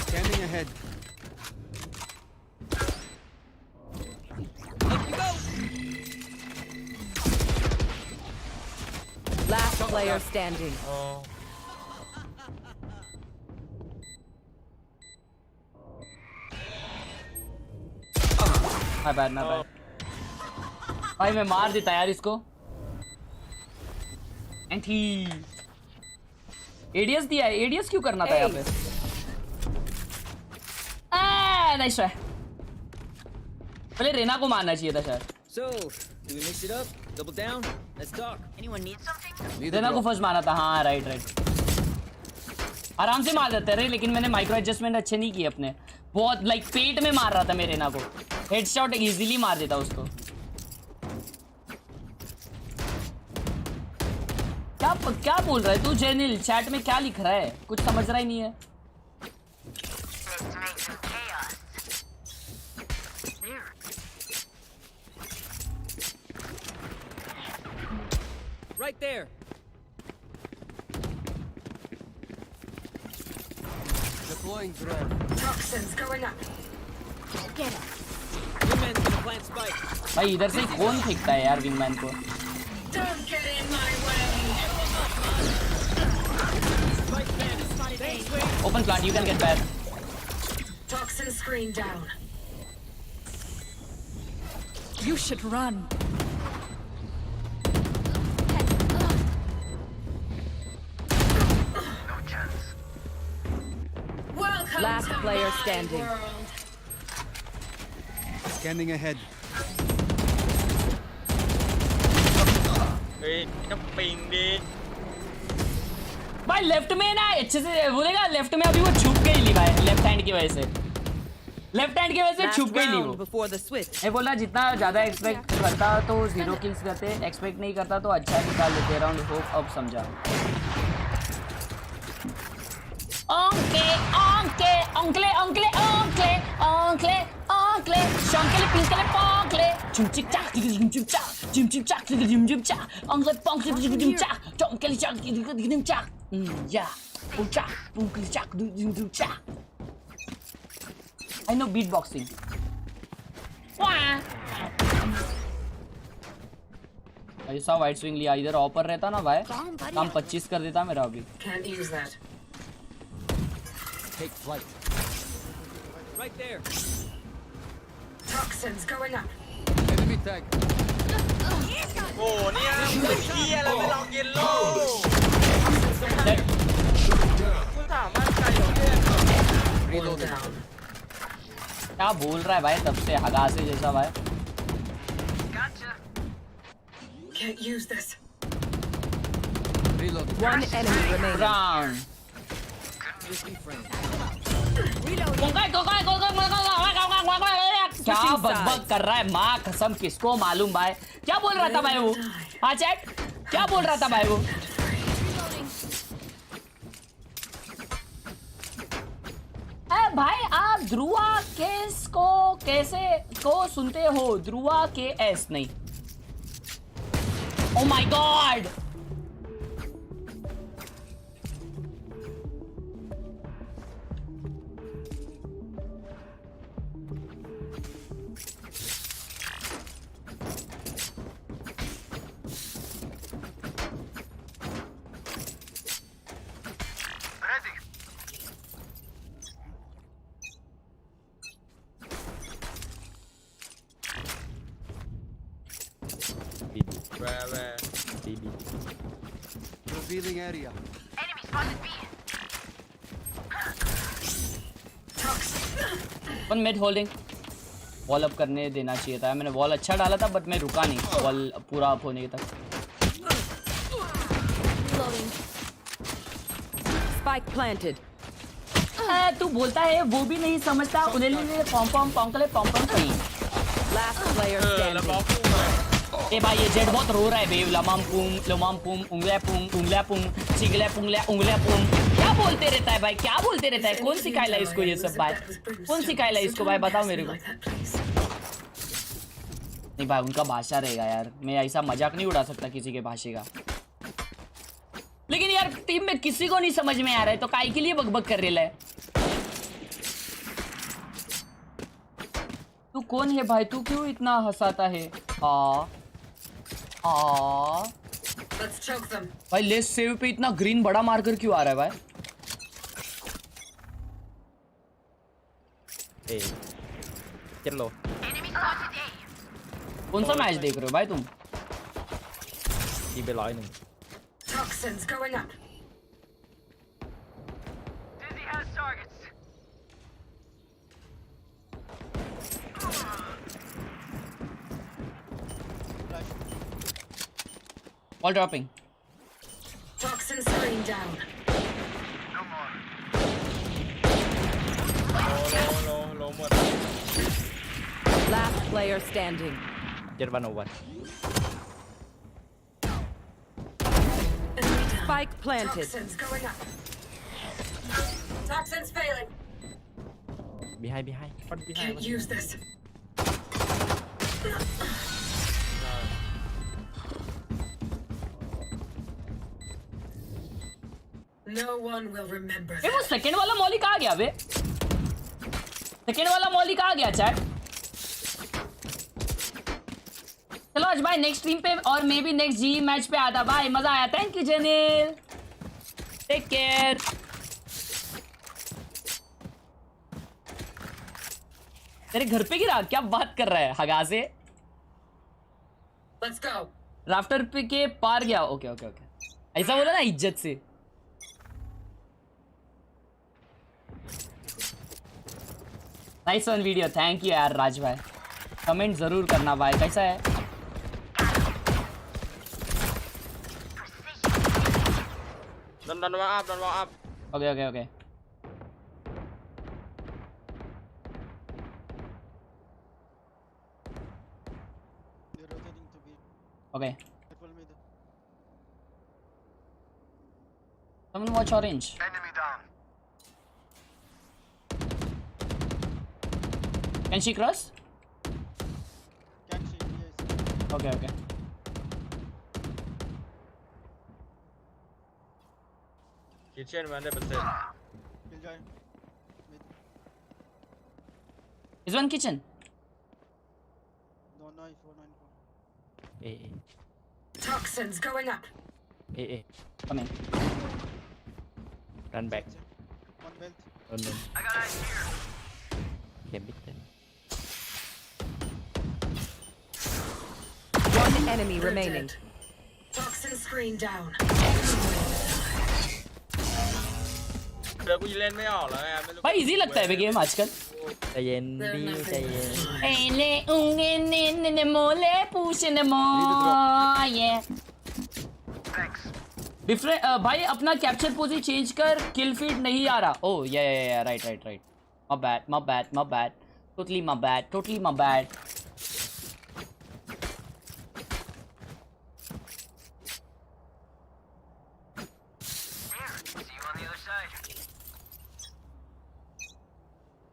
Standing ahead. Last player standing. My bad, my bad. भाई मैं मार देता यार इसको। एंटी एडीएस दिया है। एडीएस क्यों करना था यहाँ पे? Nice try. पहले रेना को मारना चाहिए था शायद। So, do we mix it up? Double down? Let's talk. Anyone need something? Raina को फर्स्ट मारा था। हाँ राइट राइट, आराम से मार देते रहे, लेकिन मैंने माइक्रो एडजस्टमेंट अच्छे नहीं किए अपने। बहुत लाइक पेट में मार रहा था मैं रेना को, हेडशॉट इजीली मार देता उसको। क्या बोल रहा है तू जेनिल? चैट में क्या लिख रहा है? कुछ समझ रहा ही नहीं है। Right there. Deploying drone. Toxins going up. Get it. Wingman's gonna plant spike. भाई इधर से कौन फेंकता है यार विंगमैन को? Don't get in my way. Spike planted. Thanks, Wing. Open plant, you can get back. Toxin screen down. You should run. Welcome Last to player my standing. world. Scanning ahead. Ê, nó ping đi. भाई left में ना अच्छे से बोलेगा, left में अभी वो छुप गई ली भाई, लेफ्ट हैंड की वजह से, लेफ्ट हैंड की वजह से छुप गई ली वो। मैं बोला जितना ज्यादा एक्सपेक्ट करता तो 0 किल्स करते, एक्सपेक्ट नहीं करता तो अच्छा निकाल लेते राउंड। होप अब समझा। ओंके ओंके ओंकले ओंकले ओंकले ओंकले ओंकले शंकले पिंकले पोंकले चिमचिक चाक चिमचिक चाक चिमचिक चाक चिमचिक चाक ओंकले पोंकले चिमचिक चाक चोंकले चाक चिमचिक चाक या पुचा पुंकले चाक चिमचिक चाक। I know beatboxing. ऐसा वाइड स्विंग लिया, इधर ऑपर रहता ना भाई काम 25 कर देता मेरा अभी। Can't use that. Take flight. Right there. Toxins going up. Enemy tag. Ồ, nè, bên kia là cái lòng kiền lô. Cứ thảo mang cày ở kia. Reloading. क्या बोल रहा है भाई तब से हगासे जैसा भाई? Gotcha. Can't use this. Reloading. One enemy remaining. Round. क्या बकबक कर रहा है? माँ कसम किसको मालूम भाई? क्या बोल रहा था भाई वो? हाँ चैट क्या बोल रहा था भाई वो? भाई आप ध्रुवा केस को कैसे को सुनते हो? ध्रुवा के एस नहीं। ओ my God, Where? Revealing area. Enemy spotted B. One mid holding. Wall up करने देना चाहिए था, मैंने वॉल अच्छा डाला था बट मैं रुका नहीं वॉल पूरा अप होने तक। Spike planted. तू बोलता है वो भी नहीं समझता, उन्हें पॉम पॉम पॉन्कले पॉम पॉम कहीं। Last player standing. ए भाई ये जेड बहुत रो रहा है बेव। लमाम पुम उंगलियां पुम चिगले पुंगलियां उंगलियां पुम। क्या बोलते रहता है भाई? क्या बोलते रहता है? कौन सिखाएगा इसको ये सब बात? कौन सिखाएगा इसको भाई? बताओ मेरे को। नहीं भाई उनका भाषा रहेगा यार, मैं ऐसा मजाक नहीं उड़ा सकता किसी के भाषा का। लेकिन यार टीम में किसी को नहीं समझ में आ रहा है तो काहे के लिए बकबक कर रहा है? तू कौन है भाई? तू क्यों इतना हंसाता है? Let's choke them. भाई लेस सेव पे इतना ग्रीन बड़ा मार्कर क्यों आ रहा है भाई? चलो कौन सा मैच देख रहे हो भाई तुम? Toxins going up. Dizzy has targets. All dropping. Toxin screen down. Low หมด Last player standing. Jet 101. Spike planted. Toxins going up. Toxins failing. Behind. Can't use this. No one will remember ए वो that. Second वाला Molly कहाँ गया बे? Second वाला Molly कहाँ गया chat? चलो आज भाई नेक्स्ट स्ट्रीम पे और मे बी नेक्स्ट जी मैच पे आता भाई, मजा आया। Thank you Jenil, take care. तेरे घर पे गिरा? क्या बात कर रहा है हगा से? Let's go. राफ्टर पे के पार गया। ओके ऐसा बोला ना इज्जत से। Nice one video, thank you यार राज भाई। कमेंट जरूर करना भाई, कैसा है? Don't walk up. Okay okay. Someone watch orange. Enemy down. Can she cross? Can she? Yes. Okay. Kitchen 100%. Kill joy. Is one kitchen? No, nice. 494. A. Toxins going up. A. Coming. Run back. One belt. No. I got eyes here. Game bit then. One enemy remaining. Toxin screen down. เดี๋ยวกูเล่นไม่ออกแล้วไงไม่รู้ भाई easy लगता है बे game आजकल।ใจเย็นดิใจเย็น एले उंगे ने मोले पूछने मो ये different भाई अपना कैप्चर पोजी चेंज कर, किल फीड नहीं आ रहा। ओ या right my bad totally my bad।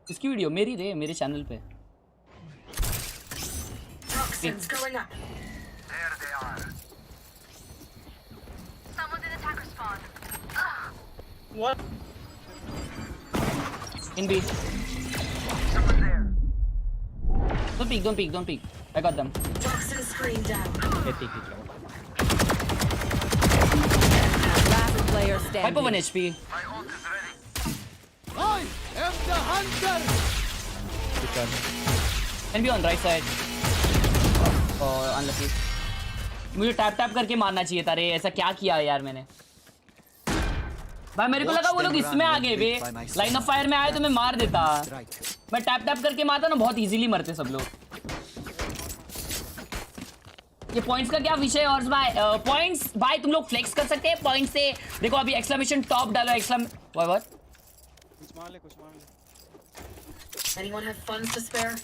इसकी वीडियो मेरी रे मेरे चैनल पे। Toxins going up. There they are. Someone's in attacker spawn. What? In B. Someone there. Don't peek. I got them. Toxin screen down. Last player Viper standing. 1 HP. My ult is ready. I am the hunter. Can be on right side. Oh unlucky. मुझे tap करके मारना चाहिए था रे, ऐसा क्या किया यार मैंने। भाई मेरे को लगा वो लोग इसमें आ गए बे, लाइन ऑफ फायर में आए तो मैं मार देता। मैं टैप करके मारता ना, बहुत इजीली मरते सब लोग। ये पॉइंट्स का क्या विषय है? और भाई पॉइंट्स भाई तुम लोग फ्लेक्स कर सकते हैं पॉइंट से। देखो अभी एक्सक्लेमेशन टॉप डालो, व्हाट कुछ मार ले Anyone have funds to spare?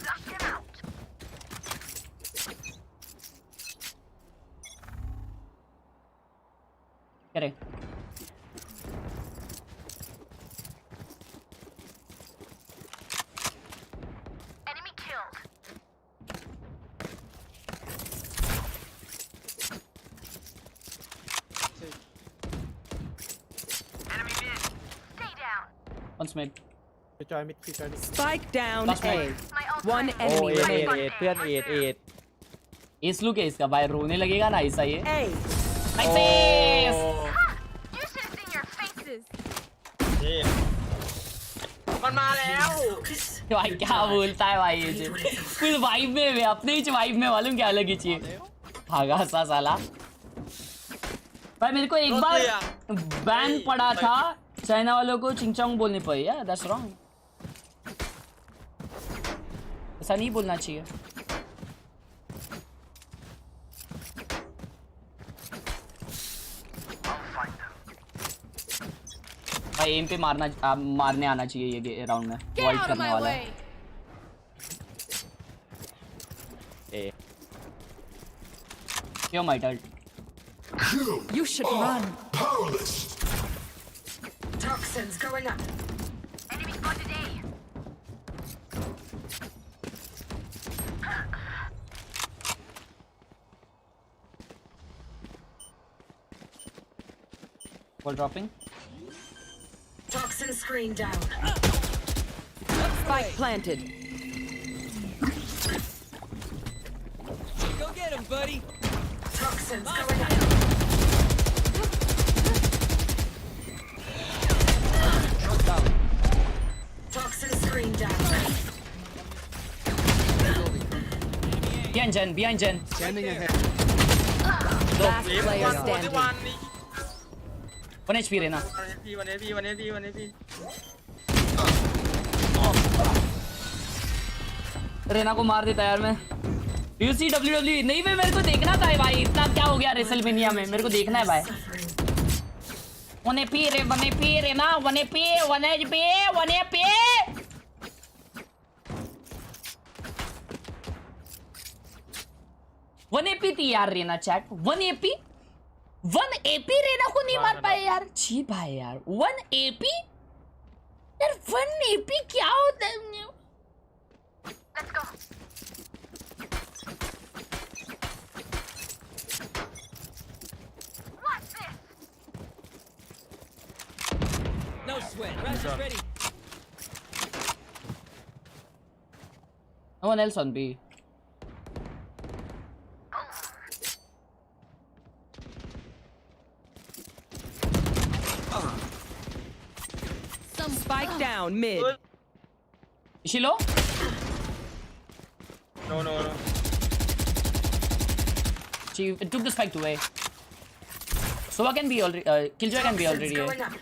Stuff him out. करे Enemy killed. Enemy mid. Stay down. once mid। Spike down Last A. one. My ult One ready. enemy Oh, remaining. 8 เพื่อน 8 S look है इसका भाई, रोने लगेगा ना ऐसा ये। A. Nice S. You should have seen your faces. นี่มันมาแล้ว Focus. भाई क्या बोलता है भाई ये चीज। कुछ वाइब में वे अपने ही वाइब में मालूम क्या अलग ही चीज। भागा सा साला। भाई मेरे को एक बार बैन पड़ा था, चाइना वालों को चिंगचोंग बोलनी पड़ी। यार दैट्स रॉन्ग, ऐसा नहीं बोलना चाहिए। भाई एम पे मारने आना चाहिए ये राउंड में वाइट करने वाला है ए क्यों might ult You should run. Powerless. Toxins going up. Enemy spotted A. Ball dropping. Toxin screen down. Spike planted. Go get him, buddy. Toxins going up. Toxin screen down. Behind Jen. Standing ahead. Last player standing. 1 HP रहना रेना को मार देता यार मैं UCWW नहीं भाई मेरे को देखना था भाई इतना क्या हो गया रेसलमेनिया में मेरे को देखना है भाई 1 AP Reyna 1 AP 1 HP 1 AP one AP थी यार Reyna chat 1 AP 1 AP Reyna को नहीं मार पाए यार छी भाई यार 1 AP यार 1 AP क्या होता है Let's go. Watch this. No sweat. Rush is ready. No one else on B. Spike down mid. Is she low? No. She took the spike to A. Sova can be already. Killjoy can be already A. Going up.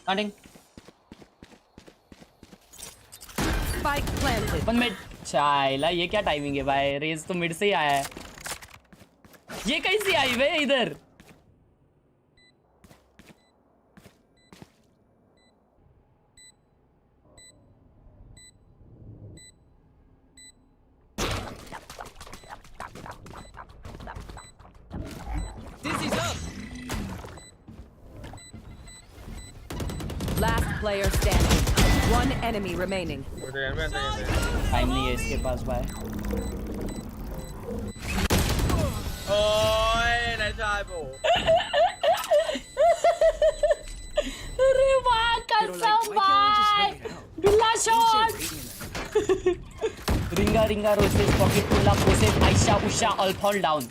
Hunting. Spike planted. 1 mid. चाइला ये क्या timing है भाई raise तो mid से ही आया है ये कैसी आई वे इधर Last player standing. One enemy remaining. Time नहीं है इसके पास भाई ओए नहीं चाहे वो अरे वाह कसम भाई बिल्ला shot ring a roses pocket pull up roses आयशा उषा ऑल फॉल डाउन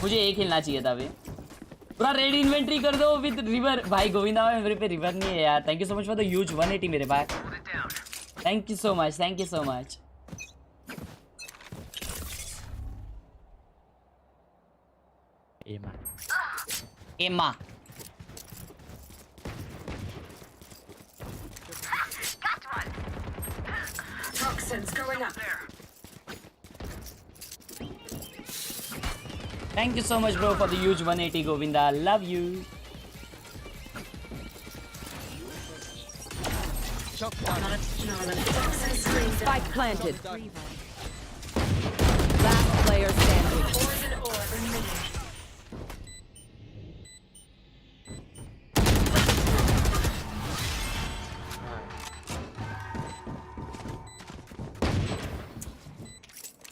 मुझे एक खेलना चाहिए था अभी पूरा रेड इन्वेंट्री कर दो विद रिवर भाई गोविंदा भाई मेरे पे रिवर नहीं है यार thank you so much for the huge 180 मेरे भाई थैंक यू सो मच एमा Got one. Toxins going up. Thank you so much, bro, for the huge 180, Govinda. Love you. Spike planted. Last player standing.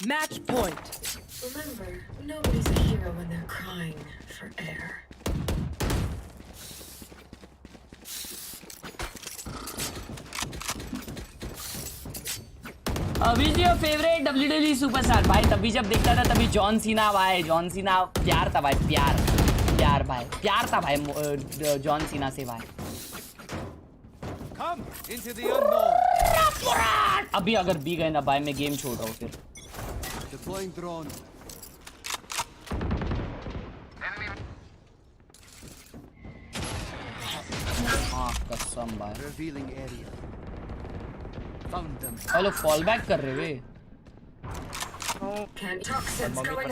Match point. Remember, nobody's a hero when they're crying for air. Which is your favorite WWE superstar? भाई तभी जब देखता था तभी John Cena भाई John Cena प्यार था भाई प्यार भाई प्यार था भाई जॉन सीना से भाई Come into the unknown. अभी अगर बी गए ना भाई मैं गेम छोड़ रहा हूँ फिर Deploying drone. हाँ कसम भाई Revealing area. Found them. Hello fall back कर रहे वे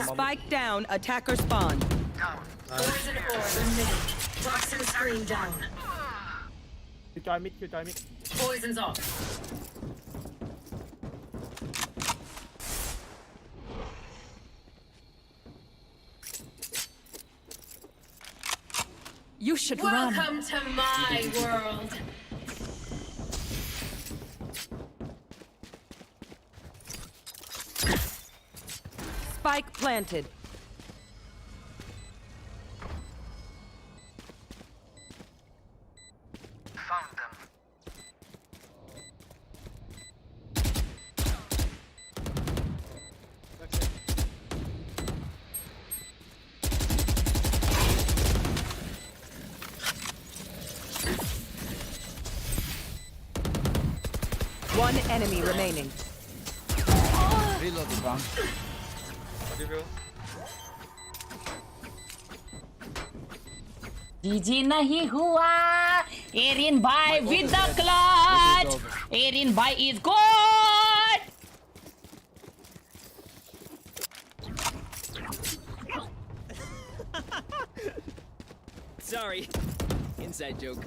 Spike down, attacker spawn. Poison orb emitted. Toxin screen down. You join mid, you join mid. Poison's off. You should run. Welcome to my world. Spike planted. Found them. One enemy remaining. Reloading. जीजी नहीं हुआ Ariane भाई with the clutch Ariane भाई is good Sorry. Inside joke.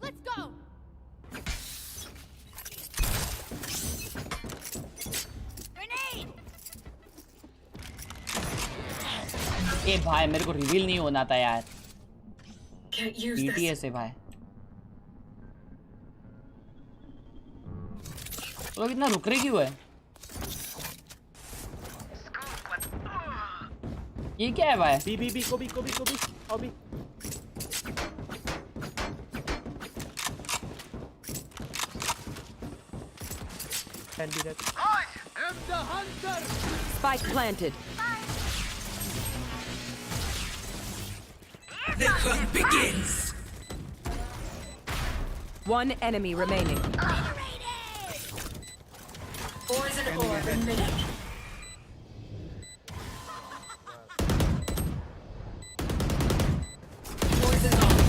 Let's go. Grenade. ए भाई मेरे को reveal नहीं होना था यार Can't use this. BTS है भाई लोग इतना रुक रहे क्यों है ये क्या है भाई B, go B. I'll be. Can be that. I'm the hunter. Spike planted. The hunt begins. One enemy remaining. Poison orb emitted. Poison off.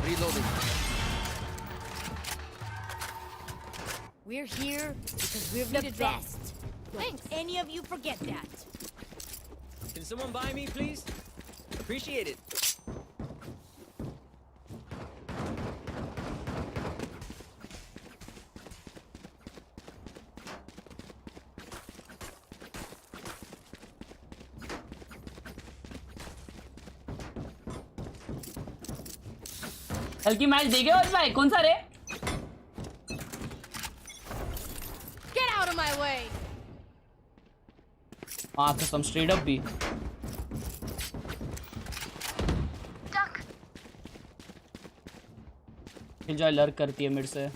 Reloading. We're here because we're the best. Don't any of you forget that. Can someone buy me, please? Appreciate it. हल्की match देखे और भाई कौन सा रे Get out of my way. हाँ तो some straight up भी किलजॉय लर्क करती है मिड से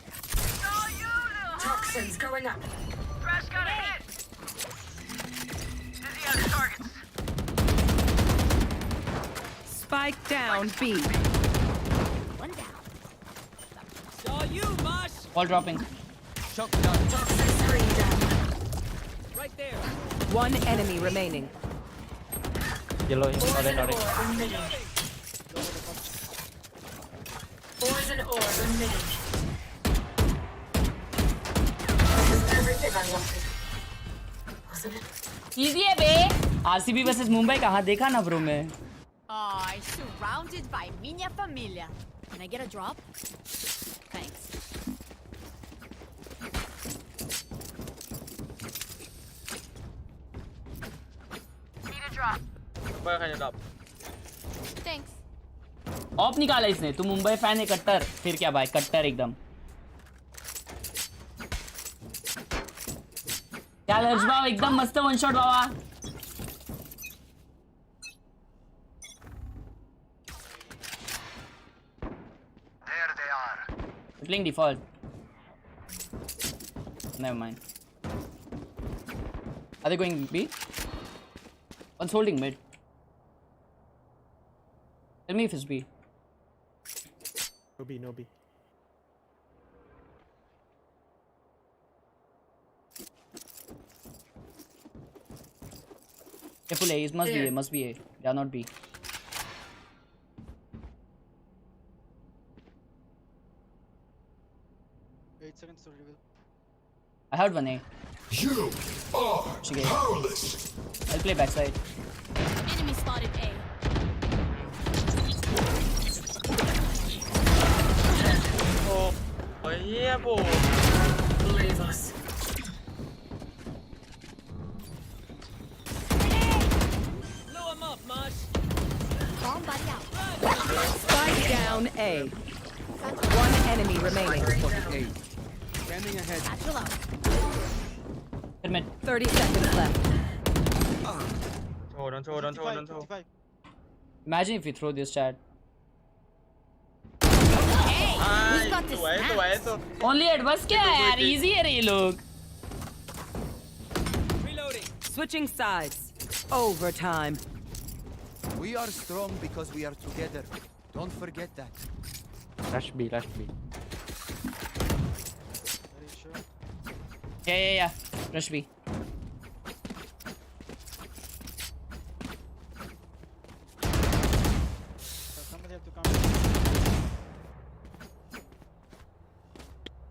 Toxins going up. Crash got a hit. Dizzy on targets. Spike down B. One down. Saw you, Mosh! All dropping Shock down. Toxin screen down. Right there. One enemy remaining. Yellow. Poison orb emitted. Poison orb emitted. This is everything I wanted. Wasn't it? Easy है बे RCB versus Mumbai कहाँ देखा ना bro में Oh, surrounded by minha família. Can I get a drop? Thanks. Need a drop. Thanks. Of निकाला इसने तू Mumbai fan है कट्टर फिर क्या भाई कट्टर एकदम क्या लर्ज बाबा एकदम मस्त one shot Baba There they are. playing default never mind are they going B one's holding mid tell me if it's B No B, no B. Careful A, it must be A, must be A. Yeah, not B. 8 seconds to reveal. I heard one A. You are powerless. I'll play backside. Enemy spotted A. Oh, yeah, boy. Leave us. Blow him up, Mosh. Bomb buddy out. Spike down A. One enemy remaining. Standing ahead. Satchel out. 30 seconds left. Don't show. Imagine if we throw this chat. Hey, who's got this snap? Only at बस क्या है यार? Easy है ये लोग. Reloading. Switching sides. Overtime. We are strong because we are together. Don't forget that. Rush B, rush B. Very sure. Yeah. Rush B. Somebody have to come.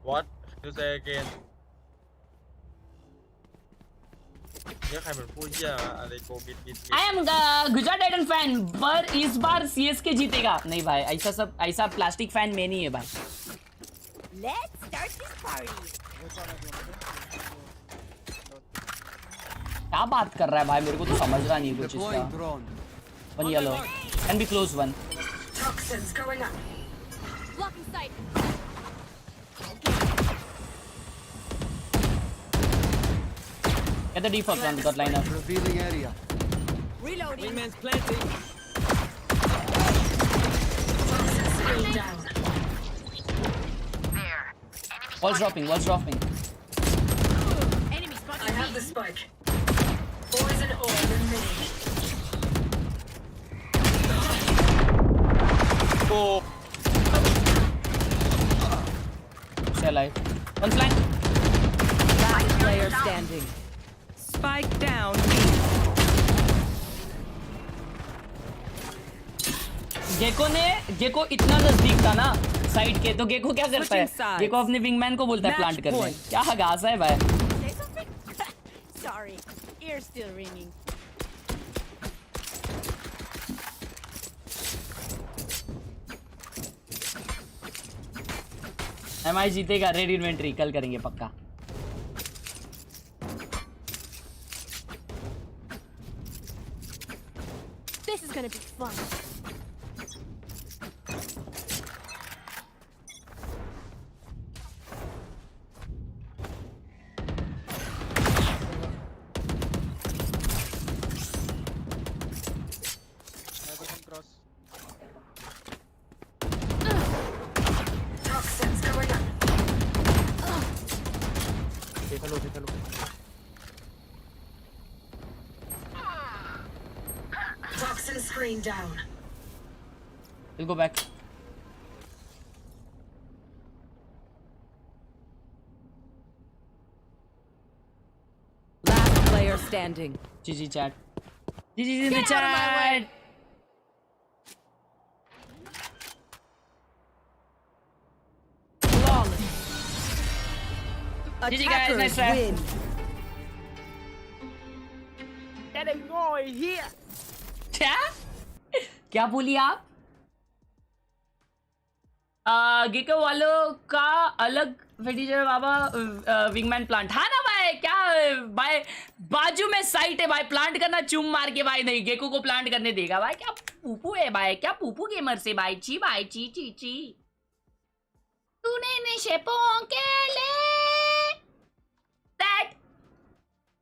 What? You say again. เนี่ยใครเป็นผู้เหี้ยอะไรโกบิด I am Gujarat Titan fan पर इस बार CSK जीतेगा. नहीं भाई, ऐसा plastic fan में नहीं है भाई. Let's start this party. क्या बात कर रहा है भाई? मेरे को तो समझ रहा नहीं कुछ इसका. One yellow. Can be close one. Toxins going up. Blocking sight. Get the default one without lineup. Revealing area. Reloading. Wingman's planting. Toxins screen down. Walls dropping. Enemy spotted I have the spike. Poison orb in mid. Oh. Stay alive. One flank. Last player standing. Spike down B. Gekko इतना नजदीक था ना side के, तो gecko क्या करता है? Gecko अपने विंगमैन को बोलता है प्लांट करने. क्या हगास है भाई? Say something? Sorry, ear's still ringing. MI जीतेगा. रेड इन्वेंट्री कल करेंगे पक्का. This is gonna be fun. Cross. Toxins going up. Take a look. Toxin screen down. We'll go back. Last player standing. GG chat. GG in the chat. GG guys, nice try. Win. क्या बोली आप? Gecko वालों का अलग फेटिचर बाबा wingman plant. हाँ ना भाई, क्या भाई बाजू में साइट है भाई. प्लांट करना चुम मार के भाई. नहीं, गेको को प्लांट करने देगा भाई. क्या पूपू है भाई, क्या पूपू गेमर से भाई. ची भाई ची. तूने नशेपों के लिए that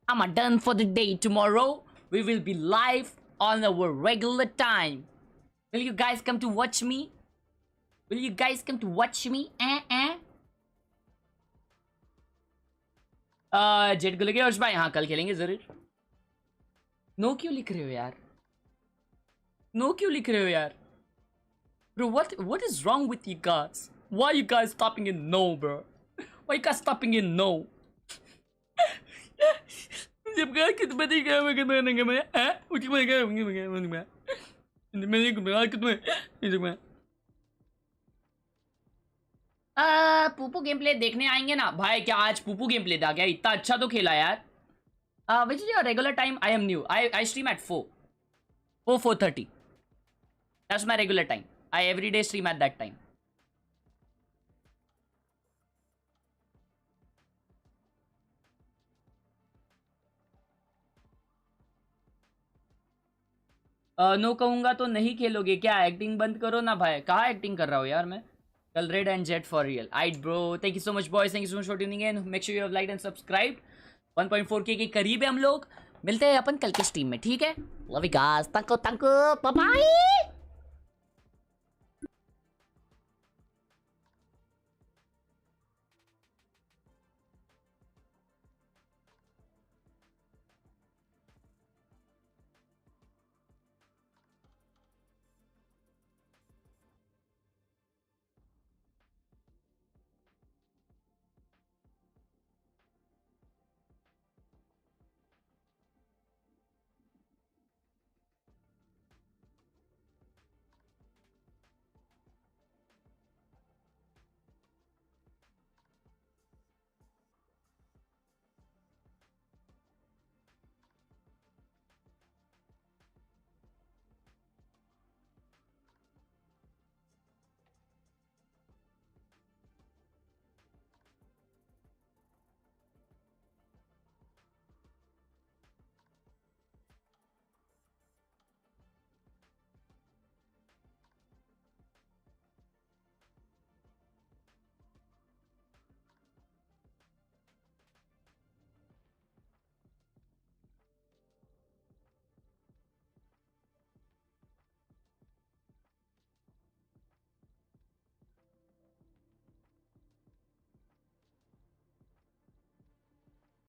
I'm done for the day. Tomorrow we will be live on our regular time. Will you guys come to watch me? Will you guys come to watch me? Jet को लगे हर्ष भाई. हाँ, कल खेलेंगे जरूर. नो क्यों लिख रहे हो यार? Bro, what is wrong with you guys? Why are you guys stopping in no, bro? Why you guys stopping in no? पुपू गेम प्ले देखने आएंगे ना भाई? क्या आज पुपू गेम प्ले था क्या? इतना अच्छा तो खेला यार. Which is your regular time? I am new. I stream at 4:30. That's my regular time. I every day stream at that time. No कहूंगा तो नहीं खेलोगे क्या? एक्टिंग बंद करो ना भाई. कहाँ एक्टिंग कर रहा हूँ यार मैं? कल red and Jett for real. Aight bro, thank you so much boys, thank you so much for tuning in. Make sure you have like and subscribe. 1.4K के करीब है हम लोग. मिलते हैं अपन कल के स्ट्रीम में, ठीक है? Love you guys. तंको बाय बाय.